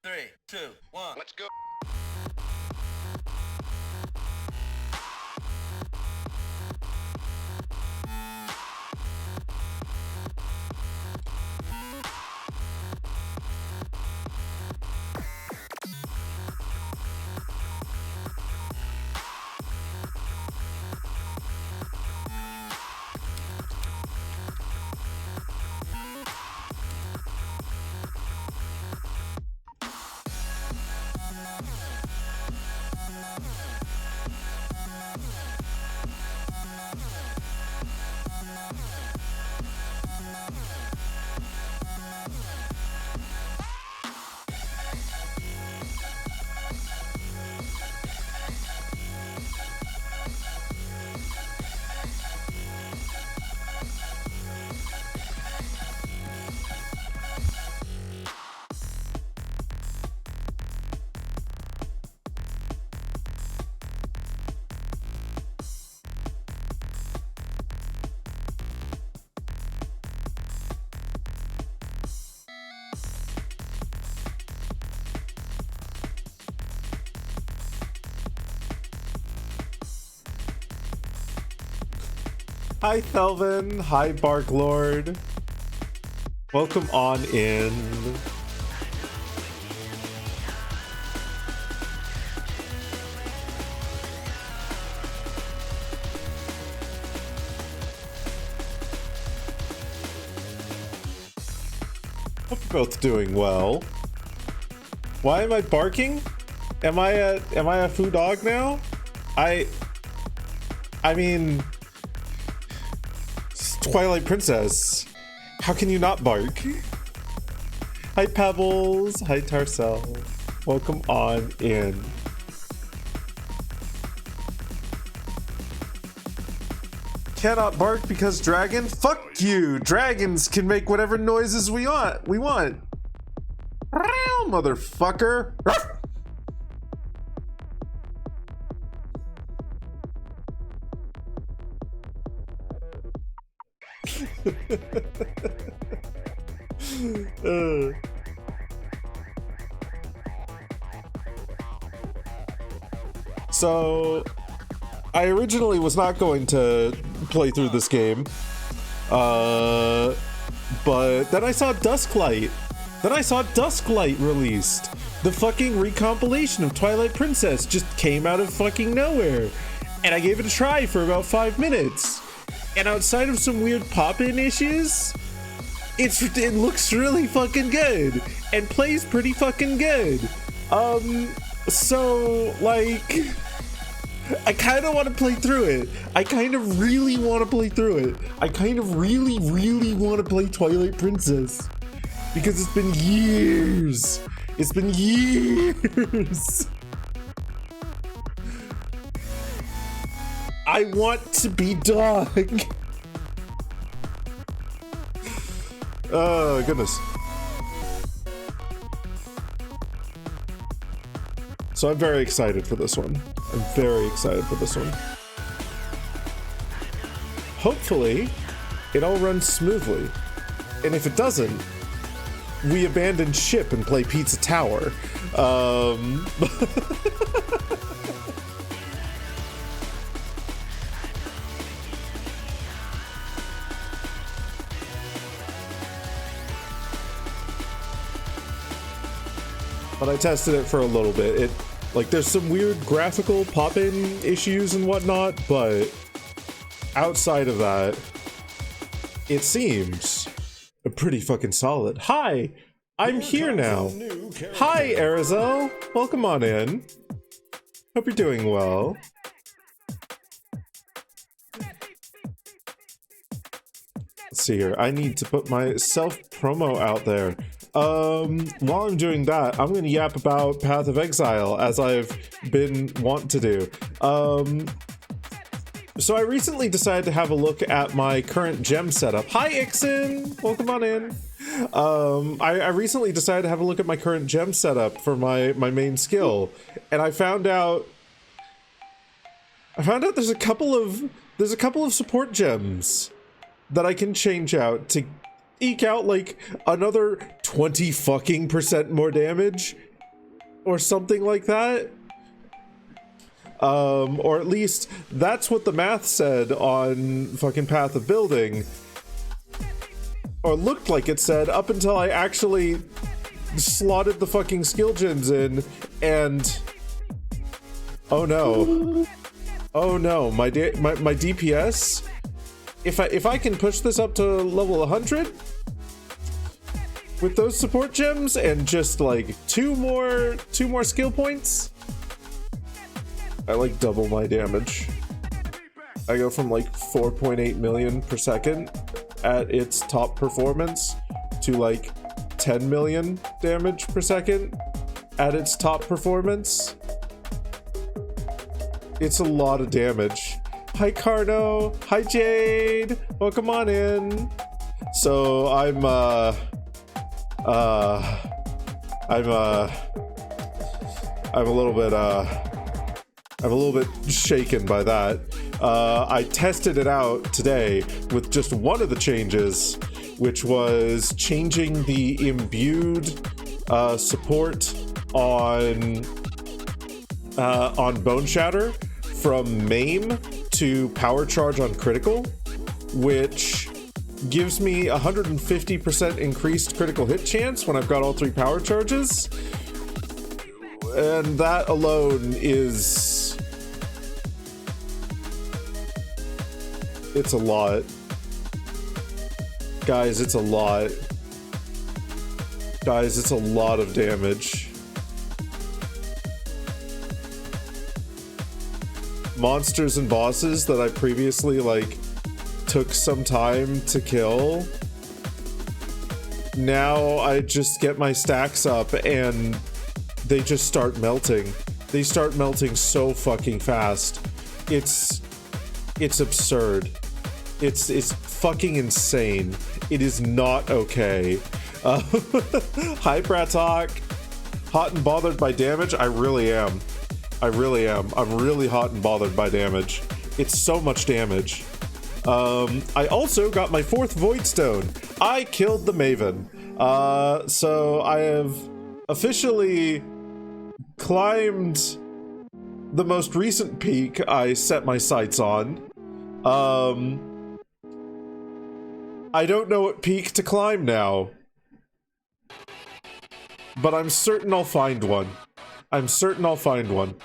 3, 2, 1. Let's go. Hi Thelvin, hi Bark Lord. Welcome on in. Hope you're both doing well. Why am I barking? Am I a foo dog now? I mean, Twilight Princess. How can you not bark? Hi Pebbles. Hi Tarcel. Welcome on in. Cannot bark because dragon? Fuck you! Dragons can make whatever noises we want. Meow, motherfucker. So I originally was not going to play through this game, but then I saw Dusklight. Released. The fucking recompilation of Twilight Princess just came out of fucking nowhere, and I gave it a try for about 5 minutes. And outside of some weird pop-in issues, it looks really fucking good and plays pretty fucking good. So like, I kind of want to play through it. I kind of really want to play through it. I kind of really want to play Twilight Princess because it's been years. It's been years. I want to be dog. Oh, goodness. So I'm very excited for this one. Hopefully, it all runs smoothly. And if it doesn't, we abandon ship and play Pizza Tower. But I tested it for a little bit. There's some weird graphical pop-in issues and whatnot, but outside of that, it seems pretty fucking solid. Hi, I'm here now. Hi, Arizel. Welcome on in. Hope you're doing well. Let's see here. I need to put my self-promo out there. While I'm doing that, I'm gonna yap about Path of Exile, as I've been wont to do. So I recently decided to have a look at my current gem setup. Hi, Ixen! Welcome on in. I recently decided to have a look at my current gem setup for my main skill, and I found out there's a couple of support gems that I can change out to eke out like another 20% more damage or something like that. Or at least that's what the math said on fucking Path of Building. Or looked like it said up until I actually slotted the fucking skill gems in and... Oh no. Oh no, my DPS? If I can push this up to level 100 with those support gems and just like two more skill points, I like double my damage. I go from like 4.8 million per second at its top performance to like 10 million damage per second at its top performance. It's a lot of damage. Hi Carno, hi Jade, welcome on in. So I'm a little bit shaken by that. I tested it out today with just one of the changes, which was changing the imbued support on Bone Shatter from maim to power charge on critical, which gives me 150% increased critical hit chance when I've got all 3 power charges. And that alone is... it's a lot. Guys, it's a lot. Guys, it's a lot of damage. Monsters and bosses that I previously, like, took some time to kill, now I just get my stacks up and they just start melting. They start melting so fucking fast. It's absurd. It's fucking insane. It is not okay. Hi, Bratok. Hot and bothered by damage? I really am. I really am. I'm really hot and bothered by damage. It's so much damage. I also got my 4th Void Stone. I killed the Maven. So I have officially climbed the most recent peak I set my sights on. I don't know what peak to climb now, but I'm certain I'll find one. I'm certain I'll find one.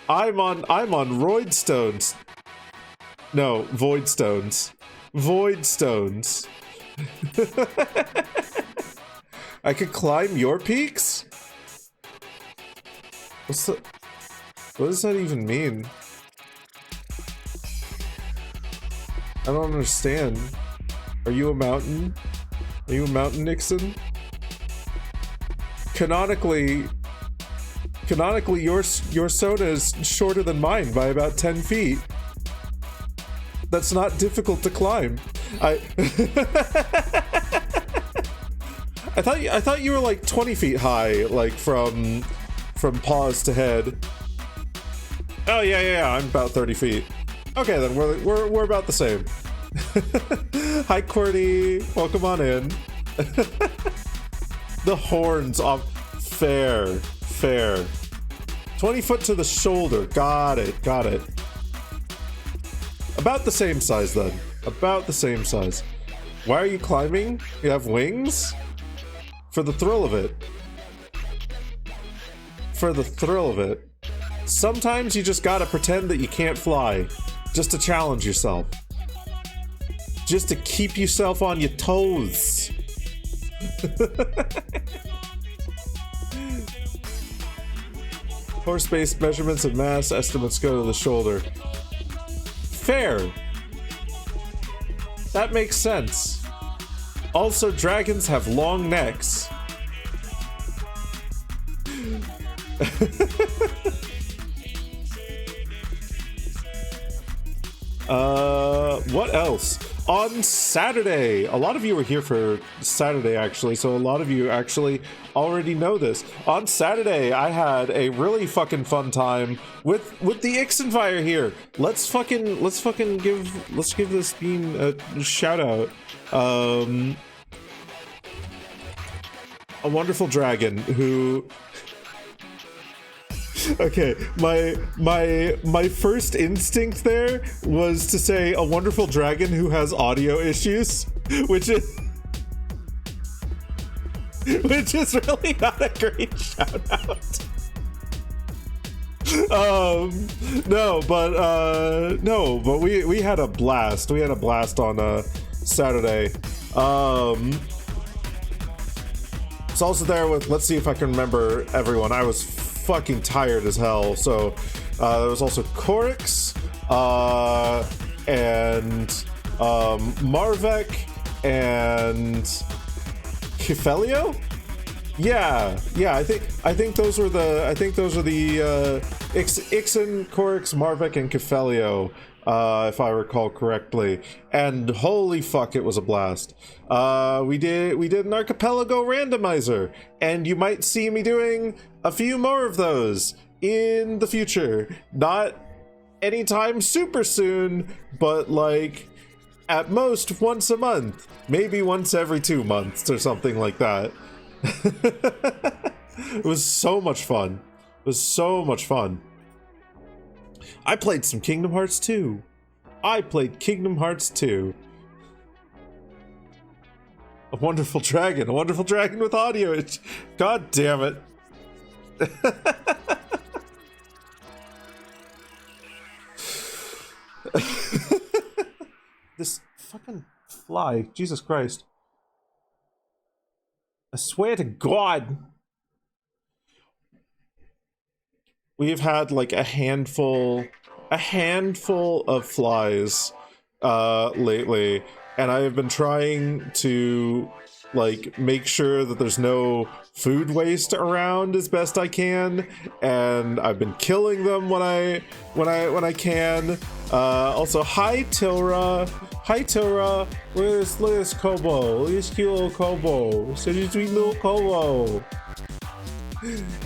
I'm on Roid Stones. No, Void Stones. Void Stones. I could climb your peaks? What does that even mean? I don't understand. Are you a mountain? Are you a mountain, Nixon? Canonically, your soda is shorter than mine by about 10 feet. That's not difficult to climb. I thought you were like 20 feet high, like from paws to head. Oh yeah, I'm about 30 feet. Okay, then we're about the same. Hi, Qwerty. Welcome on in. The horns off. Fair. 20 foot to the shoulder. Got it. About the same size then. About the same size. Why are you climbing? You have wings? For the thrill of it. For the thrill of it. Sometimes you just gotta pretend that you can't fly. Just to challenge yourself. Just to keep yourself on your toes. Horse-based measurements of mass estimates go to the shoulder. Fair. That makes sense. Also, dragons have long necks. What else? On Saturday, a lot of you were here for Saturday actually, so a lot of you actually already know this. On Saturday, I had a really fucking fun time with the Ixenfire here. Let's give this bean a shout out. A wonderful dragon who Okay, my first instinct there was to say a wonderful dragon who has audio issues, which is really not a great shout out. No, but we had a blast. We had a blast on Saturday. It's also there with, let's see if I can remember everyone. I was fucking tired as hell. So there was also Corix, and Marvek and Kifelio. Yeah, I think those were the Ixen, Corix, Marvek, and Kifelio, if I recall correctly. And holy fuck, it was a blast. We did an archipelago randomizer, and you might see me doing a few more of those in the future. Not anytime super soon, but like at most once a month, maybe once every 2 months or something like that. It was so much fun. It was so much fun. I played some Kingdom Hearts 2. I played Kingdom Hearts 2. A wonderful dragon with audio. God damn it. This fucking fly, Jesus Christ. I swear to God. We've had like a handful of flies lately, and I have been trying to like make sure that there's no food waste around as best I can, and I've been killing them when I can. Also, hi Tilra. Hi Tilra. Look at this Kobo. Look at this cute little Kobo. Such a sweet little Kobo.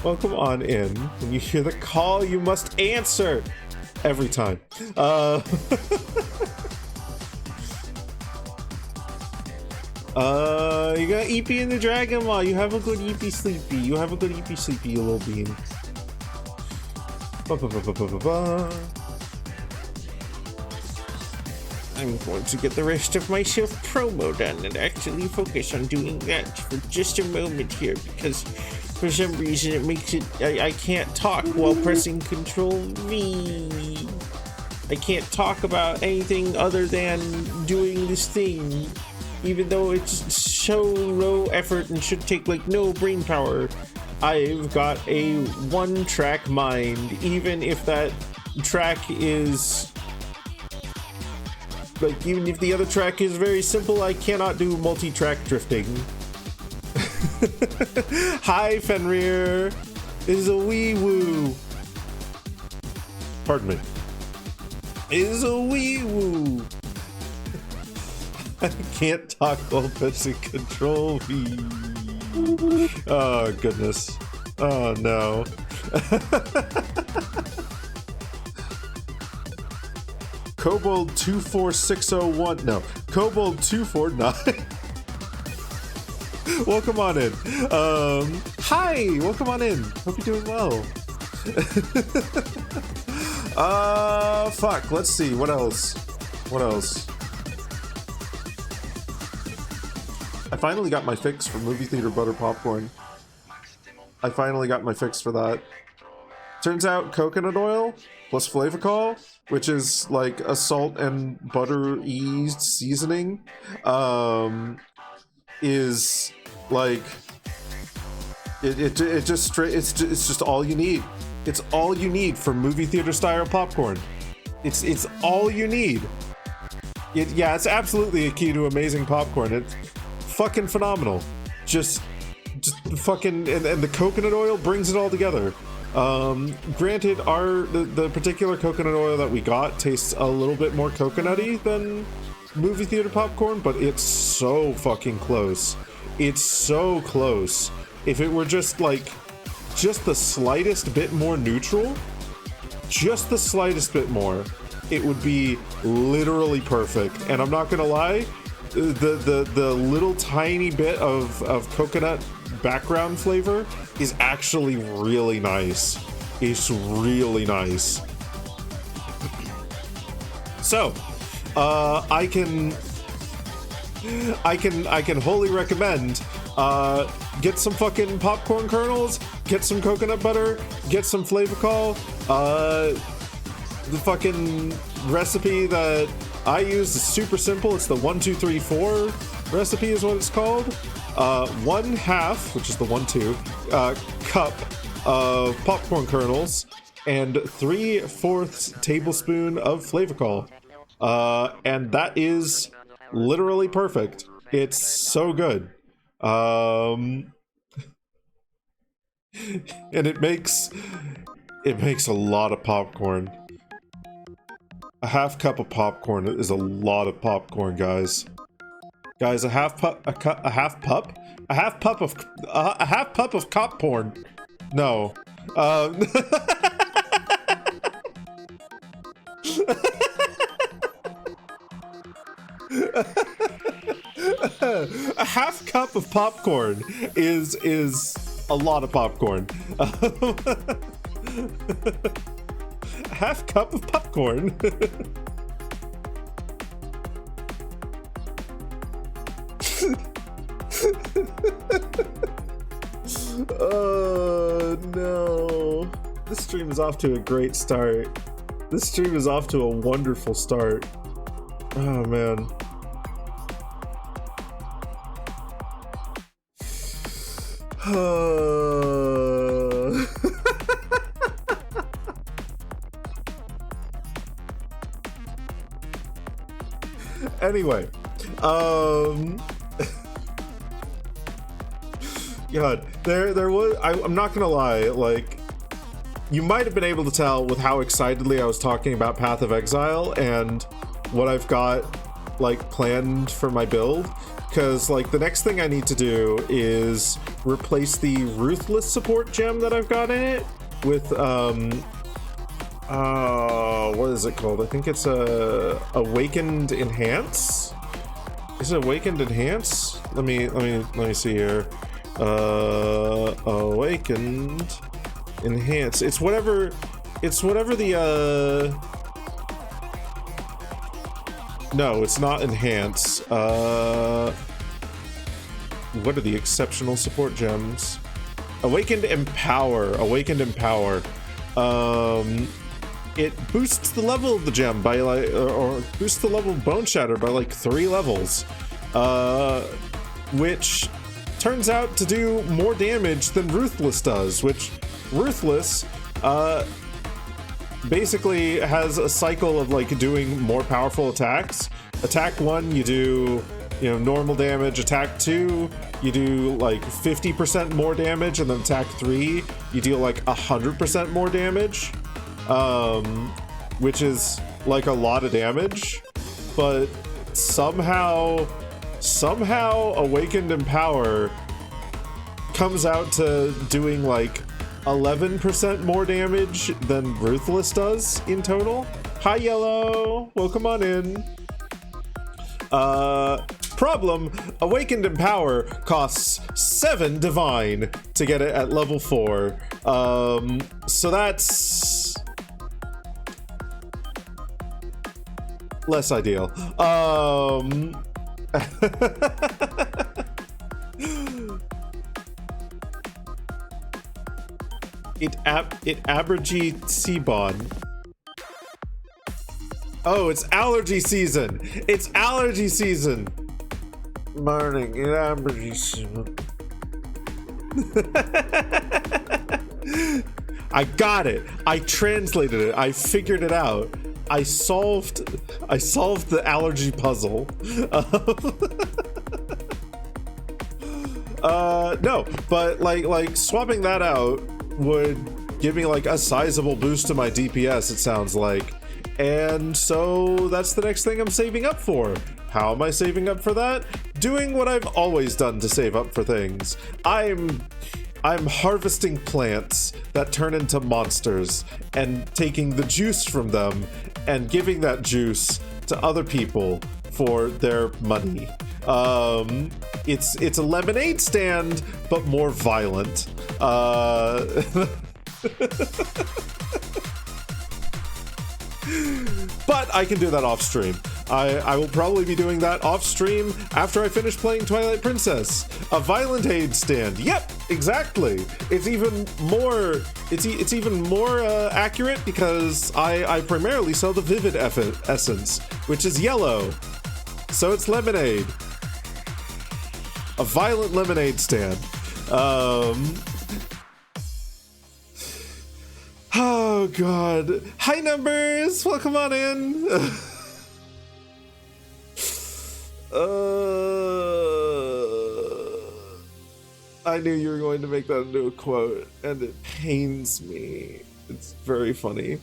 Welcome on in. When you hear the call, you must answer every time. You got Eepy and the Dragon Law. You have a good Eepy Sleepy. You have a good Eepy Sleepy, you little bean. I'm going to get the rest of my self-promo done and actually focus on doing that for just a moment here, because for some reason it makes it I can't talk while pressing Control V. I can't talk about anything other than doing this thing, even though it's so low effort and should take like no brain power. I've got a one-track mind, even if that track is like, even if the other track is very simple, I cannot do multi-track drifting. Hi, Fenrir. Is a wee woo. Pardon me. Is a wee woo. I can't talk while pressing Control V. Oh, goodness. Oh, no. Kobold 24601. No, Kobold 249. Welcome on in. Hi, welcome on in. Hope you're doing well. Fuck. Let's see. What else? I finally got my fix for movie theater butter popcorn. I finally got my fix for that. Turns out coconut oil plus Flavacol, which is like a salt and butter eased seasoning, is like it's just all you need. It's all you need for movie theater style popcorn. It's all you need. Yeah, it's absolutely a key to amazing popcorn. It's fucking phenomenal. Just fucking, and the coconut oil brings it all together. Granted, the particular coconut oil that we got tastes a little bit more coconutty than movie theater popcorn, but it's so fucking close. It's so close. If it were just the slightest bit more neutral, just the slightest bit more, it would be literally perfect. And I'm not gonna lie, the little tiny bit of coconut background flavor is actually really nice. It's really nice. So, I can wholly recommend, get some fucking popcorn kernels, get some coconut butter, get some Flavacol. The fucking recipe that I use is super simple. It's the 1, 2, 3, 4 recipe is what it's called. 1/2, which is the 1, 2, cup of popcorn kernels and 3/4 tablespoon of Flavacol. And that is literally perfect. It's so good. And it makes a lot of popcorn. A 1/2 cup of popcorn is a lot of popcorn, guys. Guys, a half pup of cop porn. No. A 1/2 cup of popcorn is a lot of popcorn. A 1/2 cup of popcorn. Oh no. This stream is off to a great start. This stream is off to a wonderful start. Oh man. Anyway, God, there was, I'm not gonna lie, like, you might have been able to tell with how excitedly I was talking about Path of Exile and what I've got, like, planned for my build, because, like, the next thing I need to do is replace the Ruthless support gem that I've got in it with, what is it called? I think it's Awakened Enhance? Is it Awakened Enhance? Let me see here. Awakened Enhance. It's whatever the no, it's not Enhance. What are the exceptional support gems? Awakened Empower. It boosts the level of the gem by like, or boosts the level of Bone Shatter by like 3 levels, which turns out to do more damage than Ruthless does, which Ruthless basically has a cycle of like doing more powerful attacks. Attack 1, you do, you know, normal damage. Attack 2, you do like 50% more damage, and then attack 3, you deal like 100% more damage, which is like a lot of damage. But somehow Awakened Empower comes out to doing like 11% more damage than Ruthless does in total. Hi Yellow, welcome on in. Problem, Awakened Empower costs 7 Divine to get it at level 4. So that's less ideal. It Abergy Seabon. Oh, it's allergy season. It's allergy season. Morning, it allergy season. I got it. I translated it. I figured it out. I solved the allergy puzzle. No, but like swapping that out would give me like a sizable boost to my DPS, it sounds like. And so that's the next thing I'm saving up for. How am I saving up for that? Doing what I've always done to save up for things. I'm harvesting plants that turn into monsters and taking the juice from them and giving that juice to other people for their money. It's a lemonade stand, but more violent. But I can do that off stream. I will probably be doing that off stream after I finish playing Twilight Princess. A violent aid stand. Yep, exactly. It's even more. It's even more accurate because I primarily sell the Vivid Essence, which is yellow, so it's lemonade. A violent lemonade stand. Oh god. Hi Numbers! Welcome on in! I knew you were going to make that into a quote, and it pains me. It's very funny.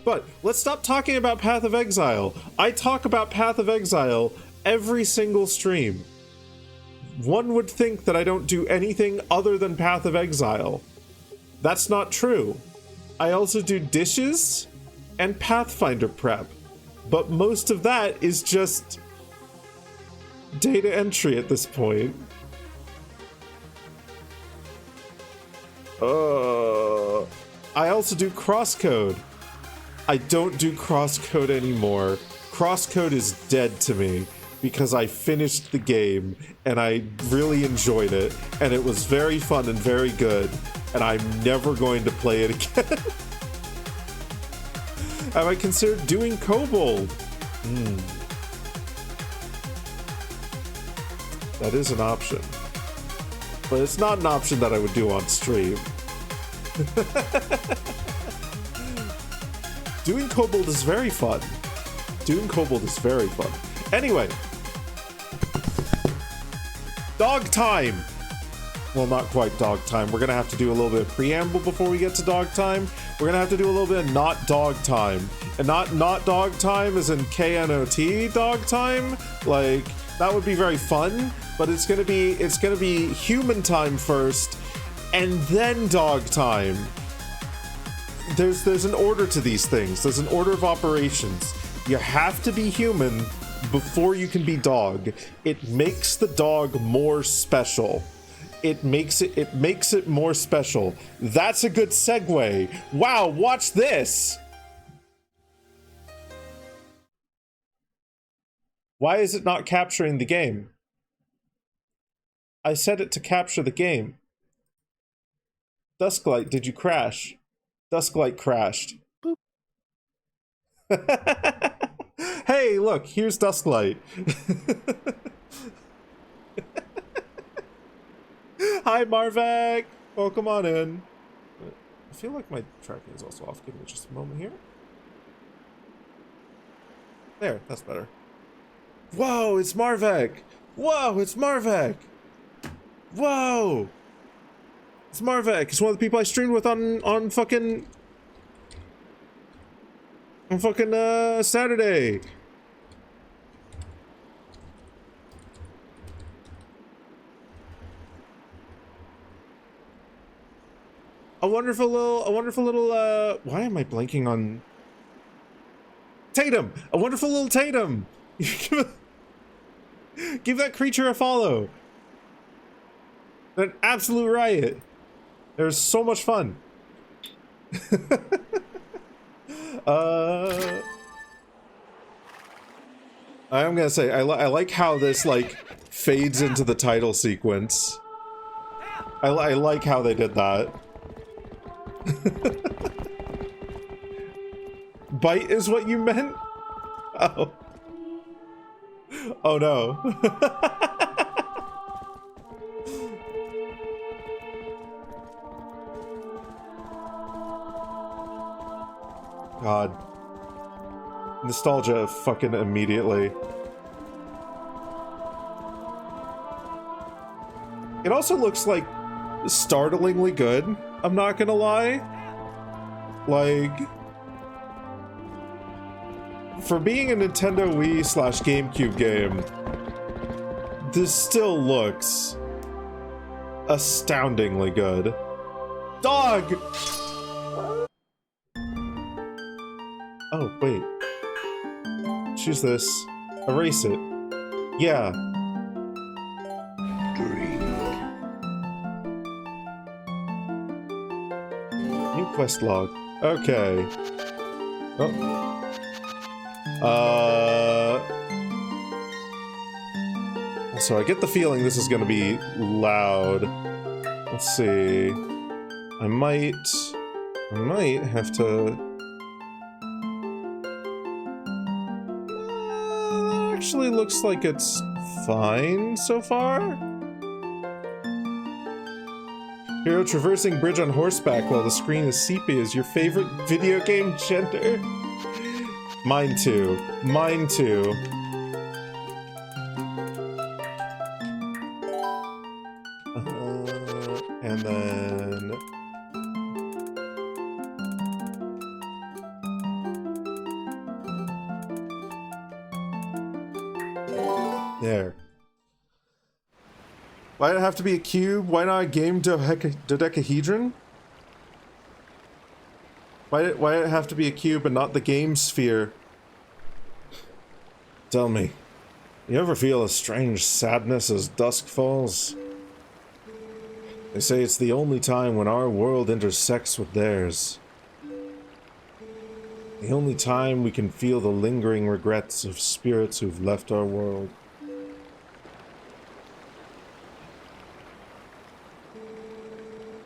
But let's stop talking about Path of Exile. I talk about Path of Exile every single stream. One would think that I don't do anything other than Path of Exile. That's not true. I also do dishes and Pathfinder prep, but most of that is just data entry at this point. I also do crosscode. I don't do crosscode anymore. Crosscode is dead to me because I finished the game and I really enjoyed it and it was very fun and very good and I'm never going to play it again. Have I considered doing Kobold? That is an option. But it's not an option that I would do on stream. Doing Kobold is very fun. Doing Kobold is very fun. Anyway. Dog time! Well, not quite dog time. We're gonna have to do a little bit of preamble before we get to dog time. We're gonna have to do a little bit of not dog time. And not dog time as in KNOT dog time. Like, that would be very fun, but it's gonna be human time first, and then dog time. There's an order to these things. There's an order of operations. You have to be human before you can be dog. It makes the dog more special. It makes it more special. That's a good segue. Wow, watch this. Why is it not capturing the game? I set it to capture the game. Dusklight, did you crash? Dusklight crashed. Boop. Hey, look, here's Dusklight. Hi, Marvek. Welcome on in. I feel like my tracking is also off. Give me just a moment here. There, that's better. Whoa, it's Marvek. Whoa, it's Marvek. Whoa. It's Marvek. It's one of the people I streamed with on fucking Saturday. A wonderful little why am I blanking on Tatum? A wonderful little Tatum. Give that creature a follow. An absolute riot. There's so much fun. I'm gonna say I like how this like fades into the title sequence. I like how they did that. Bite is what you meant? Oh. Oh no. God. Nostalgia fucking immediately. It also looks like startlingly good, I'm not gonna lie. Like, for being a Nintendo Wii / GameCube game, this still looks astoundingly good. Dog! Oh, wait. Choose this. Erase it. Yeah. Quest log. Okay. Oh. So I get the feeling this is gonna be loud. Let's see. I might have to... Actually looks like it's fine so far. Hero traversing bridge on horseback while the screen is sepia is your favorite video game gender? Mine too. Mine too. And then... There. Why'd it have to be a cube? Why not a game dodecahedron? Why did it have to be a cube and not the game sphere? Tell me, you ever feel a strange sadness as dusk falls? They say it's the only time when our world intersects with theirs. The only time we can feel the lingering regrets of spirits who've left our world.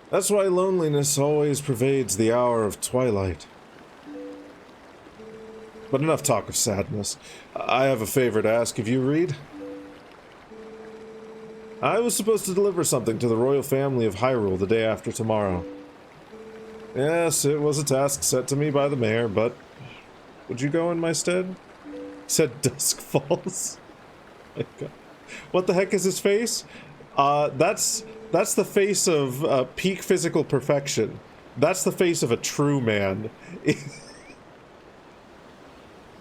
That's why loneliness always pervades the hour of twilight. But enough talk of sadness. I have a favor to ask of you, Reed. I was supposed to deliver something to the royal family of Hyrule the day after tomorrow. Yes, it was a task set to me by the mayor, but... Would you go in my stead? He said dusk falls. My God. What the heck is his face? That's the face of peak physical perfection. That's the face of a true man.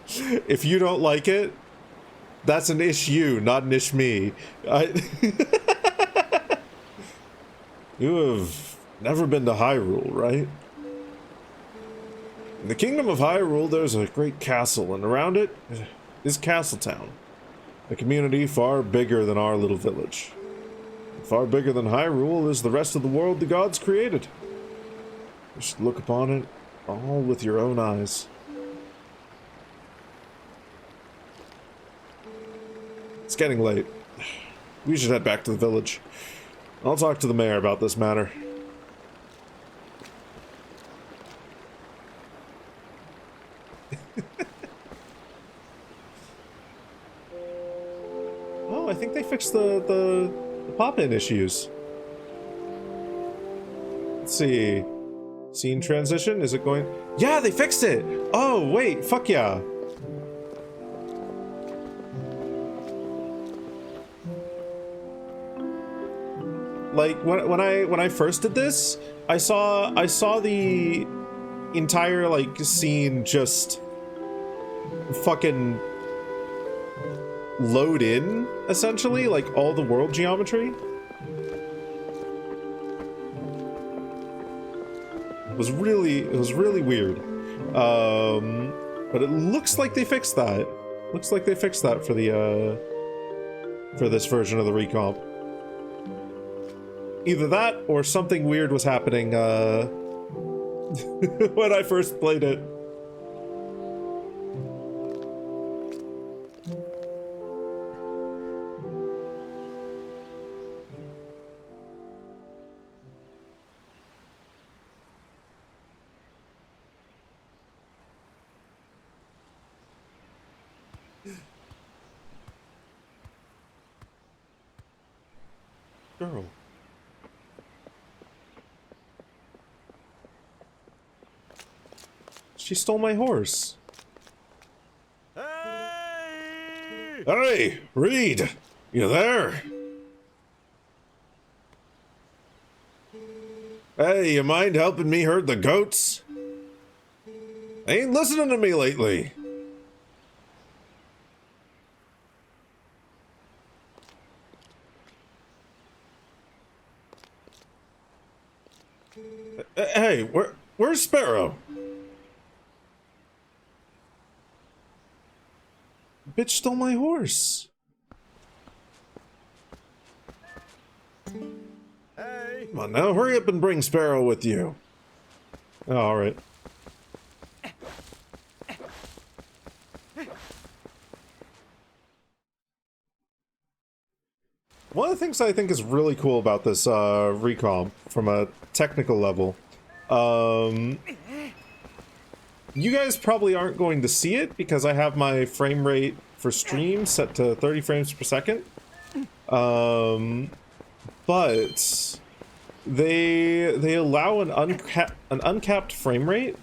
If you don't like it, that's an ish you, not an ish me. You have never been to Hyrule, right? In the kingdom of Hyrule, there's a great castle, and around it is Castletown. A community far bigger than our little village. Far bigger than Hyrule is the rest of the world the gods created. You should look upon it all with your own eyes. It's getting late. We should head back to the village. I'll talk to the mayor about this matter. Oh, I think they fixed the pop-in issues. Let's see. Scene transition? Is it going... Yeah, they fixed it! Oh, wait, fuck yeah. Like, when I first did this, I saw the entire, like, scene just fucking load in, essentially, like all the world geometry. It was really weird. But it looks like they fixed that. Looks like they fixed that for the for this version of the recomp. Either that or something weird was happening when I first played it. Girl. She stole my horse. Hey! Hey, Reed! You there? Hey, you mind helping me herd the goats? They ain't listening to me lately. Hey, where's Sparrow? Bitch stole my horse. Hey! Come on now, hurry up and bring Sparrow with you. Oh, alright. One of the things I think is really cool about this recomp from a technical level, you guys probably aren't going to see it because I have my frame rate for stream set to 30 frames per second. But they allow an uncapped frame rate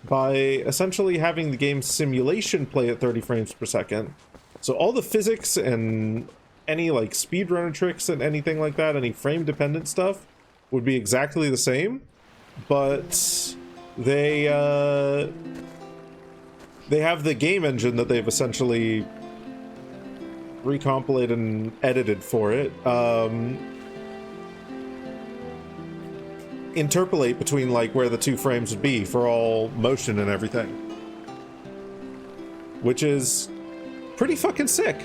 by essentially having the game's simulation play at 30 frames per second. So all the physics and any like speedrunner tricks and anything like that, any frame dependent stuff would be exactly the same, but they have the game engine that they've essentially recompilated and edited for it, interpolate between like where the two frames would be for all motion and everything, which is pretty fucking sick.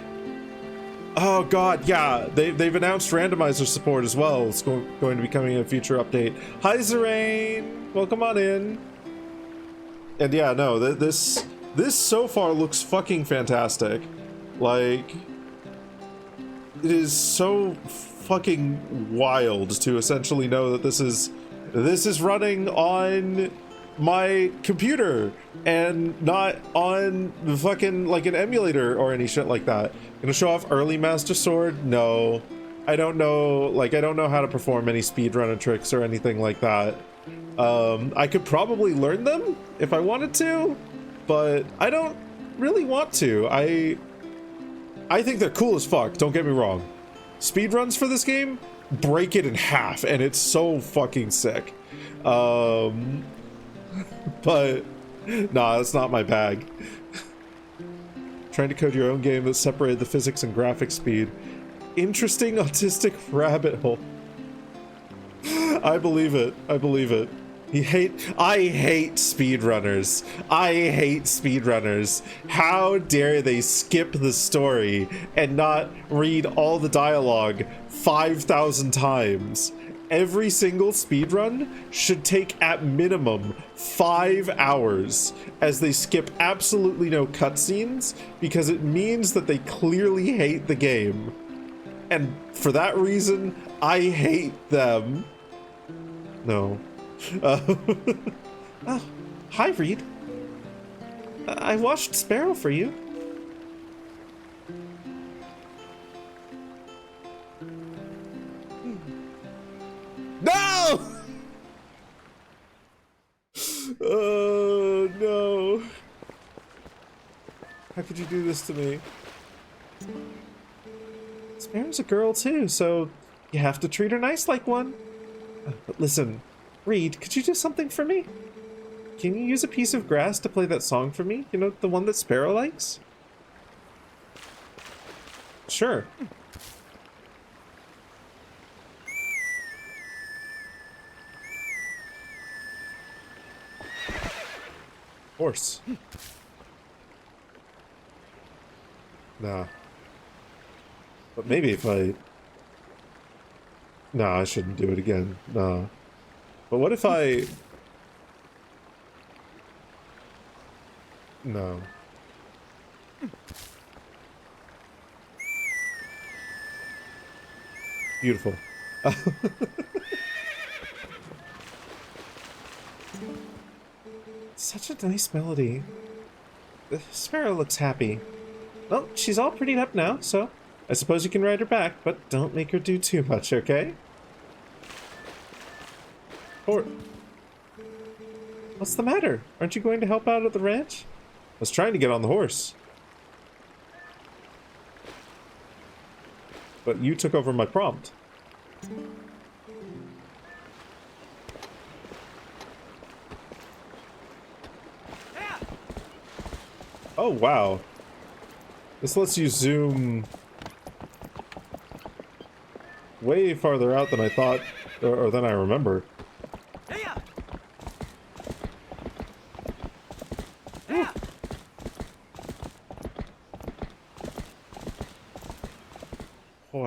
Oh god, yeah, they've announced randomizer support as well. It's going to be coming in a future update. Hi Zerain, welcome on in. And yeah, no, this so far looks fucking fantastic. Like, it is so fucking wild to essentially know that this is running on my computer and not on fucking like an emulator or any shit like that. Gonna show off early Master Sword? No. I don't know, like, I don't know how to perform any speedrunner tricks or anything like that. I could probably learn them if I wanted to, but I don't really want to. I think they're cool as fuck, don't get me wrong. Speedruns for this game break it in half, and it's so fucking sick. But nah, that's not my bag. Trying to code your own game that separated the physics and graphic speed. Interesting autistic rabbit hole. I believe it. I believe it. I hate speedrunners. I hate speedrunners. How dare they skip the story and not read all the dialogue 5,000 times? Every single speedrun should take at minimum 5 hours, as they skip absolutely no cutscenes, because it means that they clearly hate the game. And for that reason, I hate them. No. Oh, hi, Reed. I washed Sparrow for you. No! Oh, no. How could you do this to me? Sparrow's a girl, too, so you have to treat her nice like one. But listen, Reed, could you do something for me? Can you use a piece of grass to play that song for me? You know, the one that Sparrow likes? Sure. Horse. Nah. But maybe if I... Nah, I shouldn't do it again. Nah. But what if I... No. Beautiful. Such a nice melody. The Sparrow looks happy. Well, she's all prettied up now, so I suppose you can ride her back, but don't make her do too much, okay? Or... What's the matter? Aren't you going to help out at the ranch? I was trying to get on the horse. But you took over my prompt. Oh, wow. This lets you zoom way farther out than I thought, or than I remember. Oh,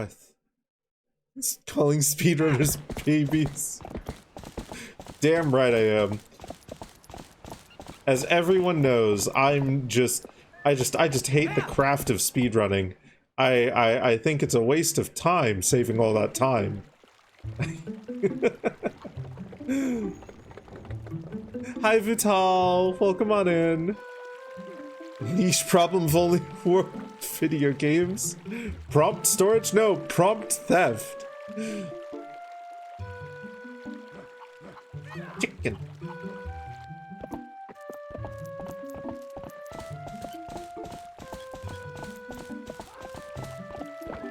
it's calling speedrunners babies. Damn right I am. As everyone knows, I just hate the craft of speedrunning. I think it's a waste of time saving all that time. Hi Vital, welcome on in. Niche problem of only for video games. Prompt storage? No, prompt theft. Chicken.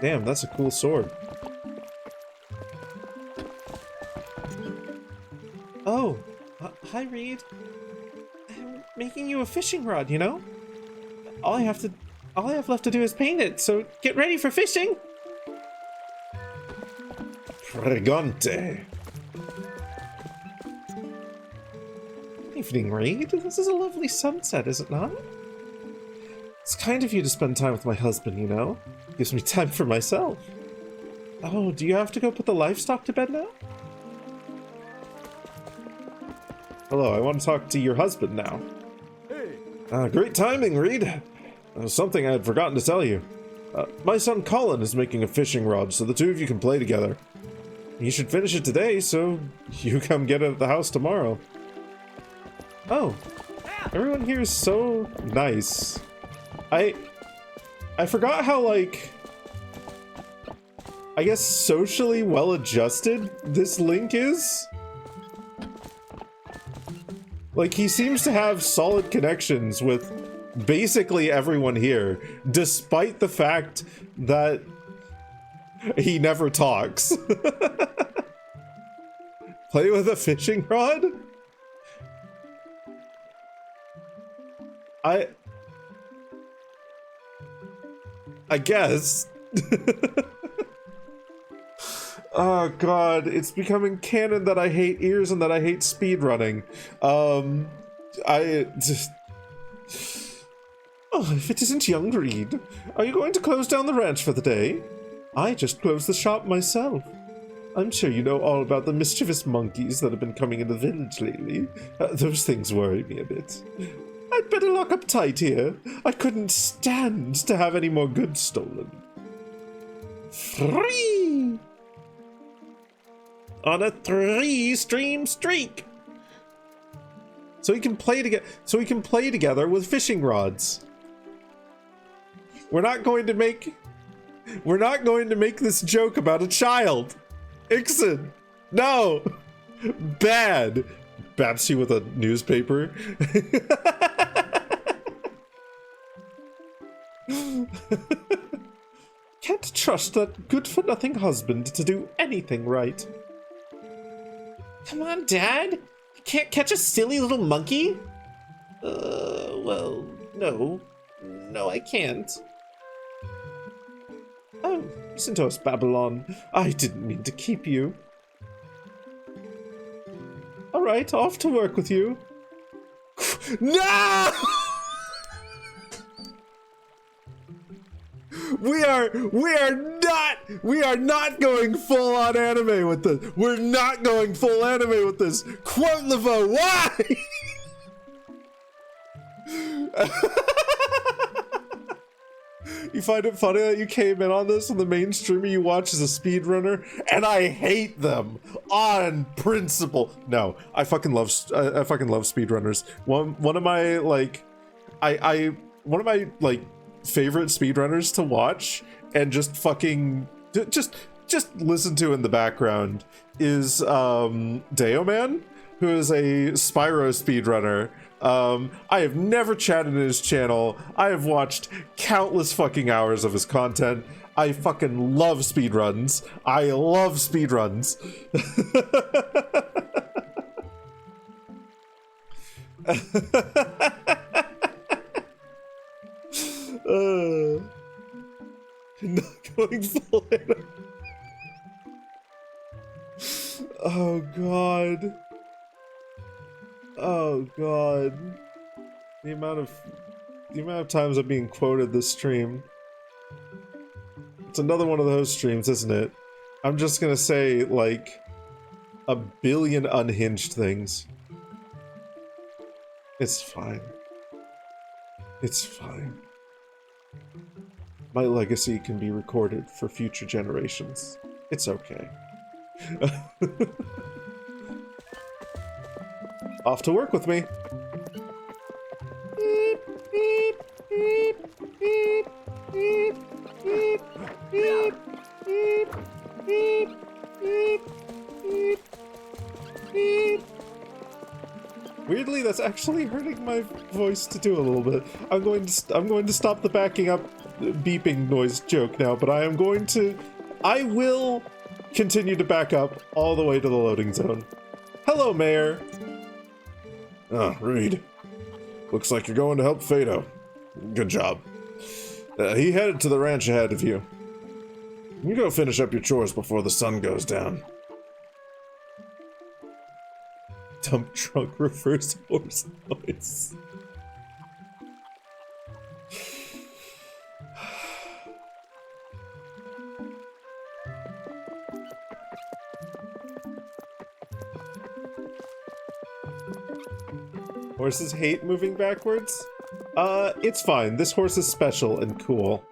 Damn, that's a cool sword. Oh, hi Reed. I'm making you a fishing rod, you know? All I have left to do is paint it, so get ready for fishing! Pregante. Evening, Reed. This is a lovely sunset, is it not? It's kind of you to spend time with my husband, you know? Gives me time for myself. Oh, do you have to go put the livestock to bed now? Hello, I want to talk to your husband now. Hey. Great timing, Reed. Something I had forgotten to tell you. My son Colin is making a fishing rod, so the two of you can play together. You should finish it today, so you come get it at the house tomorrow. Oh, everyone here is so nice. I forgot how, like, I guess socially well-adjusted this Link is. Like, he seems to have solid connections with basically everyone here, despite the fact that he never talks. Play with a fishing rod? I guess. Oh god, it's becoming canon that I hate ears and that I hate speedrunning. I just... Oh, if it isn't young Reed, are you going to close down the ranch for the day? I just closed the shop myself. I'm sure you know all about the mischievous monkeys that have been coming in the village lately. Those things worry me a bit. I'd better lock up tight here. I couldn't stand to have any more goods stolen. Free! On a 3-stream streak! So we can play together. So we can play together with fishing rods. We're not going to make this joke about a child. Ixon, no, bad. Baps you with a newspaper. Can't trust that good-for-nothing husband to do anything right. Come on, Dad. You can't catch a silly little monkey? Well, no. No, I can't. Oh, listen to us, Babylon. I didn't mean to keep you. Alright, off to work with you. No! We are not going full on anime with this. We're not going full anime with this. Quote Laveau, why? You find it funny that you came in on this and the main streamer you watch is a speedrunner, and I hate them on principle. No, I fucking love speedrunners. One of my favorite speedrunners to watch and just fucking just listen to in the background is Deoman, who is a Spyro speedrunner. I have never chatted in his channel. I have watched countless fucking hours of his content. I fucking love speedruns. I love speedruns. Not going full in. Oh god. Oh god. The amount of times I'm being quoted this stream. It's another one of those streams, isn't it? I'm just gonna say, like, a billion unhinged things. It's fine. It's fine. My legacy can be recorded for future generations. It's okay. Off to work with me. Beep, beep, beep, beep, beep, beep, beep, beep, beep, beep, beep, beep. Weirdly, that's actually hurting my voice to do a little bit. I'm going to stop the backing up beeping noise joke now, but I will continue to back up all the way to the loading zone. Hello, Mayor. Ah, Reed. Looks like you're going to help Fado. Good job. He headed to the ranch ahead of you. You go finish up your chores before the sun goes down. Dump truck reverse horse noise. Horses hate moving backwards? It's fine. This horse is special and cool.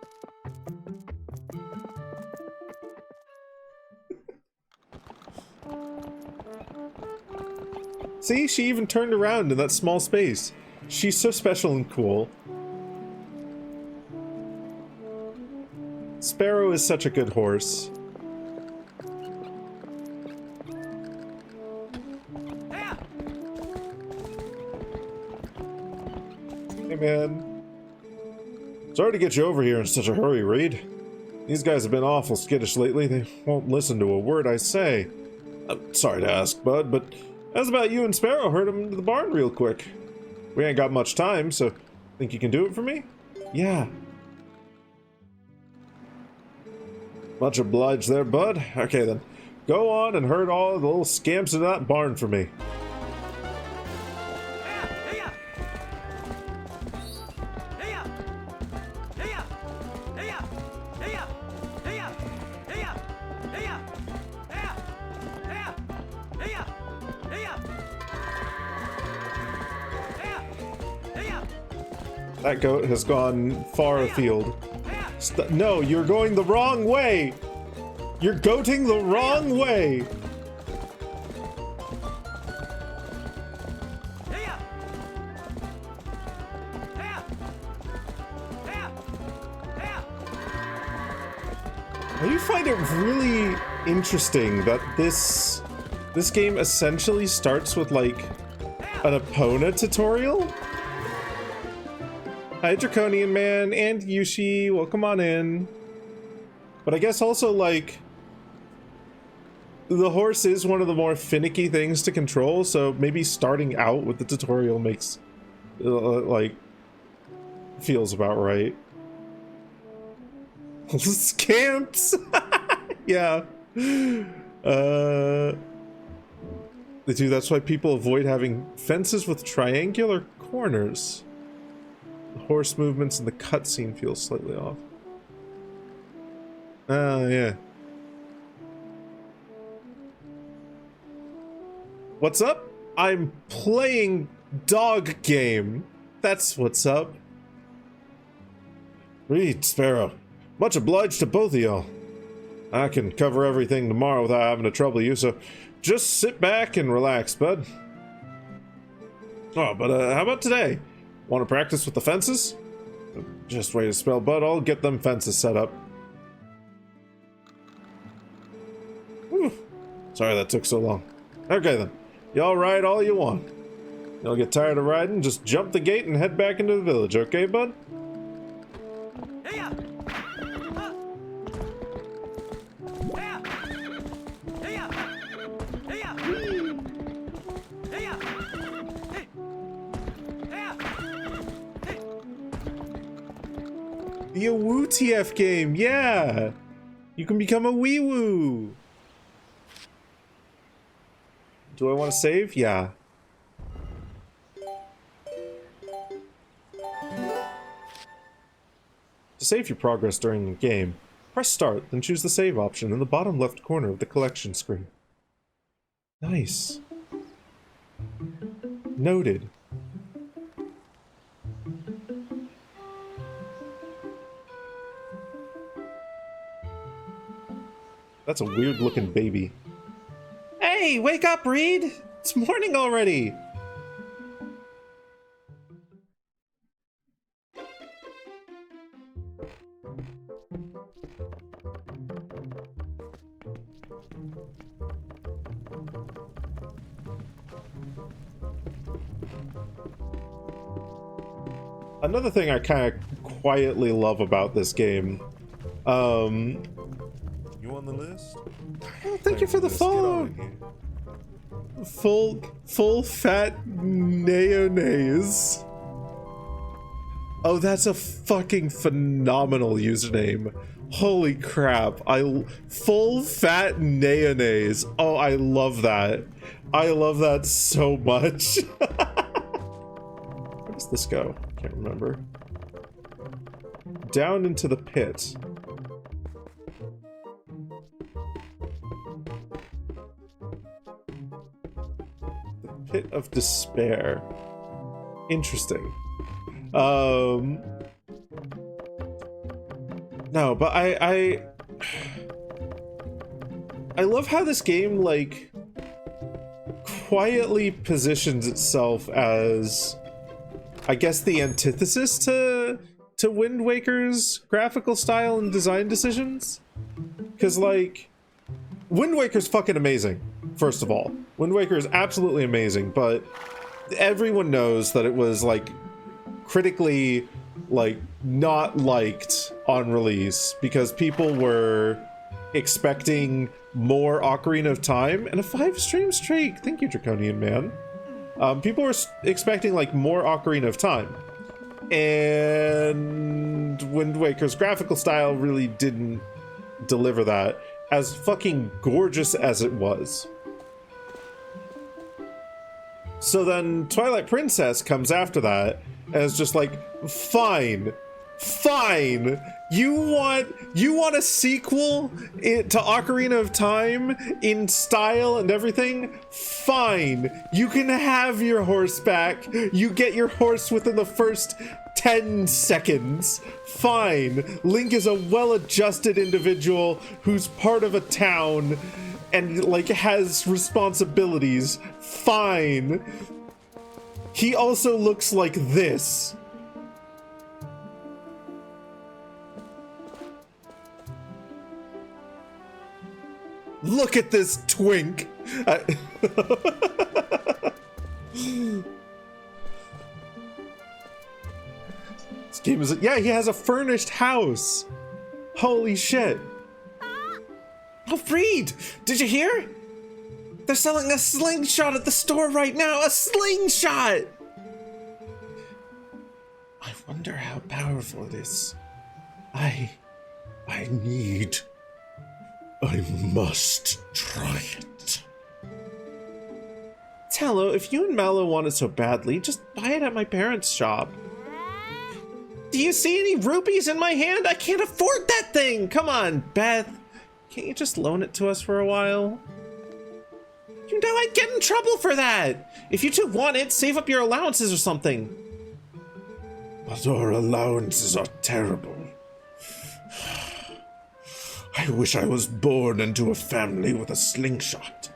See, she even turned around in that small space. She's so special and cool. Sparrow is such a good horse. Hey, man. Sorry to get you over here in such a hurry, Reed. These guys have been awful skittish lately. They won't listen to a word I say. I'm sorry to ask, bud, but how's about you and Sparrow herd him to the barn real quick? We ain't got much time, so think you can do it for me? Yeah. Much obliged there, bud. Okay then, go on and herd all the little scamps in that barn for me. That goat has gone far afield. No, you're going the wrong way! You're goating the wrong way! I find it really interesting that this game essentially starts with like an Epona tutorial. Hi, Draconian Man and Yushi, welcome on in. But I guess also, like, the horse is one of the more finicky things to control, so maybe starting out with the tutorial makes, like, feels about right. Scamps! Yeah. Dude, that's why people avoid having fences with triangular corners. The horse movements and the cutscene feel slightly off. Yeah. What's up? I'm playing dog game. That's what's up. Reed, Sparrow, much obliged to both of y'all. I can cover everything tomorrow without having to trouble you, so just sit back and relax, bud. Oh, but how about today? Want to practice with the fences? Just wait a spell, bud. I'll get them fences set up. Whew. Sorry that took so long. Okay then. Y'all ride all you want. Y'all get tired of riding, just jump the gate and head back into the village, okay, bud? The Awoo TF game, yeah! You can become a wee-woo! Do I want to save? Yeah. To save your progress during the game, press start, then choose the save option in the bottom left corner of the collection screen. Nice. Noted. That's a weird looking baby. Hey, wake up, Reed! It's morning already! Another thing I kind of quietly love about this game, You on the list? oh, thank you for the follow. Full fat mayonnaise. Oh, that's a fucking phenomenal username. Holy crap. Full fat mayonnaise. Oh, I love that. I love that so much. Where does this go? Can't remember. Down into the pit. The pit of despair. Interesting. No, but I love how this game, like, quietly positions itself as, I guess, the antithesis to Wind Waker's graphical style and design decisions. Because, like, Wind Waker's fucking amazing, first of all. Wind Waker is absolutely amazing, but everyone knows that it was, like, critically, like, not liked on release because people were expecting more Ocarina of Time and a 5-stream streak. Thank you, Draconian Man. People were expecting, like, more Ocarina of Time, and Wind Waker's graphical style really didn't deliver that, as fucking gorgeous as it was. So then Twilight Princess comes after that, and it's just like, fine, you want a sequel to Ocarina of Time in style and everything? Fine, you can have your horse back. You get your horse within the first 10 seconds. Fine, Link is a well-adjusted individual who's part of a town and, like, has responsibilities. Fine. He also looks like this. Look at this twink. This game is, yeah, he has a furnished house. Holy shit. Oh, Reed, did you hear? They're selling a slingshot at the store right now. A slingshot. I wonder how powerful it is. I must try it. Tello, if you and Mallow want it so badly, just buy it at my parents' shop. Do you see any rupees in my hand? I can't afford that thing! Come on, Beth. Can't you just loan it to us for a while? You know I'd get in trouble for that! If you two want it, save up your allowances or something. But our allowances are terrible. I wish I was born into a family with a slingshot,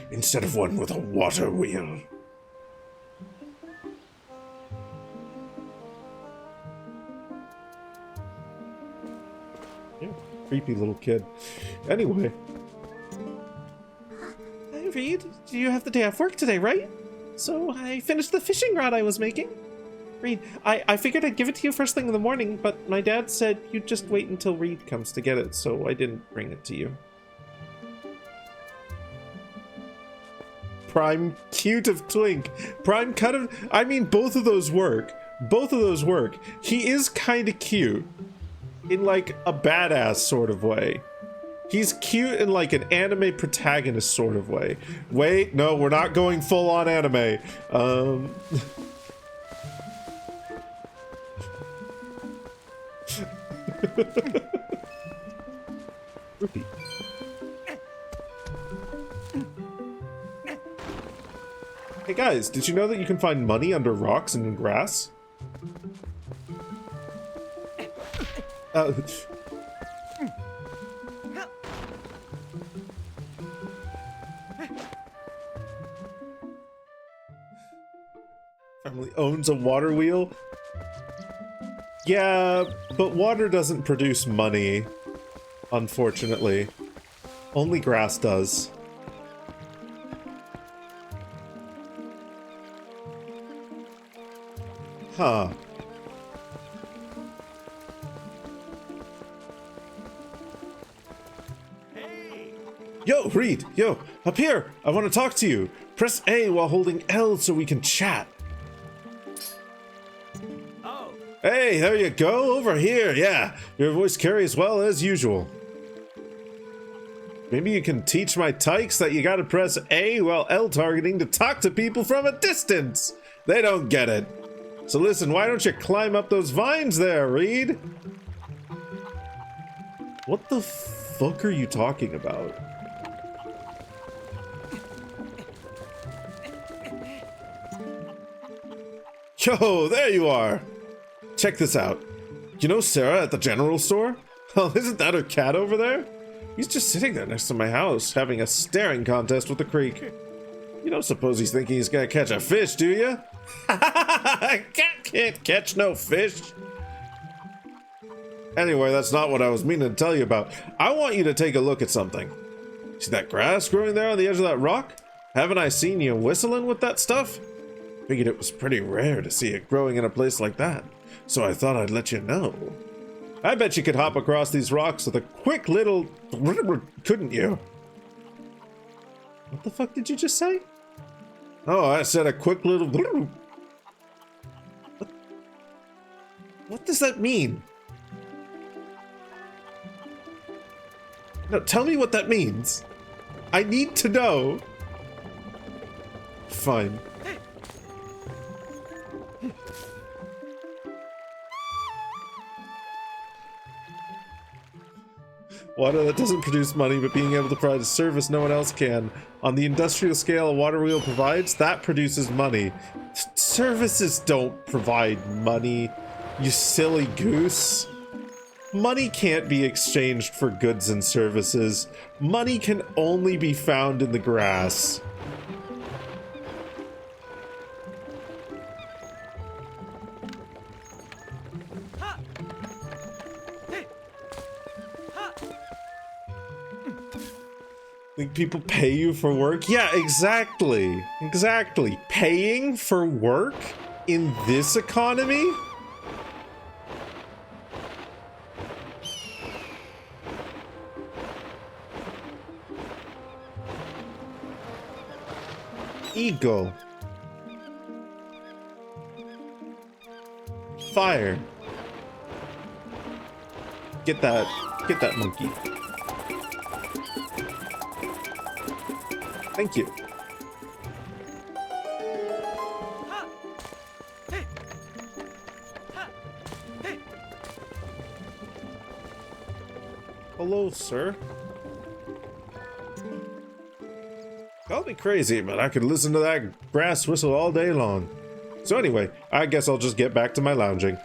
instead of one with a water wheel. Yeah, creepy little kid. Anyway. Hey, Reed, you have the day off work today, right? So I finished the fishing rod I was making. Reed, I figured I'd give it to you first thing in the morning, but my dad said you'd just wait until Reed comes to get it, so I didn't bring it to you. Prime cute of Twink. Prime cut of... I mean, both of those work. Both of those work. He is kind of cute. In, like, a badass sort of way. He's cute in, like, an anime protagonist sort of way. Wait, no, we're not going full on anime. Rupee. Hey guys, did you know that you can find money under rocks and in grass? Family owns a water wheel? Yeah, but water doesn't produce money, unfortunately. Only grass does. Huh. Yo, Reed! Yo, up here! I want to talk to you! Press A while holding L so we can chat. Oh. Hey, there you go! Over here, yeah! Your voice carries well as usual. Maybe you can teach my tykes that you gotta press A while L targeting to talk to people from a distance! They don't get it. So listen, why don't you climb up those vines there, Reed? What the fuck are you talking about? Yo, there you are! Check this out. You know Sarah at the general store? Oh, isn't that her cat over there? He's just sitting there next to my house, having a staring contest with the creek. You don't suppose he's thinking he's gonna catch a fish, do you? Cat can't catch no fish! Anyway, that's not what I was meaning to tell you about. I want you to take a look at something. See that grass growing there on the edge of that rock? Haven't I seen you whistling with that stuff? Figured it was pretty rare to see it growing in a place like that, so I thought I'd let you know. I bet you could hop across these rocks with a quick little... couldn't you? What the fuck did you just say? Oh, I said a quick little... What does that mean? No, tell me what that means. I need to know. Fine. Water that doesn't produce money, but being able to provide a service no one else can. On the industrial scale a water wheel provides, that produces money. Services don't provide money, you silly goose. Money can't be exchanged for goods and services. Money can only be found in the grass. Think people pay you for work? Yeah, exactly. Exactly. Paying for work in this economy? Eagle. Fire. Get that monkey. Thank you. Hello, sir. Call me crazy, but I could listen to that grass whistle all day long. So anyway, I guess I'll just get back to my lounging.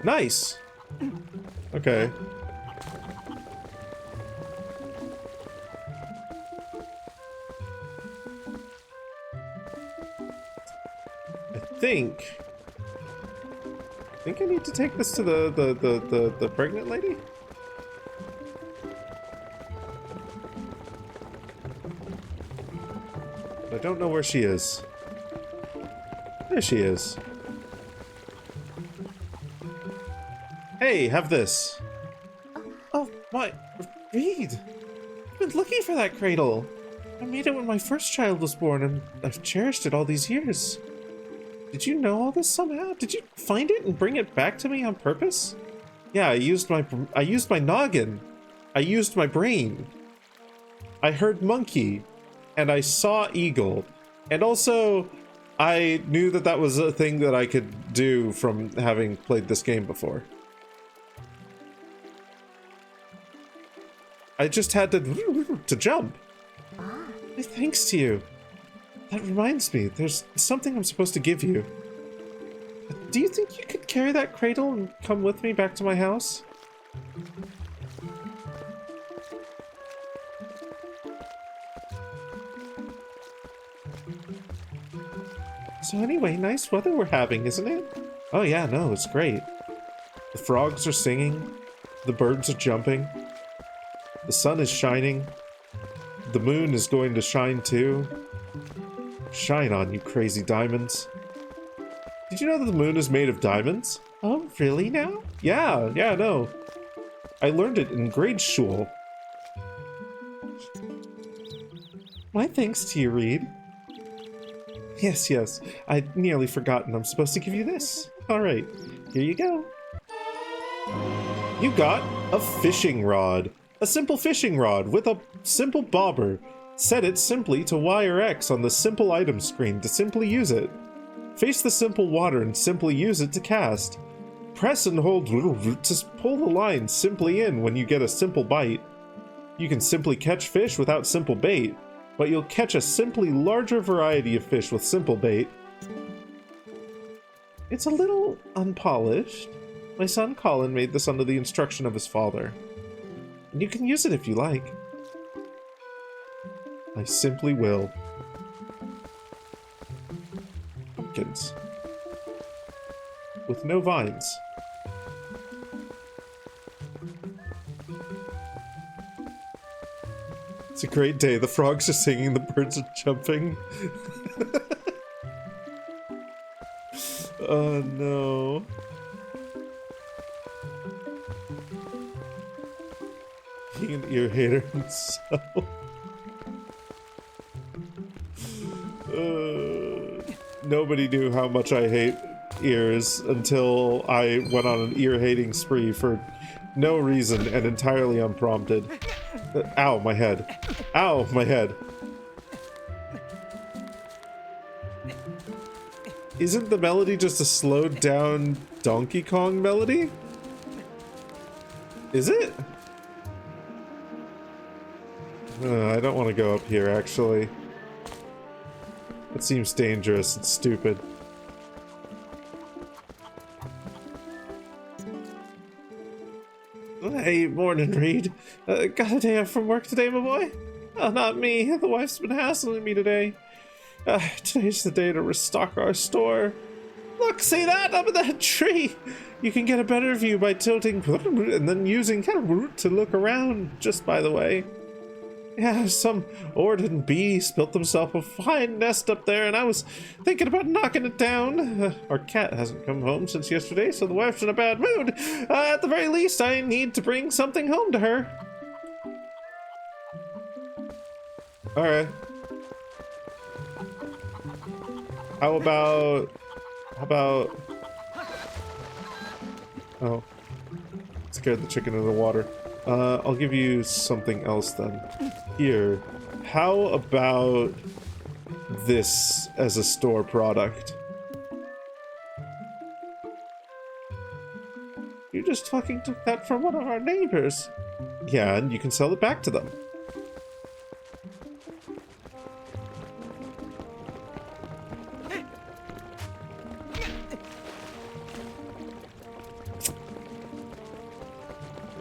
Nice. Okay. I think I need to take this to the pregnant lady? I don't know where she is. There she is. Hey, have this. Oh, my... Reed! I've been looking for that cradle. I made it when my first child was born, and I've cherished it all these years. Did you know all this somehow? Did you find it and bring it back to me on purpose? Yeah, I used my noggin. I used my brain. I heard monkey, and I saw eagle, and also I knew that that was a thing that I could do from having played this game before. I just had to jump. Thanks to you. That reminds me, there's something I'm supposed to give you. Do you think you could carry that cradle and come with me back to my house? So anyway, nice weather we're having, isn't it? Oh yeah, no, it's great. The frogs are singing. The birds are jumping. The sun is shining. The moon is going to shine too. Shine on, you crazy diamonds. Did you know that the moon is made of diamonds? Oh, really now? Yeah, no. I learned it in grade school. My thanks to you, Reed. Yes, I'd nearly forgotten. I'm supposed to give you this. Alright, here you go. You got a fishing rod. A simple fishing rod with a simple bobber. Set it simply to Y or X on the simple item screen to simply use it. Face the simple water and simply use it to cast. Press and hold to pull the line simply in when you get a simple bite. You can simply catch fish without simple bait, but you'll catch a simply larger variety of fish with simple bait. It's a little unpolished. My son Colin made this under the instruction of his father. And you can use it if you like. I simply will. Pumpkins. With no vines. It's a great day. The frogs are singing, the birds are jumping. Oh no. Being an ear hater himself. Nobody knew how much I hate ears until I went on an ear hating spree for no reason and entirely unprompted. Ow, my head. Ow, my head. Isn't the melody just a slowed down Donkey Kong melody? Is it? I don't want to go up here, actually. That seems dangerous and stupid. Hey, morning, Reed. Got a day off from work today, my boy? Oh, not me. The wife's been hassling me today. Today's the day to restock our store. Look, see that? Up in that tree! You can get a better view by tilting and then using to look around, just by the way. Yeah, some ordinary bees built themselves a fine nest up there, and I was thinking about knocking it down. Our cat hasn't come home since yesterday, so the wife's in a bad mood. At the very least, I need to bring something home to her. Alright. How about... Oh. Scared the chicken in the water. I'll give you something else then. Here, how about this as a store product? You just fucking took that from one of our neighbors. Yeah, and you can sell it back to them.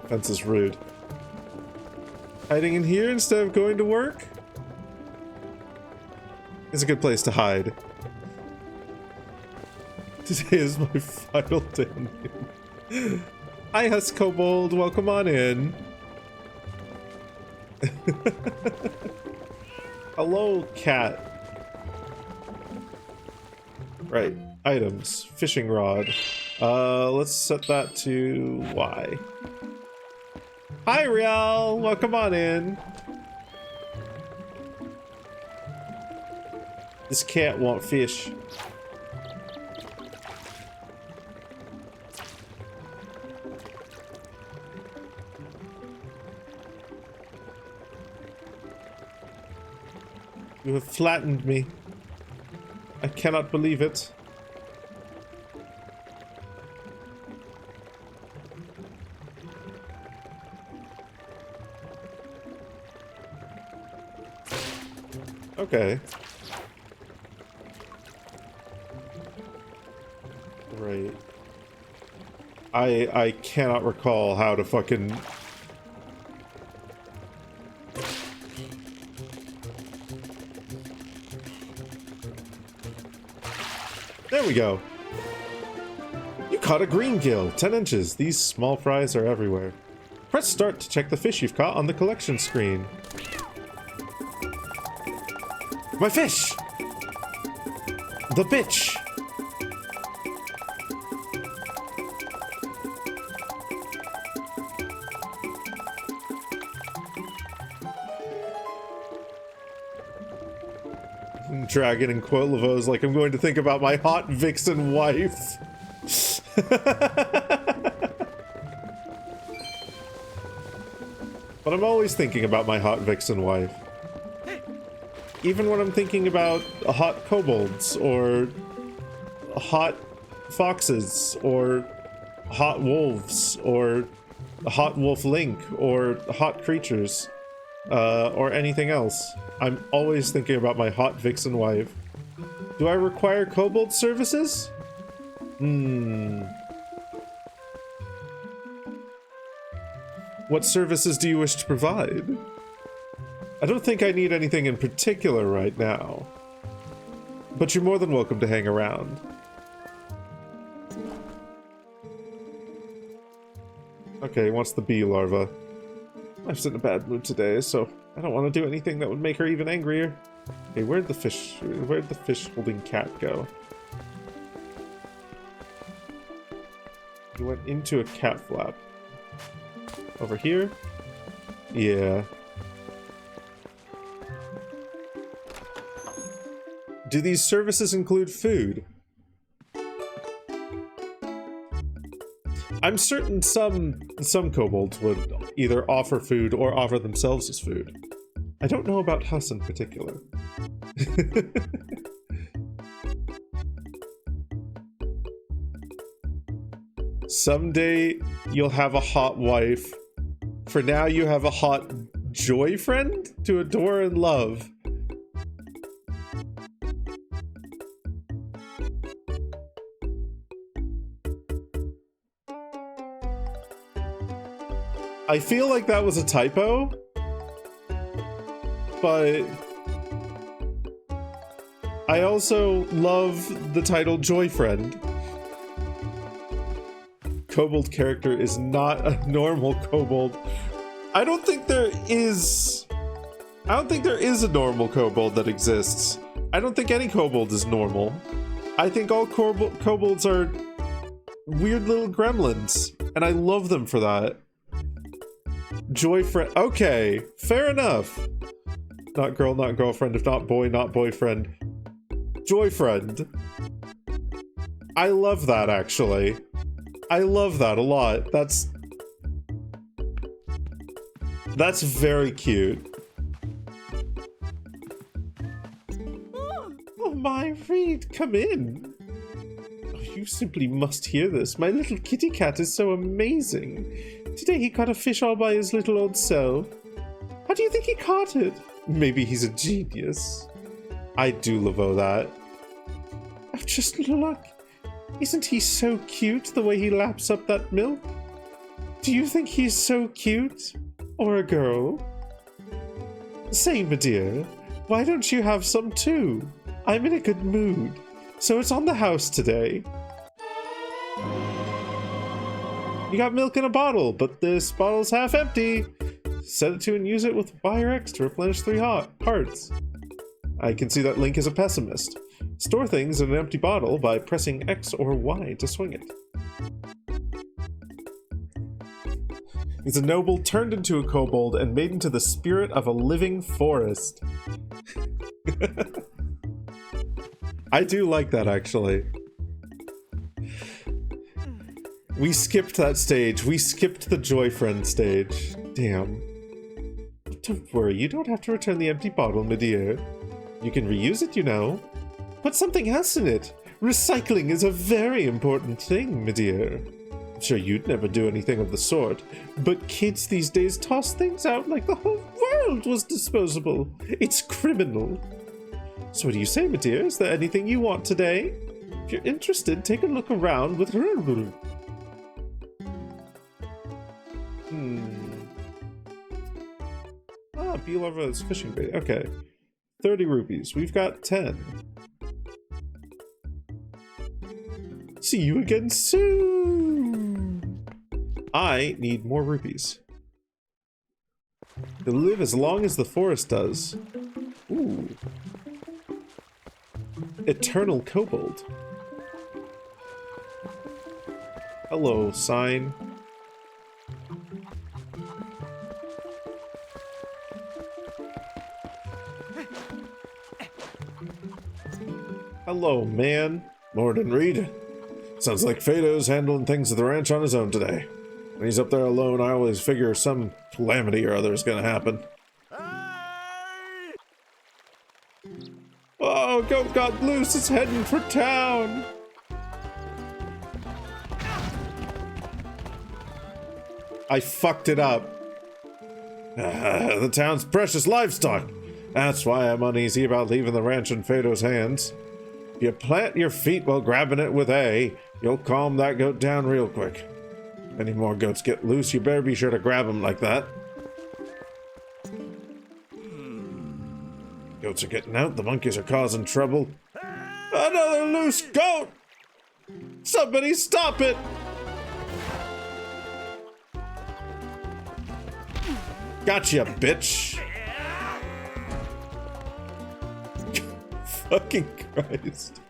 Fence is rude. Hiding in here instead of going to work? It's a good place to hide. Today is my final day. Hi, Husk Kobold. Welcome on in. Hello, cat. Right. Items. Fishing rod. Let's set that to Y. Hi, Rial! Welcome on in. This cat won't fish. You have flattened me. I cannot believe it. Okay. Right. I cannot recall how to fucking... There we go. You caught a green gill, 10 inches. These small fries are everywhere. Press start to check the fish you've caught on the collection screen. My fish! The bitch! Dragon and Quote Laveau's like, I'm going to think about my hot vixen wife. But I'm always thinking about my hot vixen wife. Even when I'm thinking about hot kobolds, or hot foxes, or hot wolves, or hot wolf link, or hot creatures, or anything else. I'm always thinking about my hot vixen wife. Do I require kobold services? What services do you wish to provide? I don't think I need anything in particular right now. But you're more than welcome to hang around. Okay, he wants the bee larva. I'm just in a bad mood today, so I don't want to do anything that would make her even angrier. Okay, where'd the fish holding cat go? He went into a cat flap. Over here? Yeah. Do these services include food? I'm certain some kobolds would either offer food or offer themselves as food. I don't know about Huss in particular. Someday you'll have a hot wife. For now you have a hot joy friend to adore and love. I feel like that was a typo, but I also love the title Joy Friend. Kobold character is not a normal kobold. I don't think there is a normal kobold that exists. I don't think any kobold is normal. I think all kobolds are weird little gremlins, and I love them for that. Joy friend. Okay, fair enough. Not girl, not girlfriend. If not boy, not boyfriend. Joy friend. I love that, actually. I love that a lot. That's very cute. Oh my, Reed, come in. Oh, you simply must hear this. My little kitty cat is so amazing. Today he caught a fish all by his little old self. How do you think he caught it? Maybe he's a genius. I do love that. Oh, just look. Isn't he so cute the way he laps up that milk? Do you think he's so cute? Or a girl? Say, my dear, why don't you have some too? I'm in a good mood. So it's on the house today. You got milk in a bottle, but this bottle's half empty. Set it to and use it with Y or X to replenish 3 hearts. I can see that Link is a pessimist. Store things in an empty bottle by pressing X or Y to swing it. He's a noble turned into a kobold and made into the spirit of a living forest. I do like that, actually. We skipped that stage. We skipped the Joy Friend stage. Damn. Don't worry, you don't have to return the empty bottle, my dear. You can reuse it, you know. Put something else in it. Recycling is a very important thing, my dear. I'm sure you'd never do anything of the sort, but kids these days toss things out like the whole world was disposable. It's criminal. So what do you say, my dear? Is there anything you want today? If you're interested, take a look around with her. Ah, bee larva is fishing bait. Okay. 30 rupees. We've got 10. See you again soon. I need more rupees. To live as long as the forest does. Ooh. Eternal kobold. Hello, sign. Hello, man. Morning, Reed. Sounds like Fado's handling things at the ranch on his own today. When he's up there alone, I always figure some calamity or other is gonna happen. Oh, goat got loose. It's heading for town. I fucked it up. The town's precious livestock. That's why I'm uneasy about leaving the ranch in Fado's hands. If you plant your feet while grabbing it with A, you'll calm that goat down real quick. If any more goats get loose, you better be sure to grab them like that. Goats are getting out, the monkeys are causing trouble. Another loose goat! Somebody stop it! Gotcha, bitch! Fucking Christ.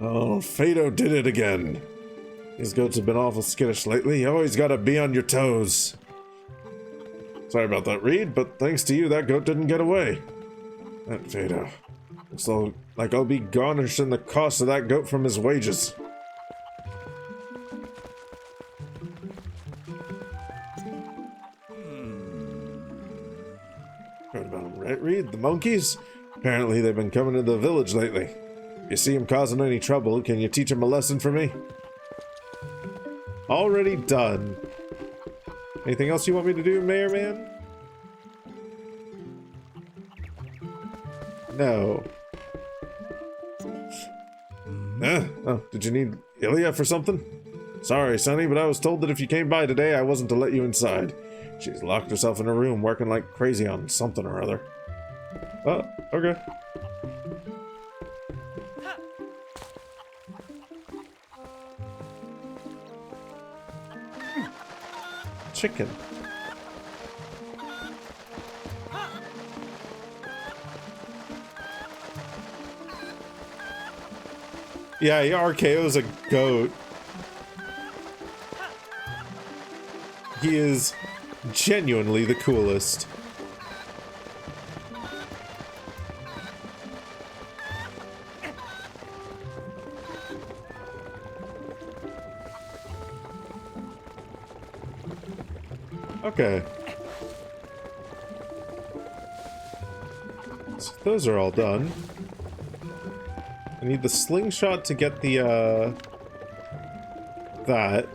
Oh, Fado did it again. These goats have been awful skittish lately. You always gotta be on your toes. Sorry about that, Reed, but thanks to you, that goat didn't get away. That Fado. Looks like I'll be garnishing the cost of that goat from his wages. Heard about them, right, Reed? The monkeys? Apparently they've been coming to the village lately. If you see them causing any trouble, can you teach them a lesson for me? Already done. Anything else you want me to do, Mayor Man? No. Oh, did you need Ilya for something? Sorry, Sonny, but I was told that if you came by today, I wasn't to let you inside. She's locked herself in her room, working like crazy on something or other. Oh, okay. Chicken. Yeah, RKO's a goat. He is genuinely the coolest. Okay. So those are all done. I need the slingshot to get the, that.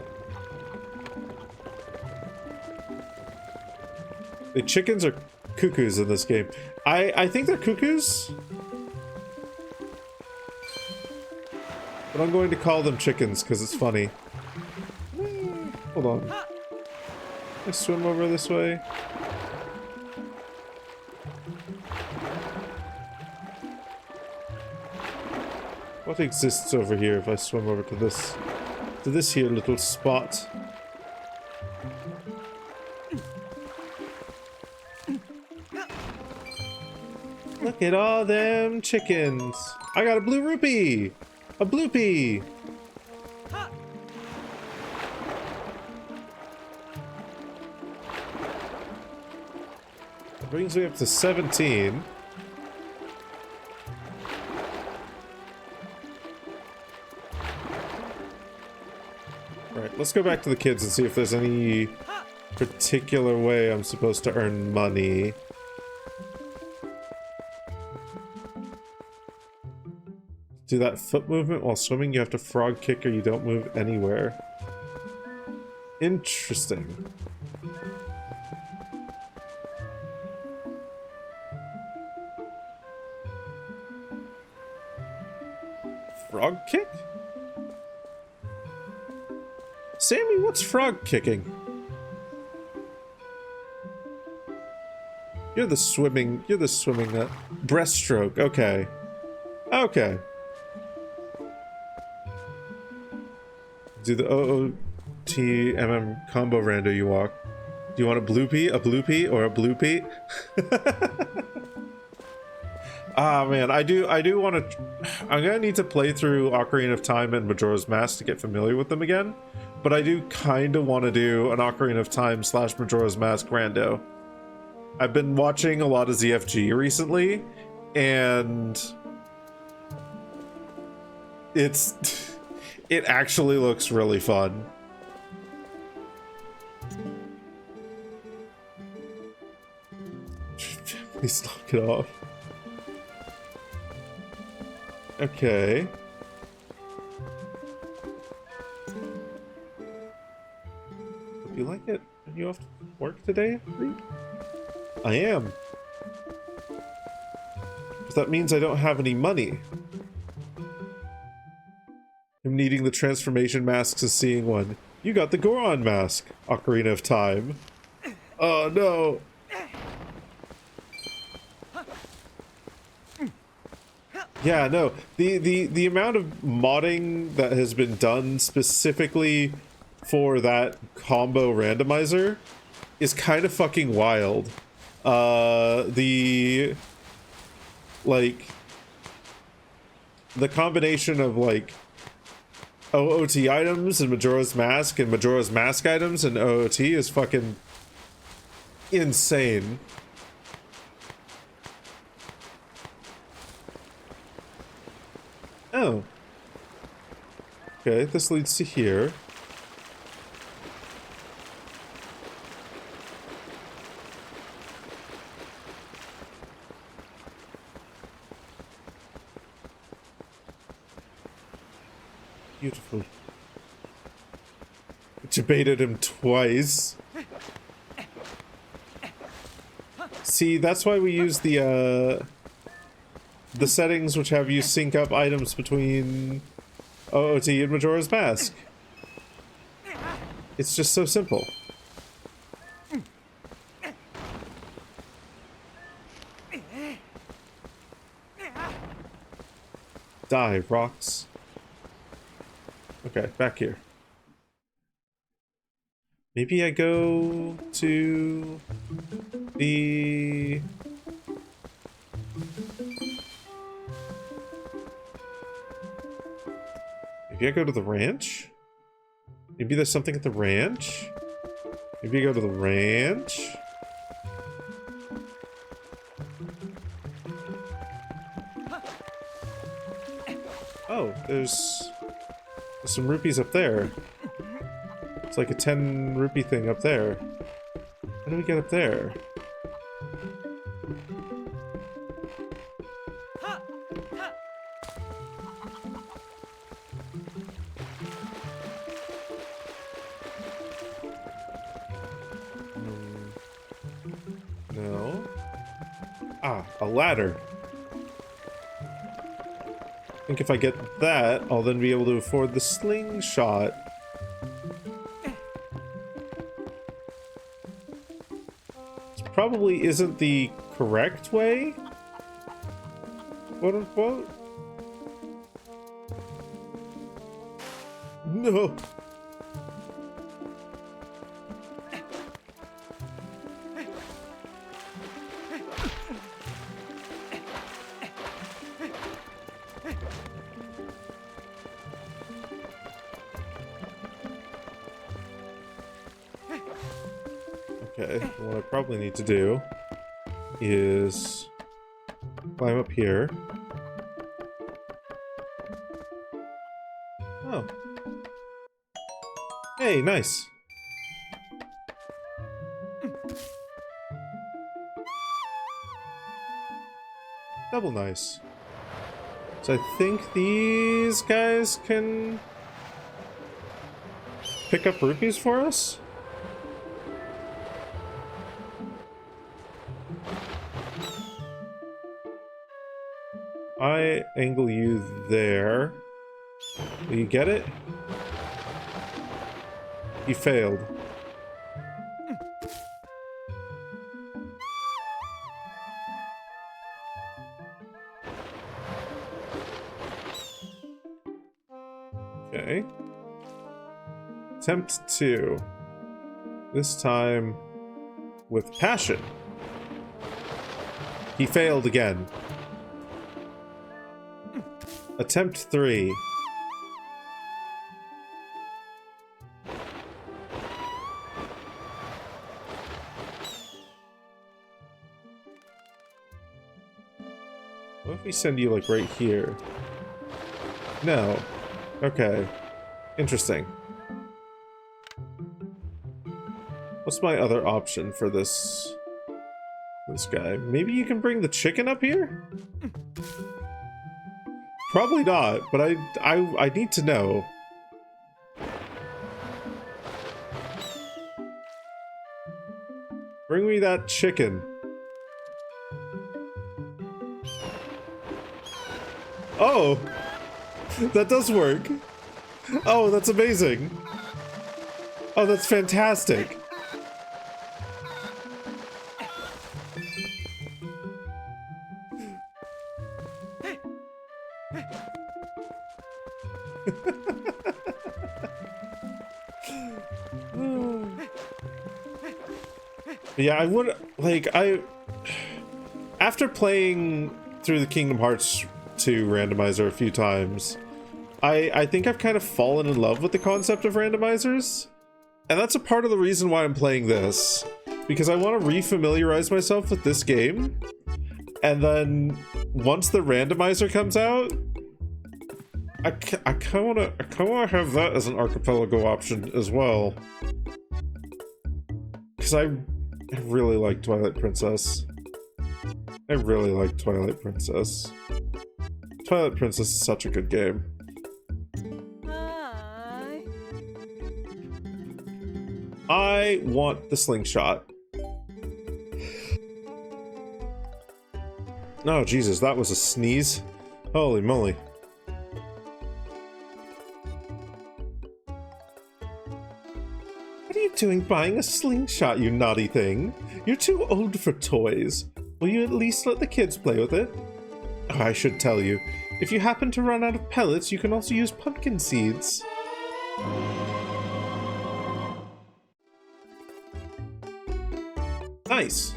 The chickens are cuckoos in this game. I think they're cuckoos. But I'm going to call them chickens because it's funny. Hold on. I swim over this way. What exists over here if I swim over to this here little spot? Look at all them chickens. I got a blue rupee. A bloopy. That brings me up to 17. Alright, let's go back to the kids and see if there's any particular way I'm supposed to earn money. Do that foot movement while swimming, you have to frog kick or you don't move anywhere. Interesting. Frog kick? Sammy, what's frog kicking? You're the swimming breaststroke, okay. Okay. Do the OOTMM combo rando you walk. Do you want a bloopy, or a bloopy? Ah man, I do want to. I'm gonna need to play through Ocarina of Time and Majora's Mask to get familiar with them again. But I do kind of want to do an Ocarina of Time / Majora's Mask rando. I've been watching a lot of ZFG recently, and it actually looks really fun. Please knock it off. Okay. Hope you like it. Are you off to work today, Reed? I am. But that means I don't have any money. I'm needing the transformation masks as seeing one. You got the Goron mask, Ocarina of Time. Oh no. Yeah, no. The amount of modding that has been done specifically for that combo randomizer is kind of fucking wild. The combination of like OOT items and Majora's Mask items and OOT is fucking insane. Oh. Okay, this leads to here. Beautiful. Debated him twice. See, that's why we use the settings which have you sync up items between OOT and Majora's Mask. It's just so simple. Die, rocks. Okay, back here. Maybe I go to the... Maybe I go to the ranch? Maybe there's something at the ranch? Maybe I go to the ranch? Oh, there's some rupees up there. It's like a 10 rupee thing up there. How do we get up there? No. Ah, a ladder. I think if I get that, I'll then be able to afford the slingshot. This probably isn't the correct way, quote unquote. No. Okay, what I probably need to do is climb up here. Oh. Hey, nice. Double nice. So I think these guys can pick up rupees for us? I angle you there. Will you get it? You failed. Okay. Attempt 2. This time with passion. He failed again. Attempt 3. What if we send you, like, right here? No. Okay. Interesting. What's my other option for this guy? Maybe you can bring the chicken up here? Probably not, but I need to know. Bring me that chicken. Oh! That does work. Oh, that's amazing. Oh, that's fantastic. Yeah, I would, like, after playing through the Kingdom Hearts 2 randomizer a few times, I think I've kind of fallen in love with the concept of randomizers. And that's a part of the reason why I'm playing this. Because I want to refamiliarize myself with this game. And then, once the randomizer comes out, I kind of want to have that as an archipelago option as well. Because I really like Twilight Princess. I really like Twilight Princess. Twilight Princess is such a good game. Hi. I want the slingshot. Oh, Jesus, that was a sneeze. Holy moly. What are you doing buying a slingshot, you naughty thing? You're too old for toys. Will you at least let the kids play with it? Oh, I should tell you. If you happen to run out of pellets, you can also use pumpkin seeds. Nice.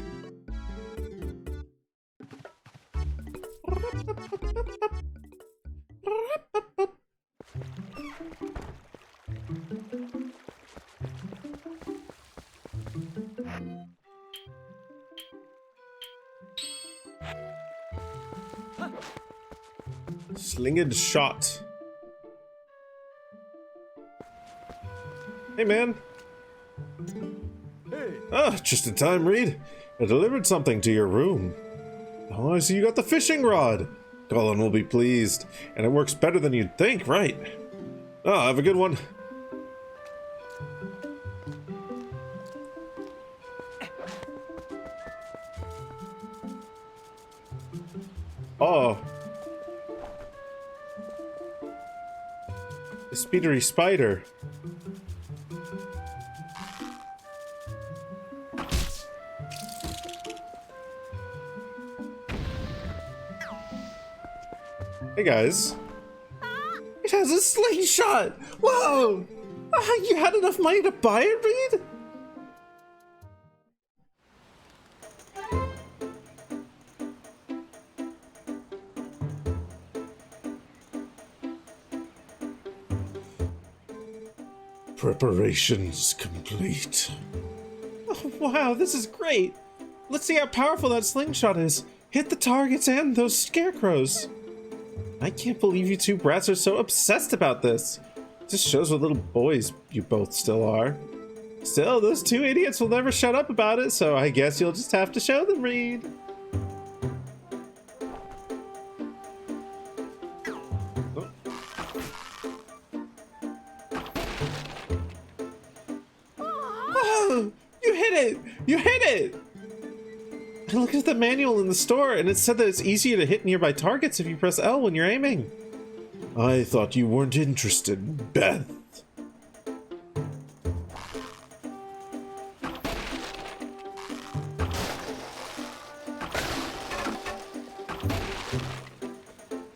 Slinged shot. Hey, man. Hey. Ah, just in time, Reed. I delivered something to your room. Oh, I see you got the fishing rod. Colin will be pleased. And it works better than you'd think, right? Ah, have a good one. Oh. The speedery spider. Hey guys. It has a slingshot! Whoa! You had enough money to buy it, Reed? Preparations complete. Oh, wow, this is great. Let's see how powerful that slingshot is. Hit the targets and those scarecrows. I can't believe you two brats are so obsessed about this. It just shows what little boys you both still are. Still, those two idiots will never shut up about it, so I guess you'll just have to show them, Reed. Oh, you hit it! You hit it! I looked at the manual in the store, and it said that it's easier to hit nearby targets if you press L when you're aiming. I thought you weren't interested, Beth.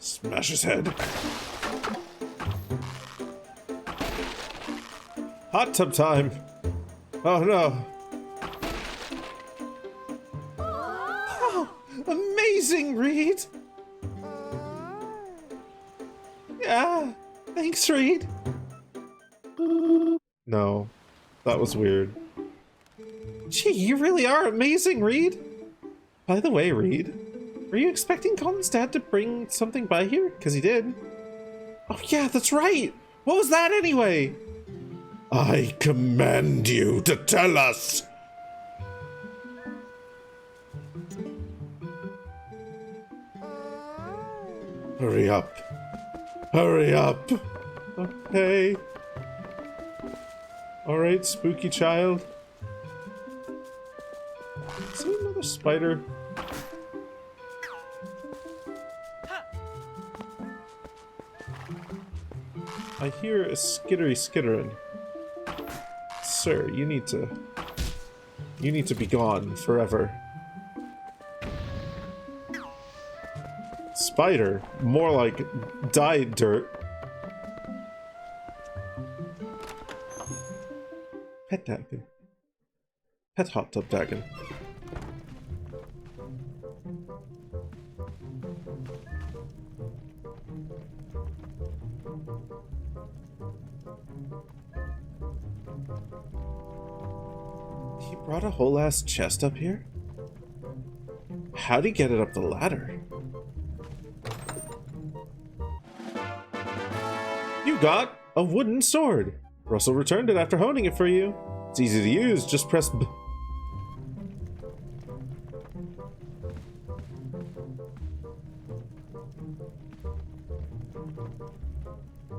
Smash his head. Ha Hot tub time. Oh no. Oh, amazing, Reed. Yeah, thanks, Reed. No, that was weird. Gee, you really are amazing, Reed. By the way, Reed, were you expecting Colin's dad to bring something by here? Because he did. Oh yeah, that's right. What was that anyway? I command you to tell us. Hurry up. Hurry up. Okay. Alright, spooky child. Is there another spider? I hear a skittery skittering. Sir, you need to be gone forever. Spider? More like dyed dirt. Pet dragon. Pet hot tub dragon. He brought a whole ass chest up here? How'd he get it up the ladder? You got a wooden sword. Russell returned it after honing it for you. It's easy to use, just press B.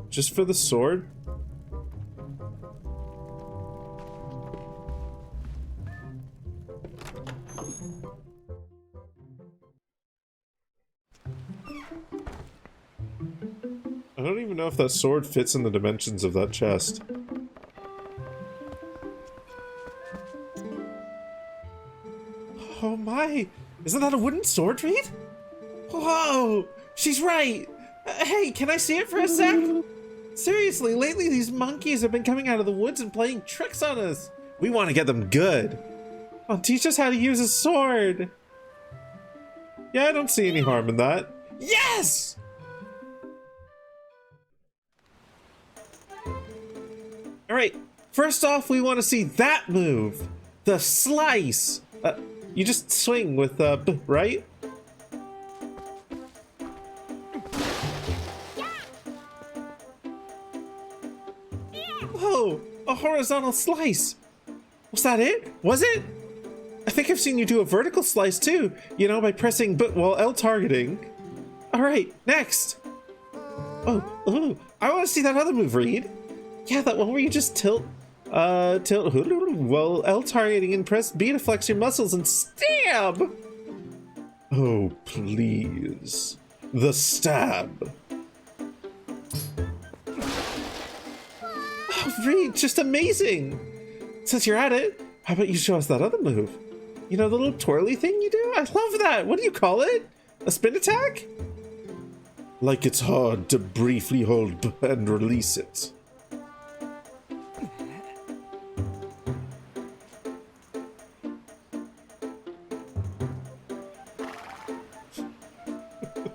Just for the sword? I don't even know if that sword fits in the dimensions of that chest. Oh my! Isn't that a wooden sword, Reed? Whoa! She's right! Hey, can I see it for a sec? Seriously, lately these monkeys have been coming out of the woods and playing tricks on us. We want to get them good. Oh, teach us how to use a sword. Yeah, I don't see any harm in that. Yes! Alright, first off, we want to see that move. The slice. You just swing with B, right? Whoa, a horizontal slice. Was that it? Was it? I think I've seen you do a vertical slice too. You know, by pressing B, well, L targeting. Alright, next. Oh, I want to see that other move, Reed. Yeah, that one where you just tilt, well, L targeting and press B to flex your muscles and stab! Oh, please. The stab. Oh, Reed, just amazing! Since you're at it, how about you show us that other move? You know, the little twirly thing you do? I love that! What do you call it? A spin attack? Like it's hard to briefly hold B and release it.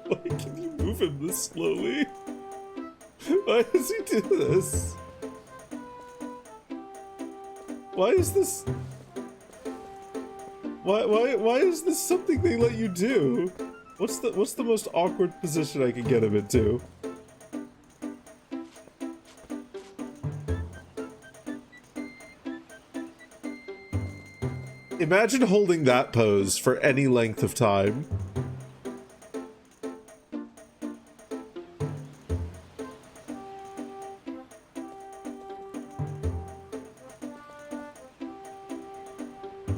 Why can you move him this slowly? Why does he do this? Why is this? Why is this something they let you do? What's the most awkward position I can get him into? Imagine holding that pose for any length of time.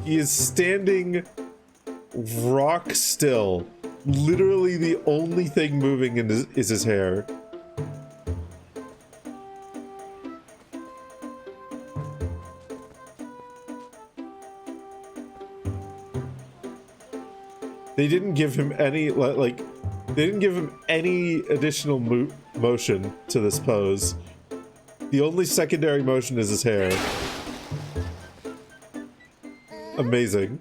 He is standing rock still. Literally the only thing moving is his hair. They didn't give him any, like, they didn't give him any additional motion to this pose. The only secondary motion is his hair. Amazing.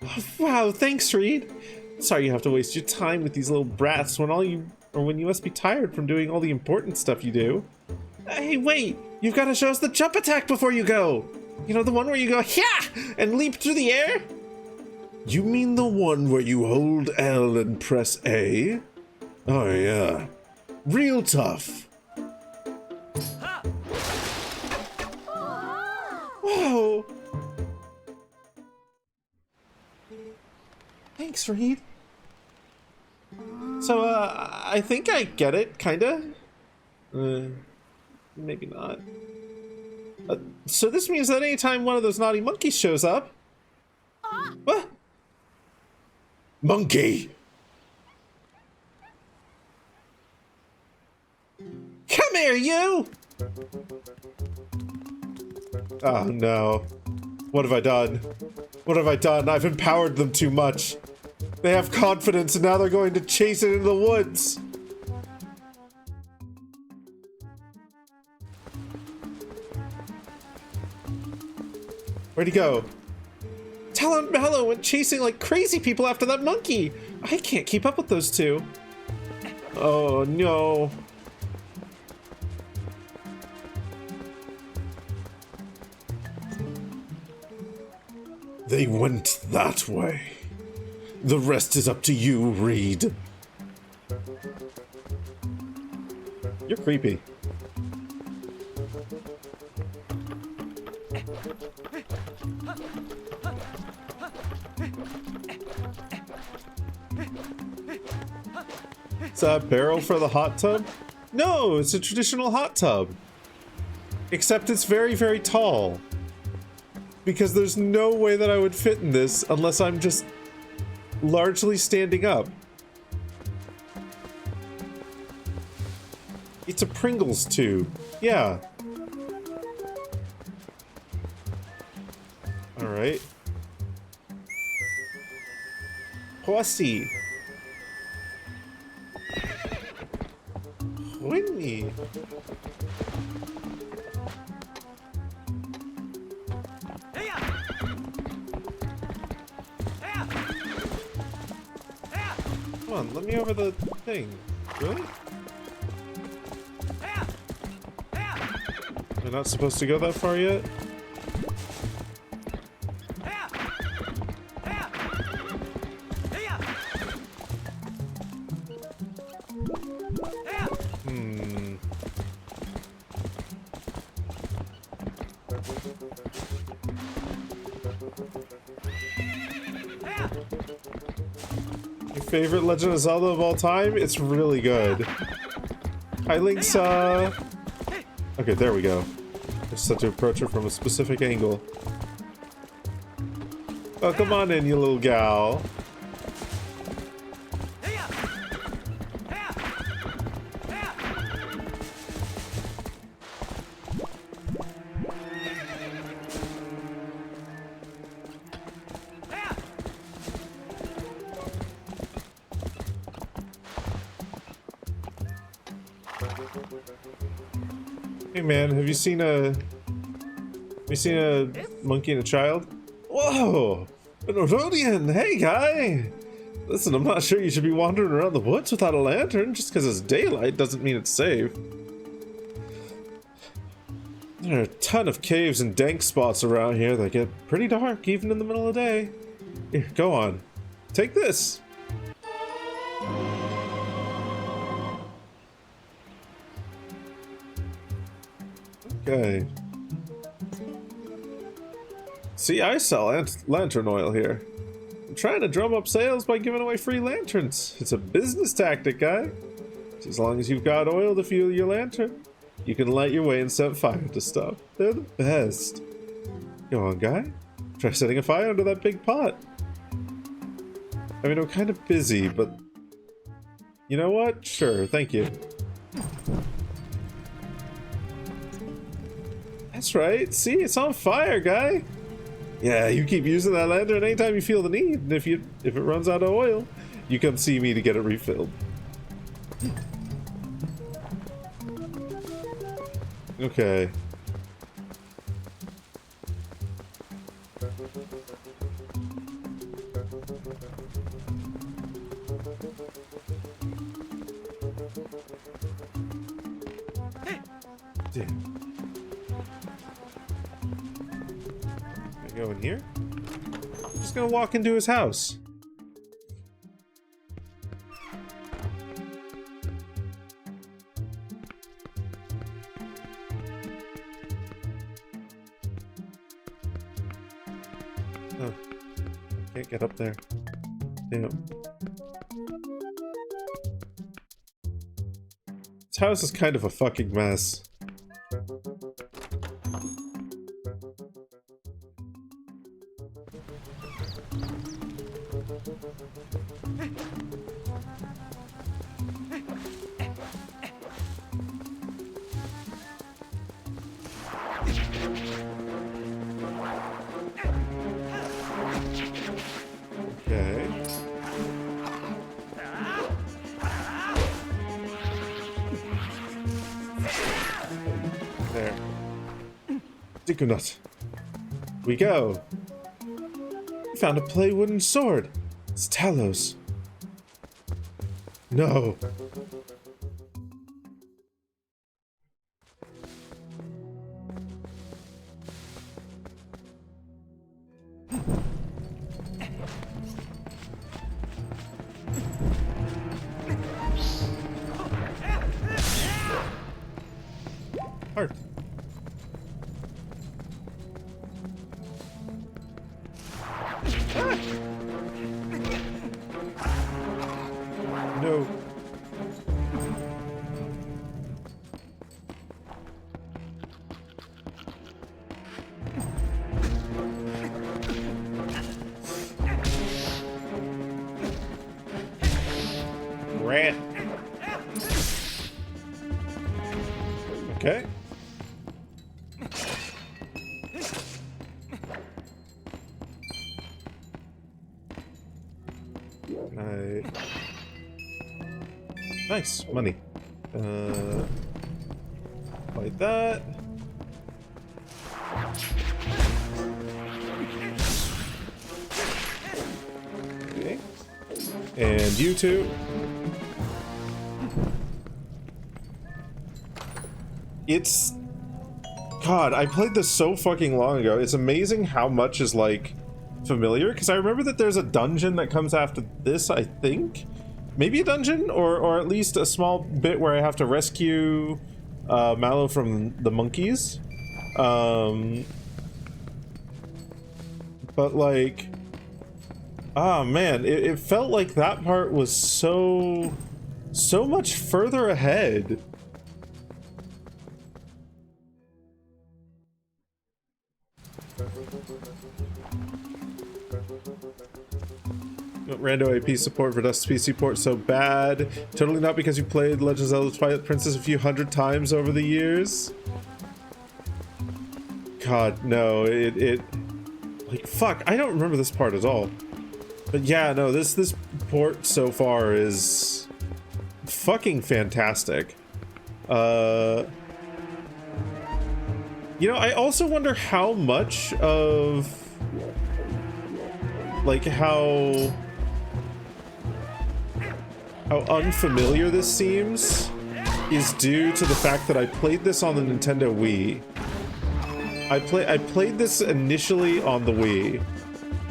Oh, wow, thanks, Reed. Sorry you have to waste your time with these little brats when when you must be tired from doing all the important stuff you do. Hey, wait! You've got to show us the jump attack before you go! You know, the one where you go, yeah, and leap through the air? You mean the one where you hold L and press A? Oh, yeah. Real tough. Whoa! Thanks, Reed. So, I think I get it, kinda. Maybe not. So this means that anytime one of those naughty monkeys shows up... What? Monkey! Come here, you! Oh, no. What have I done? What have I done? I've empowered them too much. They have confidence and now they're going to chase it into the woods. Where'd he go? Talon and Mallow went chasing like crazy people after that monkey. I can't keep up with those two. Oh, no. They went that way. The rest is up to you, Reed. You're creepy. Is that a barrel for the hot tub? No, it's a traditional hot tub. Except it's very, very tall. Because there's no way that I would fit in this unless I'm just largely standing up. It's a Pringles tube. Yeah. Alright. Horsey. Whitney. Come on, let me over the thing. Really? We're not supposed to go that far yet? Favorite Legend of Zelda of all time? It's really good. Hi, Link's, Okay, there we go. I just have to approach her from a specific angle. Oh, come on in, you little gal. Hey man, have you seen a monkey and a child? Whoa! An Orodian! Hey guy! Listen, I'm not sure you should be wandering around the woods without a lantern. Just because it's daylight doesn't mean it's safe. There are a ton of caves and dank spots around here that get pretty dark even in the middle of the day. Here, go on. Take this! Okay. See, I sell lantern oil here. I'm trying to drum up sales by giving away free lanterns. It's a business tactic, guy. As long as you've got oil to fuel your lantern, you can light your way and set fire to stuff. They're the best. Go on, guy. Try setting a fire under that big pot. I mean, I'm kind of busy, but... You know what? Sure, thank you. That's right. See, it's on fire, guy. Yeah, you keep using that lantern anytime you feel the need. And if it runs out of oil, you come see me to get it refilled. Okay. Damn. Can I go in here? I'm just gonna walk into his house. Oh. Can't get up there. Damn. This house is kind of a fucking mess. Okay. There. Dikunut. We go. We found a play wooden sword. It's Talos. No. Heart. No. Rat. Okay. Nice money. Like that. Okay. And you two. It's... God, I played this so fucking long ago. It's amazing how much is, like, familiar. Because I remember that there's a dungeon that comes after this, I think. Maybe a dungeon, or at least a small bit where I have to rescue Mallow from the monkeys. But, like... Ah, man, it felt like that part was so much further ahead. Rando AP support for Dust's PC port so bad. Totally not because you played Legend of Zelda Twilight Princess a few hundred times over the years. God, no, it like, fuck, I don't remember this part at all. But yeah, no, this port so far is fucking fantastic. You know, I also wonder how much of, like, how unfamiliar this seems is due to the fact that I played this on the Nintendo Wii. I played this initially on the Wii.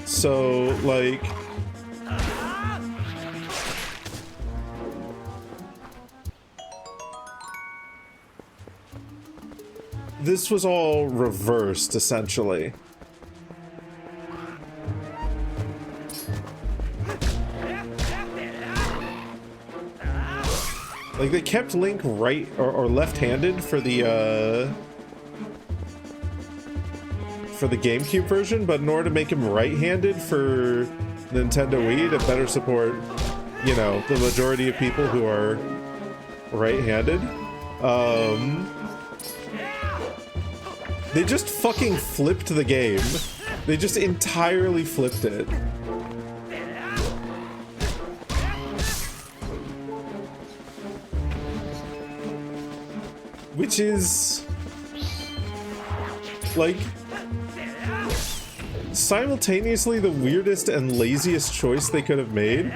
So, like... This was all reversed, essentially. Like, they kept Link right or left-handed for the GameCube version, but in order to make him right-handed for Nintendo Wii to better support, you know, the majority of people who are right-handed, they just fucking flipped the game. They just entirely flipped it. Which is Like, simultaneously the weirdest and laziest choice they could have made.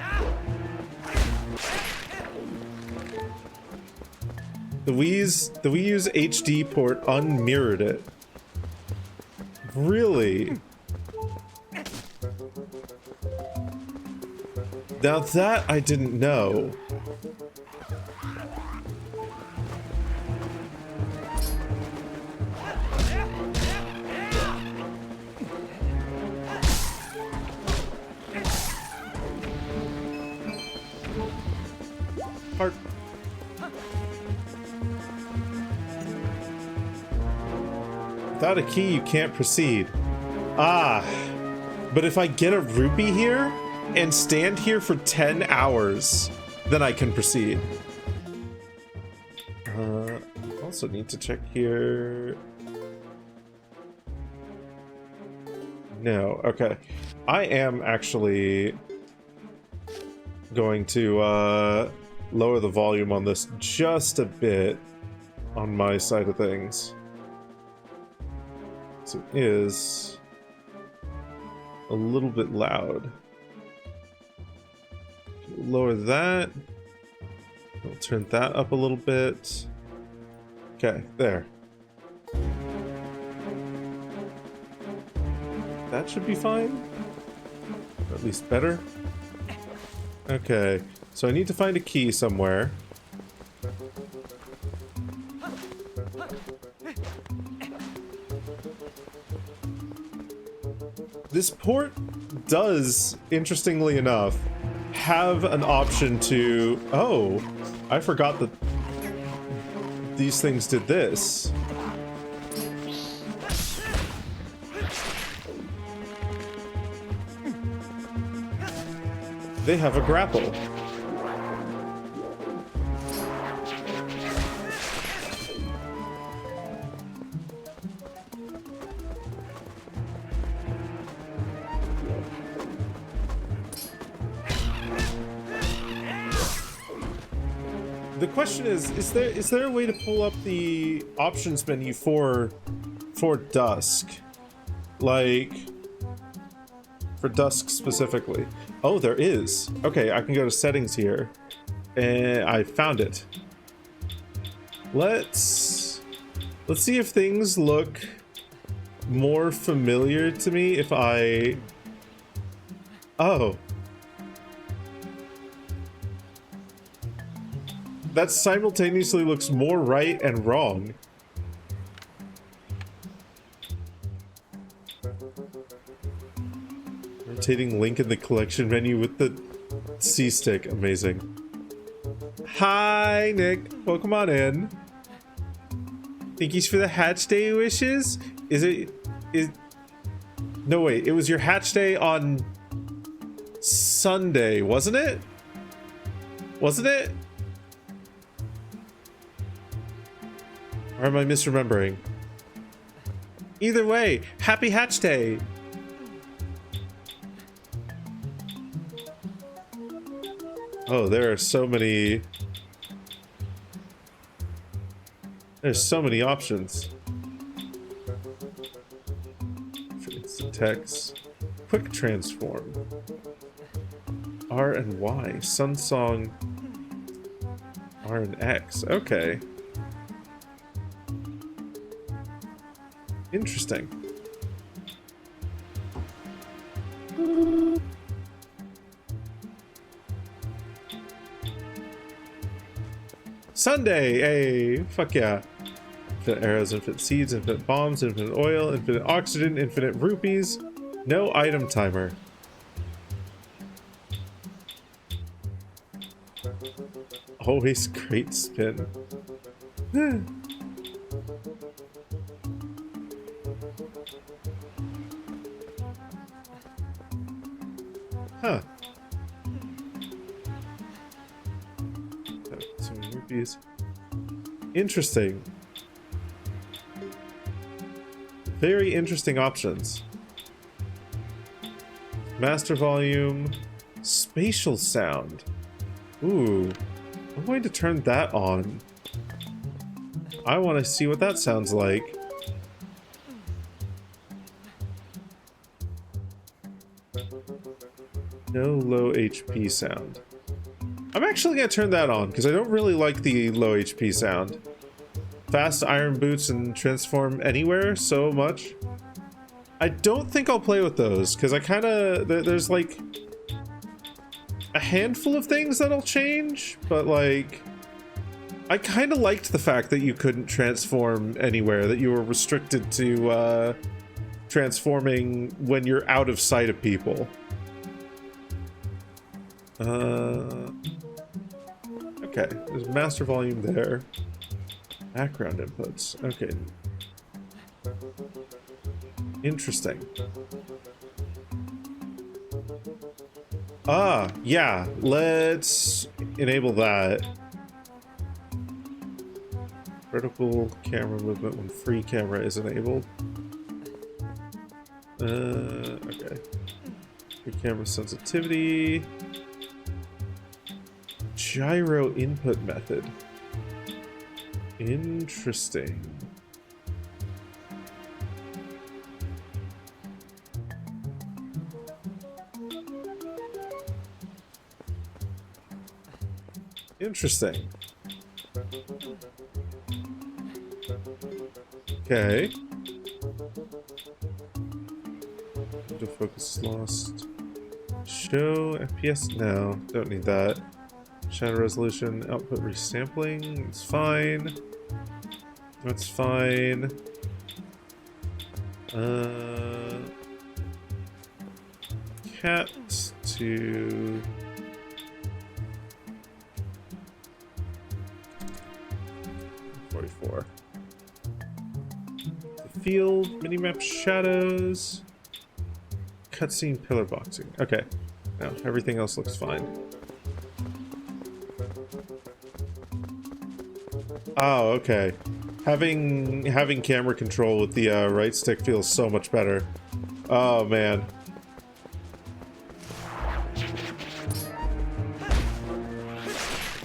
The Wii U's HD port unmirrored it. Really? Now that I didn't know. Heart. Without a key, you can't proceed. Ah, but if I get a rupee here and stand here for 10 hours, then I can proceed. Also need to check here. No, okay. I am actually going to lower the volume on this just a bit on my side of things. So it is a little bit loud. Lower that. I'll turn that up a little bit. Okay, there. That should be fine. Or at least better. Okay, so I need to find a key somewhere. This port does, interestingly enough, have an option to... Oh, I forgot that these things did this. They have a grapple. The question is there a way to pull up the options menu for Dusk? Like, for Dusk specifically. Oh, there is. Okay, I can go to settings here. And I found it. Let's see if things look more familiar to me if I... Oh. That simultaneously looks more right and wrong. Rotating link in the collection menu with the C-stick. Amazing. Hi, Nick. Welcome on in. Thankies for the hatch day wishes. No, wait. It was your hatch day on Sunday, wasn't it? Wasn't it? Or am I misremembering? Either way, happy hatch day. Oh, there are so many... There's so many options. For instant text. Quick transform. R and Y. Sunsong. R and X. Okay. Interesting. Sunday! Hey! Fuck yeah. Infinite arrows, infinite seeds, infinite bombs, infinite oil, infinite oxygen, infinite rupees. No item timer. Always great spin. Huh. So many rupees. Interesting. Very interesting options. Master volume. Spatial sound. Ooh. I'm going to turn that on. I want to see what that sounds like. No low HP sound. I'm actually gonna turn that on because I don't really like the low HP sound. Fast iron boots and transform anywhere so much. I don't think I'll play with those because I kind of there's like a handful of things that'll change, but like I kind of liked the fact that you couldn't transform anywhere, that you were restricted to transforming when you're out of sight of people. Okay, there's master volume there. Background inputs. Okay. Interesting. Ah, yeah. Let's enable that. Vertical camera movement when free camera is enabled. Okay. Free camera sensitivity. Gyro input method. Interesting. Interesting. Okay. Window focus is lost. Show FPS? No, don't need that. Shadow resolution, output resampling, it's fine. That's fine. Cat to 44. The field, minimap shadows, cutscene pillar boxing. Okay, now everything else looks fine. Oh, okay. Having camera control with the right stick feels so much better. Oh man.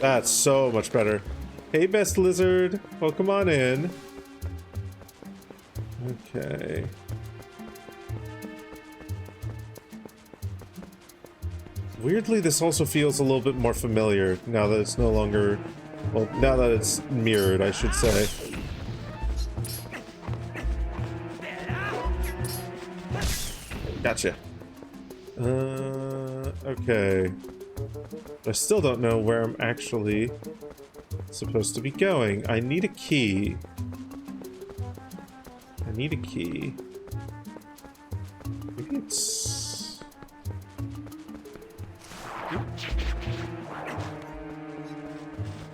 That's so much better. Hey, best lizard, welcome on in. Okay. Weirdly, this also feels a little bit more familiar now that it's no longer, well, now that it's mirrored, I should say. Gotcha. Okay. I still don't know where I'm actually supposed to be going. I need a key. I need a key. Maybe it's...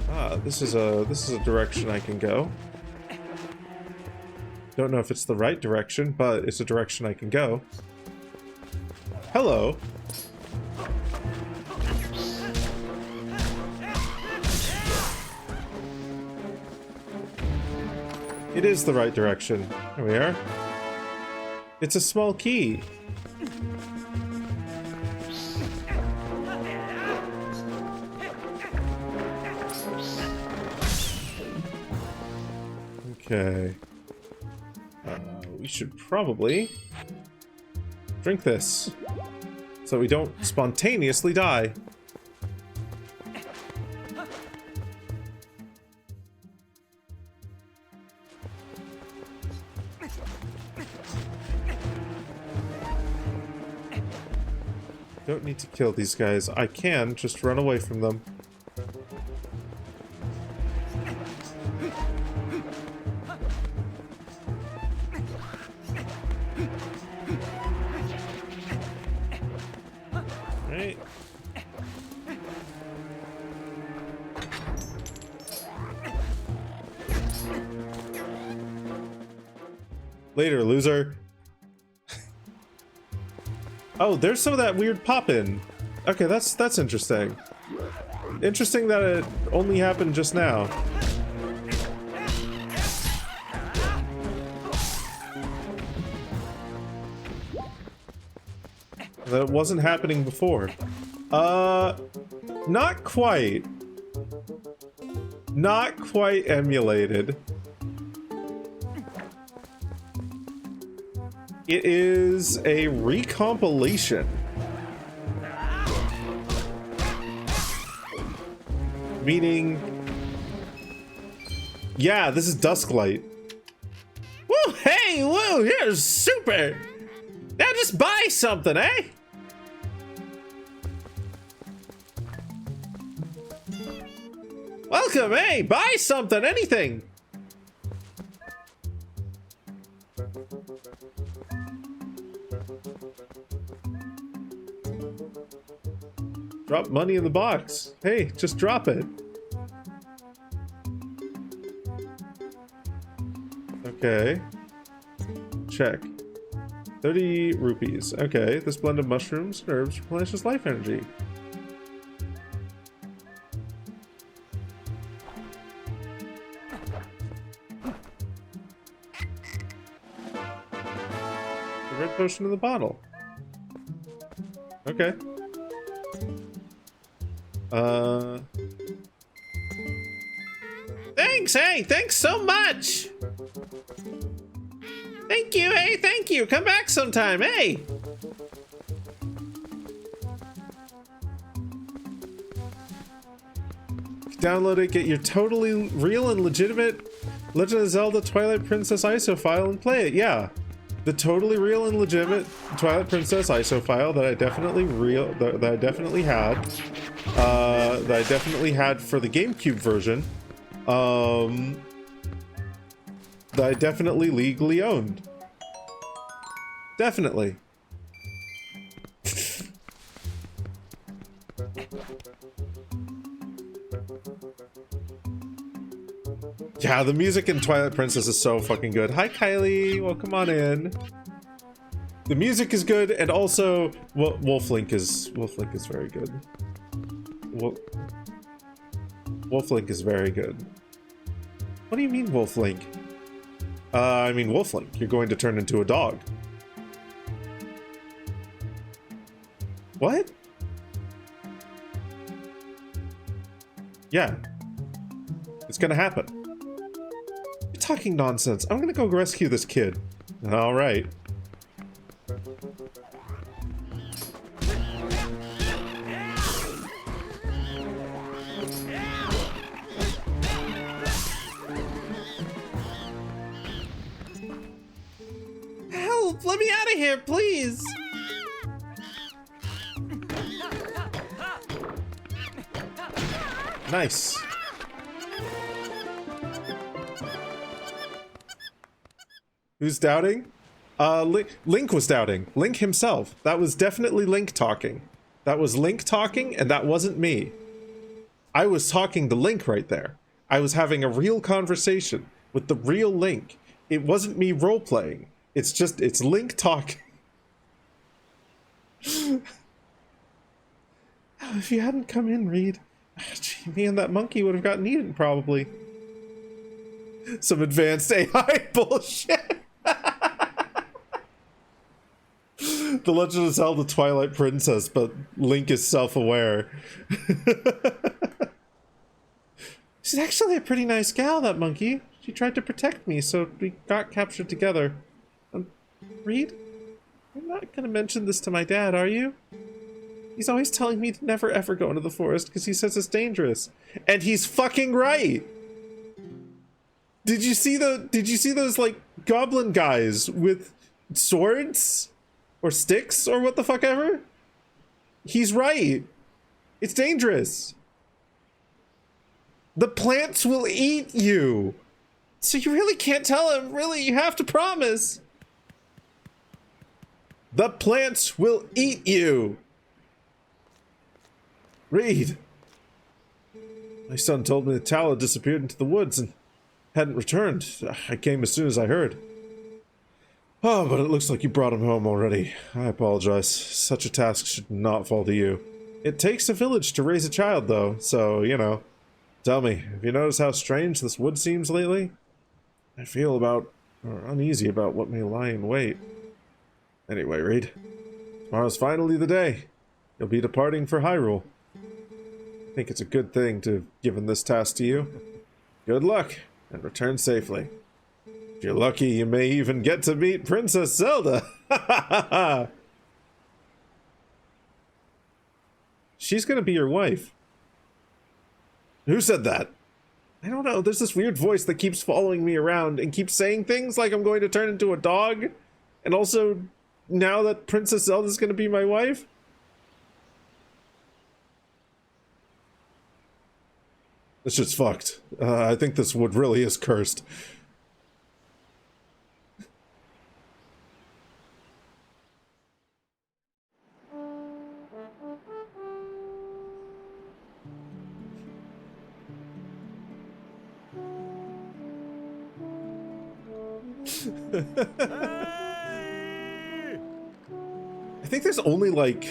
Ah, this is a direction I can go. Don't know if it's the right direction, but it's a direction I can go. Hello. It is the right direction. There we are. It's a small key. Okay. We should probably drink this so we don't spontaneously die. Don't need to kill these guys. I can just run away from them. Right. Later, loser. Oh, there's some of that weird pop-in. Okay, that's interesting. Interesting that it only happened just now. That wasn't happening before. Not quite. Not quite emulated. It is a recompilation. Meaning... Yeah, this is Dusklight. Woo, hey, woo, you're super! Now just buy something, eh? Welcome, hey, buy something, anything! Drop money in the box. Hey, just drop it. Okay. Check. 30 rupees. Okay, this blend of mushrooms and herbs replenishes life energy. The red potion in the bottle. Okay. Thanks, hey, thanks so much! Thank you, hey, thank you! Come back sometime, hey! Download it, get your totally real and legitimate Legend of Zelda Twilight Princess ISO file and play it, yeah. The totally real and legitimate Twilight Princess ISO file that I definitely had for the GameCube version, that I definitely legally owned. Definitely. Yeah, the music in Twilight Princess is so fucking good. Hi, Kylie. Welcome on in. The music is good, and also Wolf Link is very good. Wolf Link is very good. What do you mean, Wolf Link? I mean, Wolf Link. You're going to turn into a dog. What? Yeah. It's gonna happen. You're talking nonsense. I'm gonna go rescue this kid. All right. Help! Let me out of here, please! Nice. Who's doubting? Link was doubting. Link himself. That was definitely Link talking. That was Link talking, and that wasn't me. I was talking to Link right there. I was having a real conversation with the real Link. It wasn't me role-playing. It's Link talking. If you hadn't come in, Reed, gee, me and that monkey would have gotten eaten, probably. Some advanced AI bullshit. The Legend of Zelda Twilight Princess, but Link is self-aware. She's actually a pretty nice gal, that monkey. She tried to protect me, so we got captured together. Reed? You're not gonna mention this to my dad, are you? He's always telling me to never ever go into the forest because he says it's dangerous. And he's fucking right! Did you see those, like, goblin guys with swords? Or sticks? Or what the fuck ever? He's right. It's dangerous. The plants will eat you. So you really can't tell him. Really, you have to promise. The plants will eat you. Reed. My son told me that Tala disappeared into the woods and hadn't returned. I came as soon as I heard. Oh, but it looks like you brought him home already. I apologize. Such a task should not fall to you. It takes a village to raise a child, though, so, you know. Tell me, have you noticed how strange this wood seems lately? I feel uneasy about what may lie in wait. Anyway, Reed, tomorrow's finally the day. You'll be departing for Hyrule. I think it's a good thing to have given this task to you. Good luck, and return safely. If you're lucky, you may even get to meet Princess Zelda. She's gonna be your wife. Who said that? I don't know. There's this weird voice that keeps following me around and keeps saying things like I'm going to turn into a dog. And also, now that Princess Zelda's going to be my wife. This shit's fucked. I think this wood really is cursed. I think there's only like,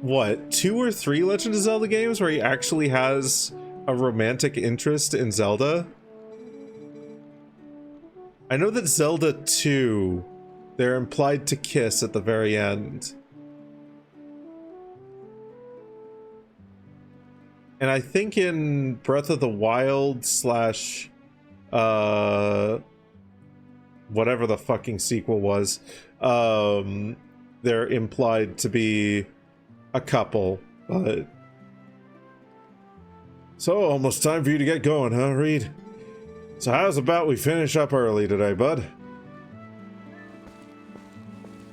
what, 2 or 3 Legend of Zelda games where he actually has a romantic interest in Zelda. I know that Zelda 2, they're implied to kiss at the very end. And I think in Breath of the Wild slash whatever the fucking sequel was, they're implied to be a couple, but... So, almost time for you to get going, huh, Reed? So how's about we finish up early today, bud?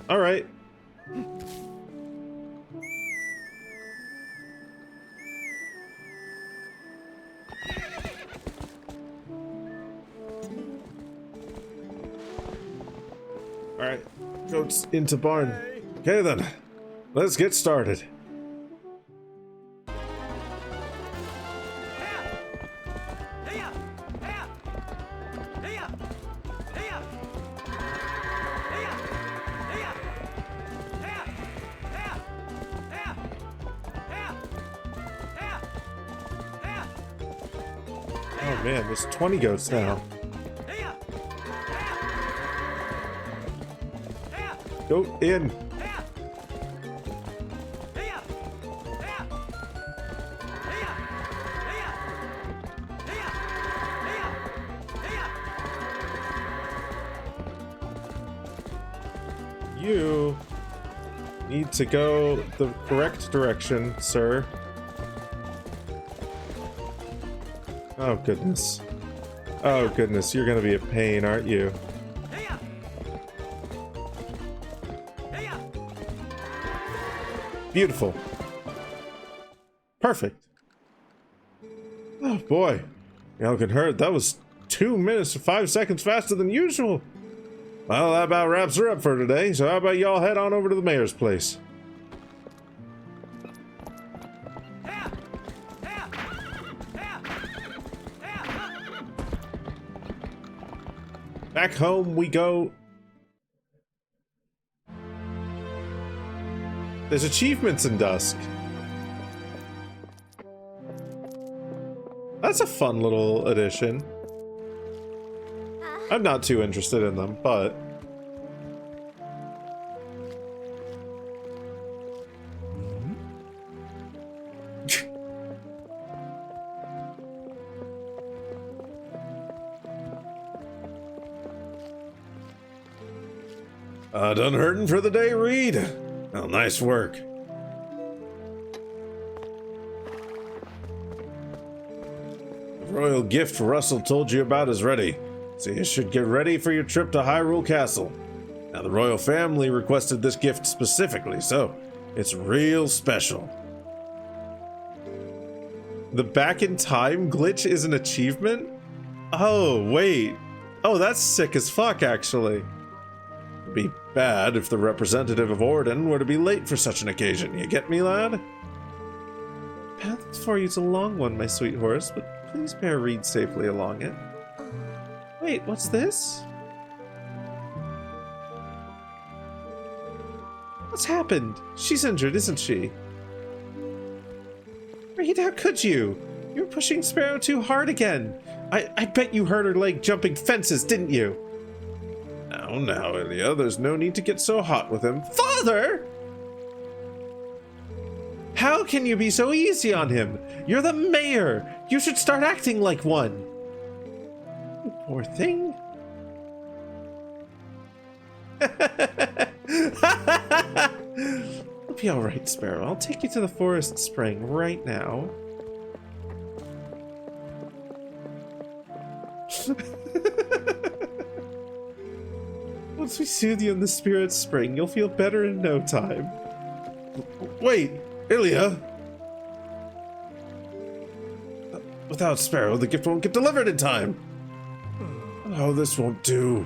Alright. Alright, goats into barn. Okay then, let's get started. Oh man, there's 20 goats now. Go in. You need to go the correct direction, sir. Oh goodness. Oh goodness, you're gonna be a pain, aren't you? Beautiful. Perfect. Oh boy. Y'all can heard that was 2 minutes and 5 seconds faster than usual. Well, that about wraps her up for today, so how about y'all head on over to the mayor's place? Back home we go. There's achievements in Dusk. That's a fun little addition. I'm not too interested in them, but... done hurting for the day, Reed? Well, nice work. The royal gift Russell told you about is ready, so you should get ready for your trip to Hyrule Castle. Now, the royal family requested this gift specifically, so it's real special. The back in time glitch is an achievement? Oh, wait. Oh, that's sick as fuck, actually. It'd be bad if the representative of Orden were to be late for such an occasion. You get me, lad? The path before you's a long one, my sweet horse, but please bear Reed safely along it. Wait, what's this? What's happened? She's injured, isn't she? Reed, how could you? You were pushing Sparrow too hard again. I bet you hurt her leg jumping fences, didn't you? Now, Ilya, there's no need to get so hot with him. Father! How can you be so easy on him? You're the mayor! You should start acting like one! Poor thing. It'll be alright, Sparrow. I'll take you to the forest spring right now. Once we soothe you in the spirit spring, you'll feel better in no time. Wait, Ilya! Without Sparrow, the gift won't get delivered in time! Oh, this won't do.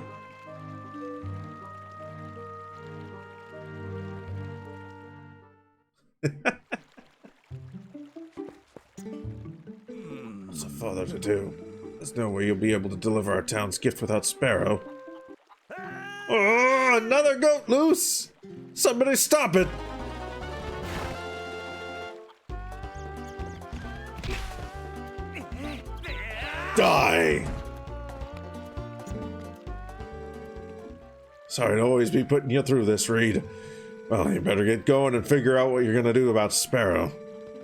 What's a father to do? There's no way you'll be able to deliver our town's gift without Sparrow. Oh, another goat loose! Somebody stop it! Die! Sorry to always be putting you through this, Reed. Well, you better get going and figure out what you're gonna do about Sparrow.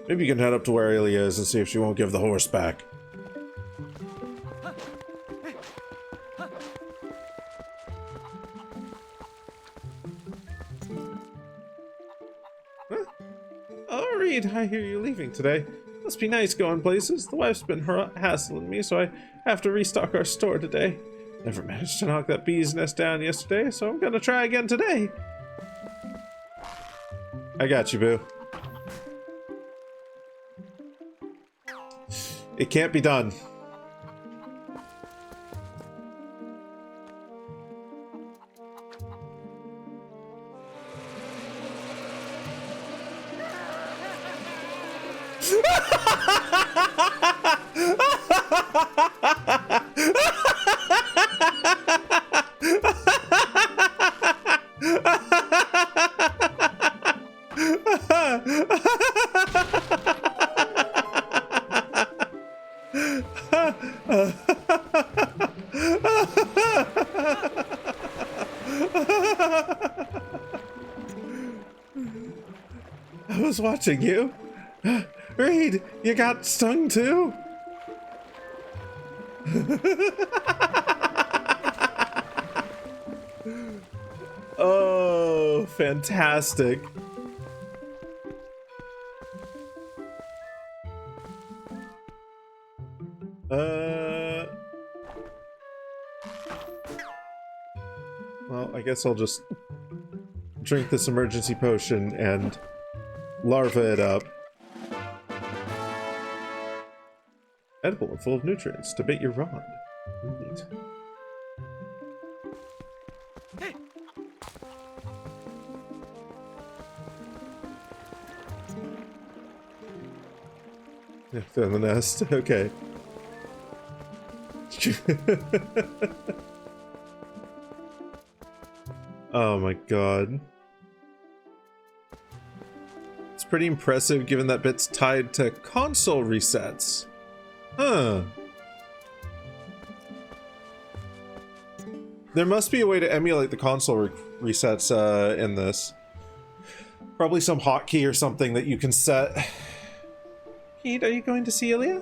Maybe you can head up to where Ilya is and see if she won't give the horse back. Huh? Oh, Reed, I hear you leaving today. Must be nice going places. The wife's been hassling me, so I have to restock our store today. Never managed to knock that bee's nest down yesterday, so I'm gonna try again today. I got you, boo. It can't be done. I was watching you. Reed, you got stung too? Oh, fantastic. Well, I guess I'll just drink this emergency potion and larva it up. Edible and full of nutrients to bait your rod. Neat. Yeah, found the nest. Okay. Oh my god. It's pretty impressive given that bit's tied to console resets. Huh. There must be a way to emulate the console resets in this. Probably some hotkey or something that you can set. Pete, are you going to see Ilya?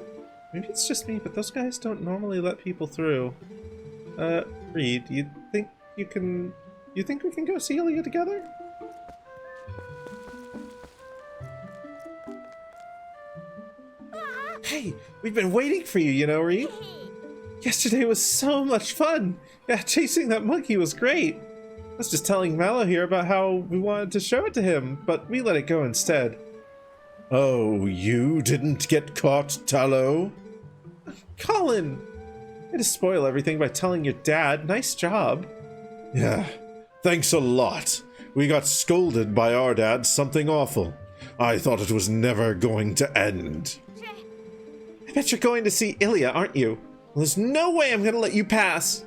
Maybe it's just me, but those guys don't normally let people through. Reed, you think we can go see Ilya together? Hey, we've been waiting for you, you know, Reed. Yesterday was so much fun. Yeah, chasing that monkey was great. I was just telling Mallow here about how we wanted to show it to him, but we let it go instead. Oh, you didn't get caught, Tallow? Colin! Way to spoil everything by telling your dad. Nice job. Yeah, thanks a lot. We got scolded by our dad something awful. I thought it was never going to end. I bet you're going to see Ilya, aren't you? Well, there's no way I'm gonna let you pass.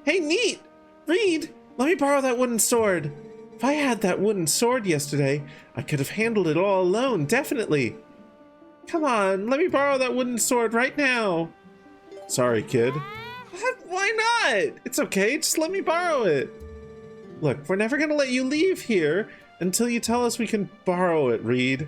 Hey, neat! Reed, let me borrow that wooden sword. If I had that wooden sword yesterday, I could have handled it all alone, definitely. Come on, let me borrow that wooden sword right now. Sorry, kid. Why not? It's okay, just let me borrow it. Look, we're never gonna let you leave here until you tell us we can borrow it, Reed.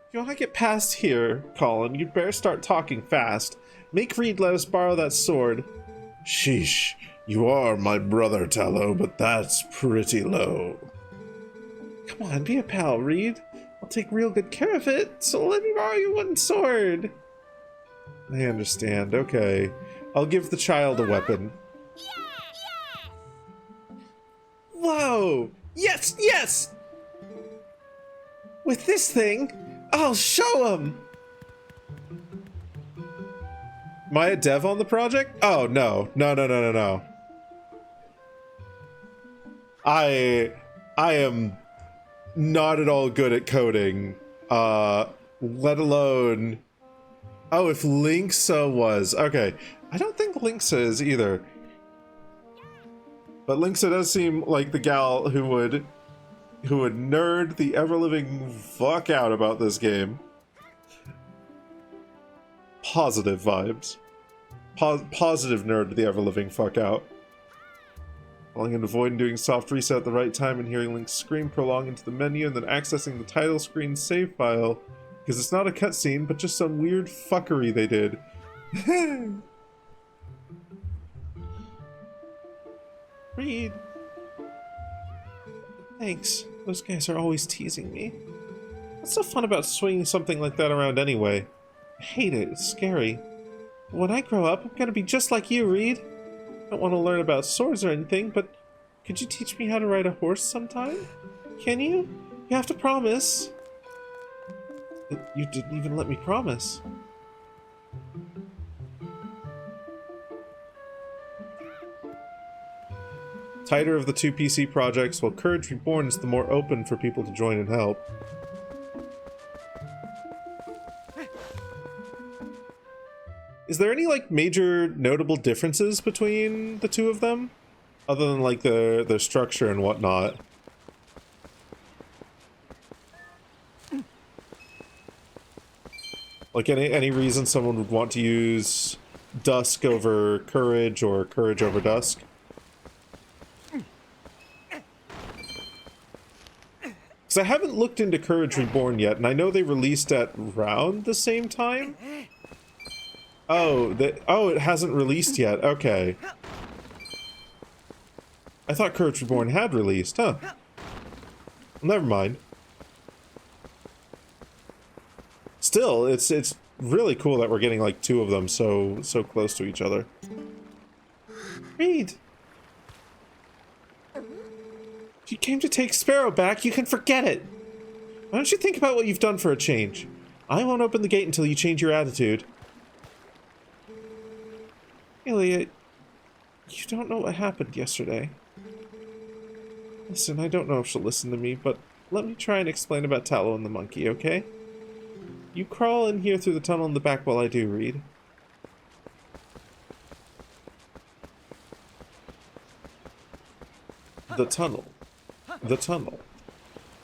If you want to get past here, Colin, you'd better start talking fast. Make Reed let us borrow that sword. Sheesh, you are my brother, Tallow, but that's pretty low. Come on, be a pal, Reed. I'll take real good care of it, so let me borrow your wooden sword. I understand, okay. I'll give the child a weapon. Whoa! Yes, yes! With this thing, I'll show him! Am I a dev on the project? Oh, no. No. I am not at all good at coding. Let alone... Oh, if Linksa was. Okay. I don't think Linksa is either. But Linksa does seem like the gal who would nerd the ever-living fuck out about this game. Positive vibes. Positive nerd the ever-living fuck out. Falling into void and doing soft reset at the right time and hearing Link's scream prolong into the menu and then accessing the title screen save file because it's not a cutscene but just some weird fuckery they did. Reed. Thanks. Those guys are always teasing me. What's so fun about swinging something like that around anyway? I hate it. It's scary. When I grow up, I'm gonna be just like you, Reed. I don't want to learn about swords or anything, but could you teach me how to ride a horse sometime? Can you? You have to promise. You didn't even let me promise. Tighter of the two PC projects, while Courage Reborn is the more open for people to join and help. Is there any, like, major notable differences between the two of them? Other than, like, the structure and whatnot? Like, any reason someone would want to use Dusk over Courage or Courage over Dusk? Because I haven't looked into Courage Reborn yet, and I know they released at around the same time? Oh, it hasn't released yet. Okay. I thought Courage Reborn had released, huh? Never mind. Still, it's really cool that we're getting like two of them so close to each other. Reed. If you came to take Sparrow back, you can forget it. Why don't you think about what you've done for a change? I won't open the gate until you change your attitude. Elliot, you don't know what happened yesterday. Listen, I don't know if she'll listen to me, but let me try and explain about Tallow and the monkey, okay? You crawl in here through the tunnel in the back while I do, Reed. The tunnel. The tunnel.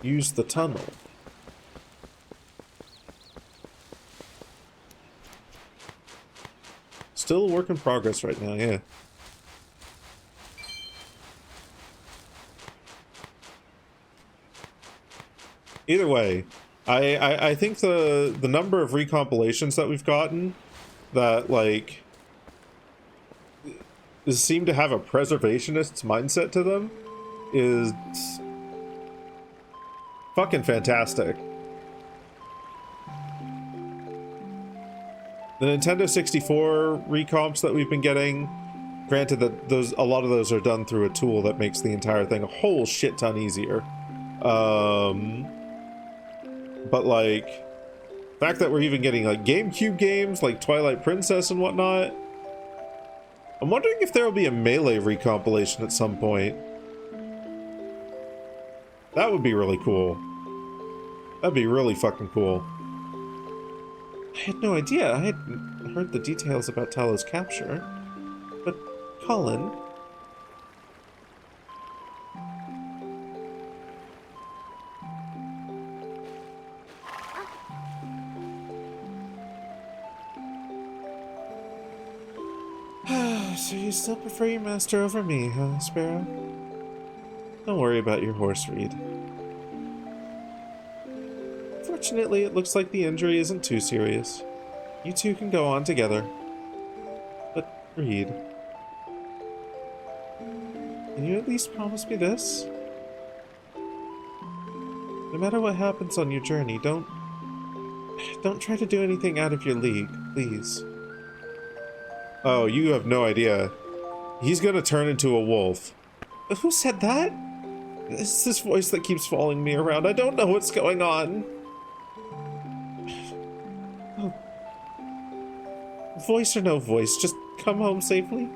Use the tunnel. Still a work in progress right now, yeah. Either way, I think the number of recompilations that we've gotten that, like, seem to have a preservationist mindset to them is fucking fantastic. The Nintendo 64 recomps that we've been getting, granted that a lot of those are done through a tool that makes the entire thing a whole shit ton easier. But like, the fact that we're even getting like GameCube games like Twilight Princess and whatnot, I'm wondering if there will be a Melee recompilation at some point. That would be really cool. That'd be really fucking cool. I had no idea. I hadn't heard the details about Tallow's capture. But, Colin... So you still prefer your master over me, huh, Sparrow? Don't worry about your horse, Reed. Fortunately, it looks like the injury isn't too serious. You two can go on together. But, Reed... Can you at least promise me this? No matter what happens on your journey, don't try to do anything out of your league, please. Oh, you have no idea. He's gonna turn into a wolf. Who said that? It's this voice that keeps following me around. I don't know what's going on. Oh. Voice or no voice, just come home safely.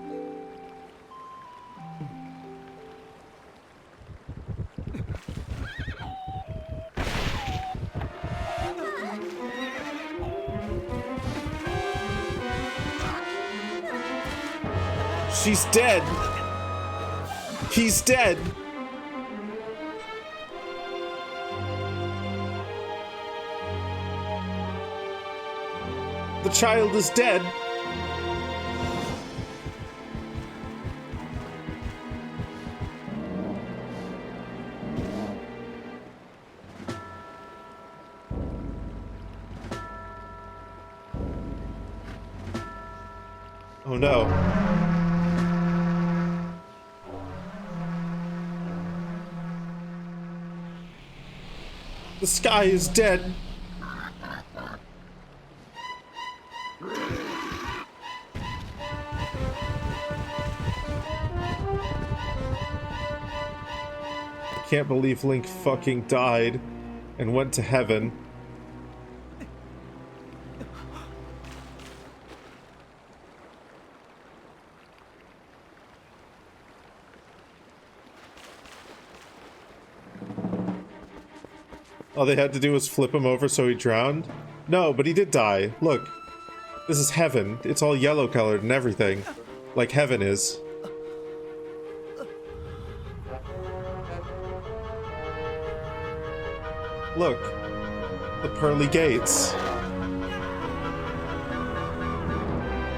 She's dead. He's dead. The child is dead. Oh no. The sky is dead. I can't believe Link fucking died and went to heaven. All they had to do was flip him over so he drowned? No, but he did die. Look. This is heaven. It's all yellow colored and everything. Like heaven is. Look. The pearly gates.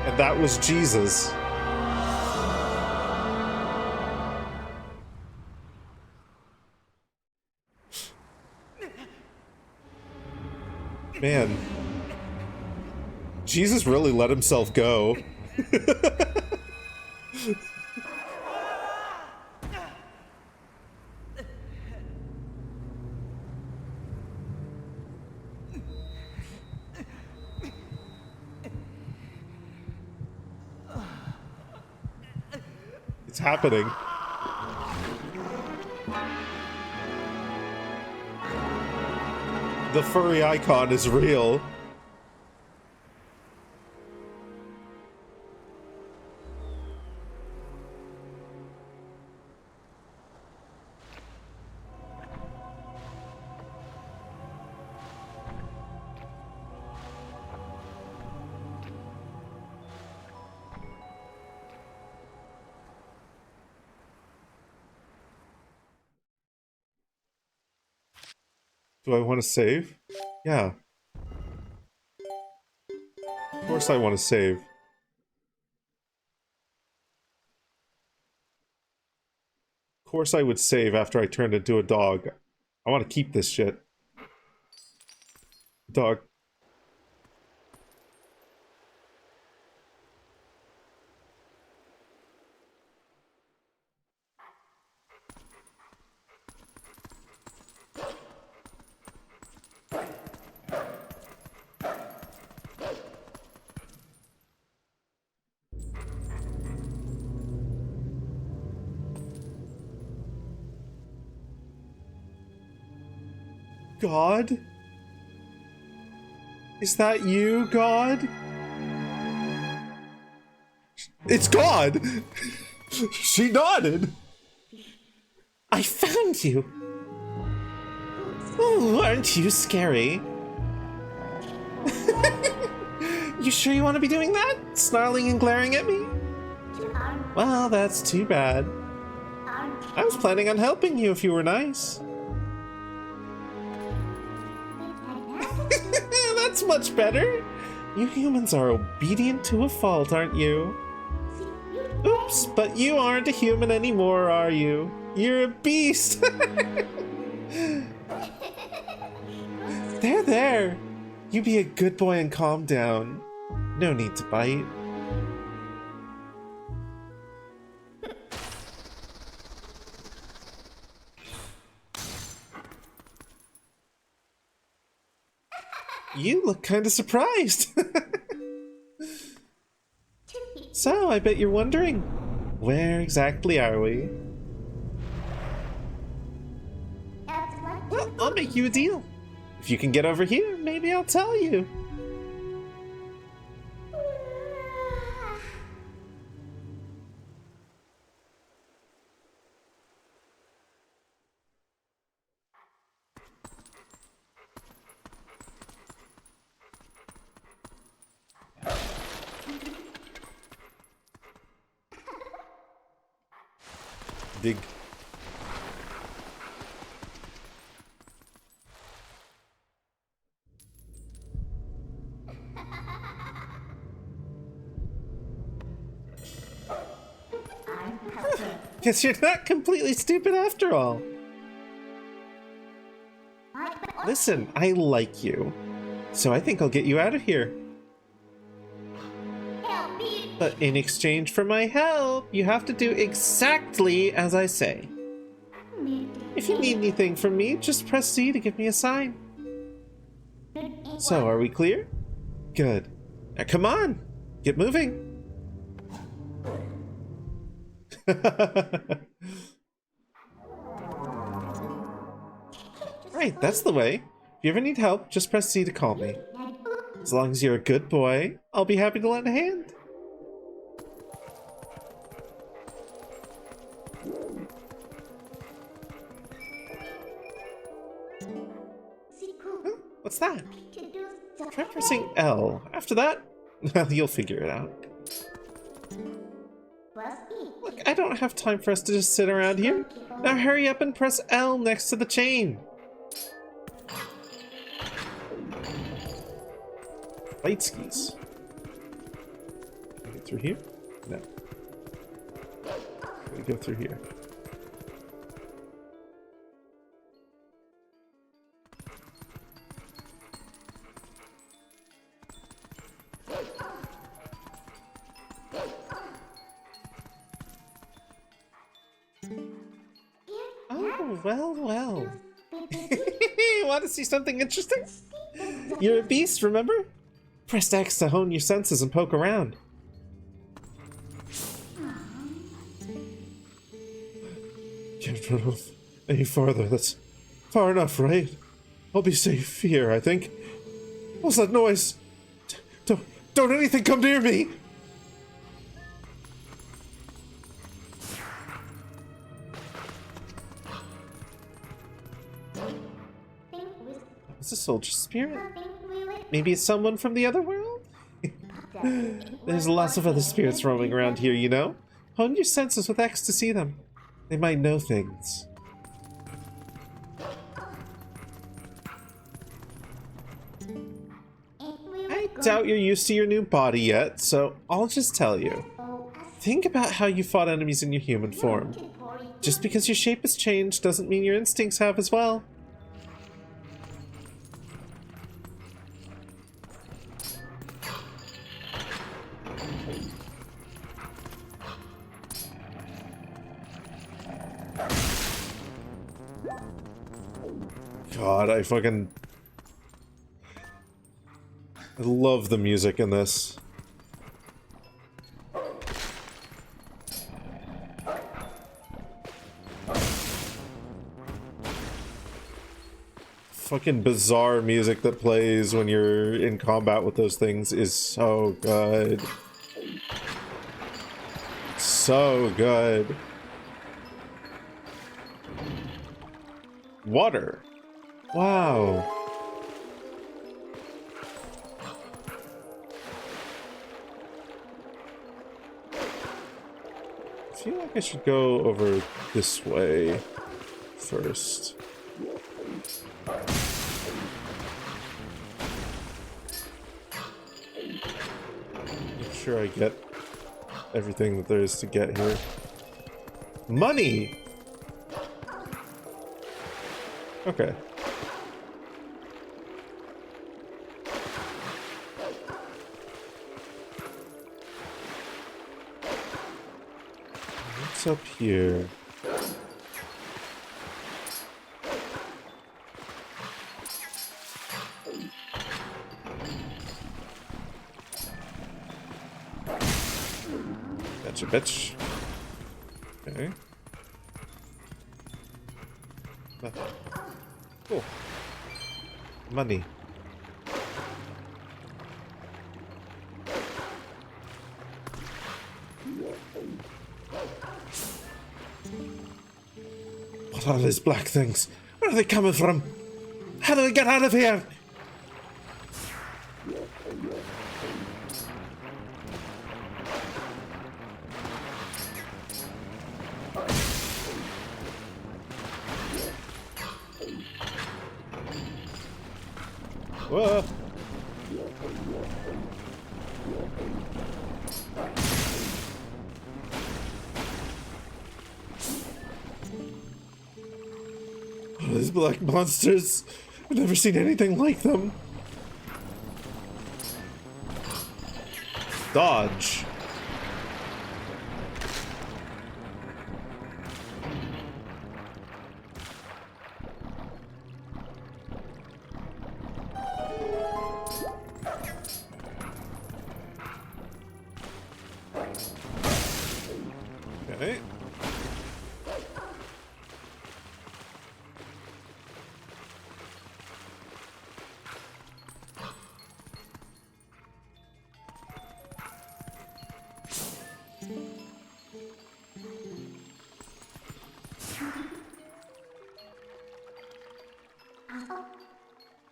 And that was Jesus. Man. Jesus really let himself go. It's happening. The furry icon is real. Do I want to save? Yeah. Of course I want to save. Of course I would save after I turned into a dog. I want to keep this shit. Dog. God? Is that you, God? It's God! She nodded! I found you! Oh, aren't you scary? You sure you want to be doing that? Snarling and glaring at me? Well, that's too bad. I was planning on helping you if you were nice. That's much better. You humans are obedient to a fault, aren't you? Oops, but you aren't a human anymore, are you? You're a beast. There. You be a good boy and calm down. No need to bite. You look kind of surprised. So, I bet you're wondering, where exactly are we? Well, I'll make you a deal. If you can get over here, maybe I'll tell you. Dig. Guess you're not completely stupid after all. Listen, I like you, so I think I'll get you out of here. But in exchange for my help, you have to do exactly as I say. If you need anything from me, just press C to give me a sign. So, are we clear? Good. Now come on, get moving. Right, that's the way. If you ever need help, just press C to call me. As long as you're a good boy, I'll be happy to lend a hand. Huh? What's that? Try pressing L. After that, well, you'll figure it out. Look, I don't have time for us to just sit around here. Now hurry up and press L next to the chain. Light skis. Can I get through here? No. Let me go through here. Oh, well, well. Want to see something interesting? You're a beast, remember? Press X to hone your senses and poke around. Can't run off any farther. That's far enough, right? I'll be safe here, I think. What's that noise? Don't anything come near me! It's a soldier spirit. Maybe it's someone from the other world? There's lots of other spirits roaming around here, you know? Hone your senses with X to see them. They might know things. I doubt you're used to your new body yet, so I'll just tell you. Think about how you fought enemies in your human form. Just because your shape has changed doesn't mean your instincts have as well. God, I love the music in this. Fucking bizarre music that plays when you're in combat with those things is so good. So good. Water. Wow. I feel like I should go over this way first. Make sure I get everything that there is to get here. Money! Okay. What's up here? Gotcha, bitch. Okay. Cool. Money. What are these black things? Where are they coming from? How do we get out of here? Whoa. Oh, these black monsters. I've never seen anything like them. Dodge. Okay.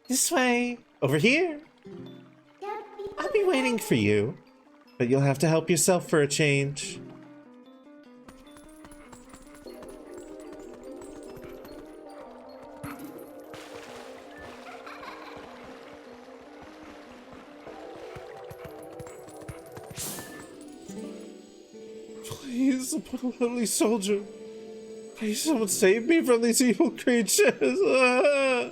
This way. Over here. I'll be waiting for you. But you'll have to help yourself for a change. Please, holy soldier. Please, someone save me from these evil creatures. Ah.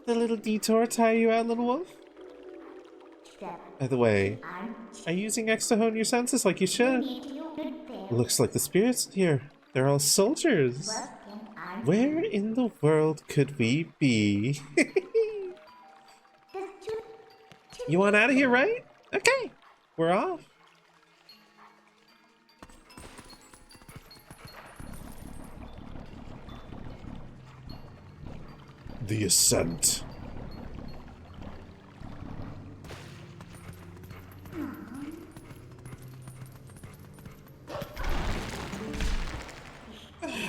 The little detour tire you out, little wolf? By the way, are you using X to hone your senses like you should? Looks like the spirits in here. They're all soldiers. Where in the world could we be? You want out of here, right? Okay, we're off. The Ascent.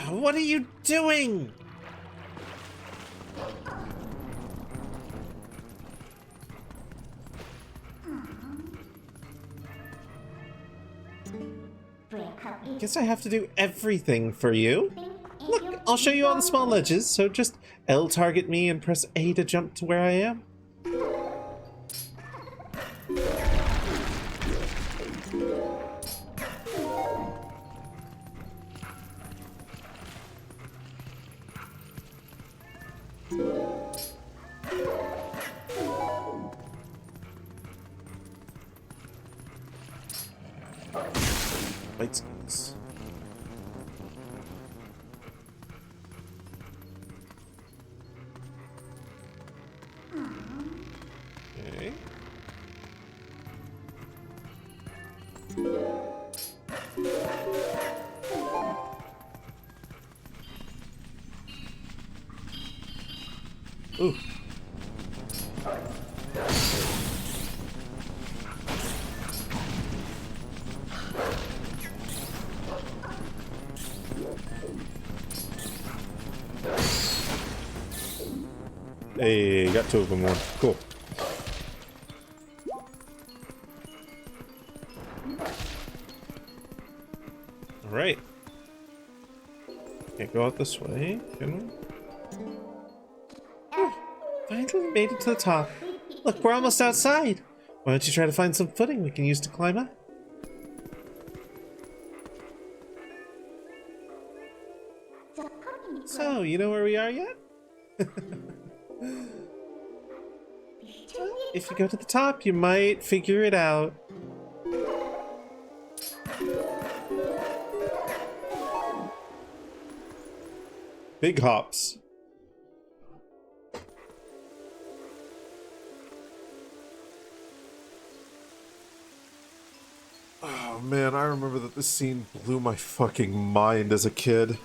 What are you doing? Guess I have to do everything for you. Look, I'll show you all the small ledges, so just L target me and press A to jump to where I am. White skins. Okay. Ooh. Hey, got two of them more. Cool. Alright. Can't go out this way, can we? Oh, finally made it to the top. Look, we're almost outside. Why don't you try to find some footing we can use to climb up? So, you know where we are yet? If you go to the top, you might figure it out. Big hops. Oh man, I remember that this scene blew my fucking mind as a kid.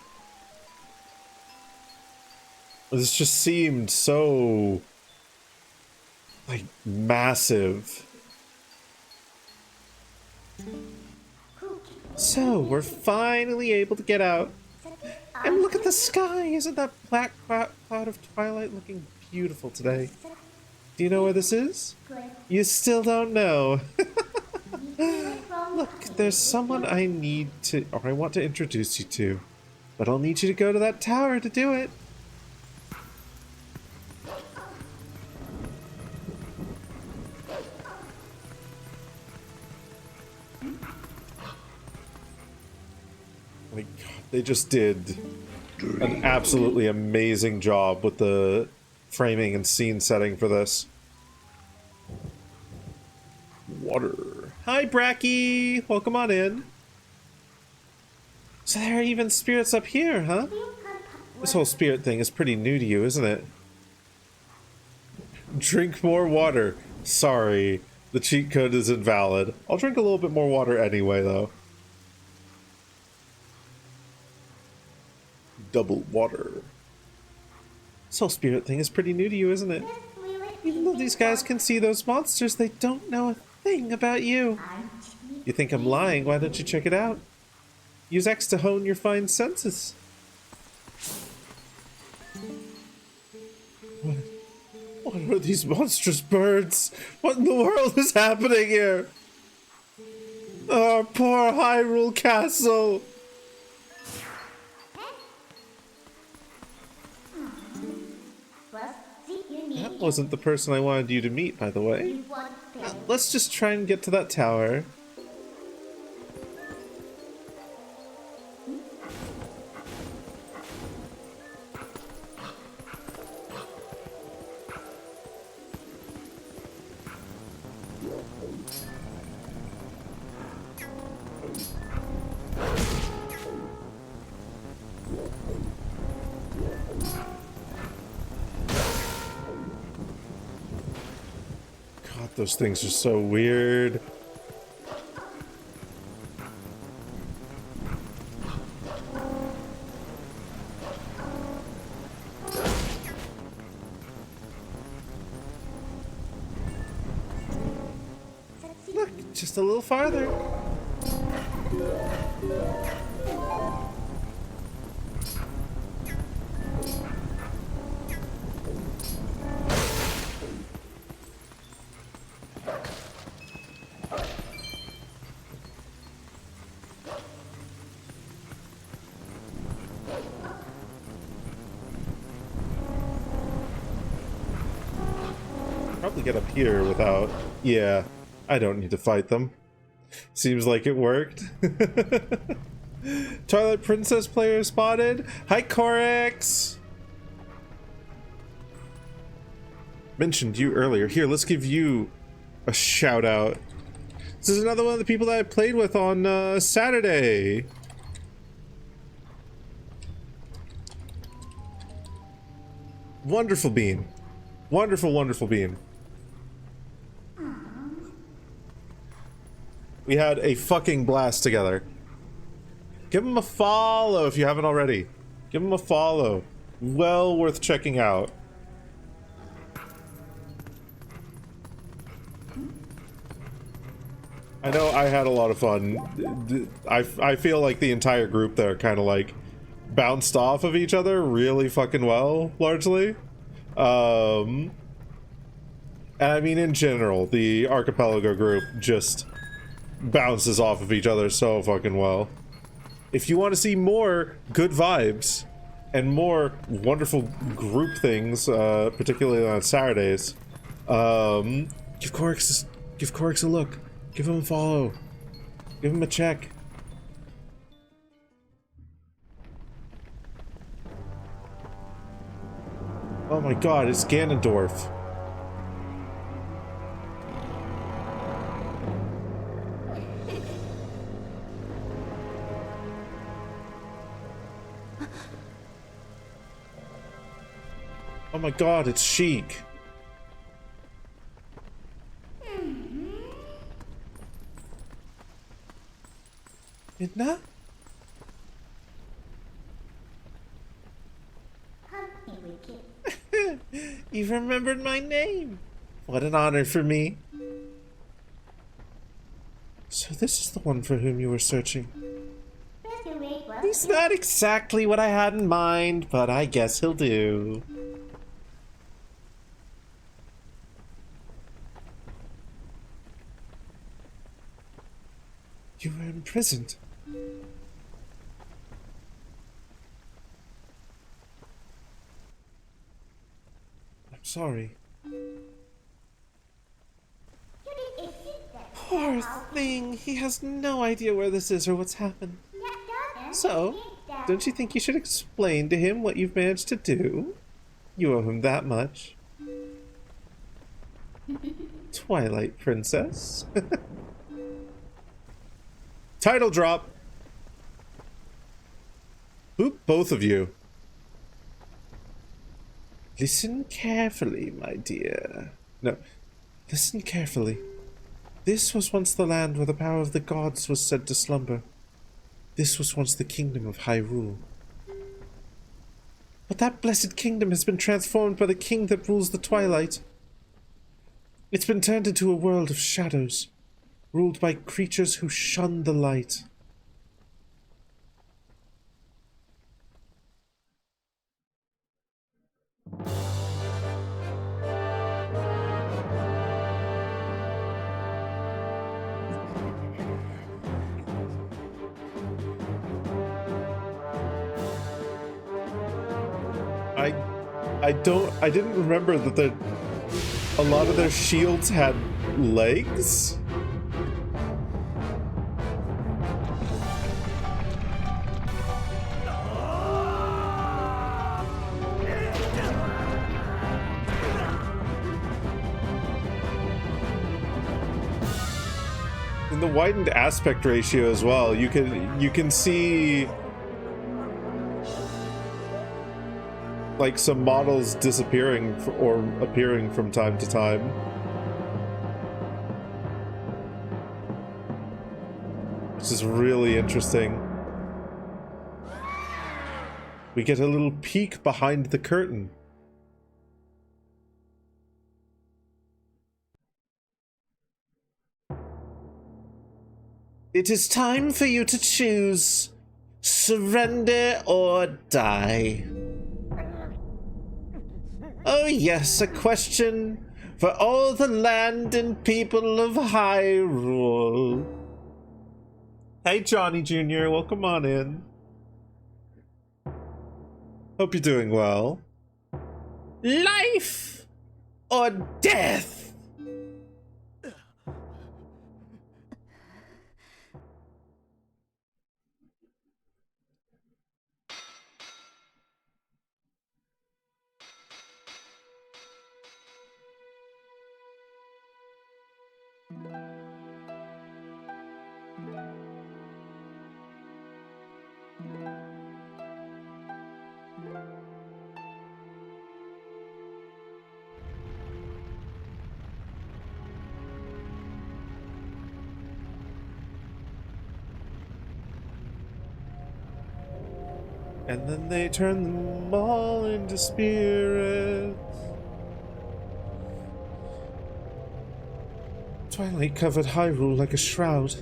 This just seemed so, like, massive. So, we're finally able to get out. And look at the sky! Isn't that black cloud of twilight looking beautiful today? Do you know where this is? You still don't know. Look, there's someone I want to introduce you to. But I'll need you to go to that tower to do it. My God, they just did an absolutely amazing job with the framing and scene setting for this. Water. Hi, Bracky! Welcome on in. So there are even spirits up here, huh? This whole spirit thing is pretty new to you, isn't it? Drink more water. Sorry, the cheat code is invalid. I'll drink a little bit more water anyway, though. Double water. This whole spirit thing is pretty new to you, isn't it? Even though these guys can see those monsters, they don't know a thing about you. You think I'm lying? Why don't you check it out? Use X to hone your fine senses. What are these monstrous birds? What in the world is happening here? Our poor Hyrule Castle! That wasn't the person I wanted you to meet, by the way. Let's just try and get to that tower. God, those things are so weird. Look, just a little farther. Probably get up here without... Yeah, I don't need to fight them. Seems like it worked. Twilight Princess player spotted. Hi, Corix! Mentioned you earlier. Here, let's give you a shout out. This is another one of the people that I played with on Saturday. Wonderful bean. Wonderful, wonderful bean. We had a fucking blast together. Give him a follow if you haven't already. Give him a follow. Well worth checking out. I know I had a lot of fun. I feel like the entire group there kind of like bounced off of each other really fucking well, largely. And I mean, in general, the Archipelago group just bounces off of each other so fucking well. If you want to see more good vibes and more wonderful group things, particularly on Saturdays, give Corix a look. Give him a follow. Give him a check. Oh my god, it's Ganondorf. Oh my god, it's Sheik. Midna? You've remembered my name. What an honor for me. So this is the one for whom you were searching. He's not exactly what I had in mind, but I guess he'll do. You were imprisoned. I'm sorry. Poor thing. He has no idea where this is or what's happened. So, don't you think you should explain to him what you've managed to do? You owe him that much. Twilight Princess. Title drop. Oop, both of you. Listen carefully, my dear. No, listen carefully. This was once the land where the power of the gods was said to slumber. This was once the kingdom of Hyrule. But that blessed kingdom has been transformed by the king that rules the twilight. It's been turned into a world of shadows, ruled by creatures who shun the light. I didn't remember that a lot of their shields had legs. In the widened aspect ratio as well, you can see like some models disappearing or appearing from time to time. Which is really interesting. We get a little peek behind the curtain. It is time for you to choose. Surrender or die. Oh yes, a question for all the land and people of Hyrule. Hey Johnny Jr., welcome on in. Hope you're doing well. Life or death? And then they turn them all into spirits. Twilight covered Hyrule like a shroud,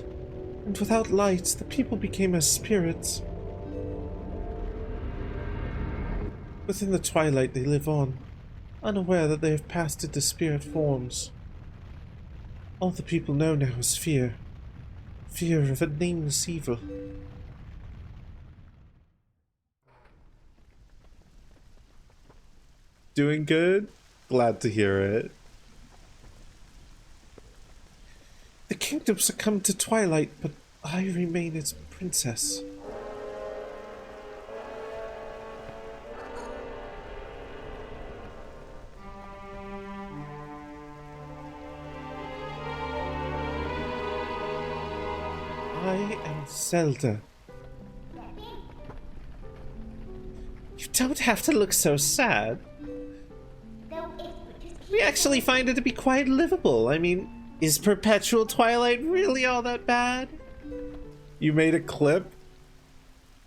and without light, the people became as spirits. Within the twilight they live on, unaware that they have passed into spirit forms. All the people know now is fear. Fear of a nameless evil. Doing good? Glad to hear it. The kingdom succumbed to twilight, but I remain its princess. I am Zelda. You don't have to look so sad. We actually find it to be quite livable. I mean, is perpetual twilight really all that bad? You made a clip?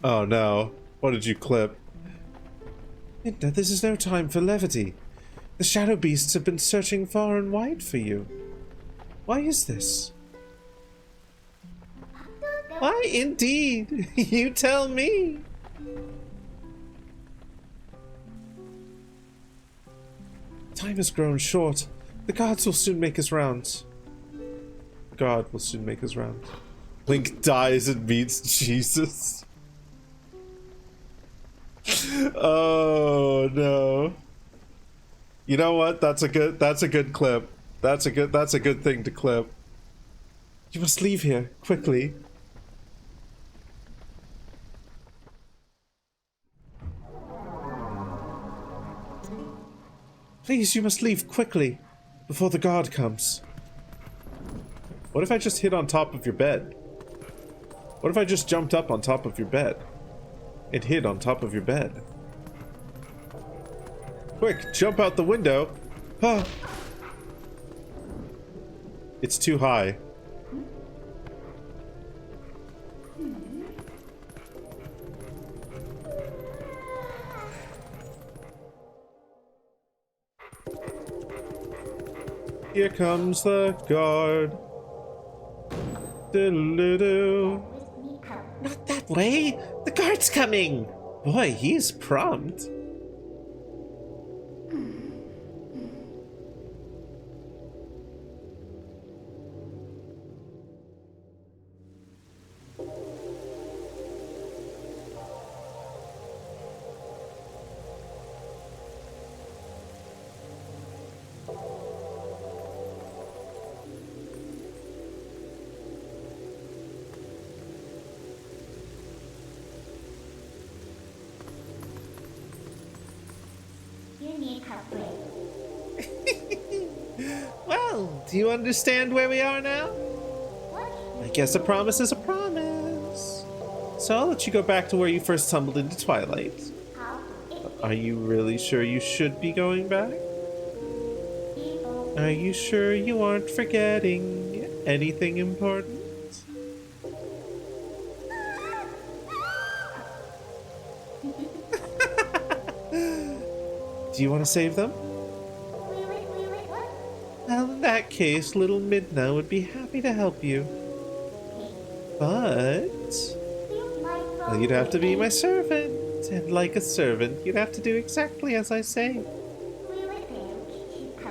Oh no. What did you clip? Midna, this is no time for levity. The shadow beasts have been searching far and wide for you. Why is this? Why indeed? You tell me. Time has grown short. The gods will soon make his rounds. God will soon make his rounds. Link dies and meets Jesus. Oh no. You know what? That's a good clip. That's a good thing to clip. You must leave here, quickly. Please, you must leave quickly, before the guard comes. What if I just hid on top of your bed? What if I just jumped up on top of your bed? It hid on top of your bed. Quick, jump out the window. Ah. It's too high. Here comes the guard. Diddle-doo. Not that way! The guard's coming! Boy, he's prompt. Well, do you understand where we are now? I guess a promise is a promise. So I'll let you go back to where you first tumbled into Twilight. Are you really sure you should be going back? Are you sure you aren't forgetting anything important? Do you want to save them? Well, in that case, little Midna would be happy to help you. But... well, you'd have to be my servant. And like a servant, you'd have to do exactly as I say.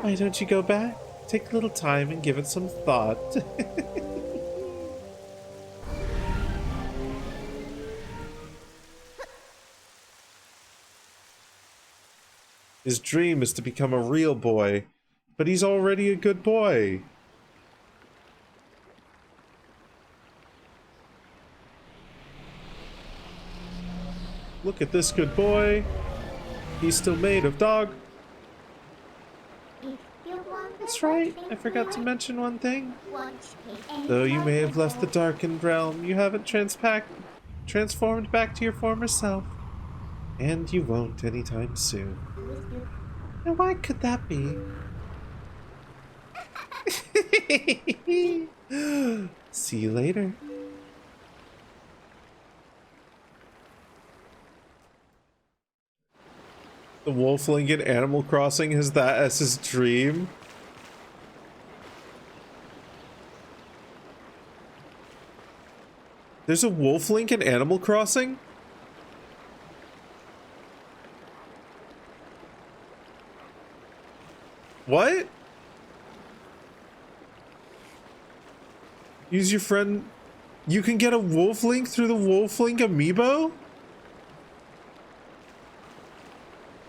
Why don't you go back? Take a little time and give it some thought. His dream is to become a real boy, but he's already a good boy. Look at this good boy. He's still made of dog. That's right, I forgot to mention one thing. Though you may have left the darkened realm, you haven't transformed back to your former self. And you won't anytime soon. And why could that be? See you later. The Wolfling in Animal Crossing has that as his dream. There's a Wolfling in Animal Crossing? What? Use your friend. You can get a Wolfling through the Wolfling amiibo?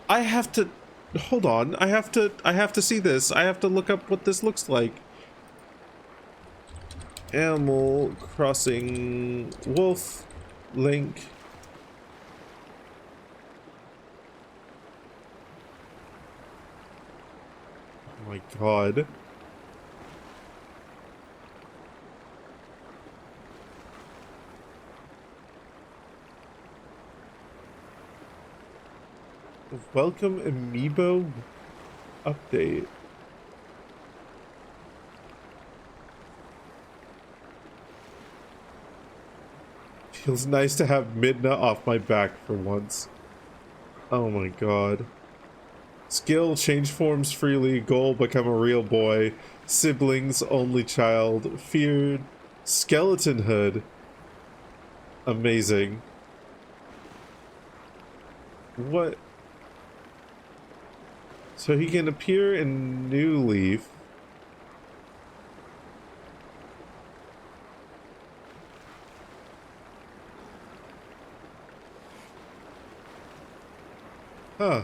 I have to hold on. I have to see this. I have to look up what this looks like. Animal Crossing Wolf Link. Oh my god. Welcome Amiibo update. Feels nice to have Midna off my back for once. Oh my god. Skill, change forms freely, goal, become a real boy, siblings, only child, feared, skeleton hood. Amazing. What? So he can appear in New Leaf. Huh.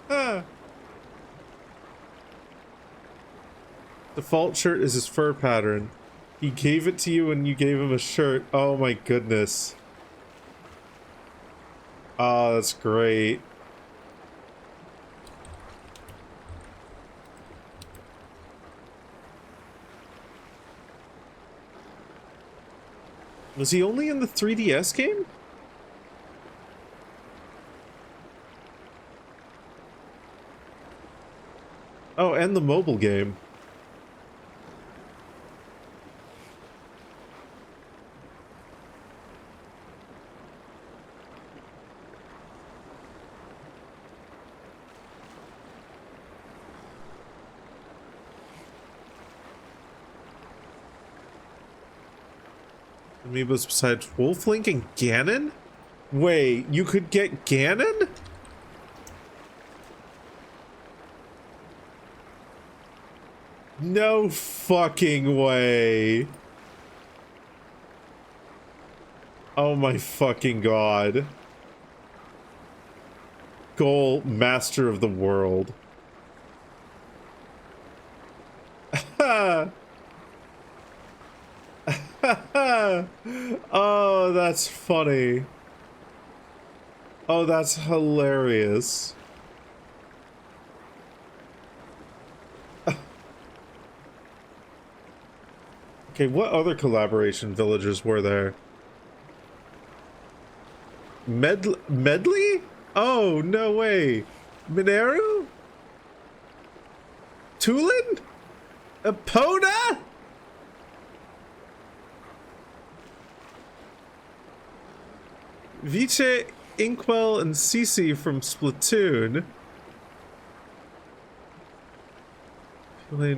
Huh. Default shirt is his fur pattern. He gave it to you when you gave him a shirt. Oh my goodness. Oh, that's great. Was he only in the 3DS game? Oh, and the mobile game. Amiibos besides Wolflink and Ganon? Wait, you could get Ganon? No fucking way. Oh my fucking god. Goal, master of the world. Oh, that's funny. Oh, that's hilarious. Okay, what other collaboration villages were there? Medley? Oh, no way. Mineru? Tulin? Epona? Viche, Inkwell, and Cece from Splatoon. Philly.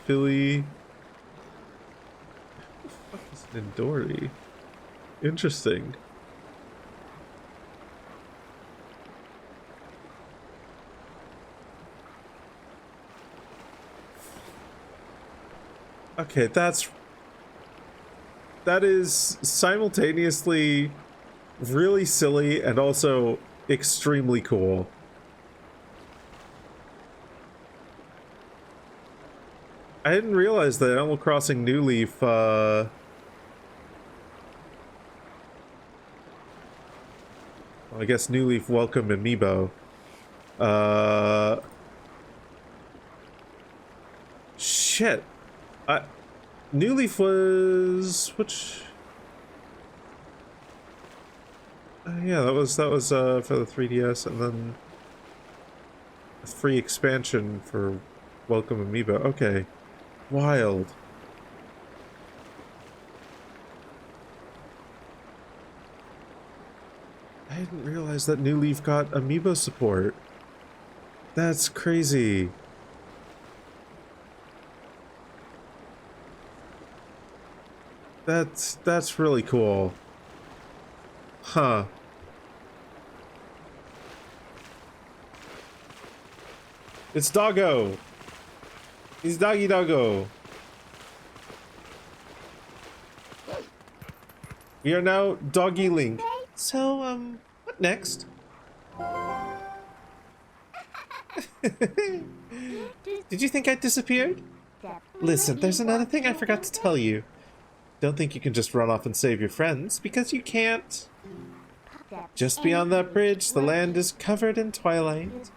Who the fuck is Nindori? Interesting. Okay, that is simultaneously really silly and also extremely cool. I didn't realize that Animal Crossing New Leaf, well, I guess New Leaf Welcome Amiibo. Shit. New Leaf was... which... yeah, that was for the 3DS, and then a free expansion for Welcome Amiibo. Okay. Wild. I didn't realize that New Leaf got Amiibo support. That's crazy. That's really cool. Huh. It's Doggo. He's Doggy Doggo. We are now Doggy Link. So, what next? Did you think I disappeared? Listen, there's another thing I forgot to tell you. Don't think you can just run off and save your friends, because you can't. Just beyond that bridge, the land is covered in twilight.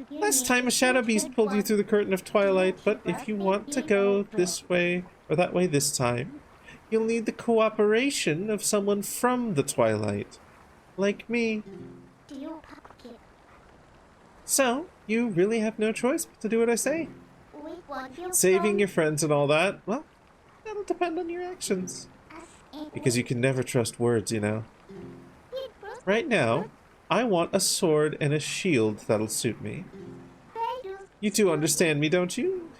Last time a shadow beast pulled you through the curtain of twilight, but if you want to go this way or that way this time, you'll need the cooperation of someone from the twilight. Like me. So, you really have no choice but to do what I say. Saving your friends and all that, well, that'll depend on your actions. Because you can never trust words, you know. Right now, I want a sword and a shield that'll suit me. You two understand me, don't you?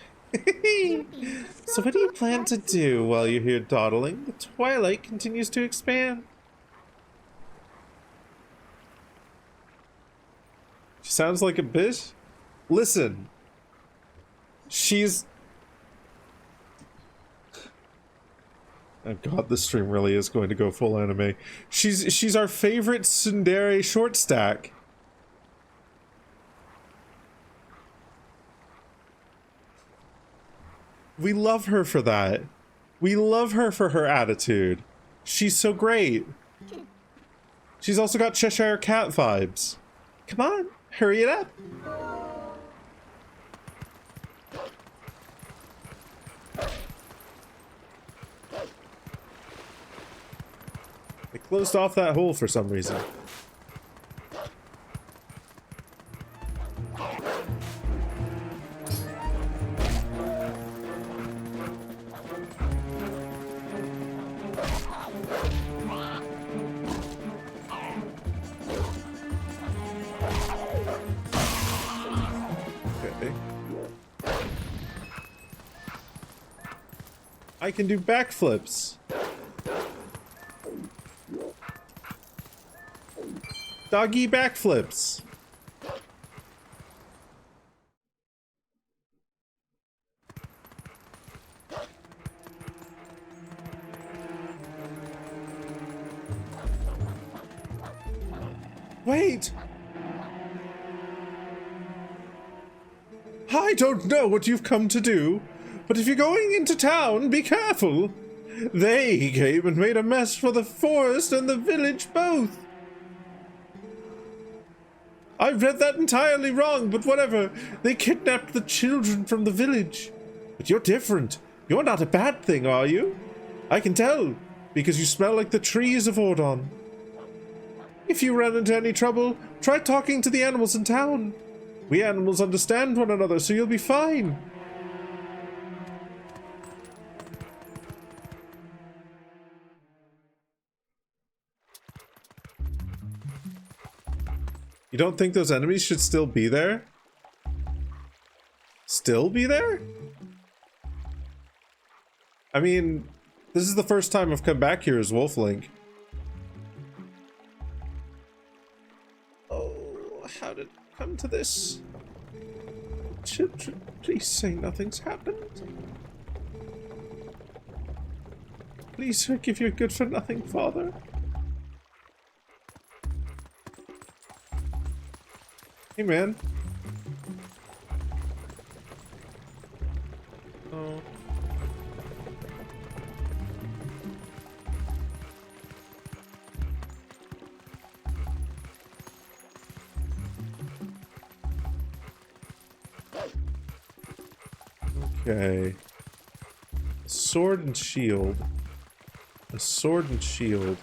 So what do you plan to do while you're here dawdling? The twilight continues to expand. She sounds like a bitch. Listen. She's... Oh god, this stream really is going to go full anime. She's our favorite tsundere short stack. We love her for that. We love her for her attitude. She's so great. She's also got Cheshire Cat vibes. Come on, hurry it up. They closed off that hole for some reason. Okay. I can do backflips. Doggy backflips. Wait! I don't know what you've come to do, but if you're going into town, be careful. They came and made a mess for the forest and the village both. I've read that entirely wrong, but whatever. They kidnapped the children from the village. But you're different. You're not a bad thing, are you? I can tell, because you smell like the trees of Ordon. If you run into any trouble, try talking to the animals in town. We animals understand one another, so you'll be fine. You don't think those enemies should still be there? Still be there? I mean, this is the first time I've come back here as Wolflink. Oh, how did it come to this? Children, please say nothing's happened. Please forgive your good-for-nothing father. Hey, man. Oh. Okay. Sword and shield. A sword and shield.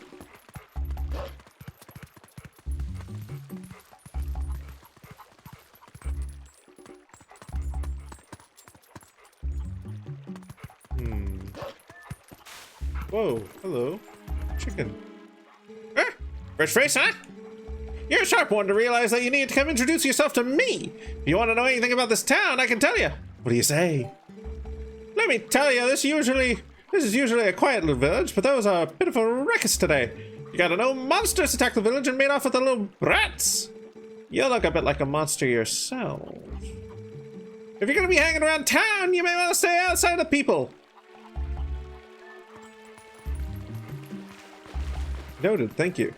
Whoa, hello. Chicken. Huh? Fresh face, huh? You're a sharp one to realize that you need to come introduce yourself to me. If you want to know anything about this town, I can tell you. What do you say? Let me tell you, this is usually a quiet little village, but there was a bit of a ruckus today. You gotta know, monsters attacked the village and made off with the little brats. You look a bit like a monster yourself. If you're gonna be hanging around town, you may want to stay outside of people. Noted, thank you.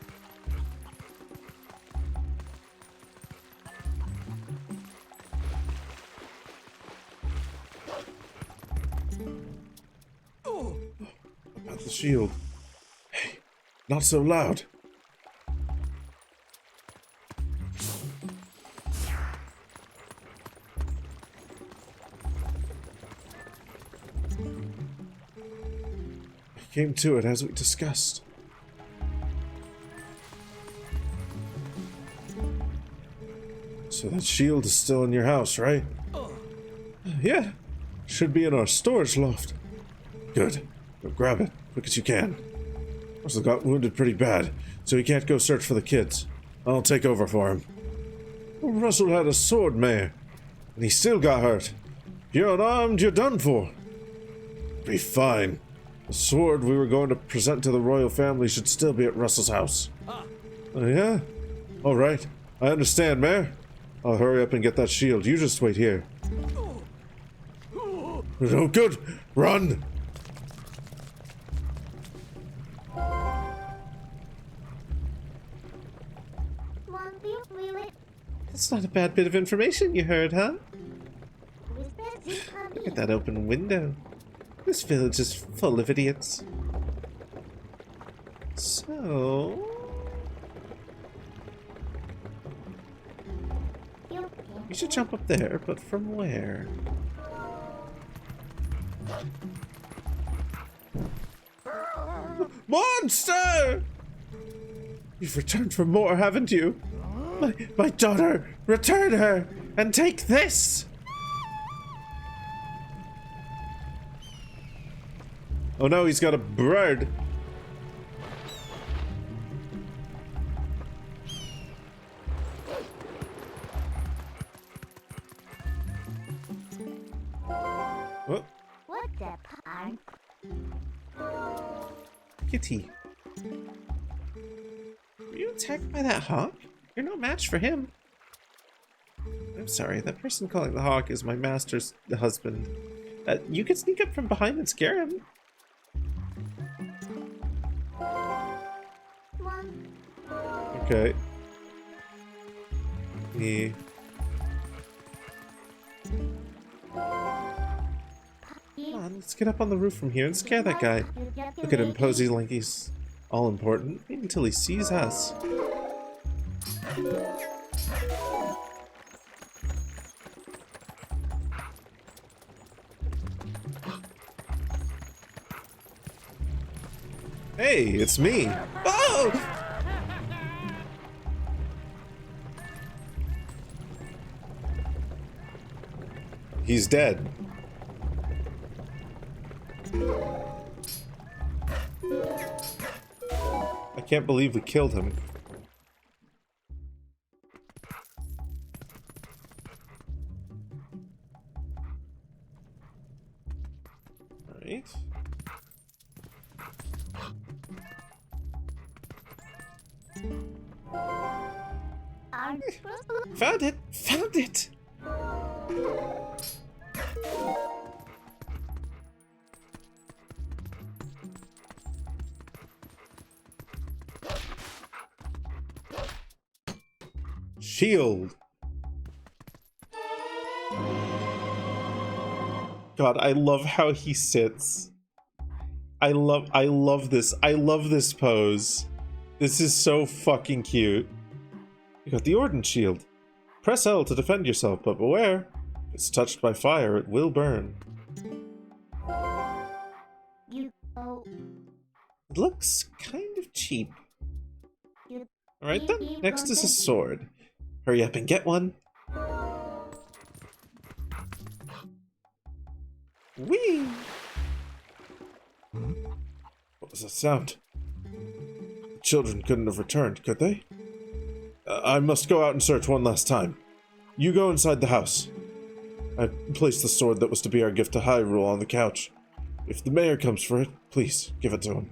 About the shield. Hey, not so loud. I came to it as we discussed. So that shield is still in your house, right? Yeah. Should be in our storage loft. Good. Go grab it, quick as you can. Russell got wounded pretty bad, so he can't go search for the kids. I'll take over for him. Well, Russell had a sword, Mayor, and he still got hurt. If you're unarmed, you're done for. Be fine. The sword we were going to present to the royal family should still be at Russell's house. Oh, yeah? All right. I understand, Mayor. I'll hurry up and get that shield. You just wait here. No good! Run! That's not a bad bit of information you heard, huh? Look at that open window. This village is full of idiots. So... we should jump up there, but from where? Monster! You've returned for more, haven't you? My daughter! Return her! And take this! Oh no, he's got a bird. What? What the punk? Kitty. Were you attacked by that hawk? You're no match for him. I'm sorry, that person calling the hawk is my master's husband. You could sneak up from behind and scare him. Okay. Yeah. Come on, let's get up on the roof from here and scare that guy. Look at him posing like he's all important. Wait until he sees us. Hey, it's me. Oh! He's dead. I can't believe we killed him. Alright. Found it! Found it! Shield. God, I love how he sits. I love this. I love this pose. This is so fucking cute. You got the Ordnance Shield. Press L to defend yourself, but beware. If it's touched by fire, it will burn. It looks kind of cheap. Alright then, next is a sword. Hurry up and get one. Whee! What was that sound? The children couldn't have returned, could they? I must go out and search one last time. You go inside the house. I placed the sword that was to be our gift to Hyrule on the couch. If the mayor comes for it, please give it to him.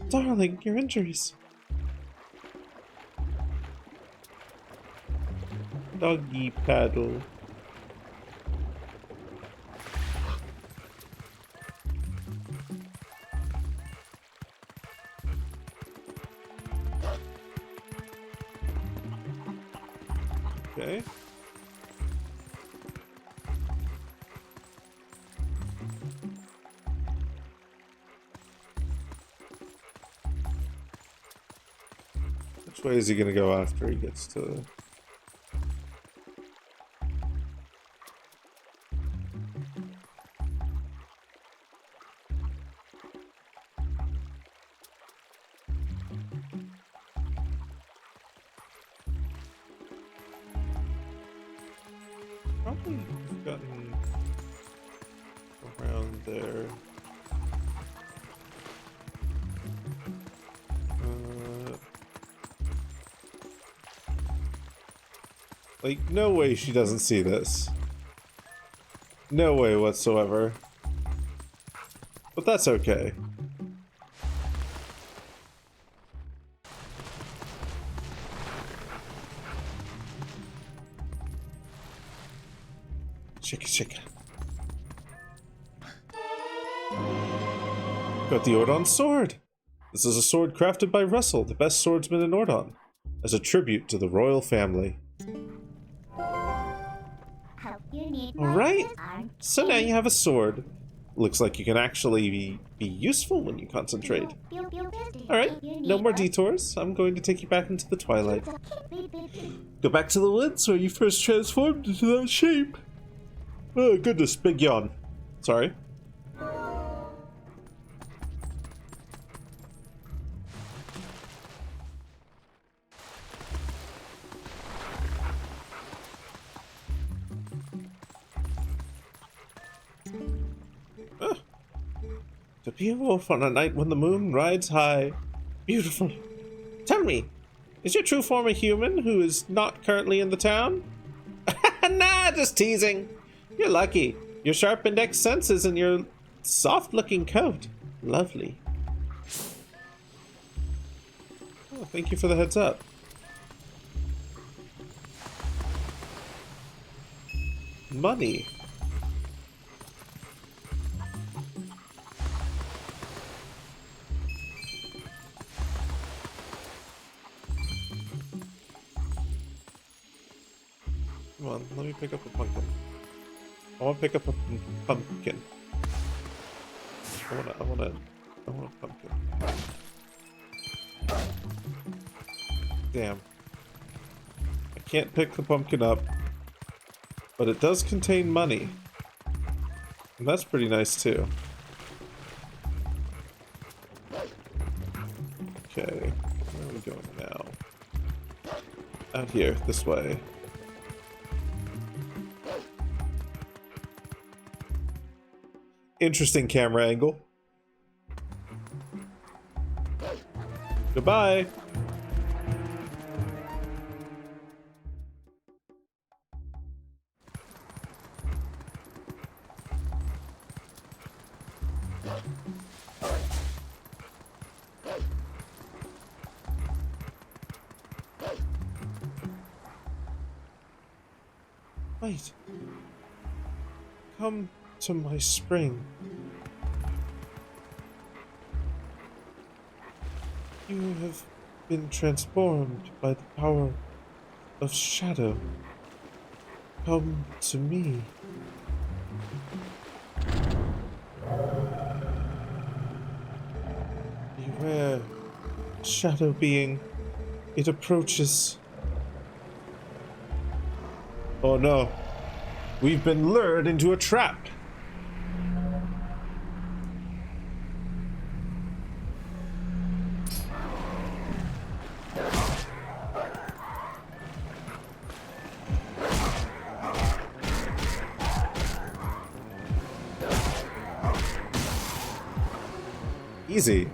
Darling, your injuries. Doggy paddle. Okay. Which way is he gonna go after he gets to... Probably gotten around there. Like, no way she doesn't see this. No way whatsoever. But that's okay. Shake it, shake it. Got the Ordon sword! This is a sword crafted by Russell, the best swordsman in Ordon, as a tribute to the royal family. Alright, so now you have a sword. Looks like you can actually be useful when you concentrate. Alright, no more detours. I'm going to take you back into the twilight. Go back to the woods where you first transformed into that shape. Oh goodness, big yawn. Sorry. To be a wolf on a night when the moon rides high. Beautiful. Tell me, is your true form a human who is not currently in the town? Nah, just teasing. You're lucky. Your sharp index senses and your soft-looking coat. Lovely. Oh, thank you for the heads up. Money. Come on, let me pick up a pumpkin. I want to pick up a pumpkin. I want a pumpkin. Damn. I can't pick the pumpkin up, but it does contain money. And that's pretty nice too. Okay, where are we going now? Out here, this way. Interesting camera angle. Goodbye. Wait. Come to my spring. You have been transformed by the power of shadow. Come to me. Beware, shadow being. It approaches. Oh no. We've been lured into a trap. Easy.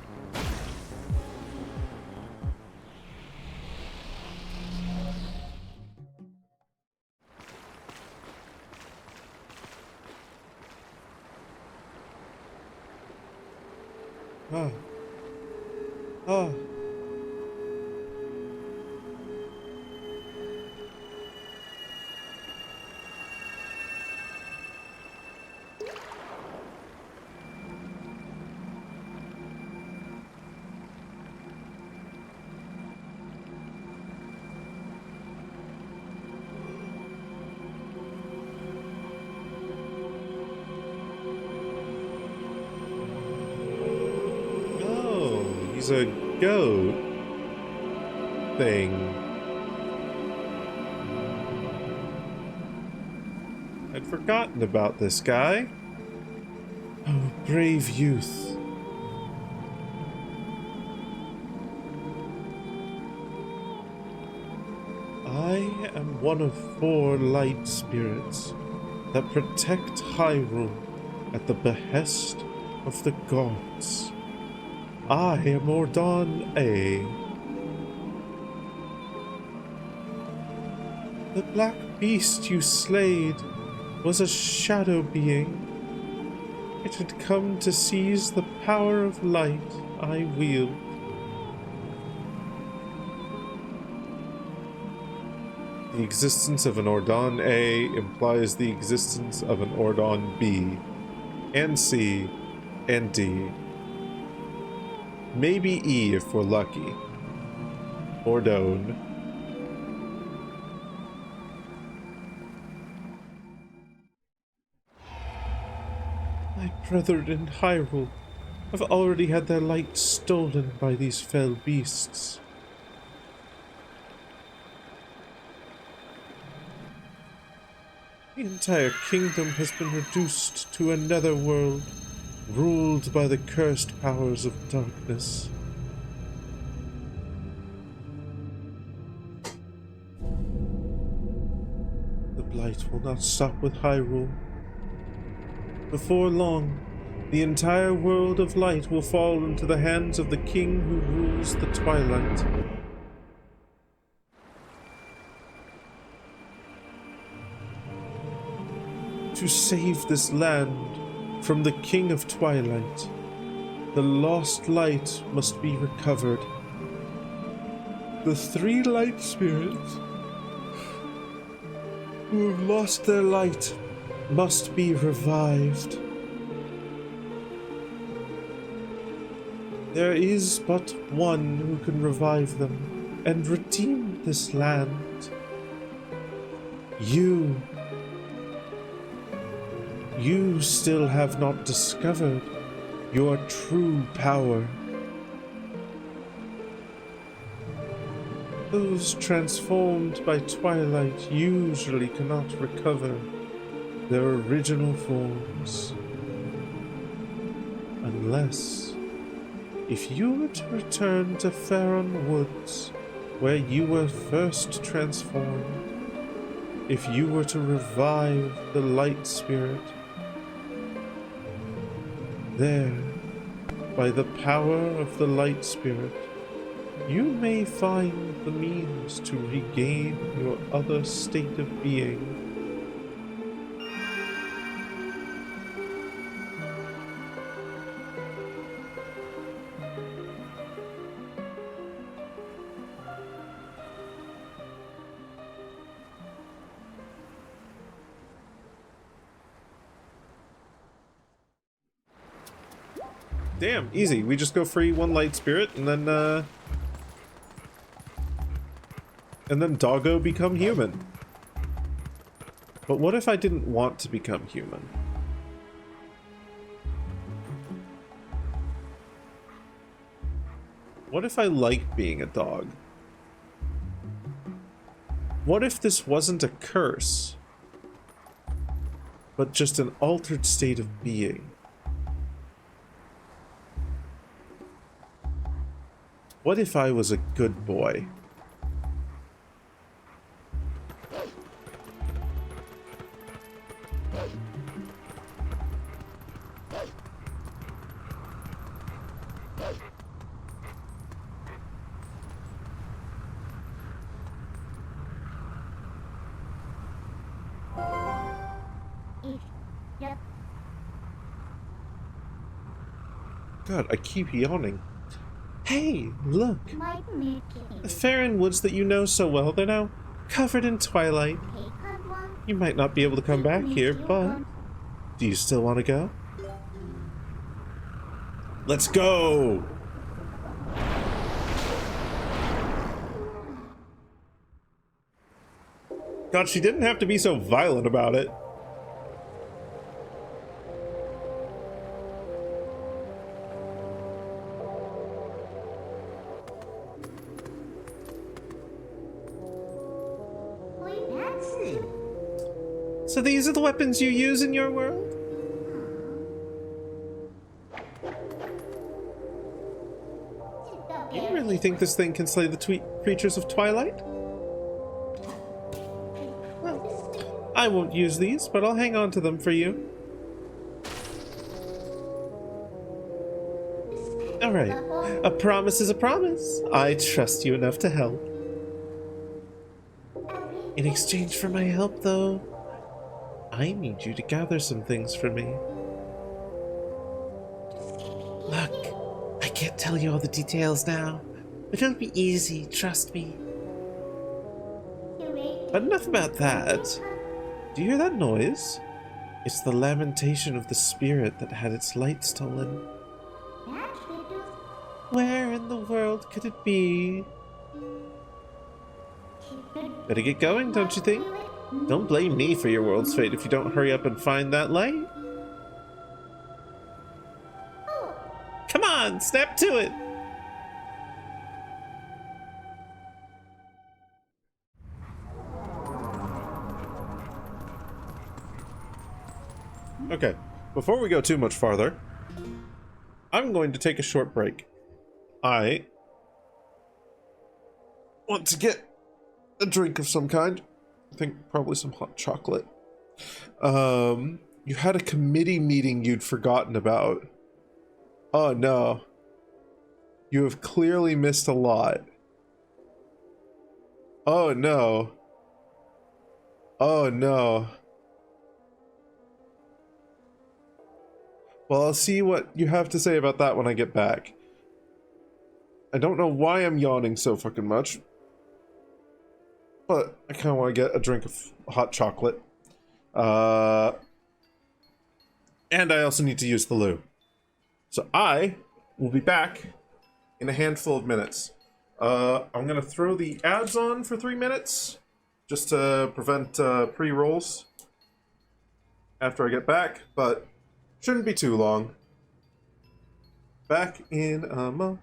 Oh. Oh. He's a goat thing. I'd forgotten about this guy. Oh, brave youth. I am one of 4 light spirits that protect Hyrule at the behest of the gods. I am Ordon A. The black beast you slayed was a shadow being. It had come to seize the power of light I wield. The existence of an Ordon A implies the existence of an Ordon B, and C, and D. Maybe E if we're lucky. Ordone. My brethren in Hyrule have already had their light stolen by these fell beasts. The entire kingdom has been reduced to a netherworld, ruled by the cursed powers of darkness. The blight will not stop with Hyrule. Before long, the entire world of light will fall into the hands of the king who rules the twilight. To save this land from the King of Twilight, the lost light must be recovered. The 3 light spirits who have lost their light must be revived. There is but one who can revive them and redeem this land. You still have not discovered your true power. Those transformed by twilight usually cannot recover their original forms. Unless, if you were to return to Faron Woods, where you were first transformed, if you were to revive the light spirit, there, by the power of the light spirit, you may find the means to regain your other state of being. Damn, easy. We just go free 1 light spirit and then Doggo become human. But what if I didn't want to become human? What if I like being a dog? What if this wasn't a curse, but just an altered state of being? What if I was a good boy? God, I keep yawning. Hey, look! The Faron Woods that you know so well, they're now covered in twilight. You might not be able to come back here, but do you still want to go? Let's go! God, she didn't have to be so violent about it. So these are the weapons you use in your world? You really think this thing can slay the creatures of Twilight? Well, I won't use these, but I'll hang on to them for you. Alright, a promise is a promise. I trust you enough to help. In exchange for my help, though, I need you to gather some things for me. Look, I can't tell you all the details now, but it'll be easy, trust me. But enough about that. Do you hear that noise? It's the lamentation of the spirit that had its light stolen. Where in the world could it be? Better get going, don't you think? Don't blame me for your world's fate if you don't hurry up and find that light. Come on, snap to it! Okay, before we go too much farther, I'm going to take a short break. I want to get a drink of some kind. I think probably some hot chocolate. You had a committee meeting you'd forgotten about. Oh no. You have clearly missed a lot. Oh no. Oh no. Well, I'll see what you have to say about that when I get back. I don't know why I'm yawning so fucking much, but I kind of want to get a drink of hot chocolate. And I also need to use the loo. So I will be back in a handful of minutes. I'm going to throw the ads on for 3 minutes, just to prevent pre-rolls after I get back, but shouldn't be too long. Back in a mo.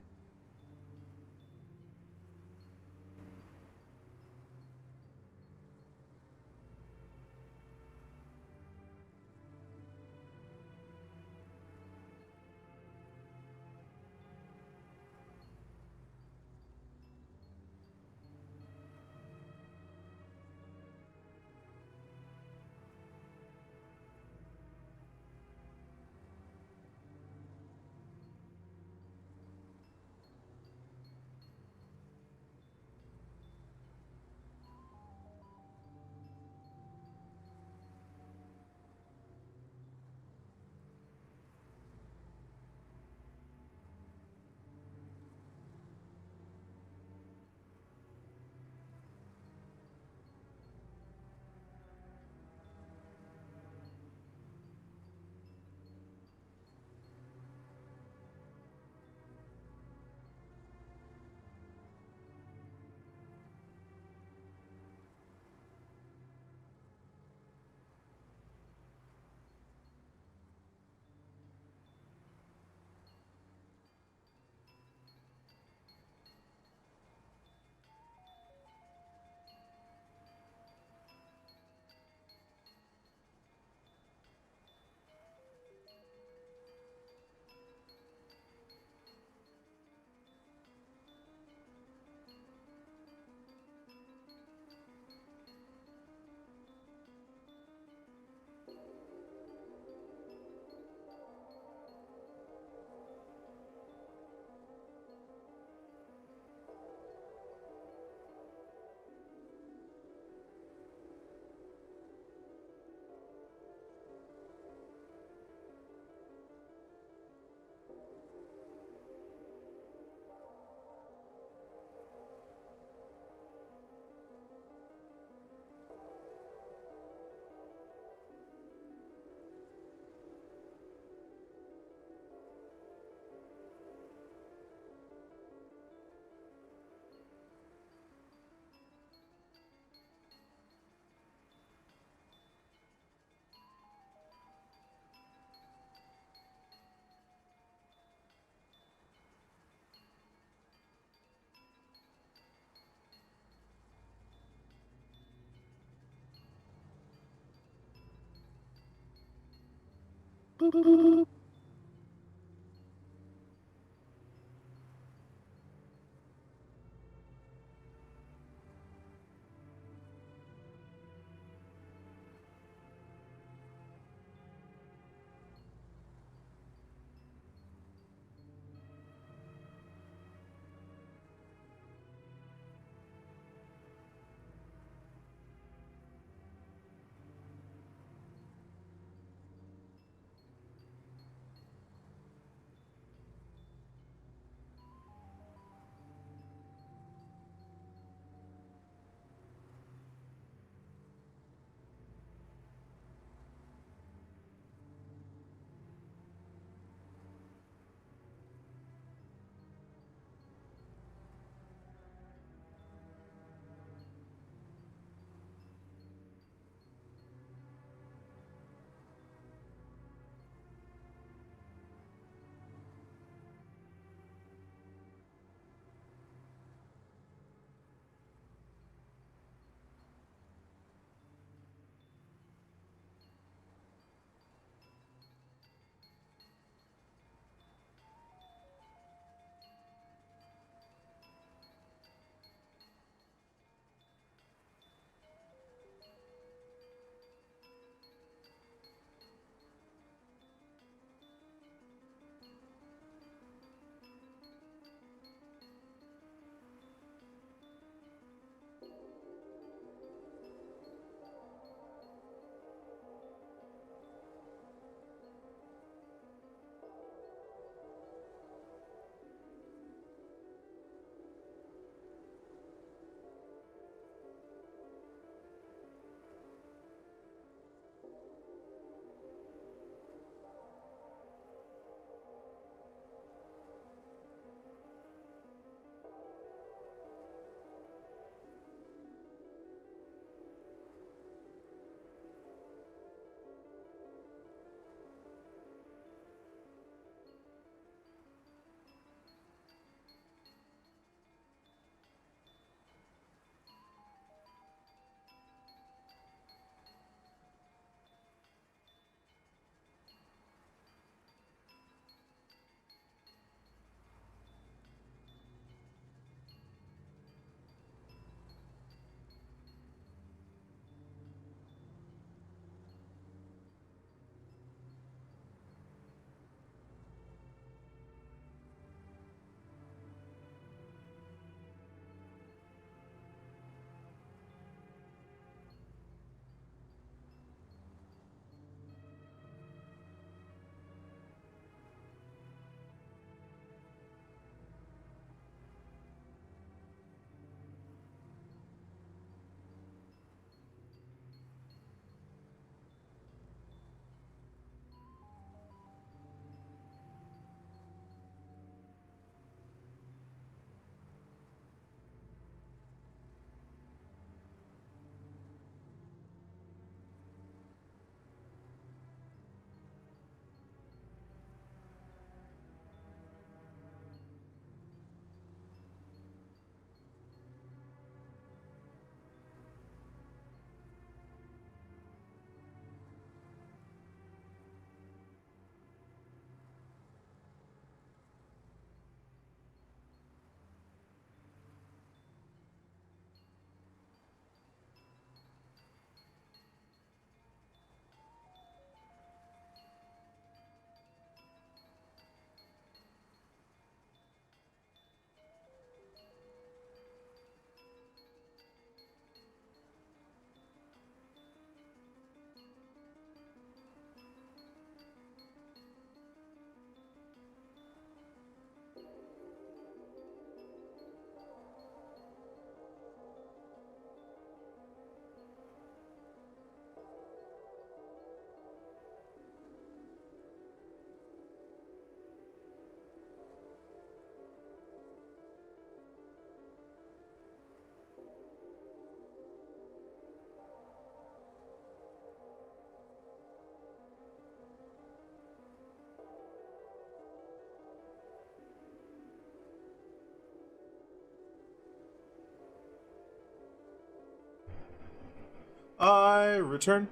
I return.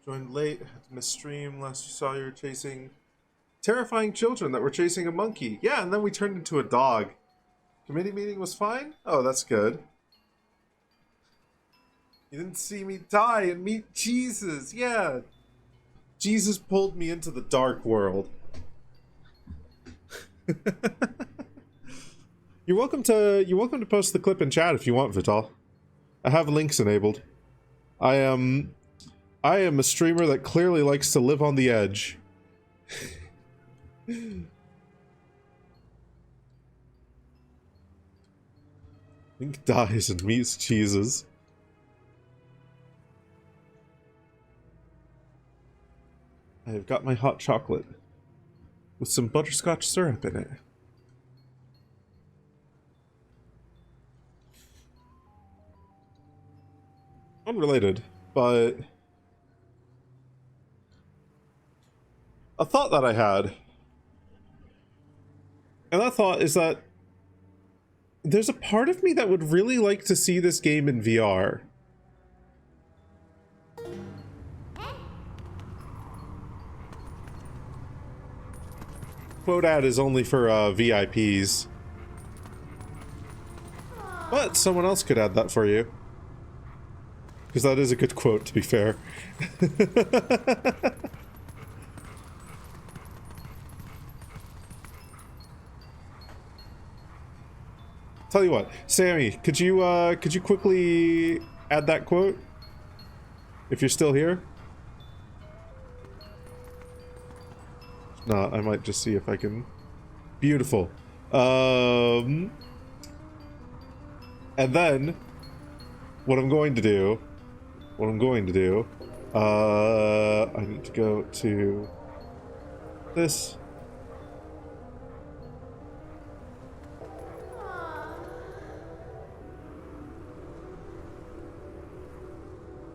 Joined late. Had to miss stream. Last you saw you were chasing terrifying children that were chasing a monkey. Yeah, and then we turned into a dog. Committee meeting was fine? Oh, that's good. You didn't see me die and meet Jesus. Yeah. Jesus pulled me into the dark world. You're welcome to post the clip in chat if you want, Vital. I have links enabled. I am a streamer that clearly likes to live on the edge. Link dies and meets Jesus. I have got my hot chocolate with some butterscotch syrup in it. Unrelated, but a thought that I had, and that thought is that there's a part of me that would really like to see this game in VR. Quote ad is only for VIPs. But someone else could add that for you. Because that is a good quote, to be fair. Tell you what, Sammy, could you quickly add that quote? If you're still here? If not, I might just see if I can. Beautiful. And then what I'm going to do, I need to go to this.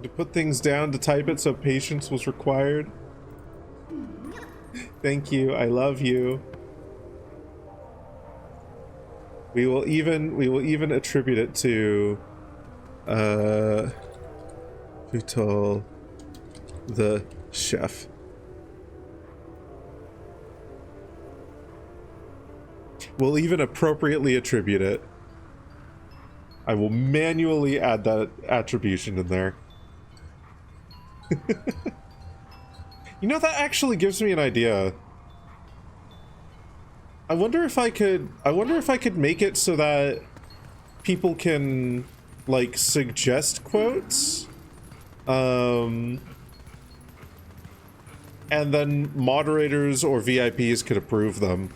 To put things down to type it, so patience was required. Thank you. I love you. We will even attribute it to Vital the chef. We'll even appropriately attribute it. I will manually add that attribution in there. You know, that actually gives me an idea. I wonder if I could make it so that people can, like, suggest quotes, and then moderators or VIPs could approve them.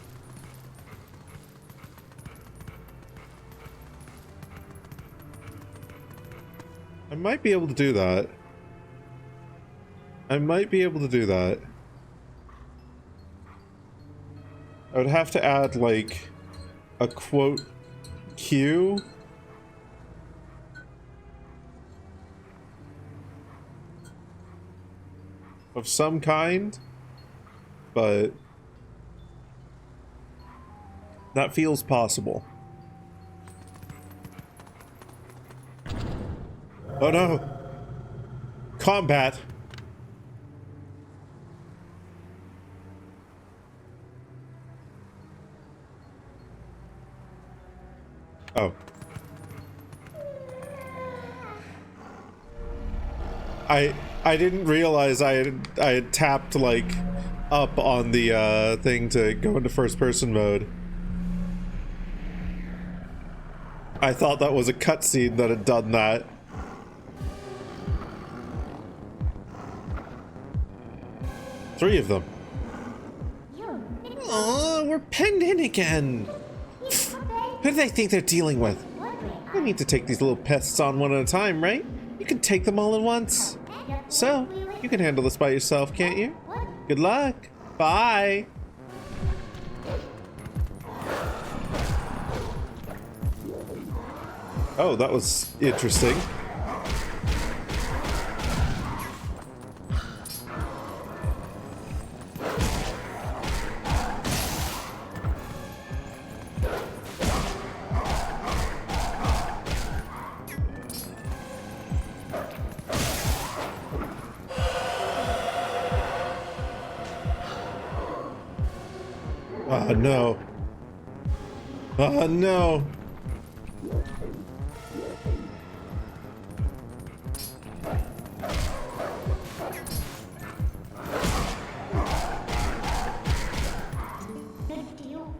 I might be able to do that. I would have to add, like, a quote queue. Of some kind. But that feels possible. Oh no! Combat! Oh. I didn't realize I had tapped, like, up on the thing to go into first person mode. I thought that was a cutscene that had done that. Three of them. Oh, we're penned in again. Who do they think they're dealing with? I need to take these little pests on one at a time, right? You can take them all at once. So, you can handle this by yourself, can't you? Good luck. Bye. Oh, that was interesting. Oh no. Oh no.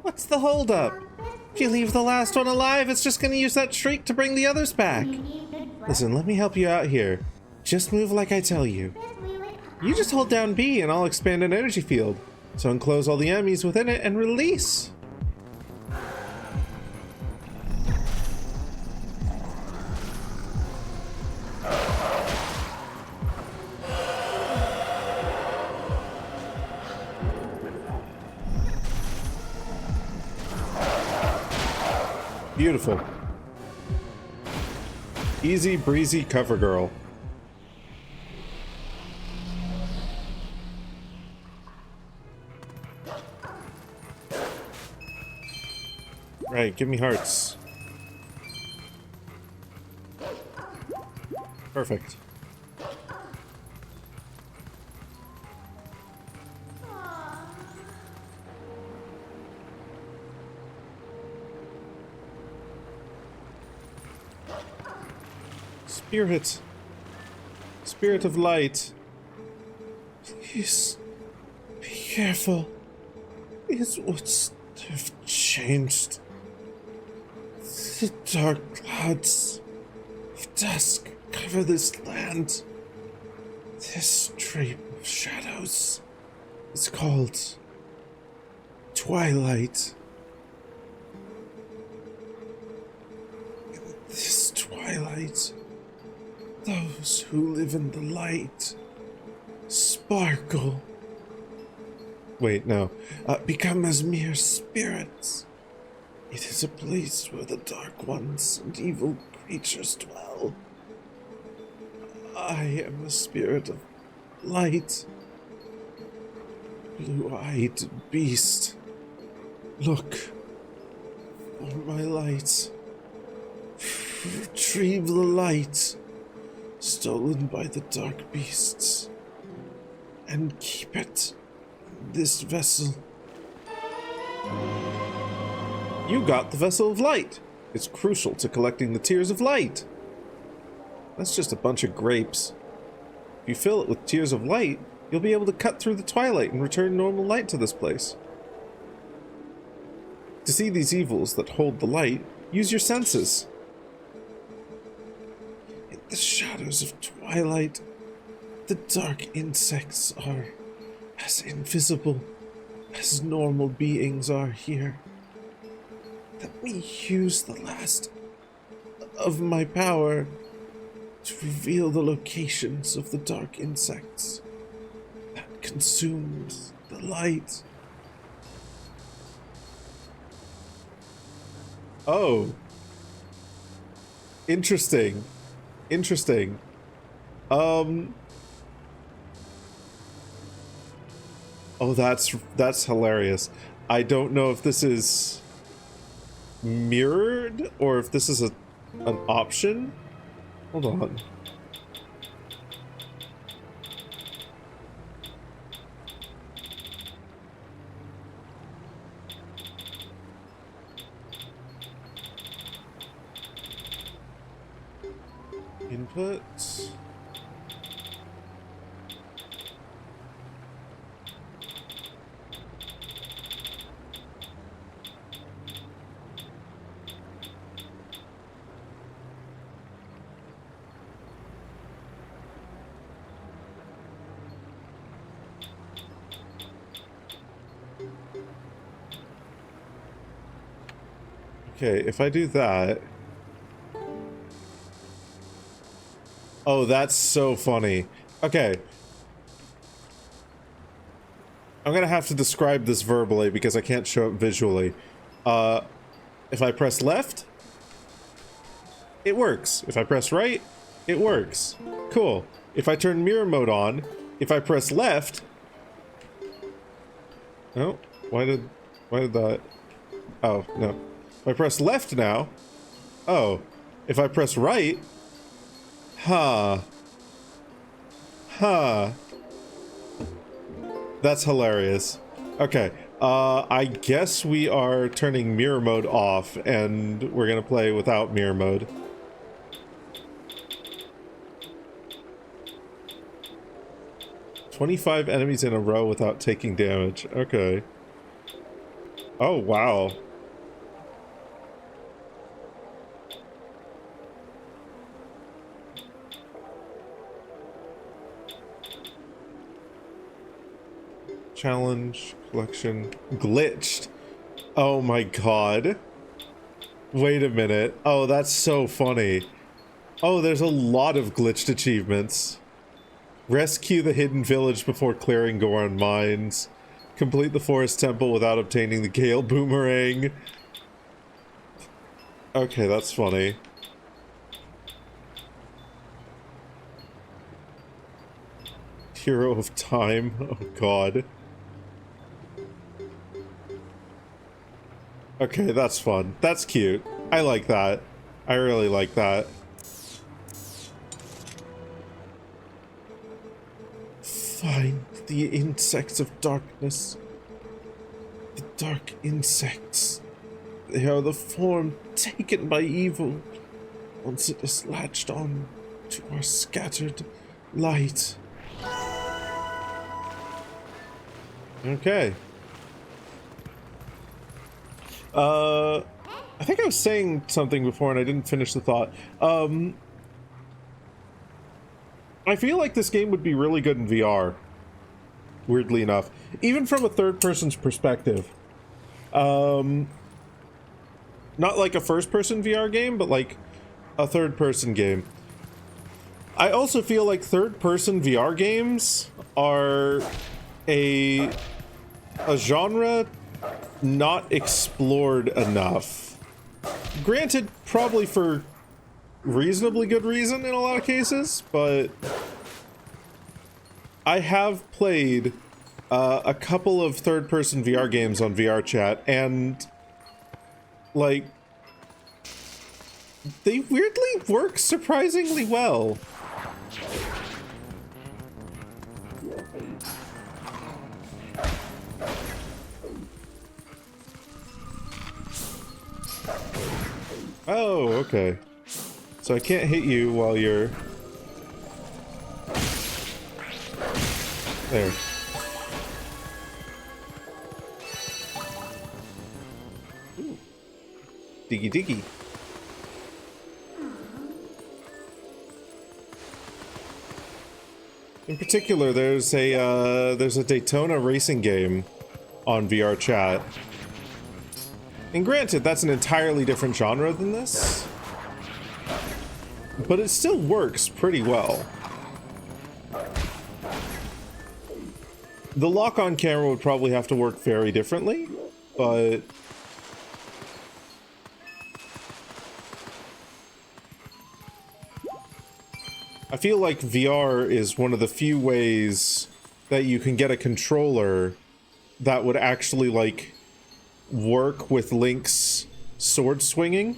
What's the holdup? If you leave the last one alive, it's just gonna use that shriek to bring the others back. Listen, let me help you out here. Just move like I tell you. You just hold down B and I'll expand an energy field. So enclose all the enemies within it and release. Beautiful. Easy breezy cover girl. Right, give me hearts. Perfect. Spirit. Spirit of light. Please. Be careful. These woods have changed. The dark clouds of dusk cover this land. This dream of shadows is called Twilight. In this twilight, those who live in the light sparkle. Wait, no. Become as mere spirits. It is a place where the dark ones and evil creatures dwell. I am a spirit of light. Blue-eyed beast. Look for my light. Retrieve the light stolen by the dark beasts and keep it in this vessel. You got the Vessel of Light. It's crucial to collecting the Tears of Light. That's just a bunch of grapes. If you fill it with Tears of Light, you'll be able to cut through the twilight and return normal light to this place. To see these evils that hold the light, use your senses. In the shadows of twilight, the dark insects are as invisible as normal beings are here. Let me use the last of my power to reveal the locations of the dark insects that consumed the light. Oh. Interesting. Interesting. Oh, that's hilarious. I don't know if this is mirrored or if this is an option. Hold on. Input. Okay, if I do that... Oh, that's so funny. Okay. I'm gonna have to describe this verbally because I can't show it visually. If I press left, it works. If I press right, it works. Cool. If I turn mirror mode on, if I press left... Oh, why did that... Oh, no. If I press left now... Oh. If I press right... Huh. Huh. That's hilarious. Okay. I guess we are turning mirror mode off, and we're gonna play without mirror mode. "25 enemies in a row without taking damage." Okay. Oh, wow. Challenge, collection, glitched. Oh my god. Wait a minute. Oh, that's so funny. Oh, there's a lot of glitched achievements. Rescue the hidden village before clearing Goron mines. Complete the forest temple without obtaining the Gale boomerang. Okay, that's funny. Hero of Time. Oh god. Okay, that's fun. That's cute. I like that. I really like that. Find the insects of darkness. The dark insects. They are the form taken by evil once it is latched on to our scattered light. Okay. I think I was saying something before and I didn't finish the thought. I feel like this game would be really good in VR. Weirdly enough. Even from a third person's perspective. Not like a first person VR game, but like a third person game. I also feel like third person VR games are a genre not explored enough. Granted, probably for reasonably good reason in a lot of cases, but I have played a couple of third-person VR games on VR chat, and like they weirdly work surprisingly well. Oh, okay. So I can't hit you while you're... There. Ooh. Diggy diggy. In particular, there's a Daytona racing game on VR chat. And granted, that's an entirely different genre than this, but it still works pretty well. The lock-on camera would probably have to work very differently, but I feel like VR is one of the few ways that you can get a controller that would actually, like, work with Link's sword swinging.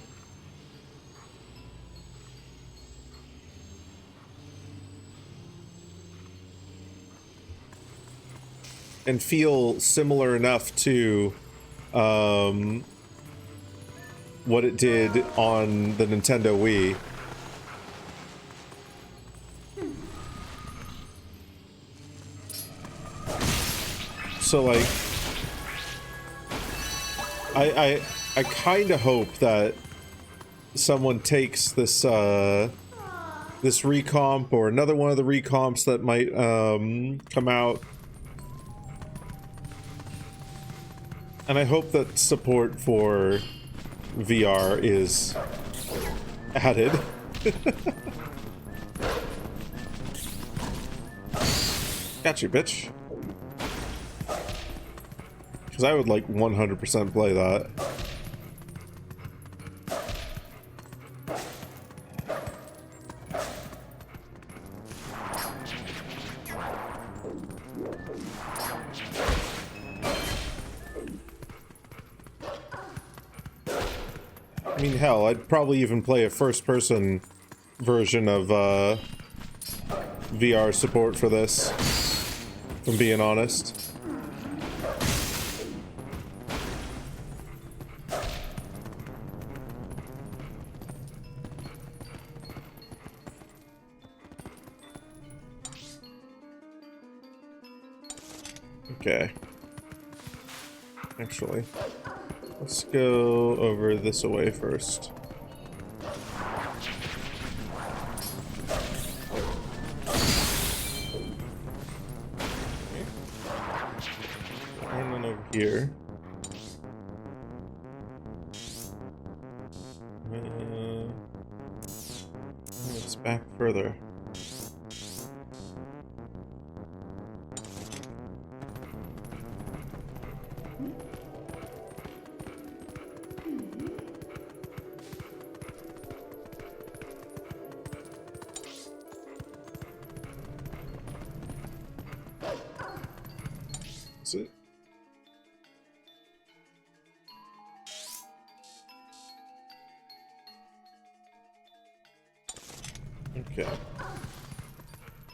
And feel similar enough to what it did on the Nintendo Wii. So like I kind of hope that someone takes this this recomp or another one of the recomps that might come out, and I hope that support for VR is added. Got you, bitch. Because I would like 100% play that. I mean, hell, I'd probably even play a first-person version of VR support for this, if I'm being honest. Okay. Actually, let's go over this way first. And then over here. It's back further. Is it? Okay.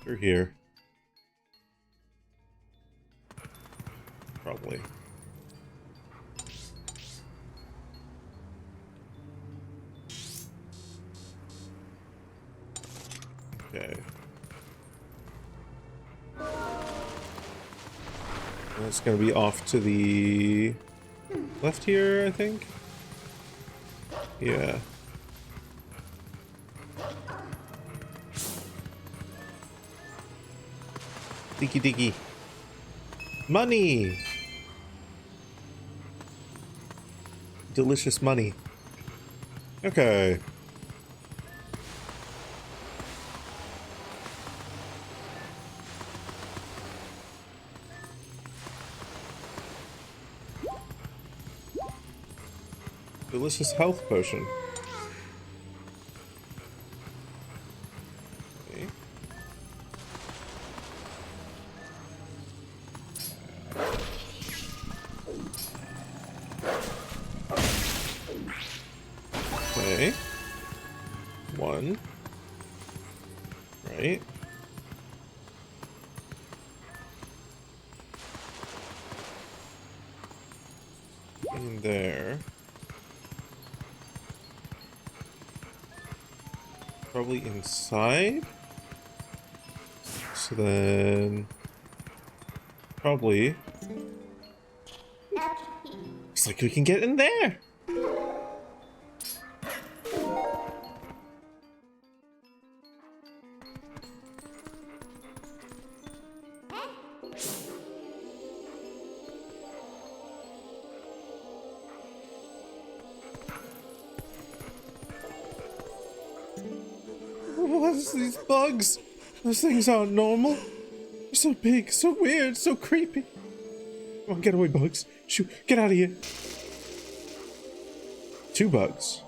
You're here. Probably. Okay. And it's gonna be off to the left here, I think. Yeah. Diggy diggy. Money! Delicious money. Okay. Delicious health potion. Okay. Okay. One. Right. In there. Probably inside. So then... Probably... Looks like we can get in there! What is these bugs? Those things aren't normal. They're so big, so weird, so creepy. Come on, get away, bugs. Shoot, get out of here. 2 bugs.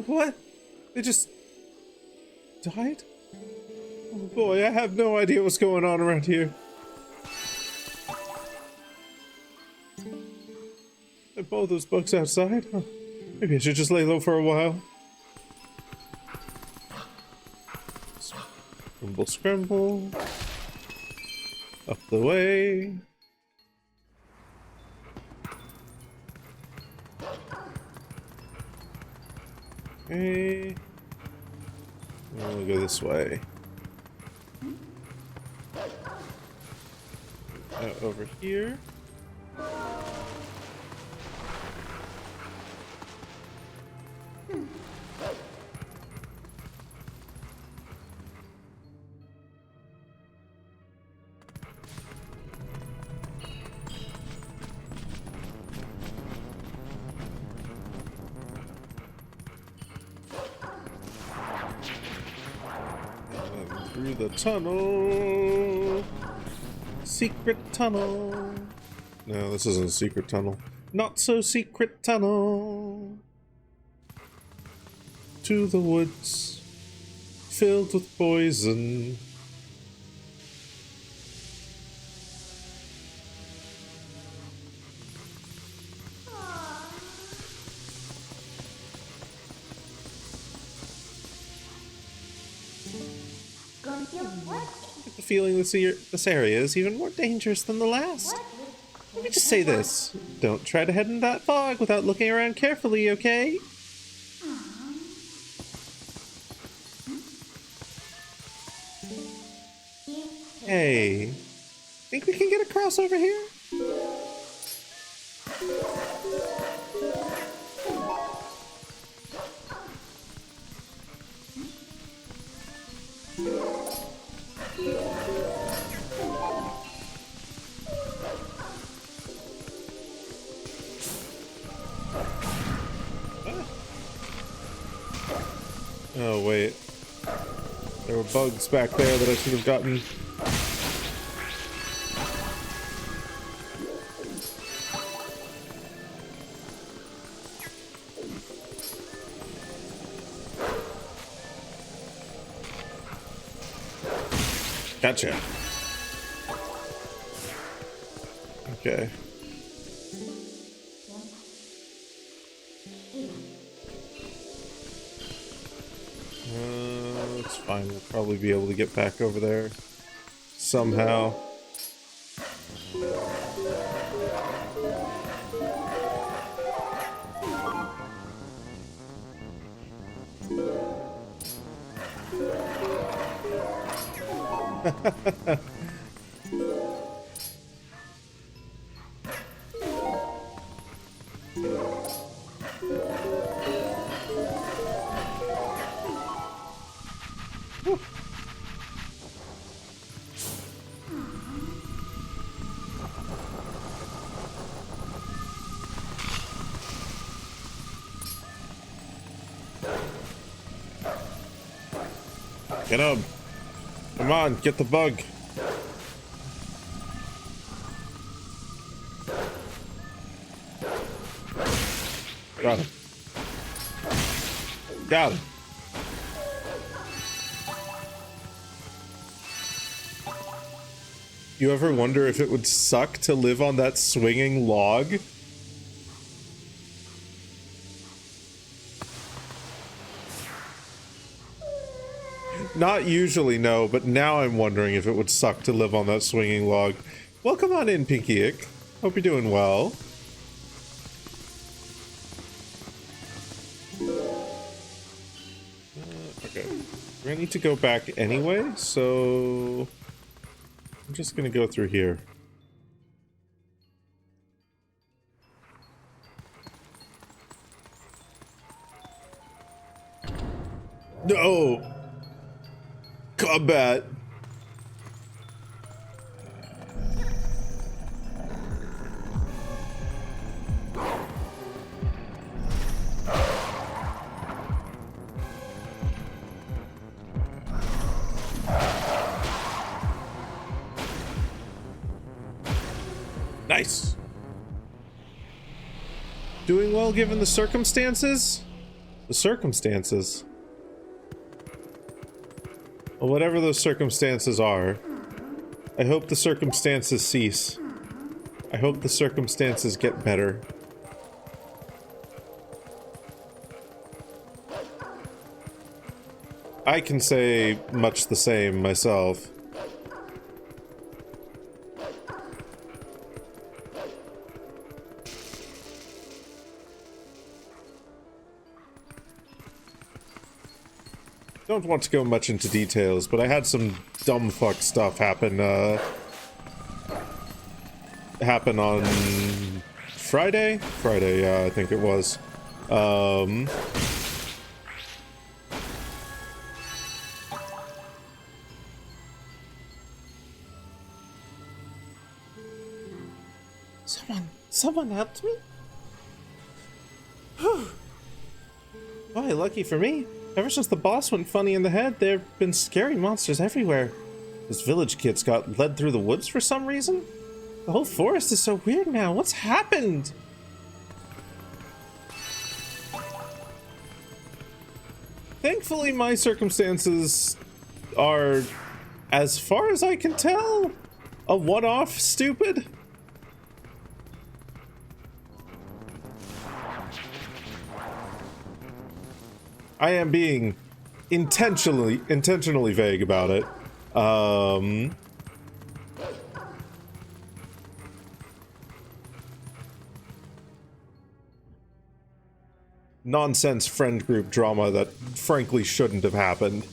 What? They just died? Oh boy, I have no idea what's going on around here. I bought those bugs outside? Huh. Maybe I should just lay low for a while. Scramble, scramble. Up the way. Okay. We'll go this way. Over here. Through the tunnel. Secret tunnel. No, this isn't a secret tunnel. Not so secret tunnel. To the woods. Filled with poison. The feeling this area is even more dangerous than the last. Let me just say this. Don't try to head in that fog without looking around carefully, okay? Hey, think we can get across over here? Oh, wait. There were bugs back there that I should have gotten. Gotcha. Okay. It's fine. We'll probably be able to get back over there somehow. Get him. Come on, get the bug. Got him. Got him. You ever wonder if it would suck to live on that swinging log? Not usually, no, but now I'm wondering if it would suck to live on that swinging log. Welcome on in, Pinky Ick. Hope you're doing well. Okay. We're gonna need to go back anyway, so I'm just gonna go through here. No! Combat! Nice. Doing well given the circumstances? The circumstances? Well, whatever those circumstances are, I hope the circumstances cease. I hope the circumstances get better. I can say much the same myself. Don't want to go much into details, but I had some dumb fuck stuff happen on Friday? Friday, yeah, I think it was. Someone helped me? Whew. Why, lucky for me. Ever since the boss went funny in the head, there have been scary monsters everywhere. This village kid's got led through the woods for some reason. The whole forest is so weird now. What's happened? Thankfully, my circumstances are, as far as I can tell, a one-off stupid. I am being intentionally vague about it. Nonsense friend group drama that frankly shouldn't have happened.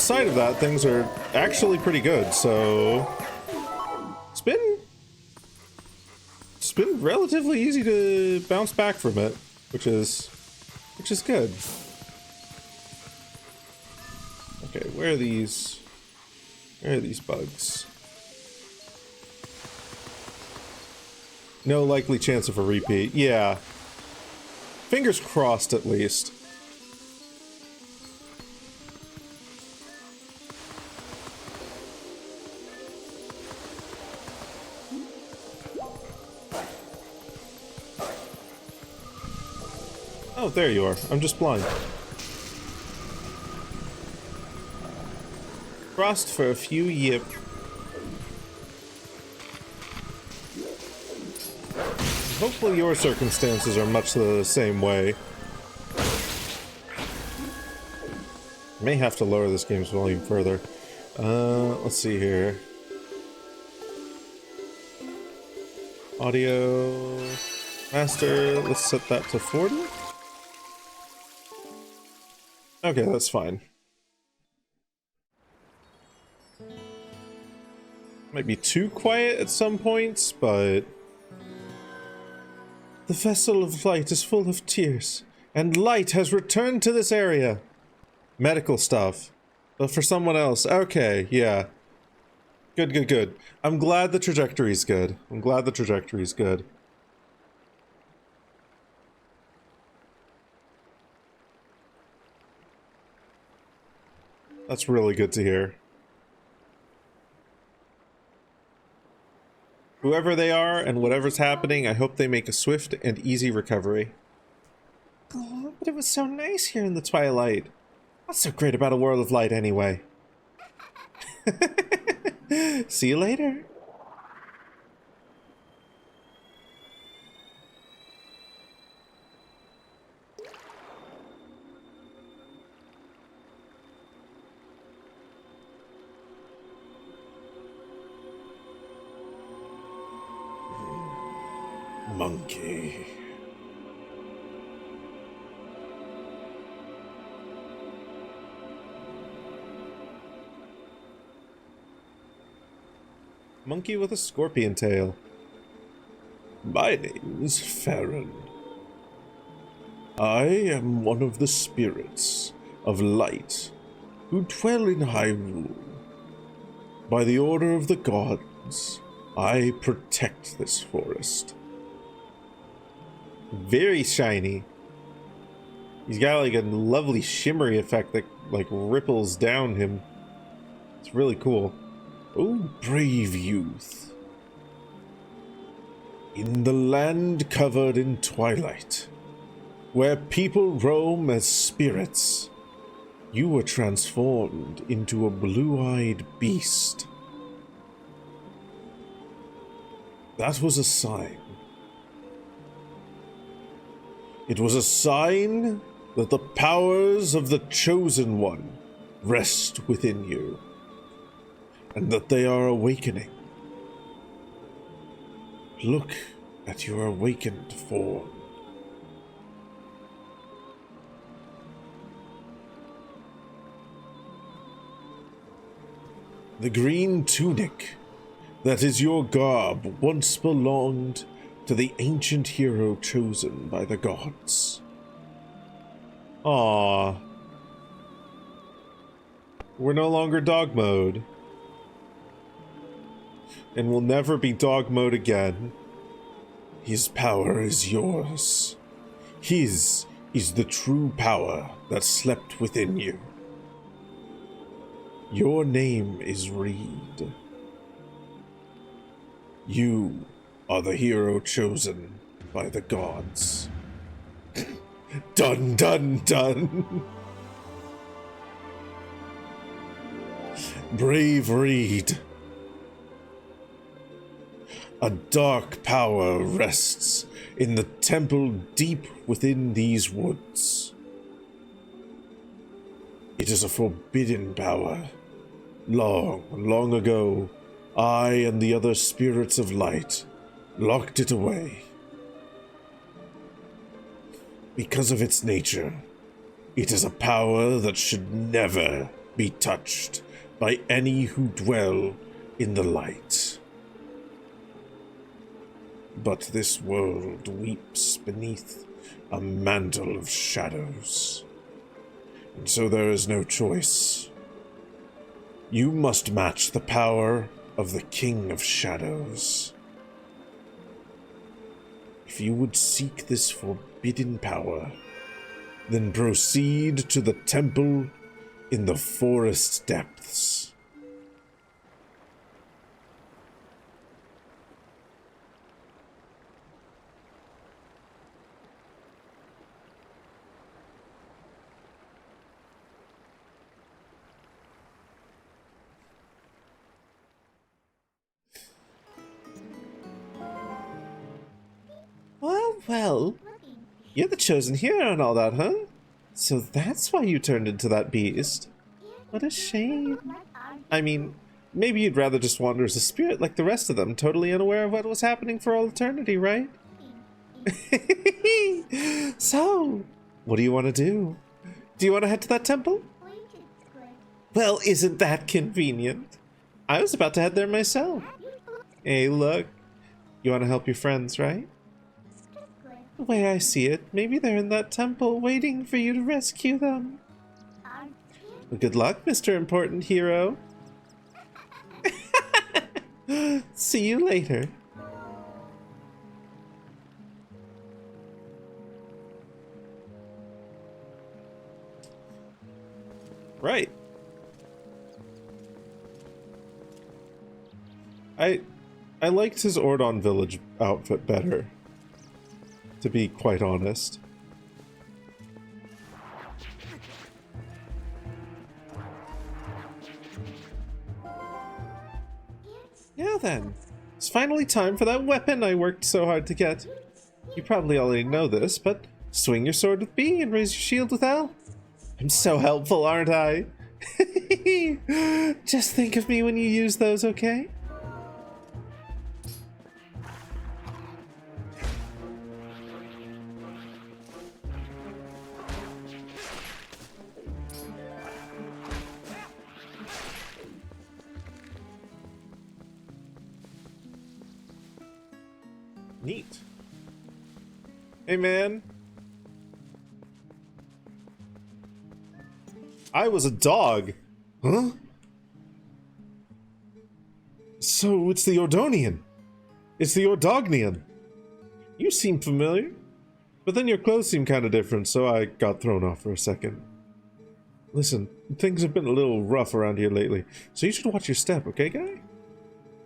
outside of that, things are actually pretty good, so it's been relatively easy to bounce back from it, which is good. Okay, where are these bugs? No likely chance of a repeat. Yeah. Fingers crossed, at least. Oh, there you are. I'm just blind. Frost for a few years. Hopefully your circumstances are much the same way. May have to lower this game's volume further. Let's see here. Audio master, let's set that to 40. Okay, that's fine. Might be too quiet at some points, but... The vessel of light is full of tears, and light has returned to this area. Medical stuff. But for someone else. Okay, yeah. Good, good, good. I'm glad the trajectory's good. I'm glad the trajectory's good. That's really good to hear. Whoever they are and whatever's happening, I hope they make a swift and easy recovery. Oh, but it was so nice here in the twilight. What's so great about a world of light anyway? See you later. Monkey. Monkey with a scorpion tail. My name is Farron. I am one of the spirits of light who dwell in Hyrule. By the order of the gods, I protect this forest. Very shiny. He's got like a lovely shimmery effect that like ripples down him. It's really cool. Oh, brave youth. In the land covered in twilight, where people roam as spirits, you were transformed into a blue-eyed beast. That was a sign. It was a sign that the powers of the Chosen One rest within you, and that they are awakening. Look at your awakened form. The green tunic that is your garb once belonged to the ancient hero chosen by the gods. Aww. We're no longer dog mode. And will never be dog mode again. His power is yours. His is the true power that slept within you. Your name is Reed. You are the hero chosen by the gods. Dun dun dun! Brave Reed. A dark power rests in the temple deep within these woods. It is a forbidden power. Long, long ago, I and the other spirits of light locked it away. Because of its nature, it is a power that should never be touched by any who dwell in the light. But this world weeps beneath a mantle of shadows. And so there is no choice. You must match the power of the King of Shadows. If you would seek this forbidden power, then proceed to the temple in the forest depths. Well, you're the chosen hero and all that, huh? So that's why you turned into that beast. What a shame. I mean, maybe you'd rather just wander as a spirit like the rest of them, totally unaware of what was happening for all eternity, right? So, what do you want to do? Do you want to head to that temple? Well, isn't that convenient? I was about to head there myself. Hey, look. You want to help your friends, right? The way I see it, maybe they're in that temple waiting for you to rescue them. Well, good luck, Mr. Important Hero. See you later. Right. I liked his Ordon Village outfit better, to be quite honest. Now then, it's finally time for that weapon I worked so hard to get. You probably already know this, but swing your sword with B and raise your shield with L. I'm so helpful, aren't I? Just think of me when you use those, okay? Neat. Hey, man. I was a dog. Huh? So it's the Ordonian. It's the Ordognian. You seem familiar. But then your clothes seem kind of different, so I got thrown off for a second. Listen, things have been a little rough around here lately, so you should watch your step, okay, guy?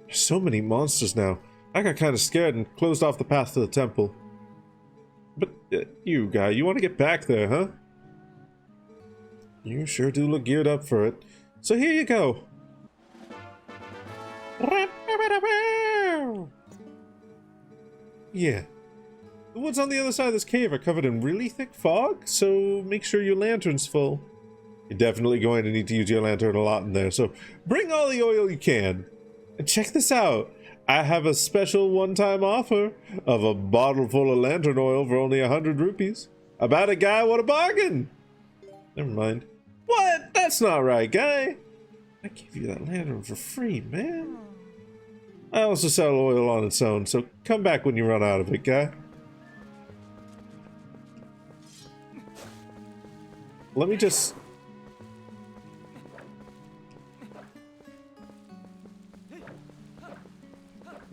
There's so many monsters now. I got kind of scared and closed off the path to the temple. But you, guy, you want to get back there, huh? You sure do look geared up for it. So here you go. Yeah. The woods on the other side of this cave are covered in really thick fog, so make sure your lantern's full. You're definitely going to need to use your lantern a lot in there, so bring all the oil you can. And check this out. I have a special one-time offer of a bottle full of lantern oil for only 100 rupees. About it, guy? What a bargain! Never mind. What? That's not right, guy. I gave you that lantern for free, man. I also sell oil on its own, so come back when you run out of it, guy. Let me just...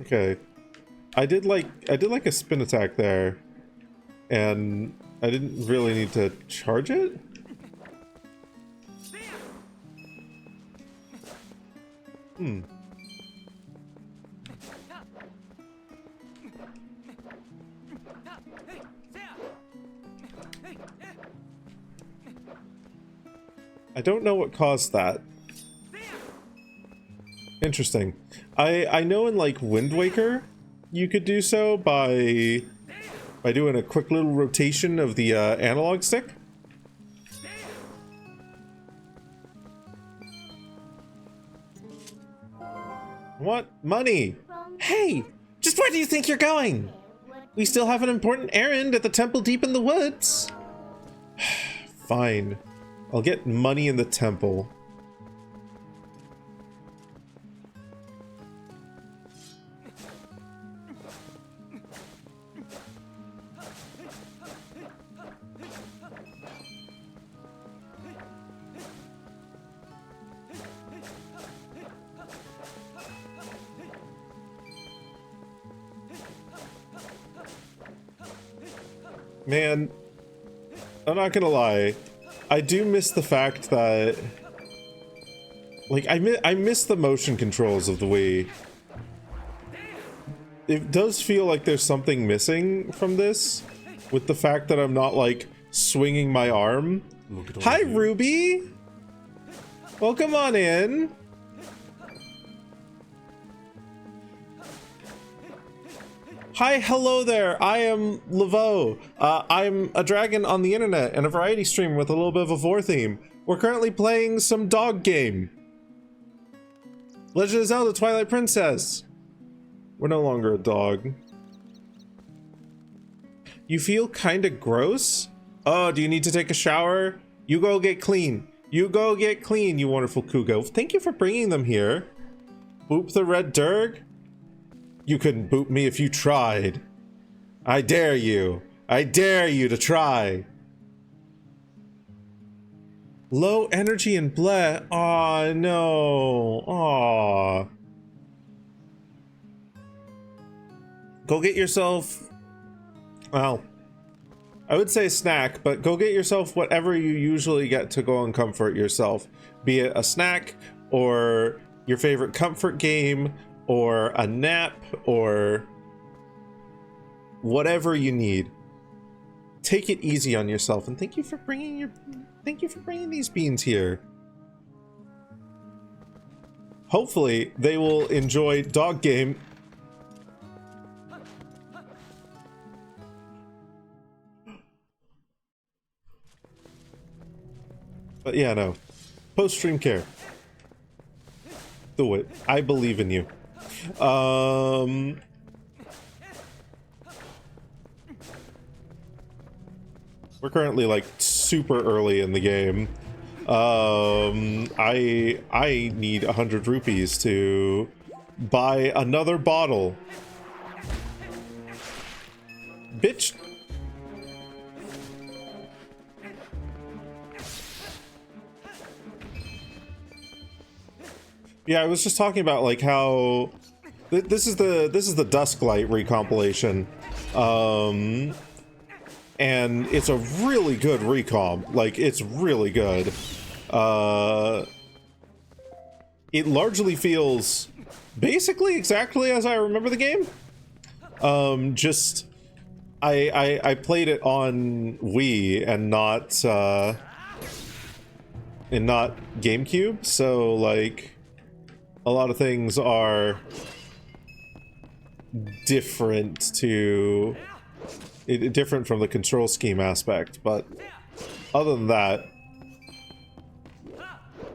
Okay. I did like a spin attack there, and I didn't really need to charge it? I don't know what caused that. Interesting. I know in like Wind Waker you could do so by doing a quick little rotation of the analog stick. What? Money! Hey! Just where do you think you're going? We still have an important errand at the temple deep in the woods. Fine. I'll get money in the temple. Man, I'm not gonna lie. I do miss the fact that... Like, I miss the motion controls of the Wii. It does feel like there's something missing from this, with the fact that I'm not, like, swinging my arm. Hi, Ruby! Welcome on in. Hi, hello there. I am Laveau. I'm a dragon on the internet and a variety streamer with a little bit of a vor theme. We're currently playing some dog game. Legend of Zelda Twilight Princess. We're no longer a dog. You feel kinda gross? Oh, do you need to take a shower? You go get clean. You go get clean, you wonderful Kugo. Thank you for bringing them here. Boop the red Durg? You couldn't boop me if you tried. I dare you. I dare you to try. Low energy and bleh. Aw, no. Aw. Go get yourself... Well, I would say snack, but go get yourself whatever you usually get to go and comfort yourself. Be it a snack, or your favorite comfort game, or a nap, or whatever you need. Take it easy on yourself, and thank you for bringing these beans here. Hopefully, they will enjoy dog game. But yeah, no. Post-stream care. Do it. I believe in you. We're currently like super early in the game. I need 100 rupees to buy another bottle. Bitch. Yeah, I was just talking about like how this is the Dusklight recompilation, and it's a really good recomp. Like, it's really good. It largely feels basically exactly as I remember the game. Just I played it on Wii and not GameCube, so like a lot of things are different from the control scheme aspect, but other than that,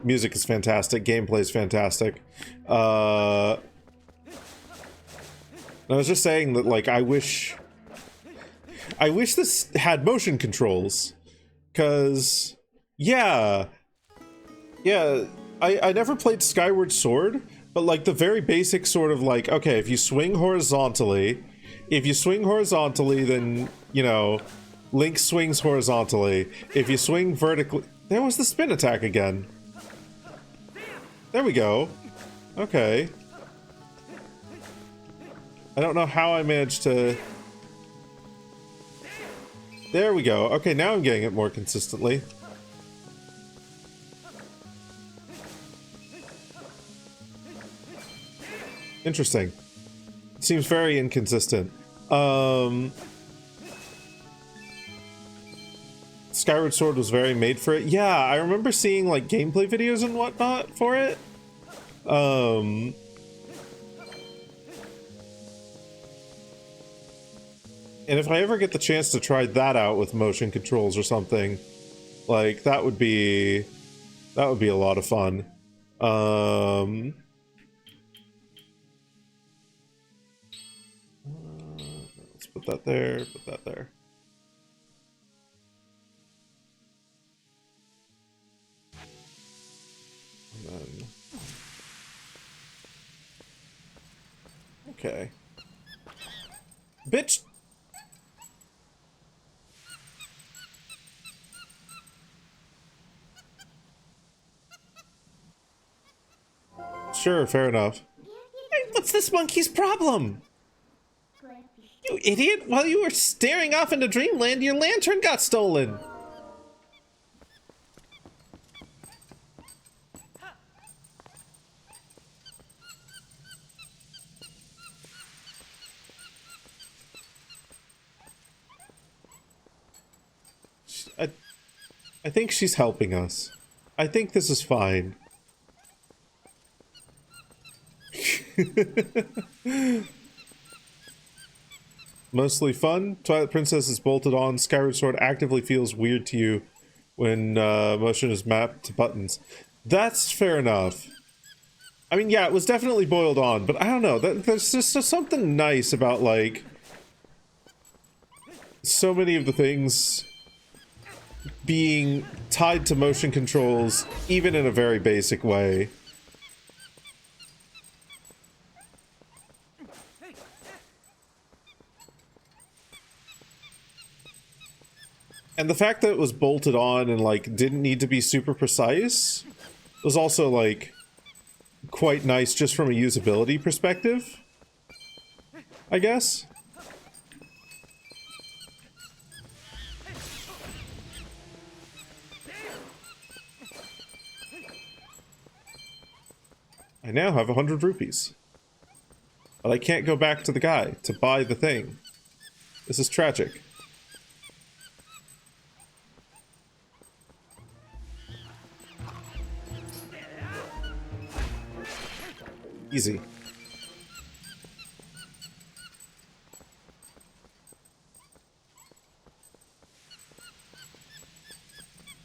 music is fantastic, gameplay is fantastic. I was just saying that, like, I wish this had motion controls, cause yeah, I never played Skyward Sword, but like the very basic sort of like, okay, if you swing horizontally, then, you know, Link swings horizontally. If you swing vertically, there was the spin attack again. There we go. Okay. I don't know how I managed to... There we go. Okay, now I'm getting it more consistently. Interesting. Seems very inconsistent. Skyward Sword was very made for it. Yeah, I remember seeing like gameplay videos and whatnot for it. And if I ever get the chance to try that out with motion controls or something, like that would be a lot of fun. Let's put that there, put that there. And then... Okay. Bitch! Sure, fair enough. Hey, what's this monkey's problem? You idiot! While you were staring off into dreamland, your lantern got stolen! I think she's helping us. I think this is fine. Mostly fun. Twilight Princess is bolted on. Skyward Sword actively feels weird to you when motion is mapped to buttons. That's fair enough. I mean, yeah, it was definitely boiled on, but I don't know. There's just something nice about, like, so many of the things being tied to motion controls, even in a very basic way. And the fact that it was bolted on and, like, didn't need to be super precise was also, like, quite nice just from a usability perspective, I guess. I now have 100 rupees. But I can't go back to the guy to buy the thing. This is tragic. Easy.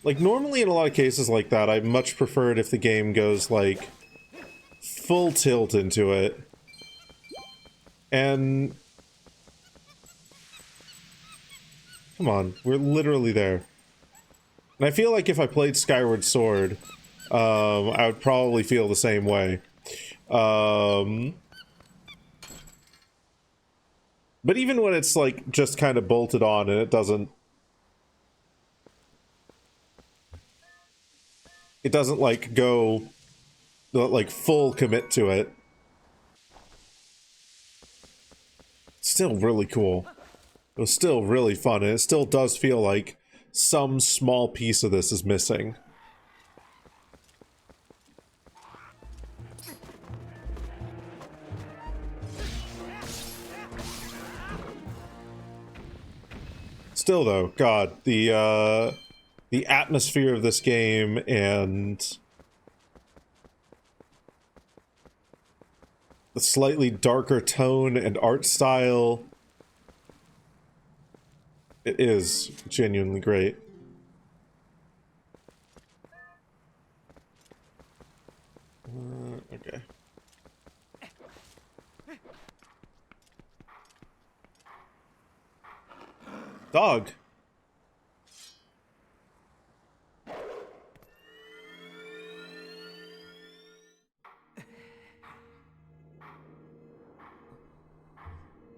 Like, normally in a lot of cases like that, I much prefer it if the game goes, like, full tilt into it. And... come on, we're literally there. And I feel like if I played Skyward Sword, I would probably feel the same way. But even when it's, like, just kind of bolted on and it doesn't, like, go, like, full commit to it, it's still really cool. It was still really fun, and it still does feel like some small piece of this is missing. Still though, God, the atmosphere of this game and the slightly darker tone and art style, it is genuinely great. Okay. Dog.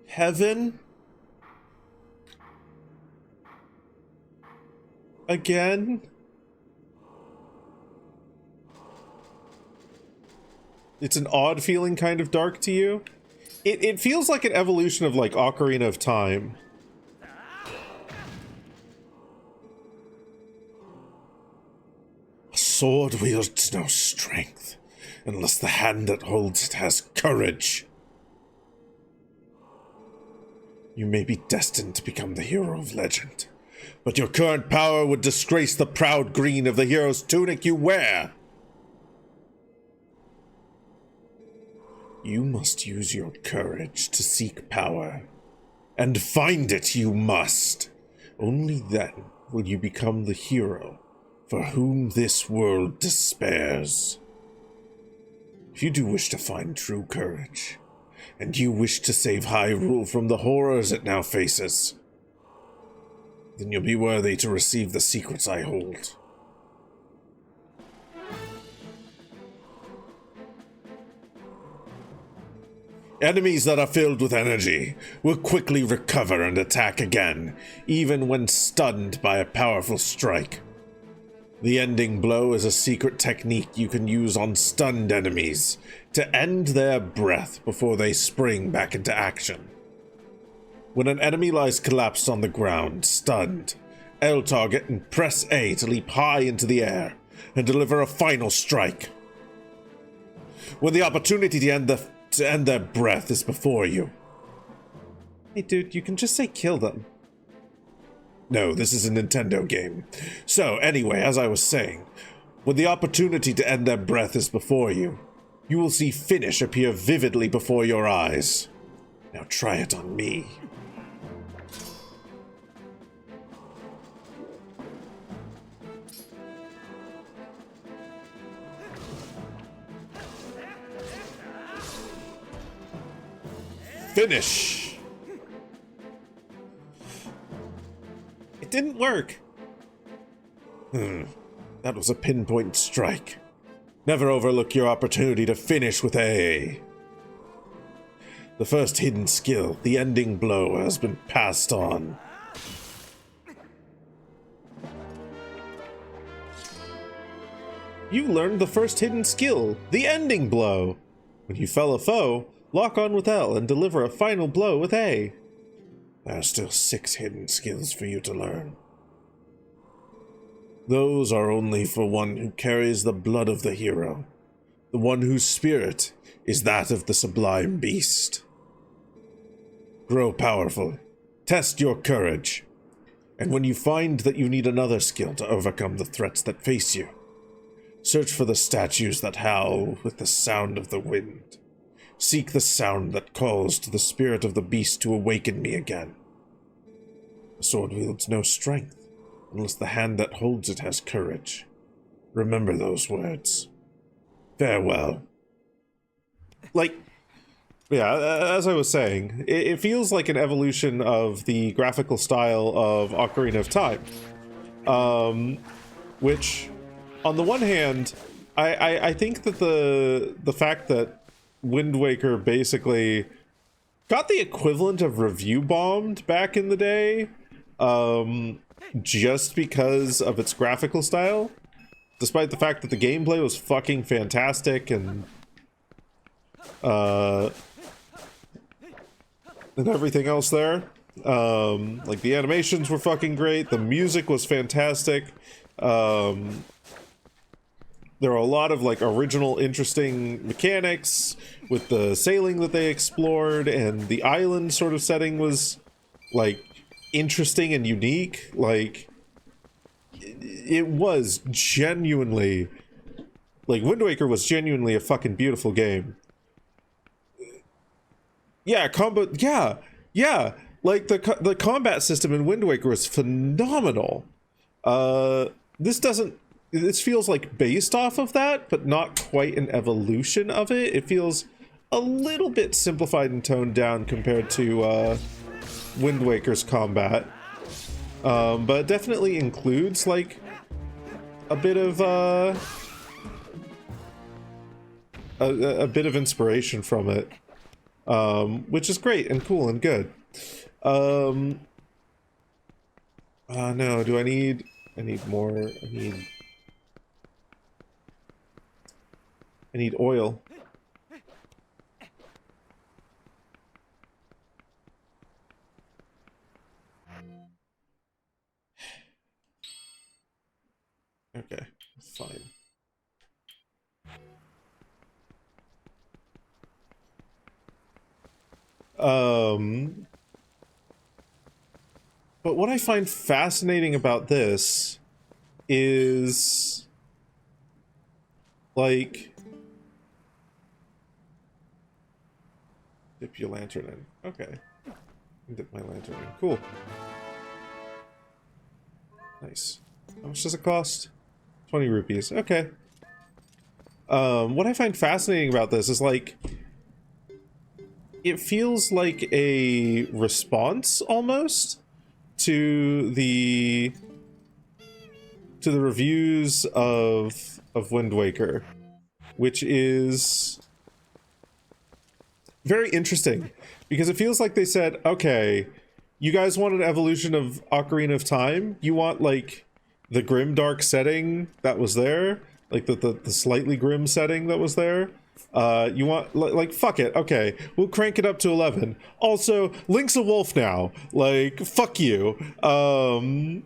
Heaven? Again? It's an odd feeling kind of dark to you? It feels like an evolution of, like, Ocarina of Time. A sword wields no strength, unless the hand that holds it has courage. You may be destined to become the hero of legend, but your current power would disgrace the proud green of the hero's tunic you wear. You must use your courage to seek power, and find it you must. Only then will you become the hero for whom this world despairs. If you do wish to find true courage, and you wish to save Hyrule from the horrors it now faces, then you'll be worthy to receive the secrets I hold. Enemies that are filled with energy will quickly recover and attack again, even when stunned by a powerful strike. The ending blow is a secret technique you can use on stunned enemies to end their breath before they spring back into action. When an enemy lies collapsed on the ground, stunned, L target and press A to leap high into the air and deliver a final strike. When the opportunity to end their breath is before you. Hey dude, you can just say kill them. No, this is a Nintendo game. So, anyway, as I was saying, when the opportunity to end their breath is before you, you will see finish appear vividly before your eyes. Now try it on me. Finish! It didn't work. That was a pinpoint strike. Never overlook your opportunity to finish with A. The first hidden skill, the ending blow, has been passed on. You learned the first hidden skill, the ending blow. When you fell a foe, lock on with L and deliver a final blow with A. There are still 6 hidden skills for you to learn. Those are only for one who carries the blood of the hero, the one whose spirit is that of the sublime beast. Grow powerful, test your courage, and when you find that you need another skill to overcome the threats that face you, search for the statues that howl with the sound of the wind. Seek the sound that calls to the spirit of the beast to awaken me again. The sword wields no strength, unless the hand that holds it has courage. Remember those words. Farewell. Like, yeah, as I was saying, it feels like an evolution of the graphical style of Ocarina of Time. Which, on the one hand, I think that the fact that Wind Waker basically got the equivalent of review bombed back in the day, just because of its graphical style, despite the fact that the gameplay was fucking fantastic and everything else there. Like, the animations were fucking great, the music was fantastic, there are a lot of, like, original, interesting mechanics with the sailing that they explored, and the island sort of setting was, like, interesting and unique. Like, it was genuinely... Like, Wind Waker was genuinely a fucking beautiful game. Yeah, yeah! Like, the combat system in Wind Waker was phenomenal. This feels like based off of that, but not quite an evolution of it. It feels a little bit simplified and toned down compared to Wind Waker's combat. But it definitely includes, like, a bit of a bit of inspiration from it, which is great and cool and good. No, do I need more? I need oil. Okay, fine. But what I find fascinating about this is, like, dip your lantern in. Okay. Dip my lantern in. Cool. Nice. How much does it cost? 20 rupees. Okay. What I find fascinating about this is, like, it feels like a response, almost, to the reviews of Wind Waker, which is very interesting, because it feels like they said, okay, you guys want an evolution of Ocarina of Time? You want, like, the grim dark setting that was there? Like, the slightly grim setting that was there? You want, like, fuck it. Okay, we'll crank it up to 11. Also, Link's a wolf now. Like, fuck you. And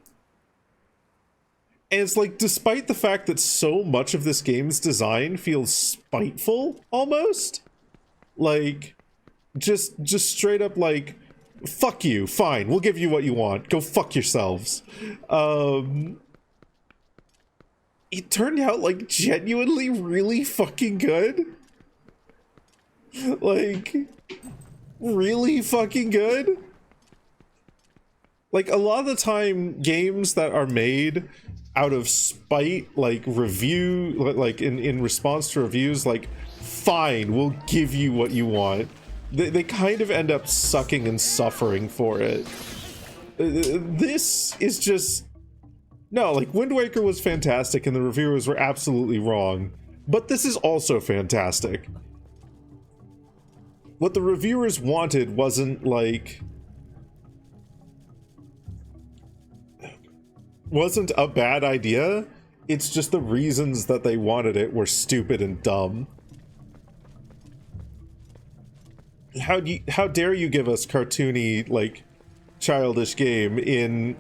it's like, despite the fact that so much of this game's design feels spiteful, almost, like, just straight up like, fuck you, fine, we'll give you what you want, go fuck yourselves. It turned out, like, genuinely really fucking good. Like, really fucking good. Like, a lot of the time, games that are made out of spite, like, like, in response to reviews, like, fine, we'll give you what you want. They kind of end up sucking and suffering for it. This is just... No, like, Wind Waker was fantastic and the reviewers were absolutely wrong. But this is also fantastic. What the reviewers wanted wasn't, like... wasn't a bad idea. It's just the reasons that they wanted it were stupid and dumb. How dare you give us cartoony, like, childish game in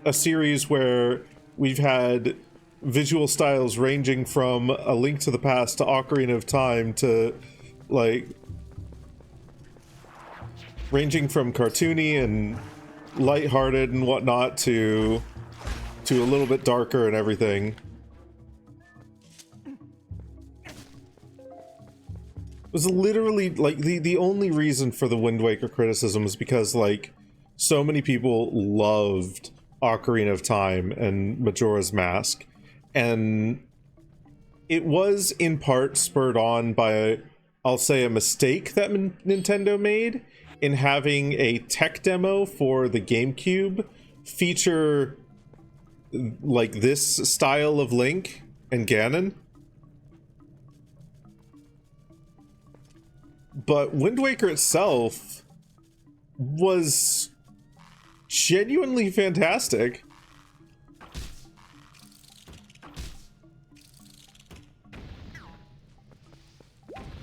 a series where we've had visual styles ranging from A Link to the Past to Ocarina of Time to, like, ranging from cartoony and lighthearted and whatnot to a little bit darker and everything. It was literally, like, the only reason for the Wind Waker criticism is because, like, so many people loved Ocarina of Time and Majora's Mask, and it was in part spurred on by, I'll say, a mistake that Nintendo made in having a tech demo for the GameCube feature, like, this style of Link and Ganon. But Wind Waker itself was genuinely fantastic.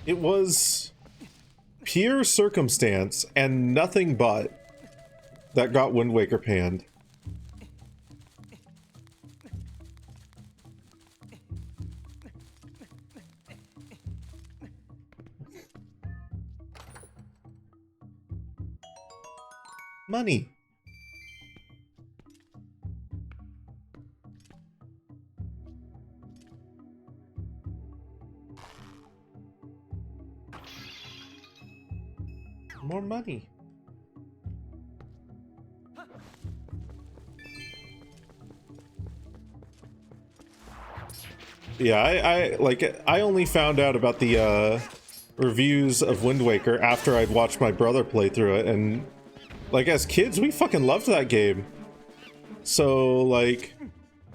It was pure circumstance and nothing but that got Wind Waker panned. Money. More money. Yeah, I only found out about the reviews of Wind Waker after I'd watched my brother play through it, and like, as kids, we fucking loved that game. So, like,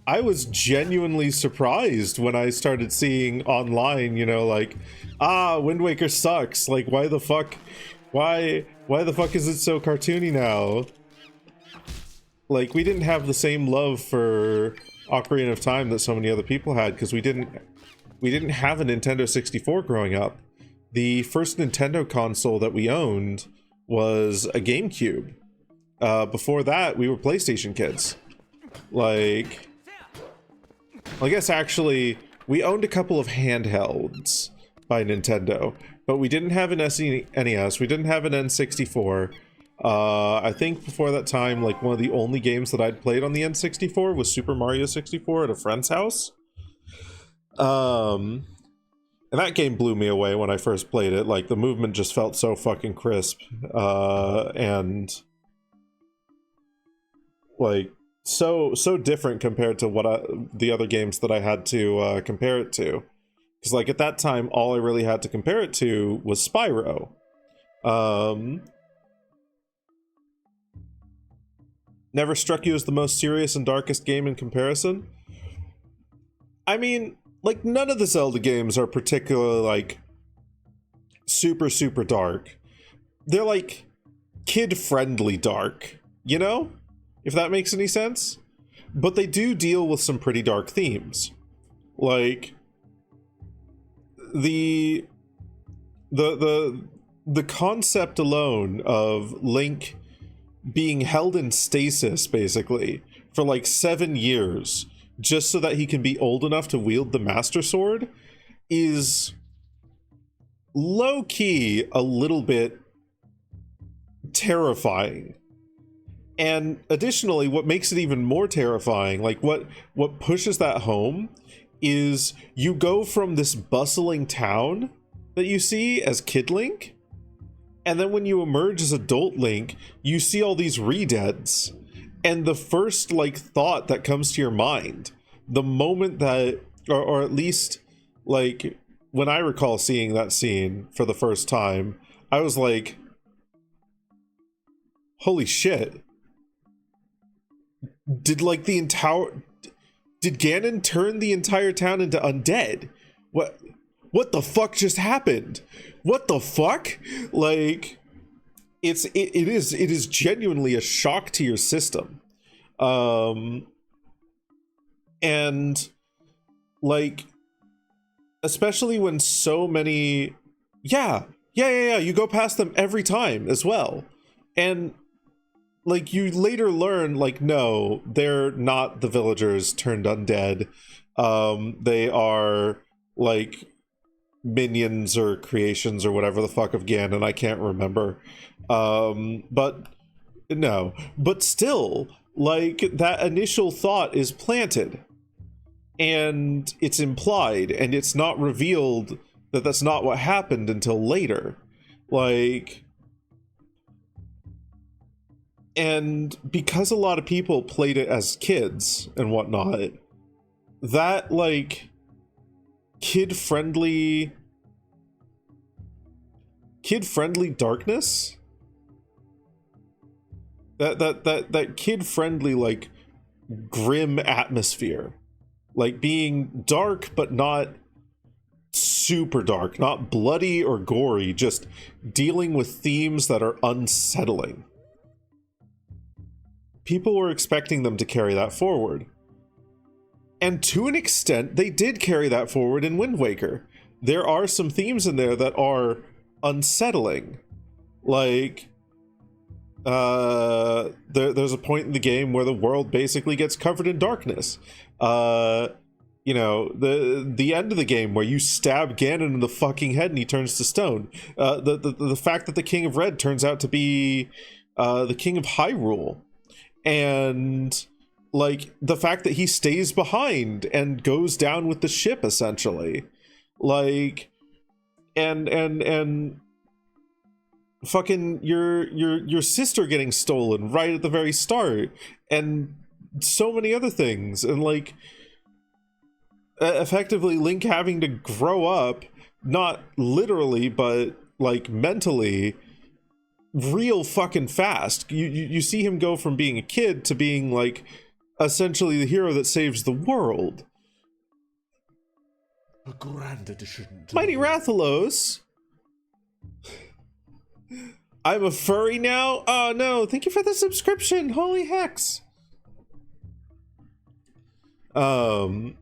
I was genuinely surprised when I started seeing online, you know, like, Wind Waker sucks. Like, why the fuck is it so cartoony now? Like, we didn't have the same love for Ocarina of Time that so many other people had, because we didn't have a Nintendo 64 growing up. The first Nintendo console that we owned was a GameCube. Before that, we were PlayStation kids. Like, I guess actually, we owned a couple of handhelds by Nintendo, but we didn't have an SNES, we didn't have an N64. I think before that time, like, one of the only games that I'd played on the N64 was Super Mario 64 at a friend's house. And that game blew me away when I first played it. Like, the movement just felt so fucking crisp. And like, so different compared to the other games that I had to compare it to. Because, like, at that time, all I really had to compare it to was Spyro. Never struck you as the most serious and darkest game in comparison? I mean, like, none of the Zelda games are particularly, like, super dark. They're, like, kid-friendly dark, you know? If that makes any sense. But they do deal with some pretty dark themes. Like, the the concept alone of Link being held in stasis basically for like 7 years just so that he can be old enough to wield the Master Sword is low-key a little bit terrifying. And additionally, what makes it even more terrifying, like what pushes that home, is you go from this bustling town that you see as Kid Link, and then when you emerge as adult Link, you see all these redeads. And the first like thought that comes to your mind, the moment that, or at least like when I recall seeing that scene for the first time, I was like, holy shit. Did Ganon turn the entire town into undead? What the fuck just happened? What the fuck? Like, it is genuinely a shock to your system. And like, especially when so many, yeah, you go past them every time as well. And like, you later learn, like, no, they're not the villagers turned undead. They are like minions or creations or whatever the fuck of Ganon, I can't remember. But still, like, that initial thought is planted and it's implied, and it's not revealed that that's not what happened until later. Like, and because a lot of people played it as kids and whatnot, that like kid-friendly darkness, that kid-friendly like grim atmosphere, like being dark but not super dark, not bloody or gory, just dealing with themes that are unsettling. People were expecting them to carry that forward. And to an extent, they did carry that forward in Wind Waker. There are some themes in there that are unsettling. Like, there's a point in the game where the world basically gets covered in darkness. You know, the end of the game where you stab Ganon in the fucking head and he turns to stone. The fact that the King of Red turns out to be the King of Hyrule. And like the fact that he stays behind and goes down with the ship, essentially. Like, and fucking your sister getting stolen right at the very start, and so many other things, and like effectively Link having to grow up, not literally but like mentally, real fucking fast. You see him go from being a kid to being like essentially the hero that saves the world. A grand addition to Mighty Rathalos, I'm a furry now? Oh no, thank you for the subscription. Holy hex. Not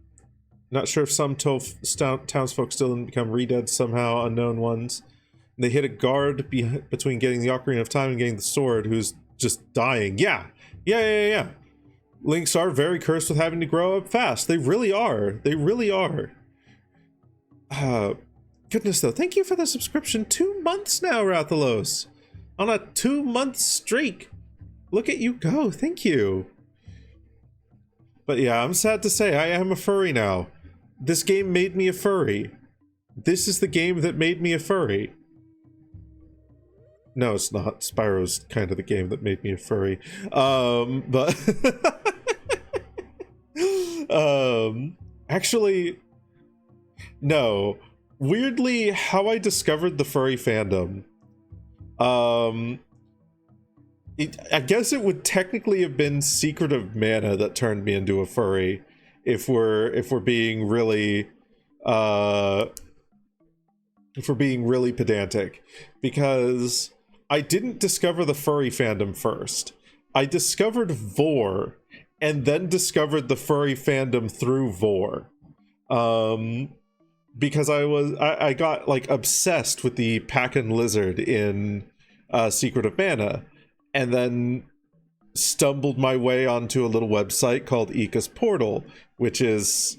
sure if some townsfolk still didn't become redead somehow, unknown ones. They hit a guard between getting the Ocarina of Time and getting the sword, who's just dying. Yeah. Links are very cursed with having to grow up fast. They really are. Goodness though, thank you for the subscription. 2 months now, Rathalos. On a 2-month streak. Look at you go. Thank you. But yeah, I'm sad to say I am a furry now. This game made me a furry. This is the game that made me a furry. No, it's not. Spyro's kind of the game that made me a furry. But actually, no. Weirdly, how I discovered the furry fandom, I guess it would technically have been Secret of Mana that turned me into a furry, if we're being really pedantic, because I didn't discover the furry fandom first. I discovered Vor, and then discovered the furry fandom through Vor. because I got like obsessed with the Pack-and lizard in Secret of Mana, and then stumbled my way onto a little website called Ika's Portal, which is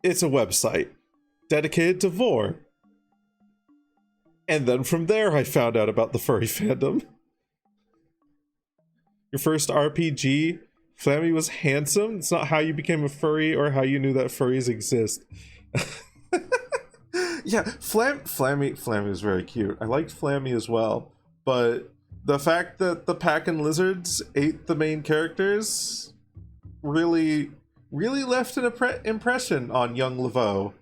it's a website dedicated to vor. And then from there I found out about the furry fandom. Your first RPG, Flammy was handsome. It's not how you became a furry or how you knew that furries exist. Yeah, Flammy was very cute. I liked Flammy as well, but the fact that the Pack-and lizards ate the main characters really left an impression on young Laveau.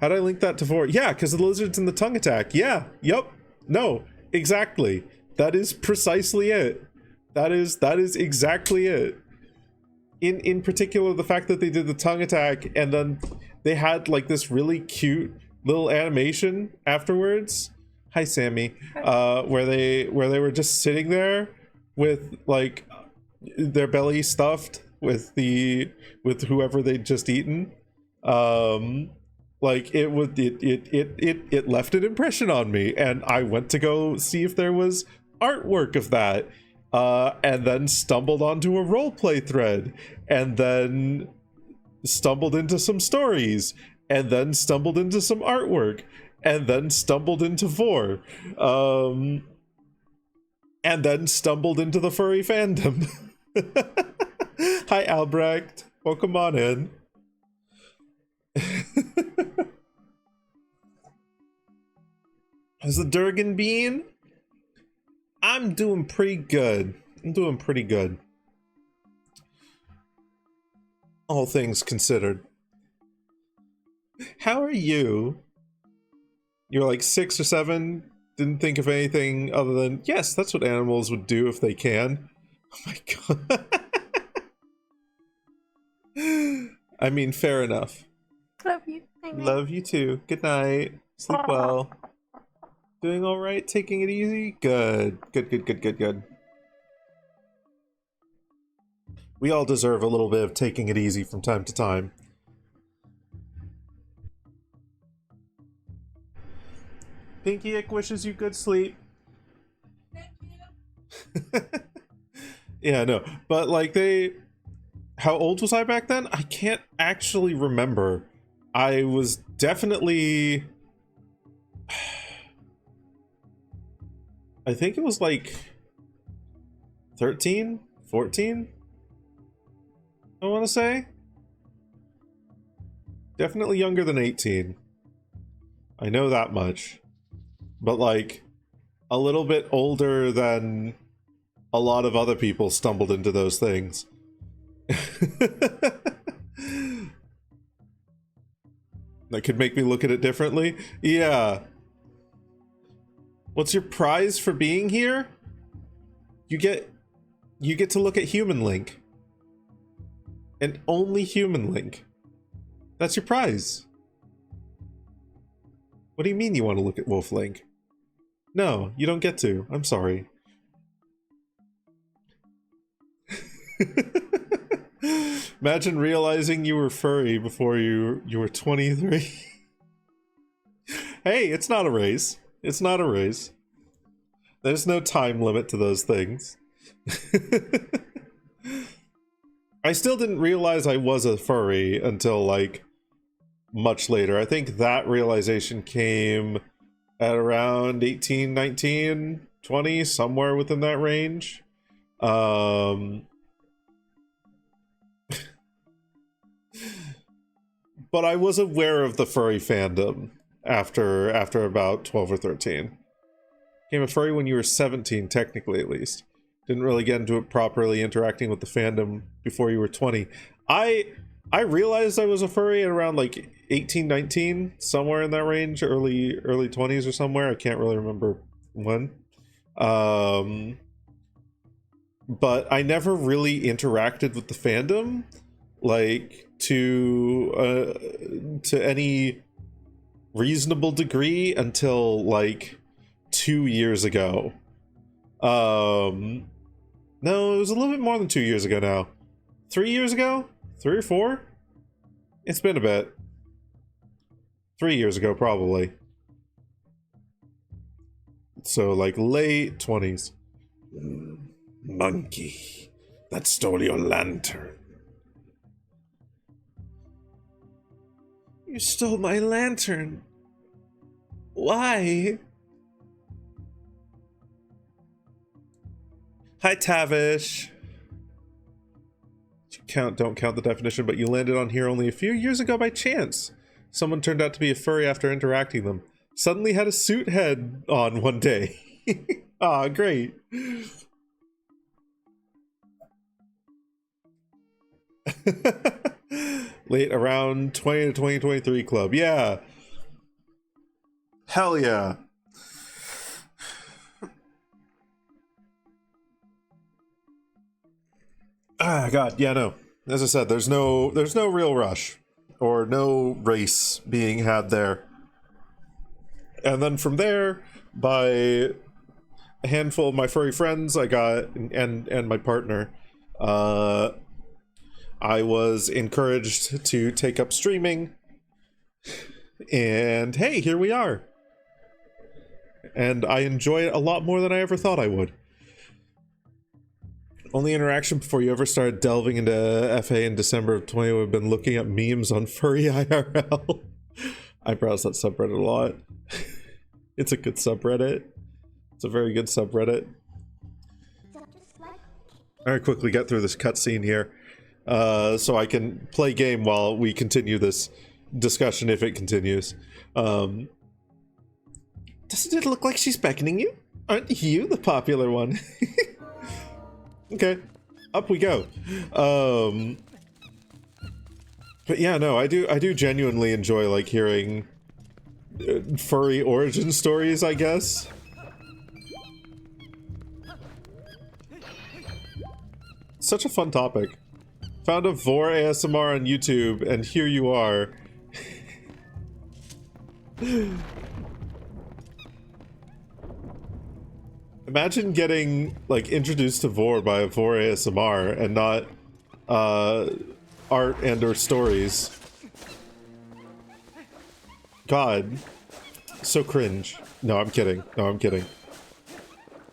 How'd I link that to vor? Yeah, because the lizards and the tongue attack. Yeah, yep, no, exactly. That is precisely it. That is exactly it. In particular, the fact that they did the tongue attack and then they had like this really cute little animation afterwards. Hi, Sammy. Where they were just sitting there with like their belly stuffed with whoever they'd just eaten. Like it left an impression on me, and I went to go see if there was artwork of that, and then stumbled onto a roleplay thread, and then stumbled into some stories, and then stumbled into some artwork, and then stumbled into vor, and then stumbled into the furry fandom. Hi, Albrecht. Welcome on in. How's the Durgan bean? I'm doing pretty good. All things considered. How are you? You're like 6 or 7. Didn't think of anything other than, yes, that's what animals would do if they can. Oh my god. I mean, fair enough. Love you. Love you too. Good night. Sleep well. Doing all right? Taking it easy? Good. Good. We all deserve a little bit of taking it easy from time to time. Pinky Ick wishes you good sleep. Thank you. Yeah, no. But like how old was I back then? I can't actually remember. I was definitely... I think it was like 13, 14, I want to say. Definitely younger than 18. I know that much. But like a little bit older than a lot of other people stumbled into those things. That could make me look at it differently. Yeah. What's your prize for being here? You get to look at Human Link. And only Human Link. That's your prize. What do you mean you want to look at Wolf Link? No, you don't get to. I'm sorry. Imagine realizing you were furry before you were 23. Hey, it's not a race. It's not a race. There's no time limit to those things. I still didn't realize I was a furry until like much later. I think that realization came at around 18, 19, 20, somewhere within that range. But I was aware of the furry fandom after about 12 or 13. Became a furry when you were 17, technically at least. Didn't really get into it properly, interacting with the fandom before you were 20. I realized I was a furry at around like 18, 19, somewhere in that range, early 20s or somewhere. I can't really remember when. But I never really interacted with the fandom, like to any reasonable degree until like 2 years ago. No, it was a little bit more than 2 years ago now. 3 years ago? 3 or 4? It's been a bit. 3 years ago, probably. So, like, late 20s. Monkey, that stole your lantern. You stole my lantern. Why? Hi, Tavish. Don't count the definition, but you landed on here only a few years ago by chance. Someone turned out to be a furry after interacting them. Suddenly had a suit head on one day. Ah, great. Late around 20 to 2023 club. Yeah. Hell yeah. Ah, God, yeah, no. As I said, there's no real rush or no race being had there. And then from there, by a handful of my furry friends, I got and my partner, I was encouraged to take up streaming, and hey, here we are. And I enjoy it a lot more than I ever thought I would. Only interaction before you ever started delving into FA in December of 20 would have been looking at memes on Furry IRL. I browse that subreddit a lot. It's a good subreddit. It's a very good subreddit. Alright, quickly get through this cutscene here. So I can play game while we continue this discussion if it continues. Doesn't it look like she's beckoning you? Aren't you the popular one? Okay, up we go. But yeah, no, I do genuinely enjoy like hearing furry origin stories, I guess. Such a fun topic. Found a Vor ASMR on YouTube, and here you are. Imagine getting, like, introduced to Vor by a Vor ASMR and not, art and or stories. God. So cringe. No, I'm kidding. No, I'm kidding.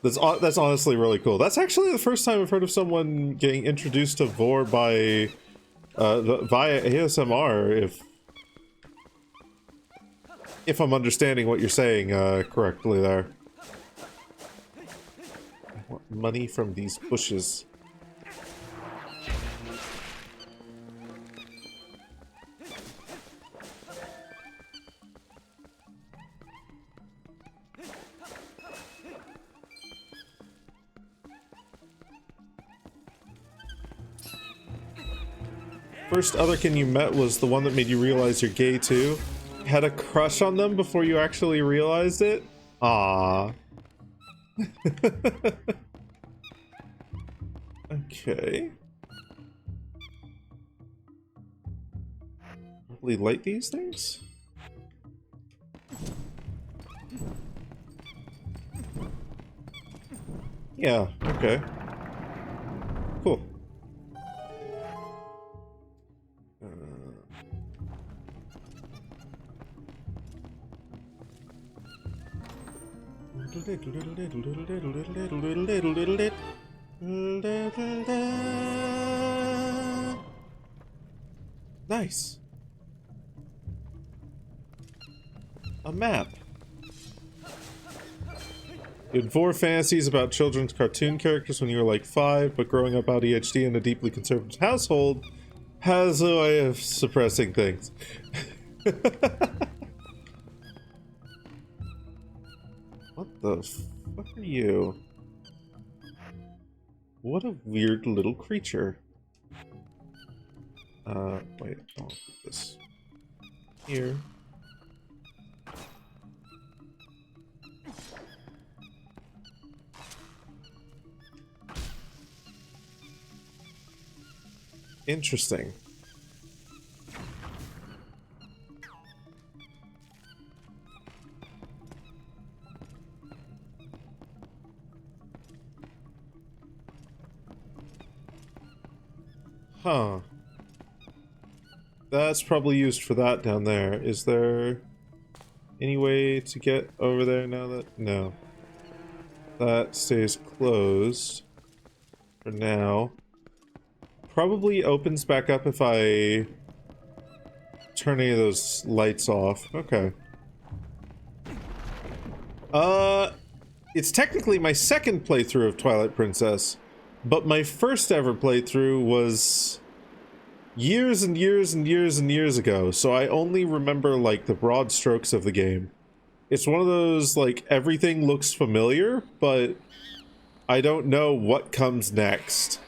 That's honestly really cool. That's actually the first time I've heard of someone getting introduced to Vor by, via ASMR, if I'm understanding what you're saying, correctly there. I want money from these bushes. First otherkin you met was the one that made you realize you're gay too? Had a crush on them before you actually realized it? Ah. Okay. Probably light these things? Yeah, okay. Cool. Nice. A map. You had 4 fantasies about children's cartoon characters when you were like 5, but growing up out ADHD in a deeply conservative household has a way of suppressing things. What the fuck are you? What a weird little creature. Wait, I'll put this here. Interesting. Huh. That's probably used for that down there. Is there any way to get over there now that... No. That stays closed for now. Probably opens back up if I turn any of those lights off. Okay. It's technically my second playthrough of Twilight Princess, but my first ever playthrough was years and years and years and years ago, so I only remember, like, the broad strokes of the game. It's one of those, like, everything looks familiar, but I don't know what comes next.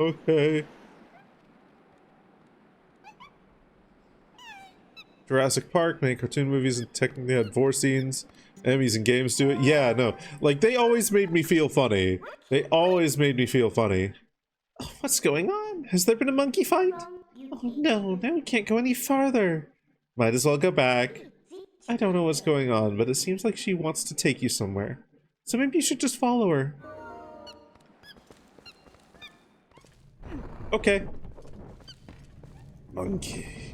Okay. Jurassic Park, many cartoon movies and technically had vor scenes. Emmys and games do it. Yeah, no. Like, they always made me feel funny. They always made me feel funny. Oh, what's going on? Has there been a monkey fight? Oh no, now we can't go any farther. Might as well go back. I don't know what's going on, but it seems like she wants to take you somewhere. So maybe you should just follow her. Okay. Monkey.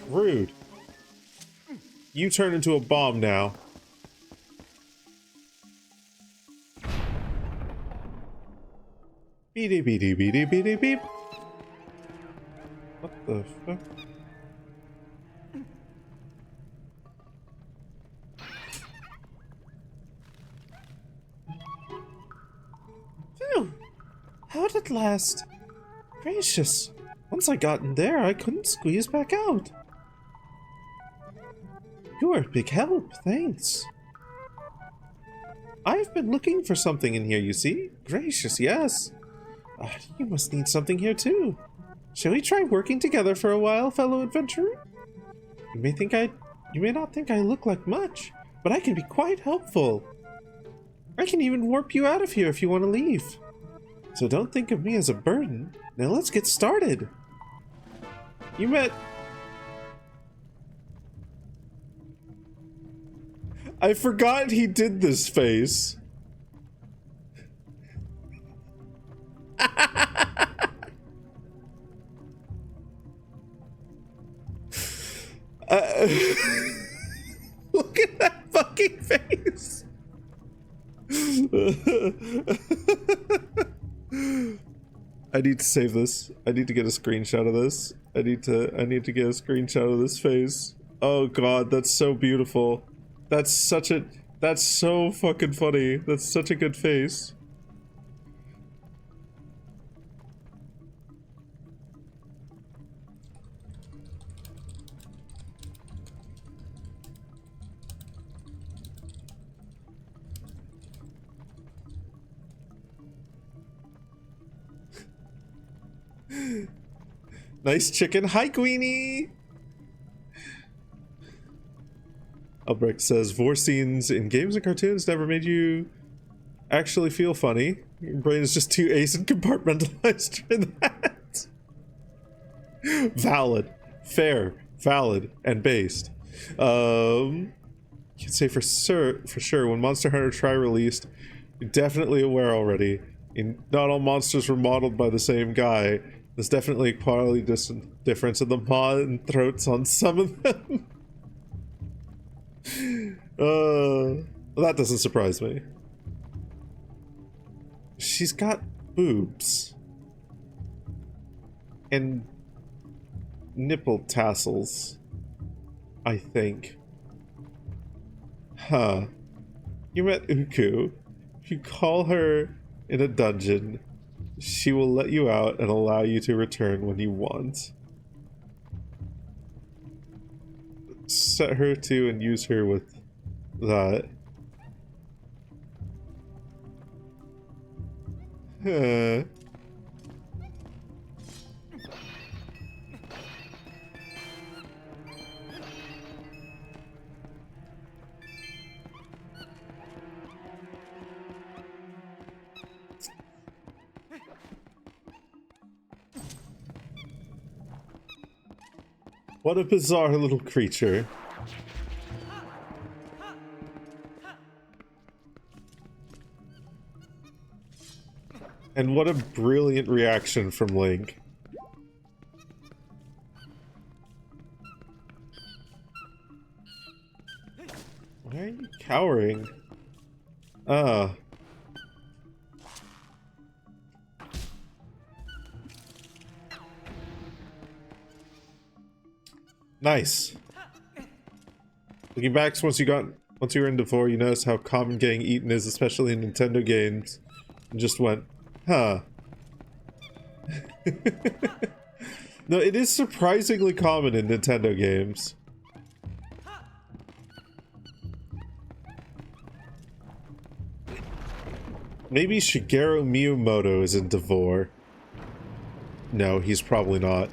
Rude. You turn into a bomb now. Beady beady beady beady beep. What the fuck? Phew! Out at last. Gracious. Once I got in there, I couldn't squeeze back out. You were a big help, thanks. I've been looking for something in here, you see? Gracious, yes. You must need something here too. Shall we try working together for a while, fellow adventurer? You may not think I look like much, but I can be quite helpful. I can even warp you out of here if you want to leave. So don't think of me as a burden. Now let's get started. You met... I forgot he did this face. Look at that fucking face. I need to save this. I need to get a screenshot of this. I need to get a screenshot of this face. Oh god, that's so beautiful. That's so fucking funny. That's such a good face. Nice chicken. Hi, Queenie! Albrecht says, vor scenes in games and cartoons never made you actually feel funny. Your brain is just too ace and compartmentalized for that. Valid. Fair. Valid. And based. Can say for sure, when Monster Hunter Tri released, you're definitely aware already. Not all monsters were modeled by the same guy. There's definitely a quality difference in the paw and throats on some of them. That doesn't surprise me. She's got boobs. And nipple tassels, I think. Huh. You met Uku. If you call her in a dungeon, she will let you out and allow you to return when you want. set her to and use her with that. Huh. What a bizarre little creature. And what a brilliant reaction from Link. Why are you cowering? Ah. Nice. Looking back, once you were into 4, you noticed how common getting eaten is, especially in Nintendo games. And just went, huh. No, it is surprisingly common in Nintendo games. Maybe Shigeru Miyamoto is in Devore. No, he's probably not.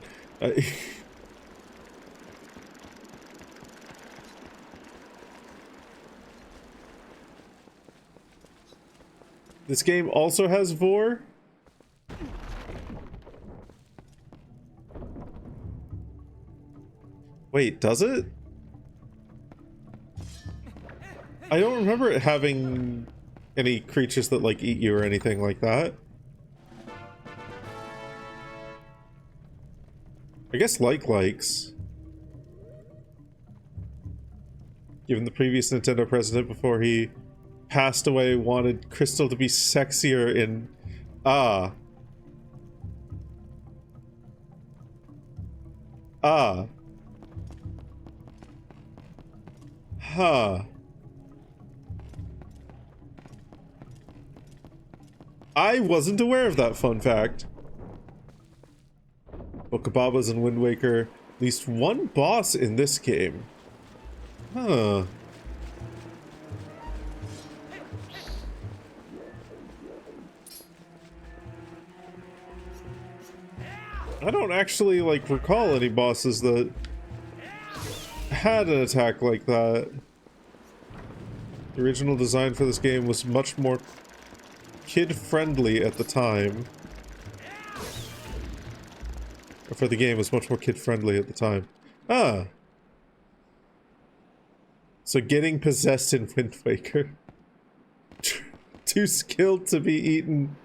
This game also has Vor? Wait, does it? I don't remember it having any creatures that, like, eat you or anything like that. I guess likes. Given the previous Nintendo president before he passed away wanted Crystal to be sexier in... Ah. Huh. I wasn't aware of that fun fact. Bookababas and Wind Waker. At least one boss in this game. Huh. I don't actually, like, recall any bosses that had an attack like that. The original design for this game was much more kid-friendly at the time. Or for the game, was much more kid-friendly at the time. Ah! So getting possessed in Wind Waker. Too skilled to be eaten.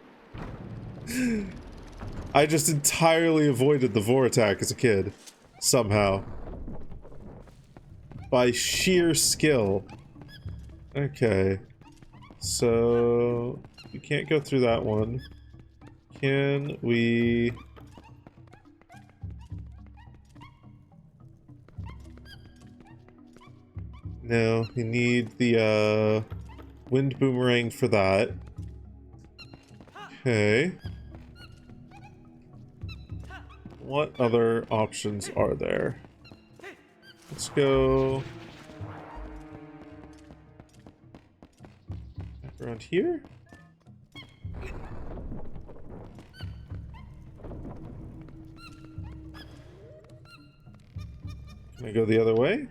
I just entirely avoided the Vor attack as a kid. Somehow. By sheer skill. Okay. So... we can't go through that one. Can we... No, we need the, wind boomerang for that. Okay. What other options are there? Let's go... back around here? Can I go the other way?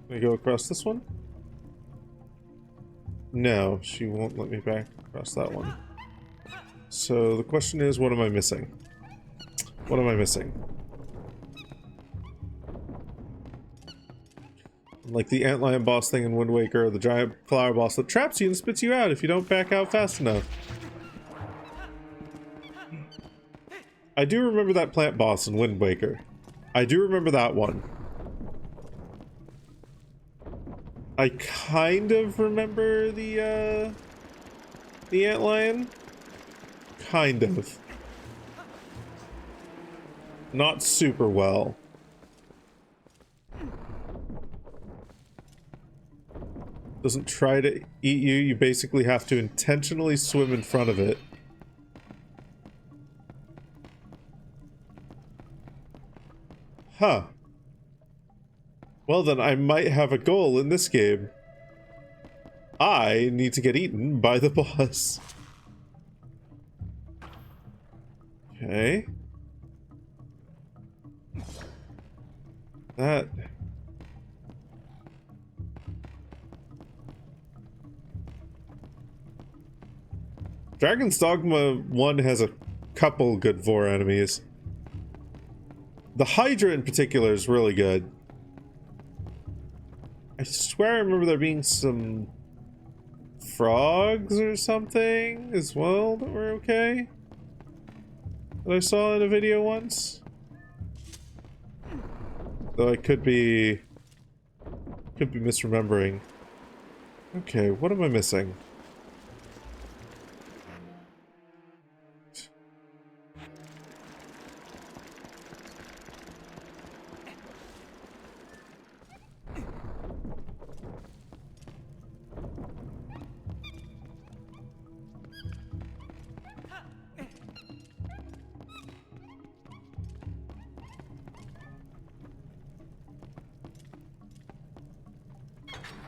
Can I go across this one? No, she won't let me back across that one. So the question is, what am I missing? What am I missing? Like the antlion boss thing in Wind Waker, or the giant flower boss that traps you and spits you out if you don't back out fast enough. I do remember that plant boss in Wind Waker. I do remember that one. I kind of remember the antlion. Kind of. Not super well. Doesn't try to eat you, you basically have to intentionally swim in front of it. Huh. Well then, I might have a goal in this game. I need to get eaten by the boss. Okay. That... Dragon's Dogma 1 has a couple good Vor enemies. The Hydra in particular is really good. I swear I remember there being some frogs or something as well that were okay. That I saw in a video once. Though I could be misremembering. Okay, what am I missing?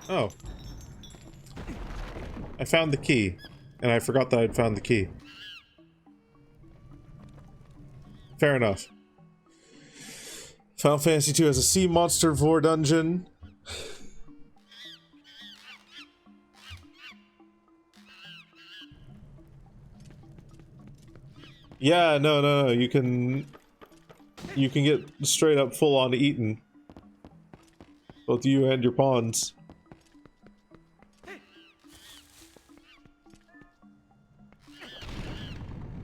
Oh. I found the key. And I forgot that I'd found the key. Fair enough. Final Fantasy 2 has a sea monster Vor dungeon. Yeah, no. You can get straight up full on eaten. Both you and your pawns.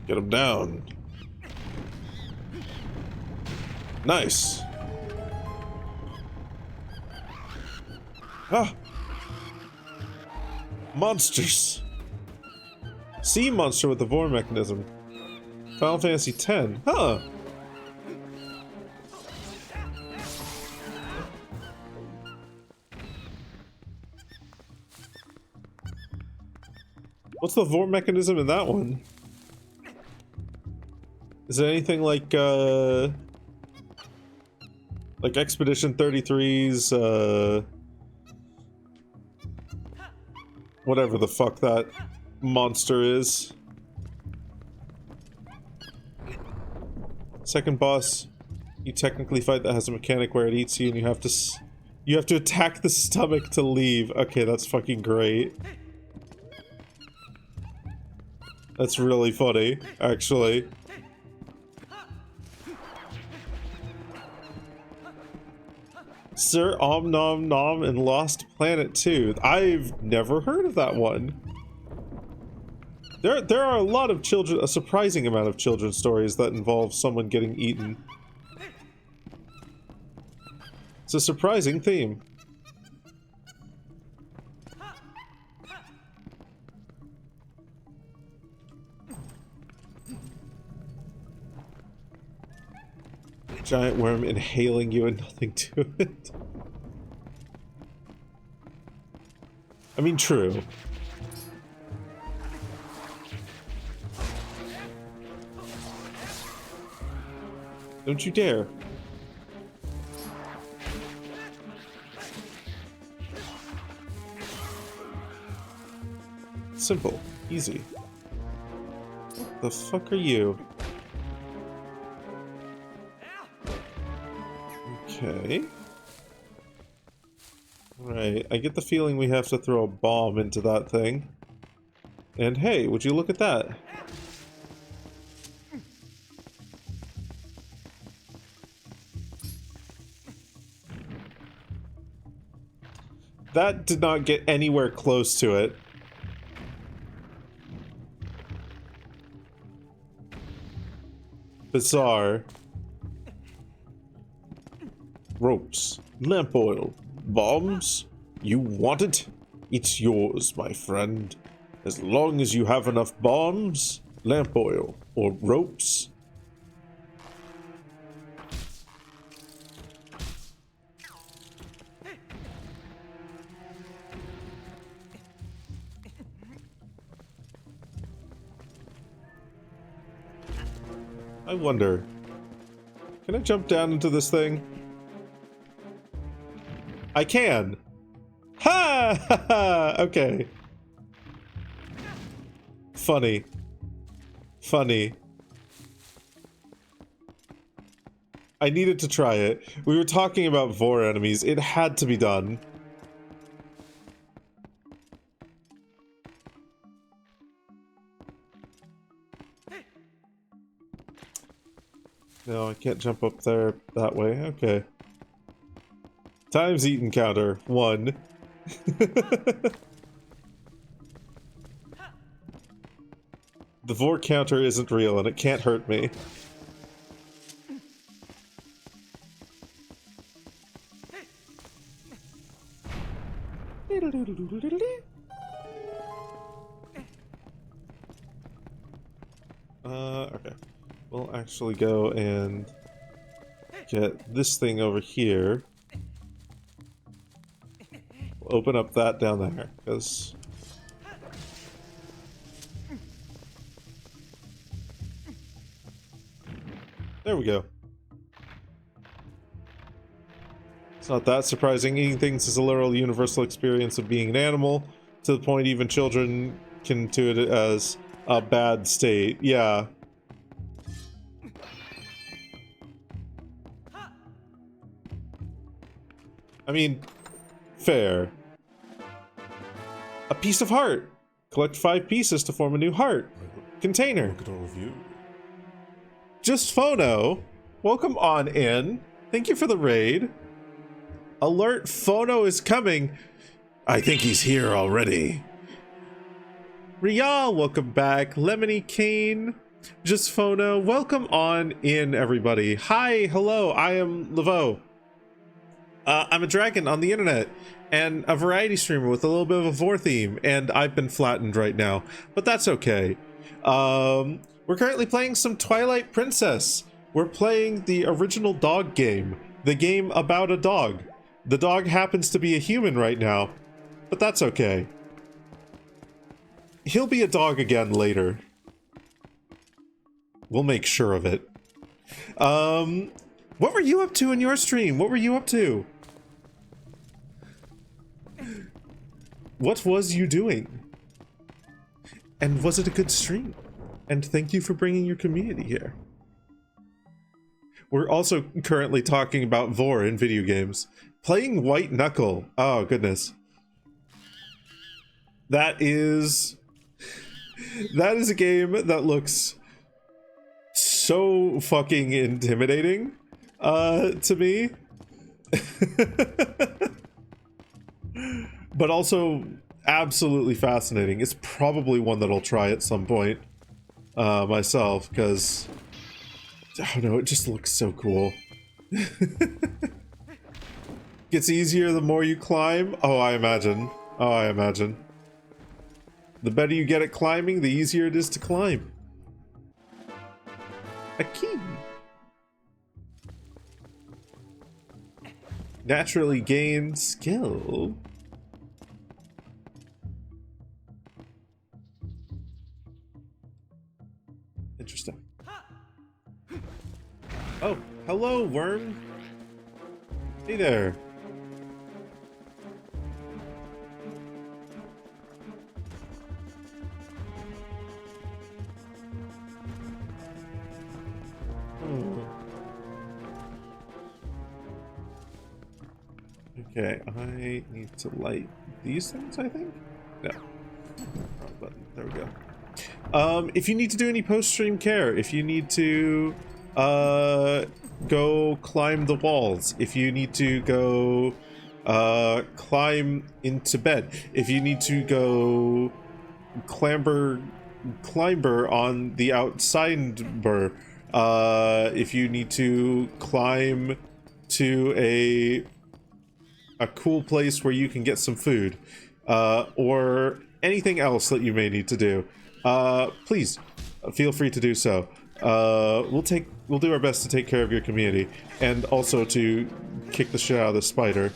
Get him down. Nice. Ah. Monsters. Sea monster with the Vor mechanism. Final Fantasy X. Huh. What's the Vor mechanism in that one? Is it anything like Expedition 33's, whatever the fuck that monster is? Second boss, you technically fight that has a mechanic where it eats you and you have to attack the stomach to leave. Okay, that's fucking great. That's really funny, actually. Sir Om Nom Nom and Lost Planet 2. I've never heard of that one. There are a lot of a surprising amount of children's stories that involve someone getting eaten. It's a surprising theme. Giant worm inhaling you and nothing to it. I mean, true. Don't you dare. Simple. Easy. What the fuck are you? Okay. Right, I get the feeling we have to throw a bomb into that thing. And hey, would you look at that? That did not get anywhere close to it. Bizarre. Ropes, lamp oil, bombs. You want it? It's yours, my friend. As long as you have enough bombs, lamp oil, or ropes. I wonder, Can I jump down into this thing? I can. Ha! Ha ha! Okay. Funny. Funny. I needed to try it. We were talking about Vor enemies. It had to be done. No, I can't jump up there that way. Okay. Times eaten counter. 1. The Vor counter isn't real and it can't hurt me. Okay. We'll actually go and get this thing over here. We'll open up that down there, because... There we go. It's not that surprising. Eating things is a literal universal experience of being an animal, to the point even children can intuit it as a bad state. Yeah. I mean, fair. A piece of heart. Collect 5 pieces to form a new heart. Container. Look at all of you. Just Phono. Welcome on in. Thank you for the raid. Alert, Phono is coming. I think he's here already. Rial, welcome back. Lemony Kane. Just Phono. Welcome on in, everybody. Hi, hello, I am Laveau. I'm a dragon on the internet and a variety streamer with a little bit of a Vor theme, and I've been flattened right now, but that's okay. We're currently playing some Twilight Princess. We're playing the original dog game, the game about a dog. The dog happens to be a human right now, but that's okay. He'll be a dog again later. We'll make sure of it. What were you up to in your stream? What were you up to? What was you doing? And was it a good stream? And thank you for bringing your community here. We're also currently talking about Vor in video games. Playing White Knuckle. Oh, goodness. That is a game that looks so fucking intimidating to me. But also absolutely fascinating. It's probably one that I'll try at some point myself, because I don't know, it just looks so cool. Gets easier the more you climb. Oh, I imagine. Oh, I imagine. The better you get at climbing, the easier it is to climb. A key. Naturally gained skill. Interesting. Oh, hello, worm. Hey there. Okay, I need to light these things, I think? No. Wrong button. There we go. If you need to do any post-stream care, if you need to go climb the walls, if you need to go climb into bed, if you need to go climber on the outside if you need to climb to a cool place where you can get some food, or anything else that you may need to do, please feel free to do so. We'll do our best to take care of your community, and also to kick the shit out of the spider.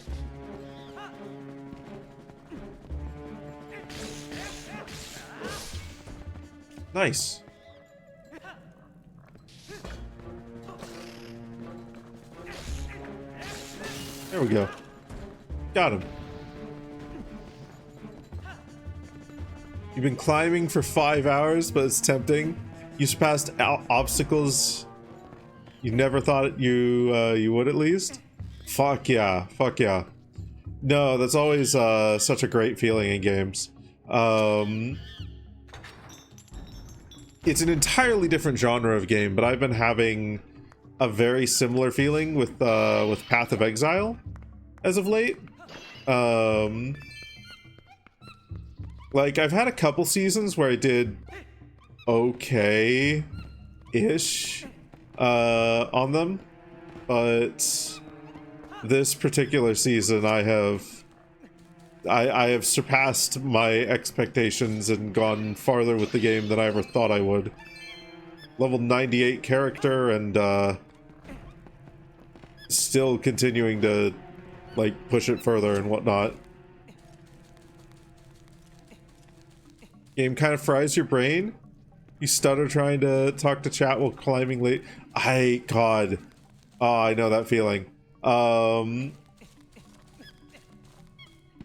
Nice. There we go. Got him. You've been climbing for 5 hours, but it's tempting. You surpassed obstacles you never thought you would, at least. Fuck yeah. Fuck yeah. No, that's always such a great feeling in games. It's an entirely different genre of game, but I've been having a very similar feeling with Path of Exile as of late. Like, I've had a couple seasons where I did okay-ish on them, but this particular season I have surpassed my expectations and gone farther with the game than I ever thought I would. Level 98 character and still continuing to like push it further and whatnot. Game kind of fries your brain. You stutter trying to talk to chat while climbing late. God. Oh, I know that feeling.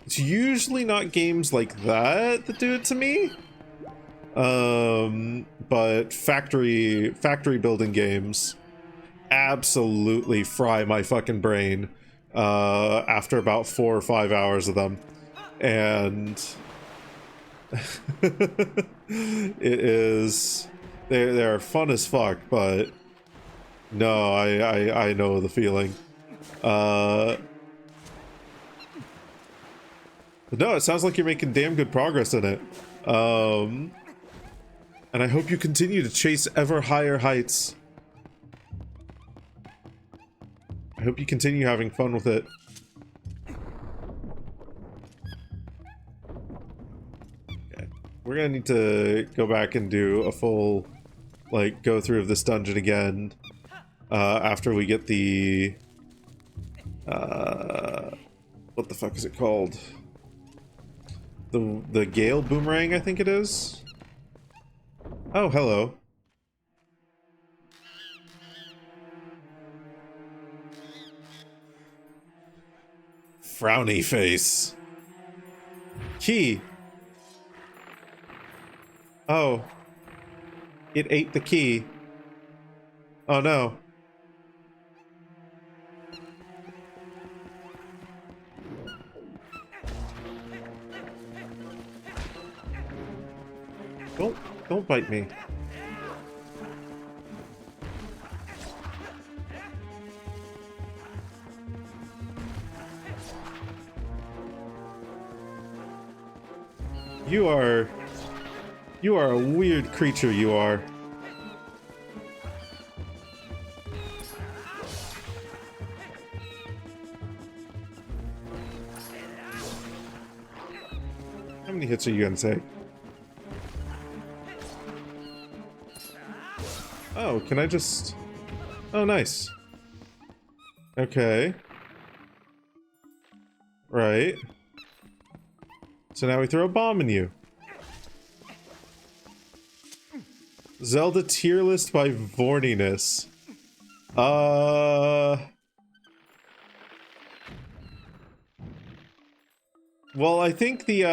It's usually not games like that do it to me. But factory building games absolutely fry my fucking brain after about 4 or 5 hours of them. And it is they're fun as fuck, but no, I know the feeling. But no, it sounds like you're making damn good progress in it. And I hope you continue to chase ever higher heights. I hope you continue having fun with it. Okay. We're gonna need to go back and do a full, like, go through of this dungeon again. After we get the... what the fuck is it called? The Gale Boomerang, I think it is. Oh, hello. Frowny face. Key. Oh. It ate the key. Oh no. Don't bite me. You are a weird creature, you are. How many hits are you gonna take? Oh, can I just... Oh, nice. Okay. Right. So now we throw a bomb in you. Zelda tier list by Vorniness. Well, I think the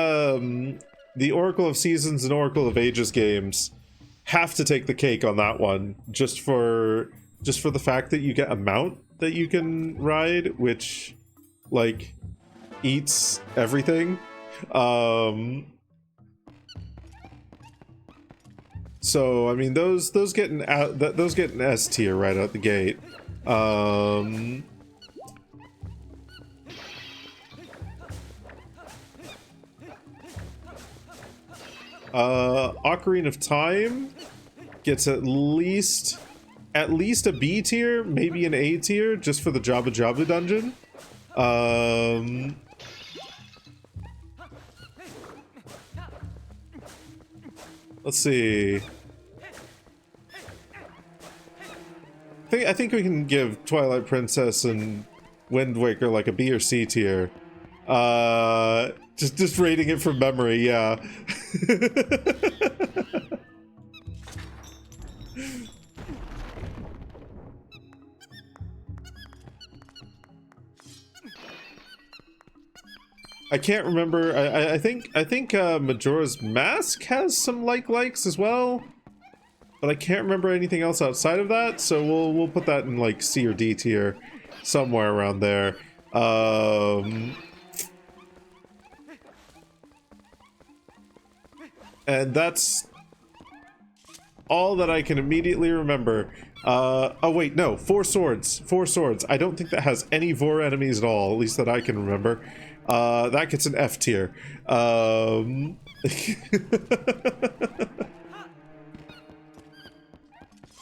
Oracle of Seasons and Oracle of Ages games have to take the cake on that one, just for the fact that you get a mount that you can ride, which like eats everything. So I mean those get an S tier right out the gate. Ocarina of Time gets at least a B tier, maybe an A tier, just for the Jabba Jabba dungeon. Let's see. I think we can give Twilight Princess and Wind Waker like a B or C tier. Just rating it from memory, yeah. I can't remember. I think Majora's Mask has some likes as well, but I can't remember anything else outside of that. So we'll put that in like C or D tier, somewhere around there. And that's all that I can immediately remember. Oh wait, no, 4 swords. 4 swords. I don't think that has any Vor enemies at all, at least that I can remember. That gets an F tier. And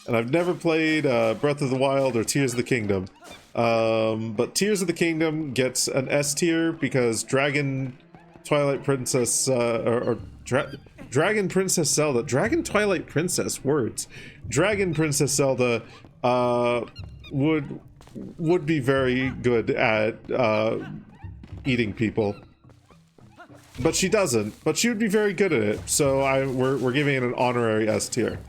I've never played Breath of the Wild or Tears of the Kingdom. But Tears of the Kingdom gets an S tier because Dragon Twilight Princess, Dragon Princess Zelda, Dragon Twilight Princess, words. Dragon Princess Zelda would be very good at eating people. But she doesn't. But she would be very good at it. So we're giving it an honorary S tier.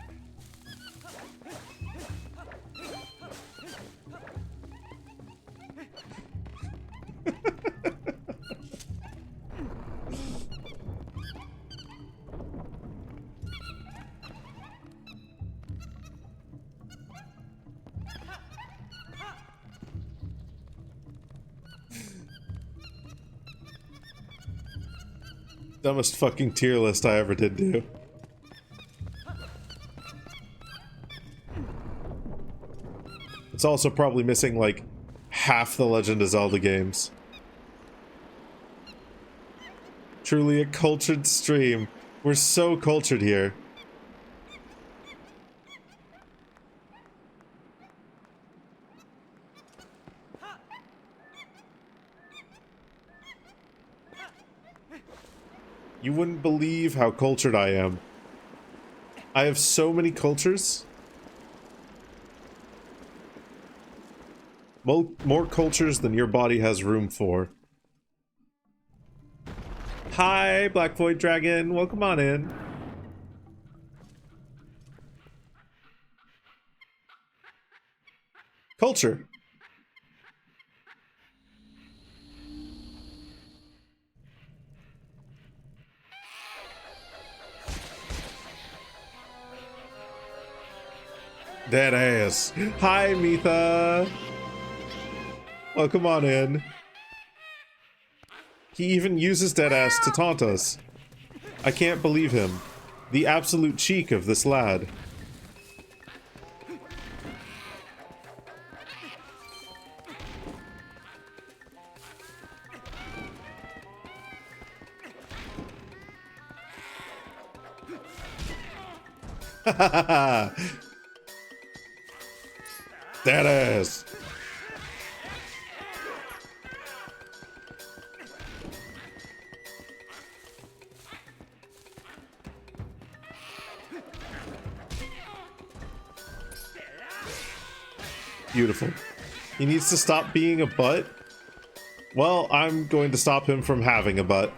Dumbest fucking tier list I ever did do. It's also probably missing like half the Legend of Zelda games. Truly a cultured stream. We're so cultured here. You wouldn't believe how cultured I am. I have so many cultures. More cultures than your body has room for. Hi, Black Void Dragon. Welcome on in. Culture. Dead ass. Hi, Mitha. Welcome on in. He even uses dead ass to taunt us. I can't believe him. The absolute cheek of this lad. Ha ha ha! Dead ass. Beautiful. He needs to stop being a butt. Well, I'm going to stop him from having a butt.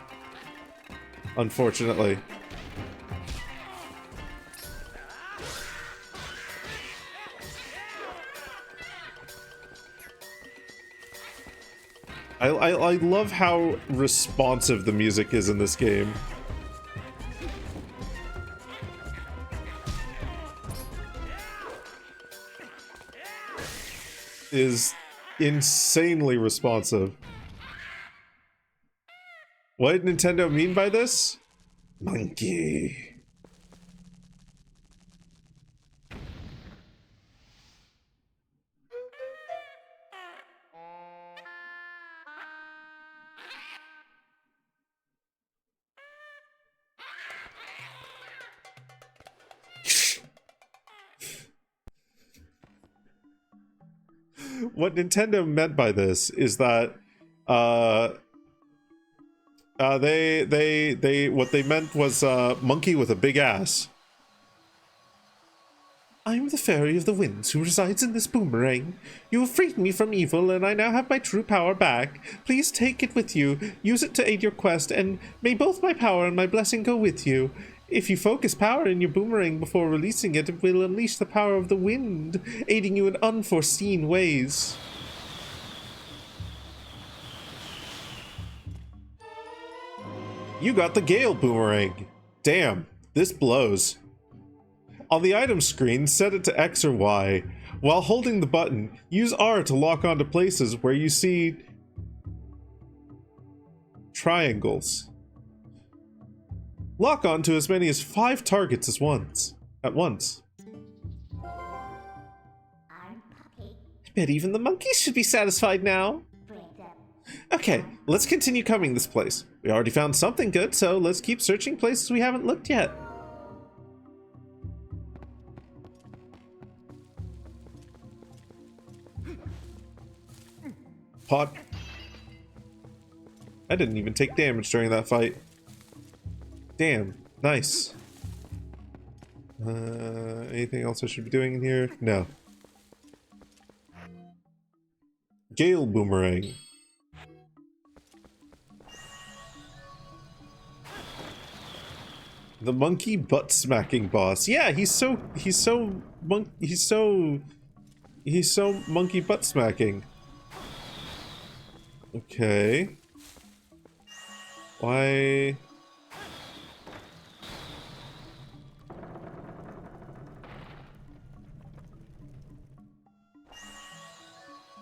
Unfortunately. I love how responsive the music is in this game. Is insanely responsive. What did Nintendo mean by this? Monkey. What Nintendo meant by this is that what they meant was monkey with a big ass. I'm the Fairy of the Winds who resides in this boomerang. You have freed me from evil and I now have my true power back. Please take it with you, use it to aid your quest, and may both my power and my blessing go with you. If you focus power in your boomerang before releasing it, it will unleash the power of the wind, aiding you in unforeseen ways. You got the Gale Boomerang. Damn, this blows. On the item screen, set it to X or Y. While holding the button, use R to lock onto places where you see triangles. Lock onto as many as 5 targets at once. I bet even the monkeys should be satisfied now. Okay, let's continue coming this place. We already found something good, so let's keep searching places we haven't looked yet. Pot. I didn't even take damage during that fight. Damn, nice. Anything else I should be doing in here? No. Gale Boomerang. The monkey butt smacking boss. Yeah, he's so monkey butt smacking. Okay. Why?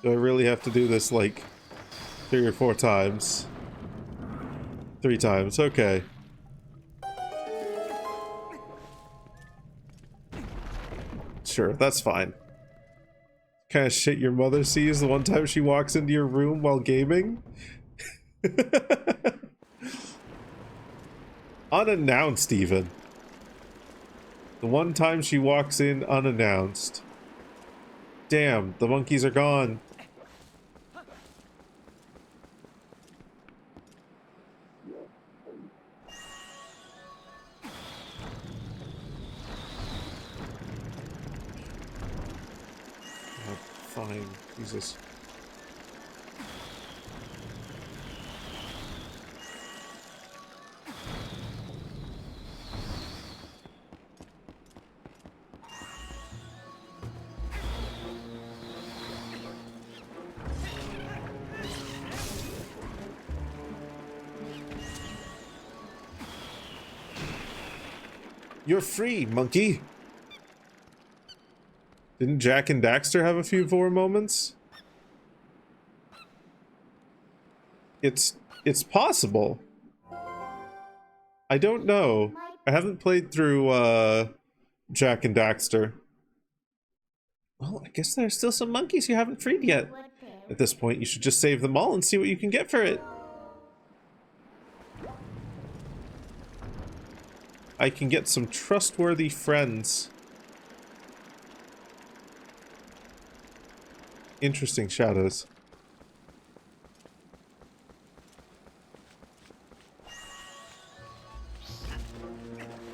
Do I really have to do this like 3 or 4 times? 3 times, okay. Sure, that's fine. Kind of shit your mother sees the one time she walks into your room while gaming? Unannounced, even. The one time she walks in unannounced. Damn, the monkeys are gone. Fine, Jesus. You're free, monkey. Didn't Jack and Daxter have a few vor moments? It's possible. I don't know. I haven't played through Jack and Daxter. Well, I guess there are still some monkeys you haven't freed yet. At this point, you should just save them all and see what you can get for it. I can get some trustworthy friends. Interesting shadows.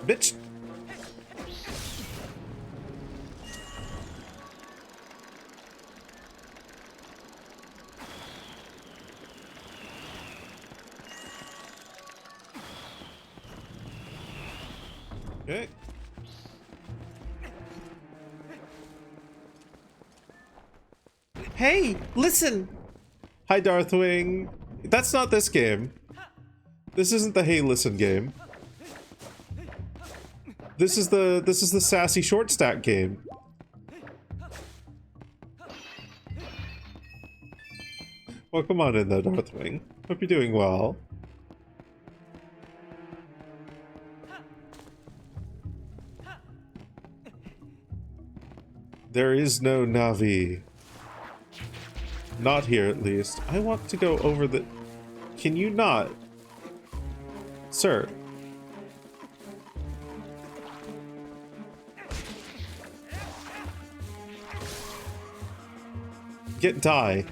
Bitch! Okay. Hey, listen! Hi, Darthwing. That's not this game. This isn't the Hey Listen game. This is the sassy short stack game. Well, come on in though, Darthwing. Hope you're doing well. There is no Navi. Not here, at least. I want to go over the... Can you not? Sir. Get die.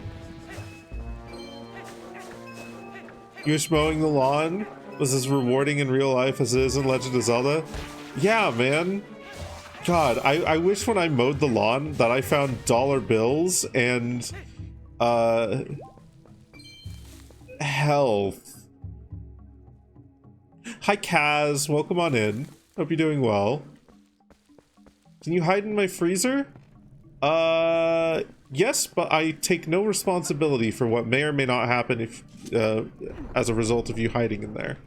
You're mowing the lawn? Was as rewarding in real life as it is in Legend of Zelda? Yeah, man. God, I wish when I mowed the lawn that I found dollar bills and health. Hi Kaz, welcome on in. Hope you're doing well. Can you hide in my freezer? Yes, but I take no responsibility for what may or may not happen if as a result of you hiding in there.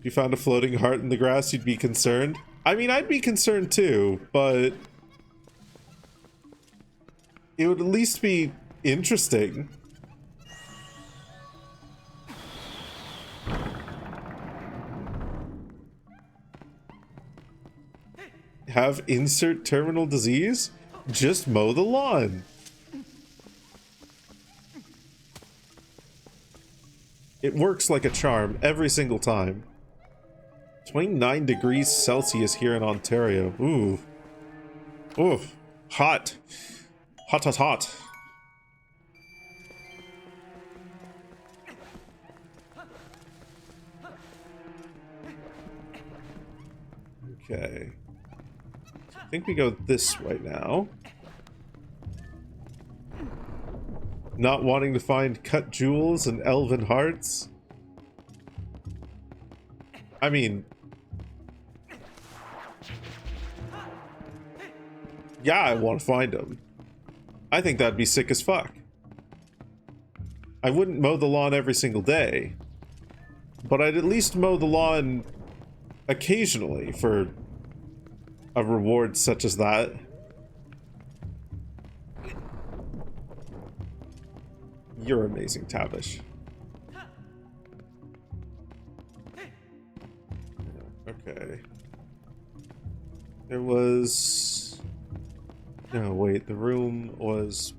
If you found a floating heart in the grass, you'd be concerned. I mean, I'd be concerned too, but it would at least be interesting. Have insert terminal disease? Just mow the lawn. It works like a charm every single time. 29 degrees Celsius here in Ontario. Ooh. Ooh. Hot. Hot, hot, hot. Okay. I think we go this way now. Not wanting to find cut jewels and elven hearts. I mean, yeah, I want to find them. I think that'd be sick as fuck. I wouldn't mow the lawn every single day, but I'd at least mow the lawn occasionally for a reward such as that. You're amazing, Tavish. Okay. There was... No, wait, the room was...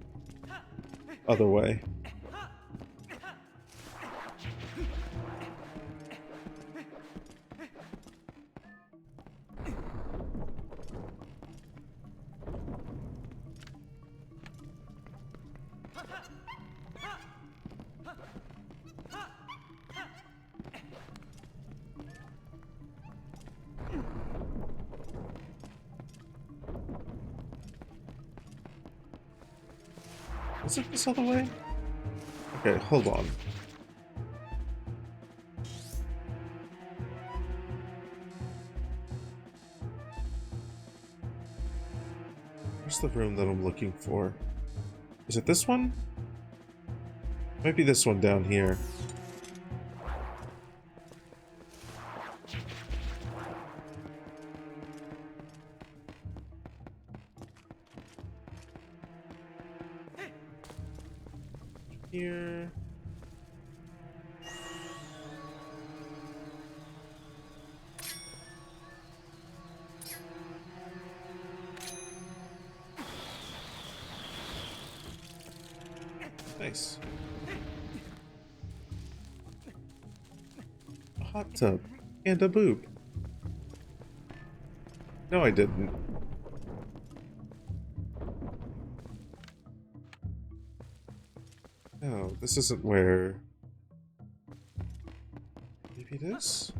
other way. Is it this other way? Okay, hold on. Where's the room that I'm looking for? Is it this one? Might be this one down here. Here. Nice. A hot tub and a boob. No, I didn't. No, this isn't where... Maybe this?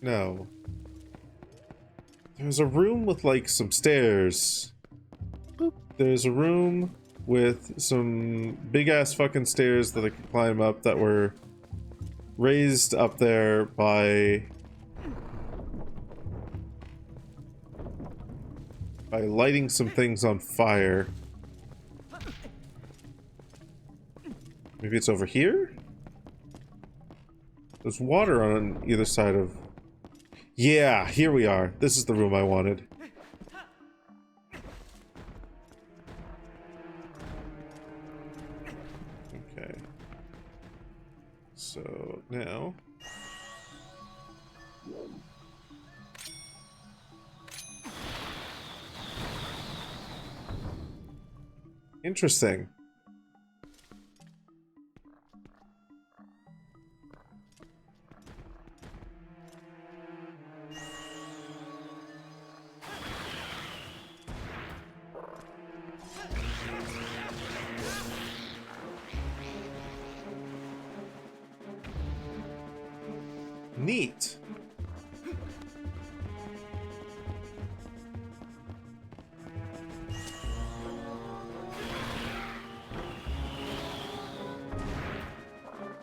No. There's a room with, like, some stairs. Boop. There's a room with some big-ass fucking stairs that I could climb up that were raised up there by lighting some things on fire. Maybe it's over here? There's water on either side of... Yeah, here we are. This is the room I wanted. Okay. So, now... Interesting. Neat.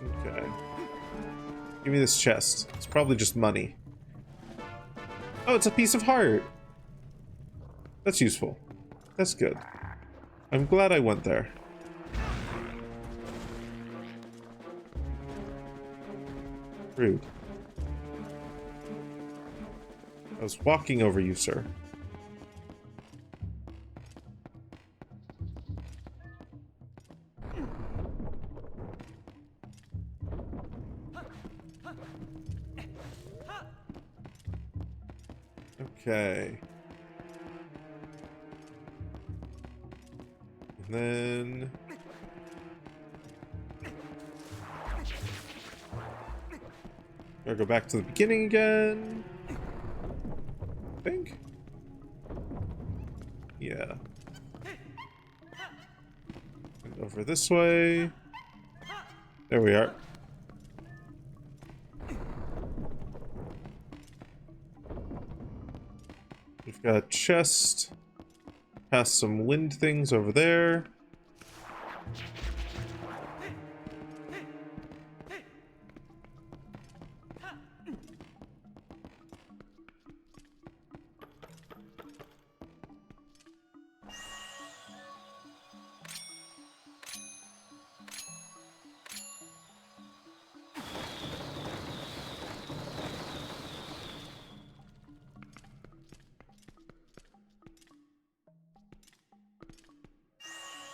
Okay. Give me this chest. It's probably just money. Oh, it's a piece of heart. That's useful. That's good. I'm glad I went there. Rude. I was walking over you, sir. Okay. And then... gotta go back to the beginning again. I think. Yeah. And over this way. There we are. We've got a chest. Past some wind things over there.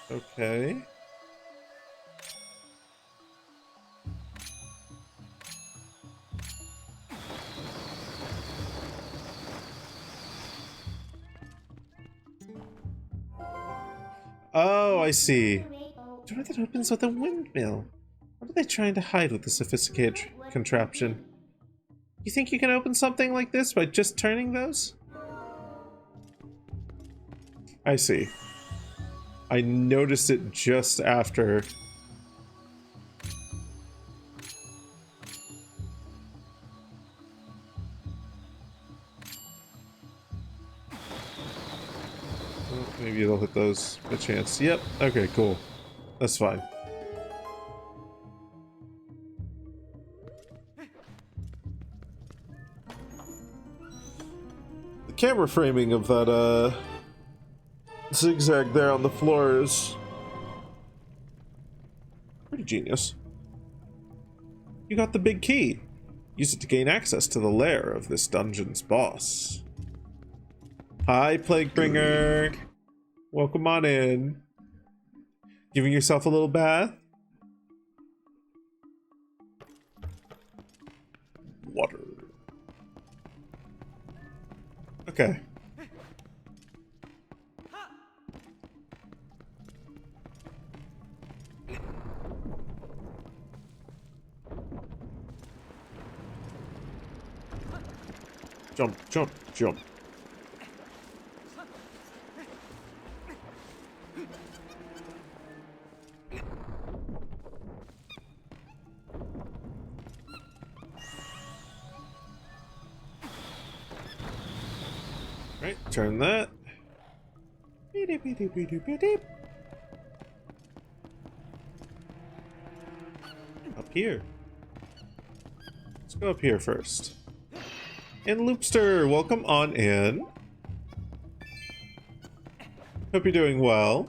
Okay. Oh, I see. Door that opens with a windmill. What are they trying to hide with the sophisticated contraption? You think you can open something like this by just turning those? I see. I noticed it just after. Oh, maybe it'll hit those by chance. Yep. Okay, cool. That's fine. The camera framing of that, zigzag there on the floor is pretty genius. You got the big key. Use it to gain access to the lair of this dungeon's boss. Hi, Plaguebringer. Welcome on in. Giving yourself a little bath? Water. Okay. Jump, jump, jump. Right, turn that. Up here. Let's go up here first. And Loopster, welcome on in. Hope you're doing well.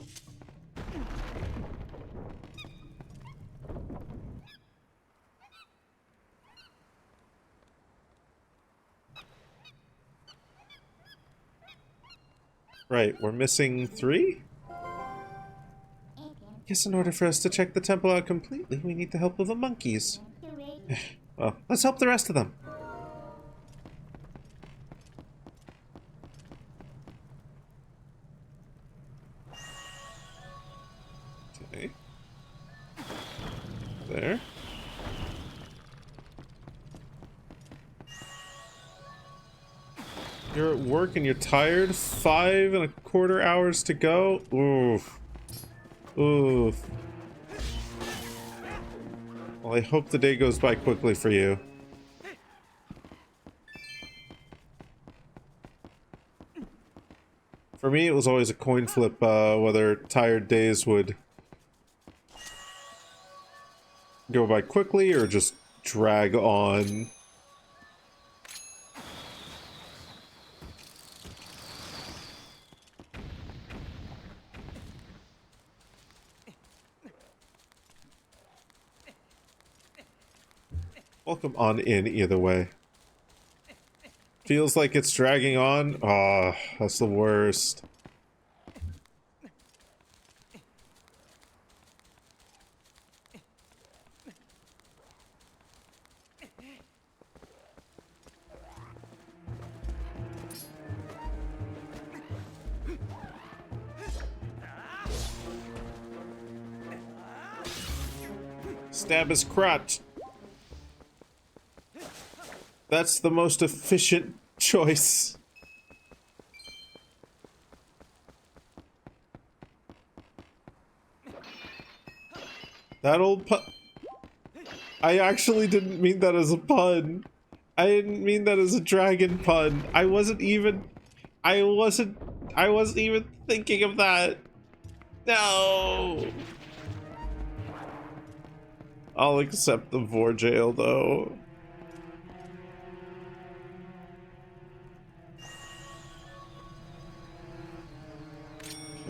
Right, we're missing 3? Guess in order for us to check the temple out completely, we need the help of the monkeys. Well, let's help the rest of them. Okay. There. You're at work and you're tired? 5.25 hours to go? Oof. Oof. Well, I hope the day goes by quickly for you. For me, it was always a coin flip whether tired days would go by quickly or just drag on. Welcome on in either way. Feels like it's dragging on. Ah, that's the worst. Stab his crotch. That's the most efficient choice. That old pun. I actually didn't mean that as a pun. I didn't mean that as a dragon pun. I wasn't even thinking of that. No. I'll accept the vor jail though.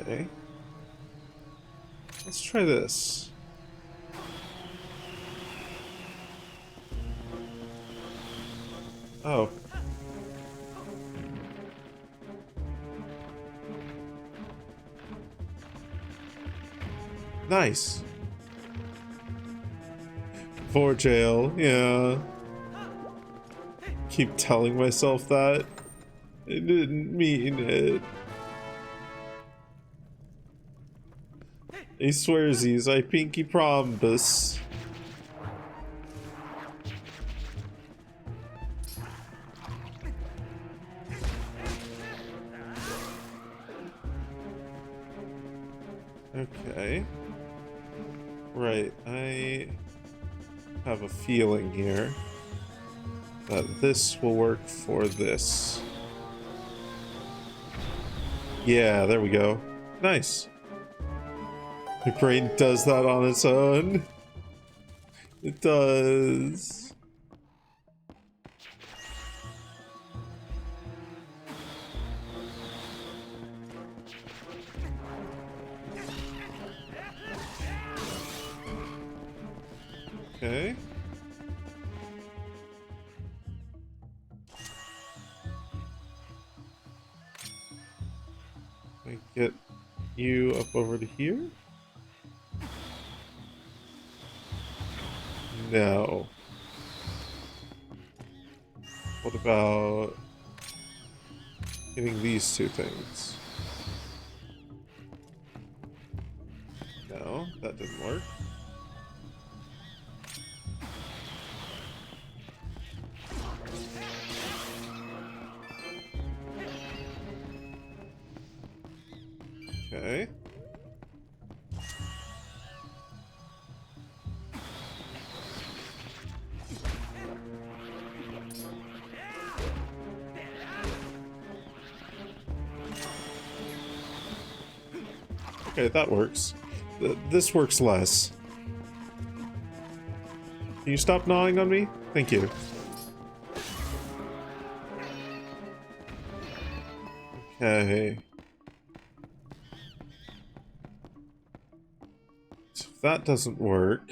Okay. Let's try this. Oh. Nice. For jail, yeah. Keep telling myself that. I didn't mean it. I swearsies, I pinky promise. Okay. Right, I have a feeling here that this will work for this. Yeah, there we go. Nice. The brain does that on its own. It does. Okay. I get you up over to here? No. What about getting these two things? No, that didn't work. Okay. Okay, that works. This works less. Can you stop gnawing on me? Thank you. Okay. So if that doesn't work...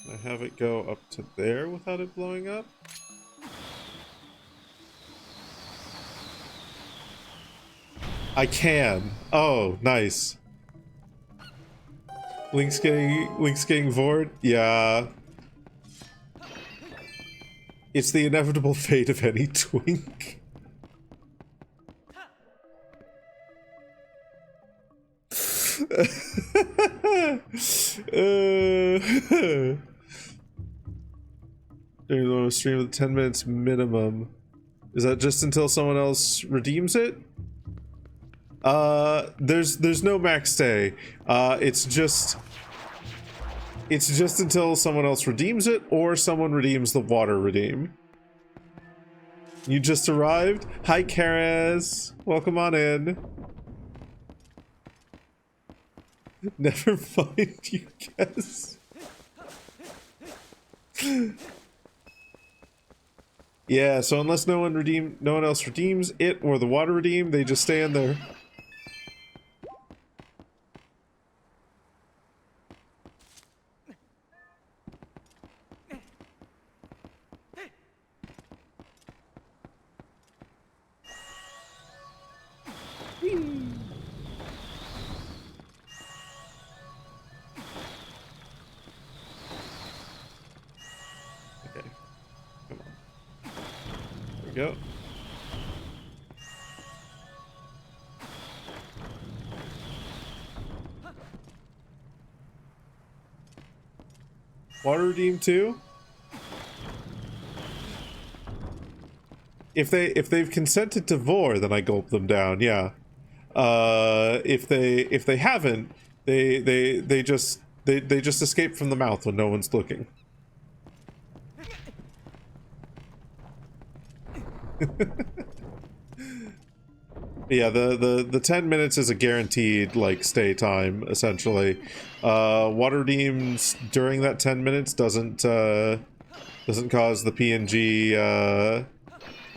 I have it go up to there without it blowing up? I can. Oh, nice. Link's getting bored? Yeah. It's the inevitable fate of any twink. During the stream with 10 minutes minimum. Is that just until someone else redeems it? There's no max stay. It's just until someone else redeems it or someone redeems the water redeem. You just arrived? Hi, Karaz. Welcome on in. Never mind, you guess. Yeah, so unless no one else redeems it or the water redeem, they just stay in there. Okay. Come on. There we go. Water Redeem 2? If they've consented to Vor, then I gulp them down, yeah. If they haven't, they just escape from the mouth when no one's looking. Yeah, the 10 minutes is a guaranteed like stay time essentially. Water redeems during that 10 minutes doesn't cause the PNG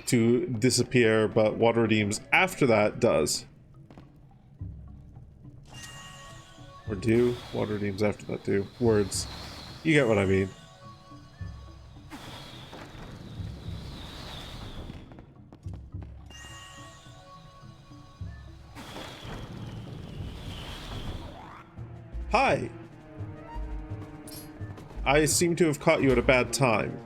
to disappear, but water redeems after that does. Or do water redeems after that do. Words. You get what I mean. Hi! I seem to have caught you at a bad time.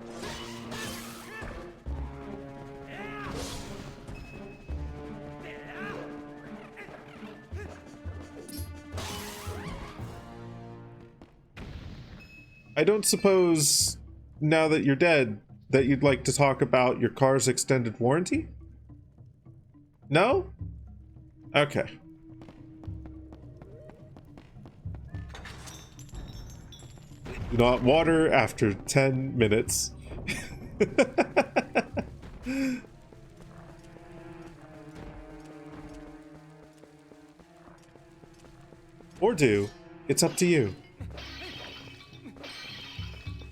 I don't suppose, now that you're dead, that you'd like to talk about your car's extended warranty? No? Okay. Do not water after 10 minutes. Or do. It's up to you.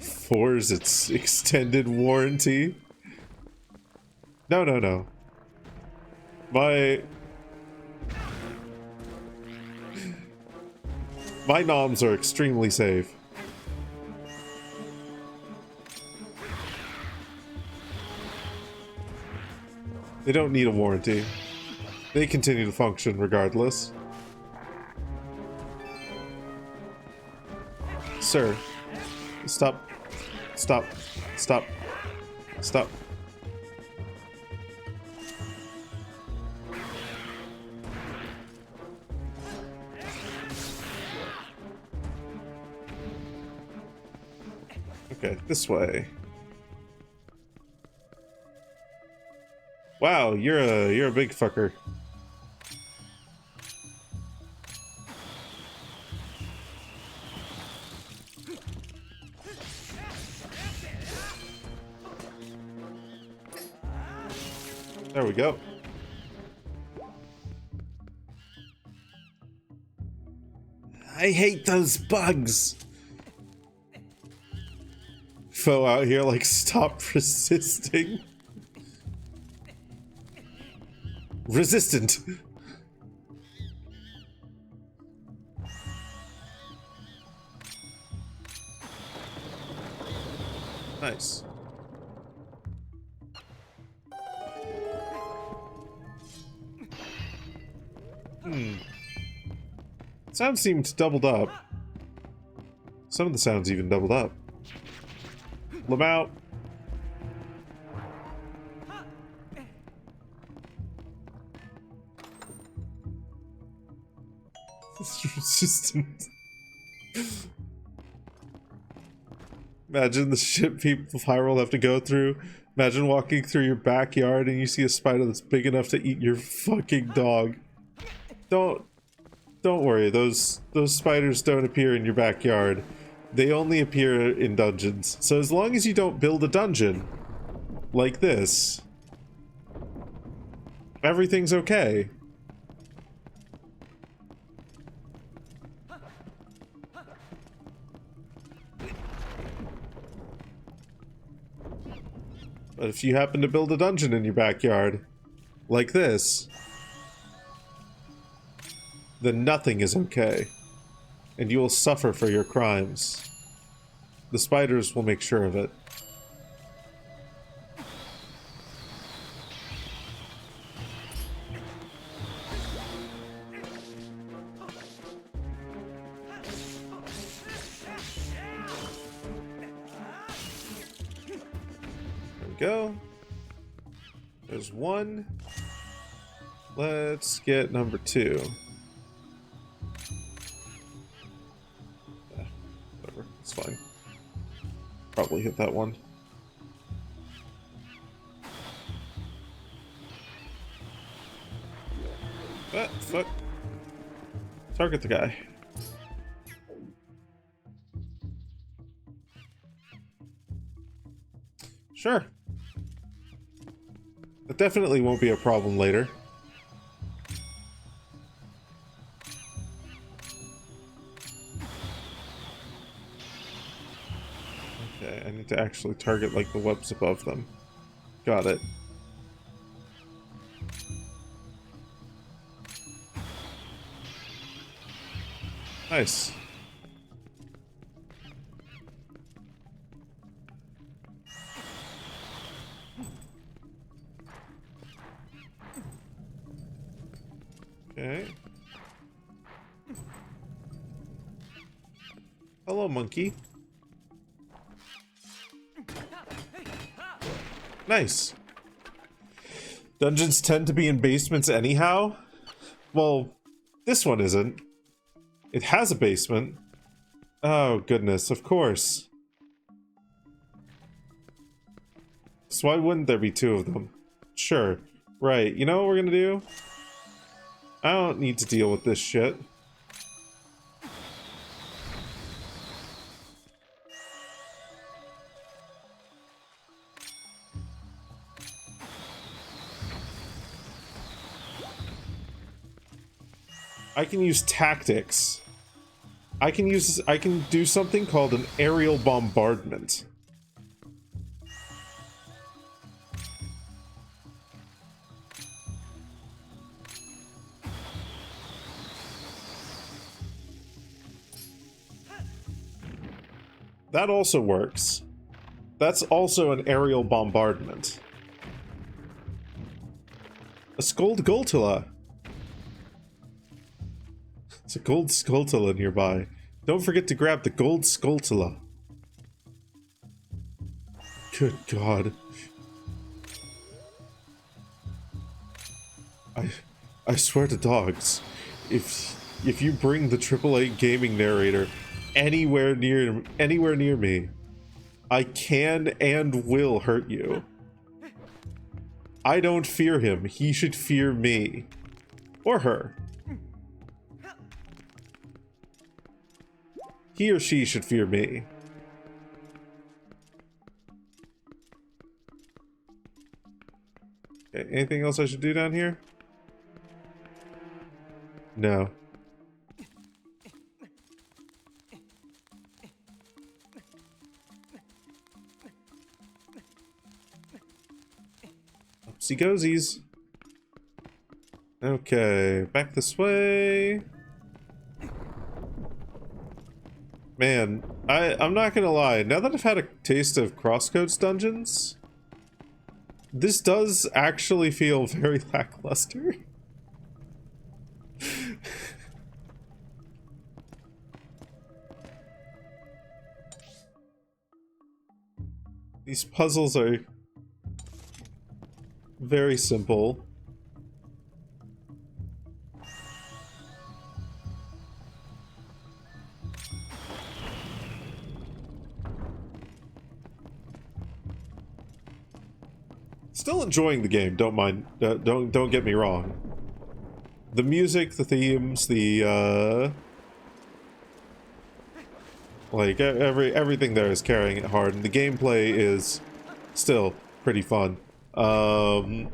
Four's its extended warranty. No, no, no. My noms are extremely safe. They don't need a warranty. They continue to function regardless. Sir, stop. Stop. Stop. Stop. Okay, this way. Wow, you're a big fucker. There we go. I hate those bugs. Foe out here, like, stop resisting. Resistant. Nice. Sounds seemed doubled up. Some of the sounds even doubled up. Pull them out. Resistant. Imagine the shit people of Hyrule have to go through. Imagine walking through your backyard and you see a spider that's big enough to eat your fucking dog. Don't worry, those spiders don't appear in your backyard. They only appear in dungeons. So as long as you don't build a dungeon like this, everything's okay. But if you happen to build a dungeon in your backyard, like this, then nothing is okay, and you will suffer for your crimes. The spiders will make sure of it. go. There's one. Let's get number 2. Whatever, it's fine. Probably hit that one. Ah, fuck. Target the guy. Sure. That definitely won't be a problem later. Okay, I need to actually target like the webs above them. Got it. Nice. Okay. Hello, monkey. Nice. Dungeons tend to be in basements anyhow. Well, this one isn't. It has a basement. Oh, goodness, of course. So why wouldn't there be 2 of them? Sure. Right, you know what we're gonna do? I don't need to deal with this shit. I can use tactics. I can do something called an aerial bombardment. That also works. That's also an aerial bombardment. A Scold Goltula. It's a gold Skulltula nearby. Don't forget to grab the gold Skulltula. Good God. I swear to dogs, if you bring the AAA gaming narrator anywhere near me, I can and will hurt you. I don't fear him. He should fear me. Or her. He or she should fear me. Okay, anything else I should do down here? No. Upsy goesies. Okay, back this way. Man, I'm not gonna lie, now that I've had a taste of Crosscodes dungeons, this does actually feel very lackluster. These puzzles are very simple. Still enjoying the game, don't mind, don't get me wrong. The music, the themes, the like everything there is carrying it hard, and the gameplay is still pretty fun. And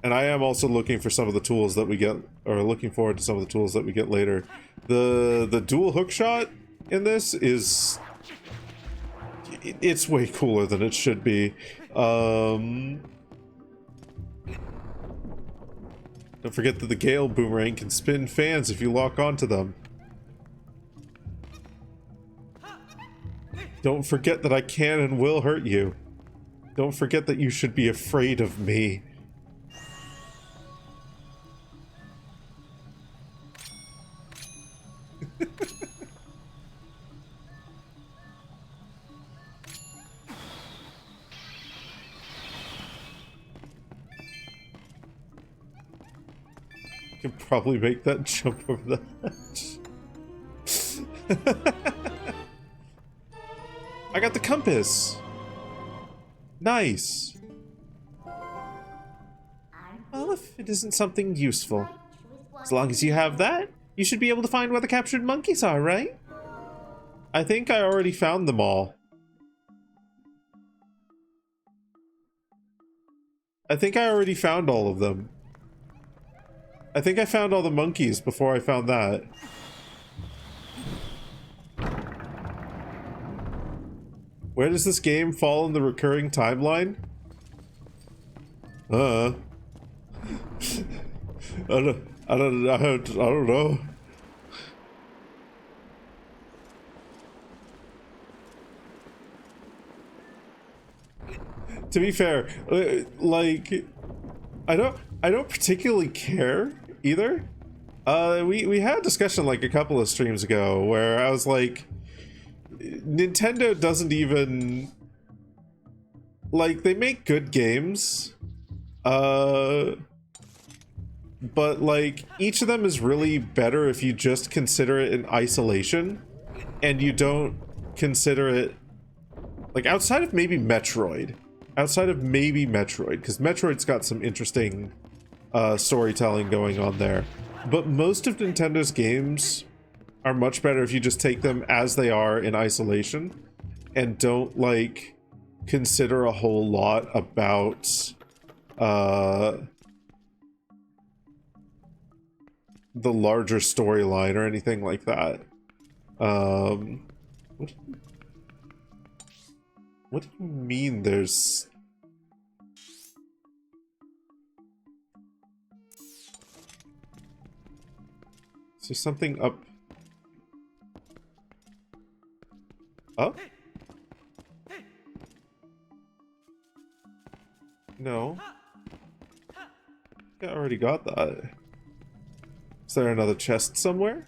I am also looking for some of the tools that we get, or looking forward to some of the tools that we get later. The dual hookshot in this is, it's way cooler than it should be. Don't forget that the Gale Boomerang can spin fans if you lock onto them. Don't forget that I can and will hurt you. Don't forget that you should be afraid of me. could probably make that jump over the ledge. I got the compass. Nice. Well, if it isn't something useful, as long as you have that, you should be able to find where the captured monkeys are, right? I think I already found them all. I think I already found all of them. I think I found all the monkeys before I found that. Where does this game fall in the recurring timeline? I don't know. To be fair, like, I don't particularly care either. We had a discussion like a couple of streams ago where I was like, Nintendo doesn't even, like, they make good games, but like each of them is really better if you just consider it in isolation and you don't consider it, like, outside of maybe Metroid, because Metroid's got some interesting storytelling going on there, but most of Nintendo's games are much better if you just take them as they are in isolation and don't, like, consider a whole lot about the larger storyline or anything like that. What do you mean there's... Is there something up? Up? No. I already got that. Is there another chest somewhere?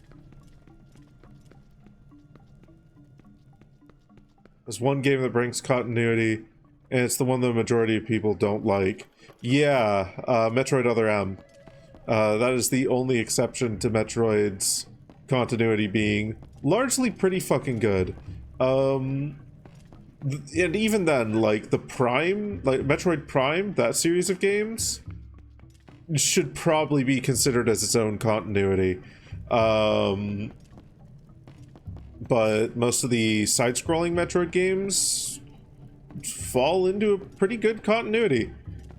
There's one game that brings continuity, and it's the one the majority of people don't like. Yeah, Metroid Other M. That is the only exception to Metroid's continuity being largely pretty fucking good. And even then, like, the Prime, like Metroid Prime, that series of games, should probably be considered as its own continuity. But most of the side-scrolling Metroid games fall into a pretty good continuity.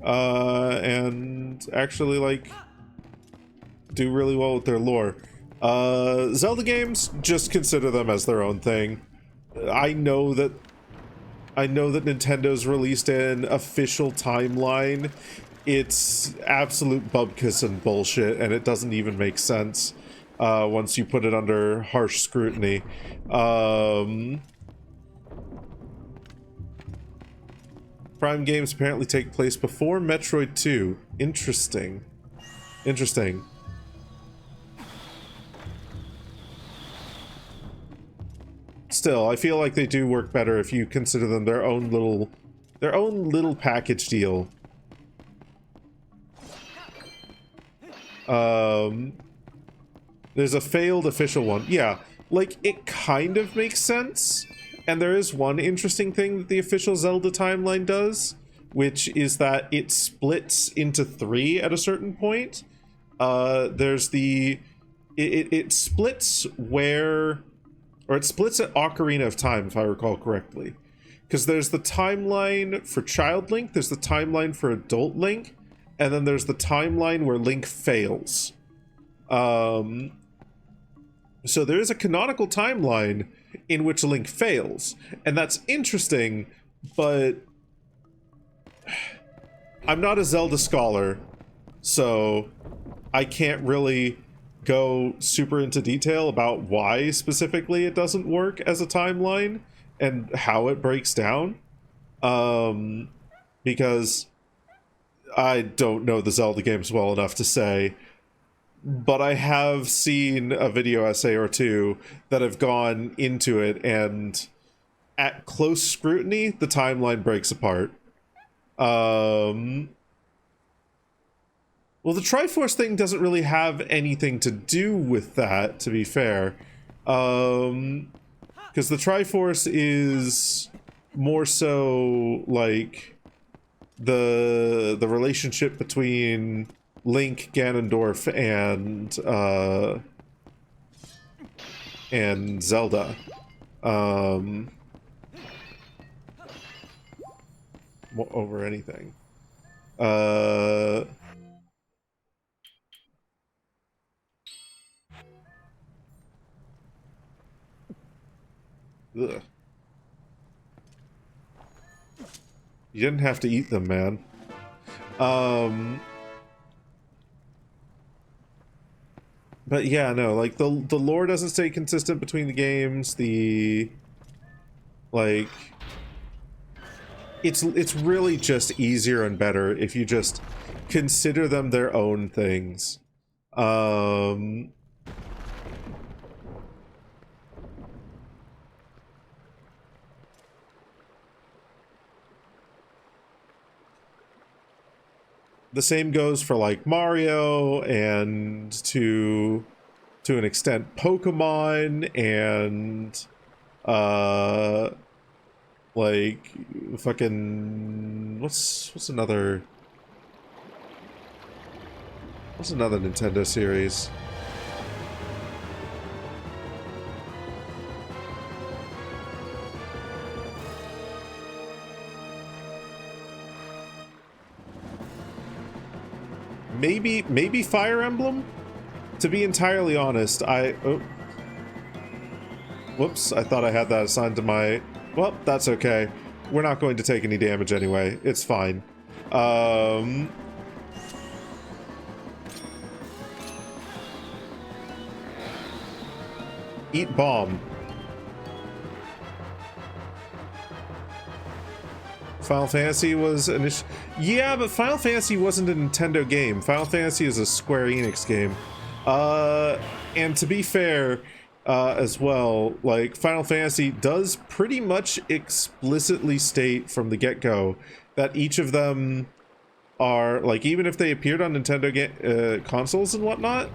And actually, like, do really well with their lore. Zelda games, just consider them as their own thing. I know that Nintendo's released an official timeline. It's absolute bubkus and bullshit, and it doesn't even make sense once you put it under harsh scrutiny. Prime games apparently take place before Metroid 2. Interesting. Interesting. Still, I feel like they do work better if you consider them their own little package deal. There's a failed official one. Yeah, like, it kind of makes sense. And there is one interesting thing that the official Zelda timeline does, which is that it splits into 3 at a certain point. There's the... It splits where... Or it splits at Ocarina of Time, if I recall correctly. Because there's the timeline for Child Link, there's the timeline for Adult Link, and then there's the timeline where Link fails. So there is a canonical timeline in which Link fails, and that's interesting, but I'm not a Zelda scholar, so I can't really go super into detail about why specifically it doesn't work as a timeline and how it breaks down, because I don't know the Zelda games well enough to say, but I have seen a video essay or two that have gone into it, and at close scrutiny, the timeline breaks apart. Well, the Triforce thing doesn't really have anything to do with that, to be fair. Because the Triforce is more so like the relationship between Link, Ganondorf, and Zelda. Over anything. Ugh. You didn't have to eat them, man. But yeah, no, like the lore doesn't stay consistent between the games. Like it's really just easier and better if you just consider them their own things. The same goes for like Mario and to an extent Pokemon and like fucking what's another Nintendo series? Maybe Fire Emblem? To be entirely honest, whoops, I thought I had that assigned to my... Well, that's okay. We're not going to take any damage anyway. It's fine. Eat bomb. Final Fantasy was an yeah, but Final Fantasy wasn't a Nintendo game. Final Fantasy is a Square Enix game. And to be fair, as well, like Final Fantasy does pretty much explicitly state from the get-go that each of them are, like, even if they appeared on Nintendo consoles and whatnot,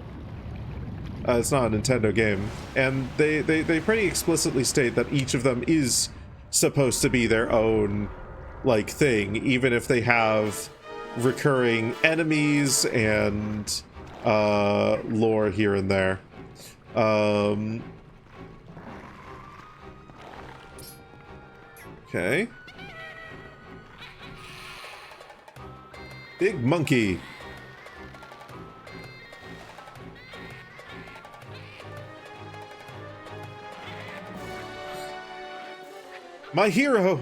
it's not a Nintendo game. And they pretty explicitly state that each of them is supposed to be their own like thing, even if they have recurring enemies and lore here and there. Okay. Big monkey. My hero.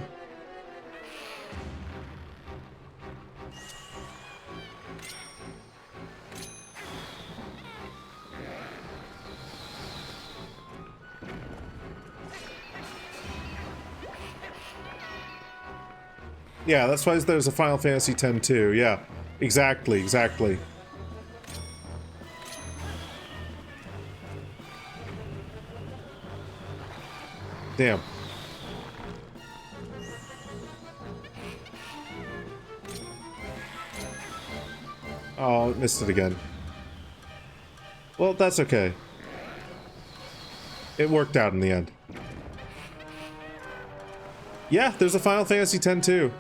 Yeah, that's why there's a Final Fantasy X too. Yeah, exactly. Damn. Oh, missed it again. Well, that's okay. It worked out in the end. Yeah, there's a Final Fantasy X too.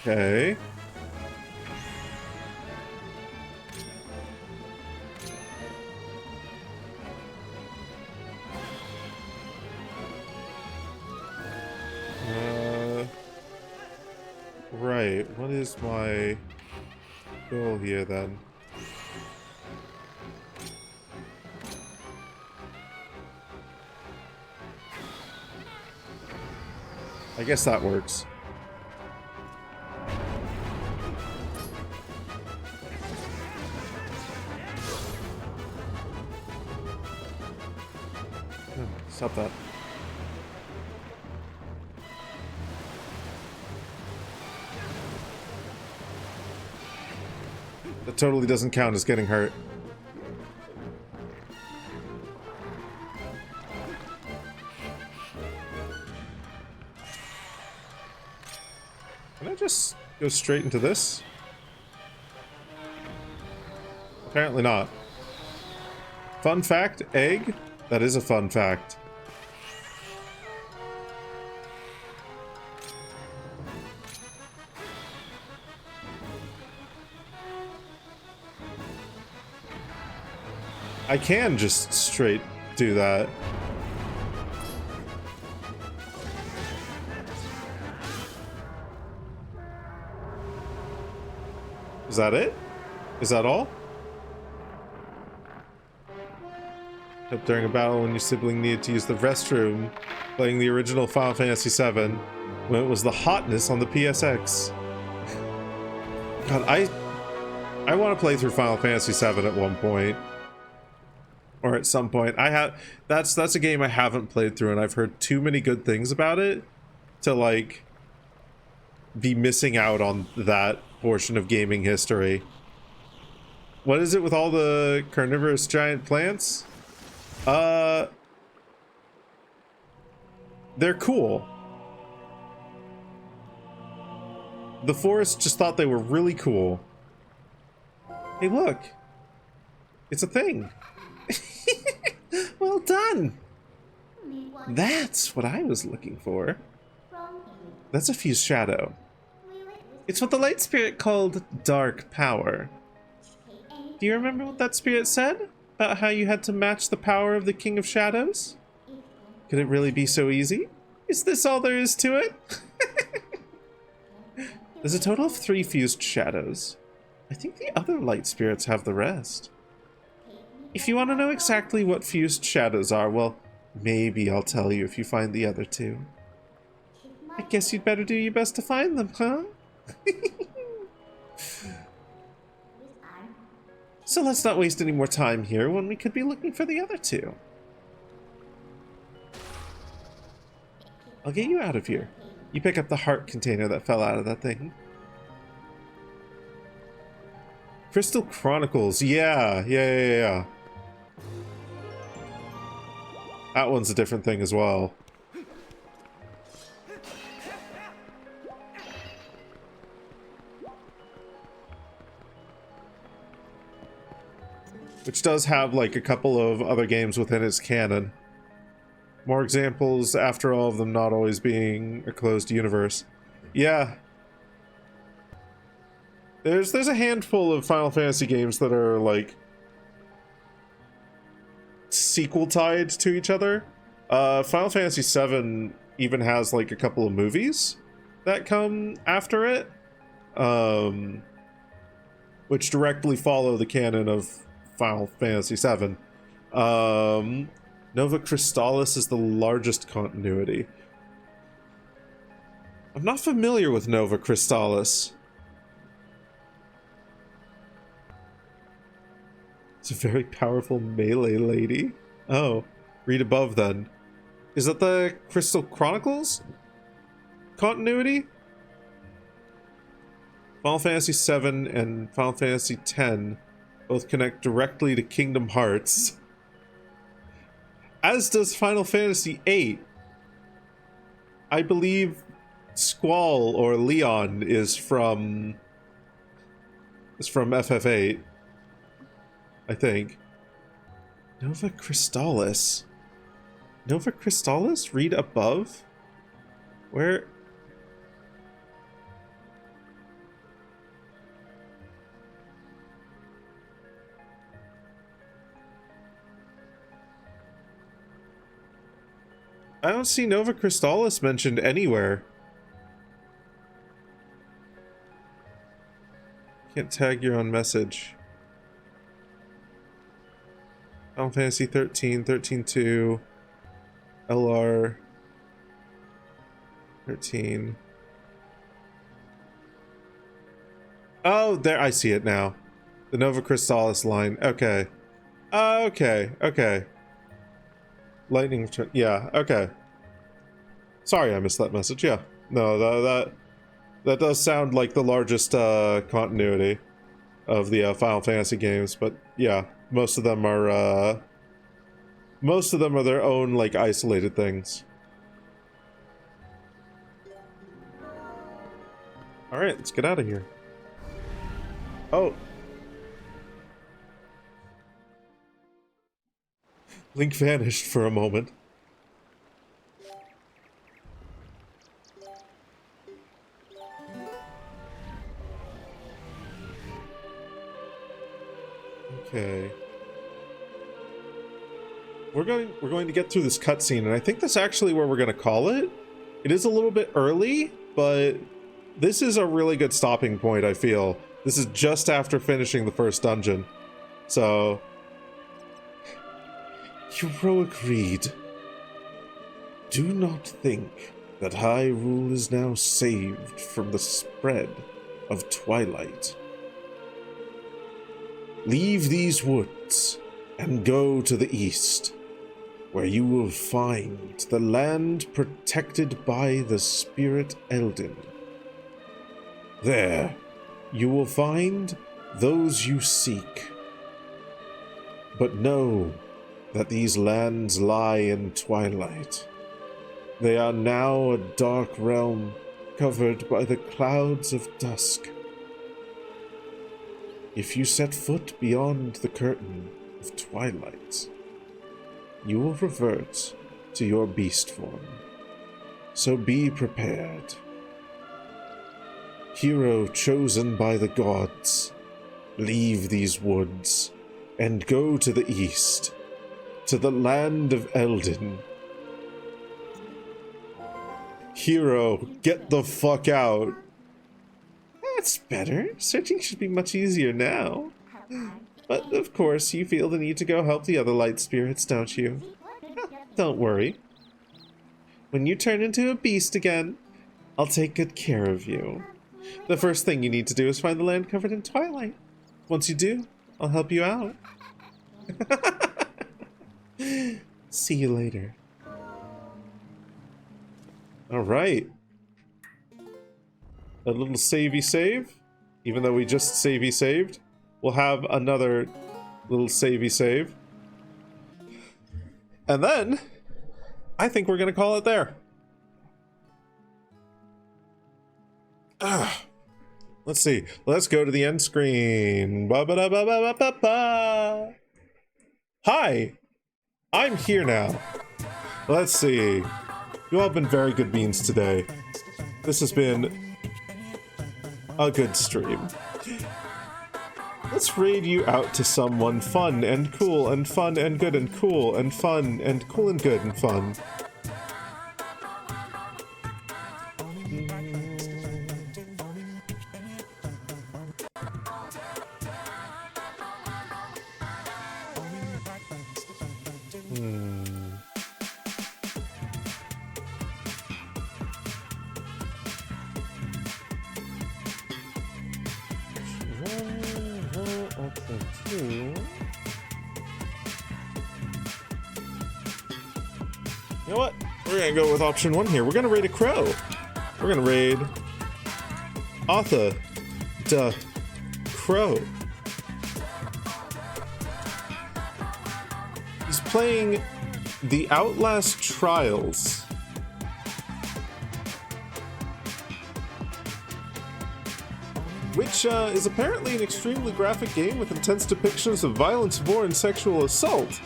Okay. Right. What is my goal here then? I guess that works. Stop that. That totally doesn't count as getting hurt. Go straight into this? Apparently not. Fun fact, egg? That is a fun fact. I can just straight do that. Is that it? Is that all? Up during a battle when your sibling needed to use the restroom, playing the original Final Fantasy VII when it was the hotness on the PSX. God, I want to play through Final Fantasy VII at one point. Or at some point. That's a game I haven't played through, and I've heard too many good things about it to like be missing out on that portion of gaming history. What is it with all the carnivorous giant plants? They're cool. The forest just thought they were really cool. Hey, look. It's a thing. Well done. That's what I was looking for. That's a fused shadow. It's what the light spirit called dark power. Do you remember what that spirit said? About how you had to match the power of the King of Shadows? Could it really be so easy? Is this all there is to it? There's a total of 3 fused shadows. I think the other light spirits have the rest. If you want to know exactly what fused shadows are, well, maybe I'll tell you if you find the other 2. I guess you'd better do your best to find them, huh? So let's not waste any more time here when we could be looking for the other 2. I'll get you out of here. You pick up the heart container that fell out of that thing. Crystal Chronicles, yeah. That one's a different thing as well. Which does have like a couple of other games within its canon. More examples after all of them not always being a closed universe. Yeah. There's a handful of Final Fantasy games that are like sequel tied to each other. Final Fantasy VII even has like a couple of movies that come after it, which directly follow the canon of Final Fantasy VII. Nova Crystallis is the largest continuity. I'm not familiar with Nova Crystallis. It's a very powerful melee lady. Oh, read above then. Is that the Crystal Chronicles continuity? Final Fantasy VII and Final Fantasy X both connect directly to Kingdom Hearts. As does Final Fantasy VIII. I believe Squall or Leon is from FF8. I think. Nova Crystallis. Nova Crystallis? Read above? Where? I don't see Nova Crystallis mentioned anywhere. Can't tag your own message. Final Fantasy 13, 13-2, LR 13. Oh, there, I see it now. The Nova Crystallis line. Okay. Okay. Lightning, yeah, okay. Sorry I missed that message, yeah. No, that does sound like the largest continuity of the Final Fantasy games, but yeah, most of them are their own, like, isolated things. All right, let's get out of here. Oh. Link vanished for a moment. Okay. We're going to get through this cutscene, and I think that's actually where we're going to call it. It is a little bit early, but this is a really good stopping point, I feel. This is just after finishing the first dungeon. So, heroic Reed, do not think that Hyrule is now saved from the spread of twilight. Leave these woods and go to the east, where you will find the land protected by the Spirit Eldin. There, you will find those you seek. But know that these lands lie in twilight. They are now a dark realm covered by the clouds of dusk. If you set foot beyond the curtain of twilight, you will revert to your beast form. So be prepared. Hero chosen by the gods, leave these woods and go to the east, to the land of Eldin. Hero, get the fuck out. That's better. Searching should be much easier now. But, of course, you feel the need to go help the other light spirits, don't you? Don't worry. When you turn into a beast again, I'll take good care of you. The first thing you need to do is find the land covered in twilight. Once you do, I'll help you out. See you later. Alright. A little savey save. Even though we just savey saved, we'll have another little savey save. And then, I think we're going to call it there. Let's see. Let's go to the end screen. Ba-ba-da-ba-ba-ba-ba. Hi. I'm here now. Let's see. You all have been very good beans today. This has been a good stream. Let's raid you out to someone fun and cool and fun and good and cool and fun and cool and good and fun. You know what? We're gonna go with option one here. We're gonna raid a crow. We're gonna raid Arthur the Crow. He's playing the Outlast Trials. Which is apparently an extremely graphic game with intense depictions of violence, war, and sexual assault.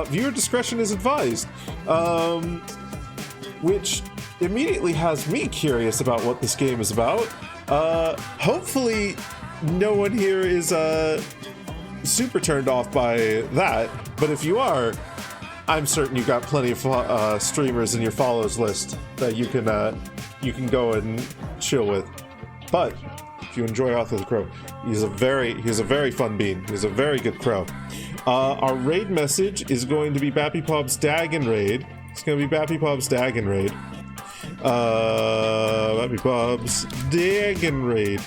Viewer discretion is advised. Which immediately has me curious about what this game is about. Hopefully no one here is super turned off by that, but if you are, I'm certain you got plenty of streamers in your follows list that you can go and chill with. But if you enjoy Arthur the Crow, he's a very fun bean. He's a very good crow. Our raid message is going to be Bappy Pob's Dagon Raid. It's going to be Bappy Pob's Dagon Raid. Bappy Pob's Dagon Raid.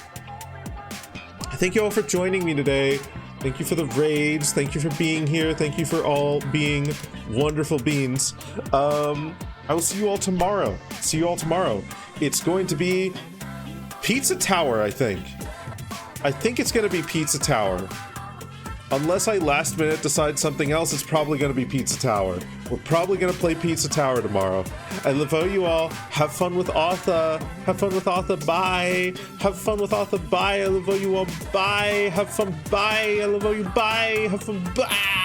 Thank you all for joining me today. Thank you for the raids. Thank you for being here. Thank you for all being wonderful beans. I will see you all tomorrow. See you all tomorrow. It's going to be Pizza Tower, I think. I think it's going to be Pizza Tower. Unless I last minute decide something else, it's probably going to be Pizza Tower. We're probably going to play Pizza Tower tomorrow. I love you all. Have fun with Arthur. Have fun with Arthur. Bye. Have fun with Arthur. Bye. I love you all. Bye. Have fun. Bye. I love you. Bye. Have fun. Bye.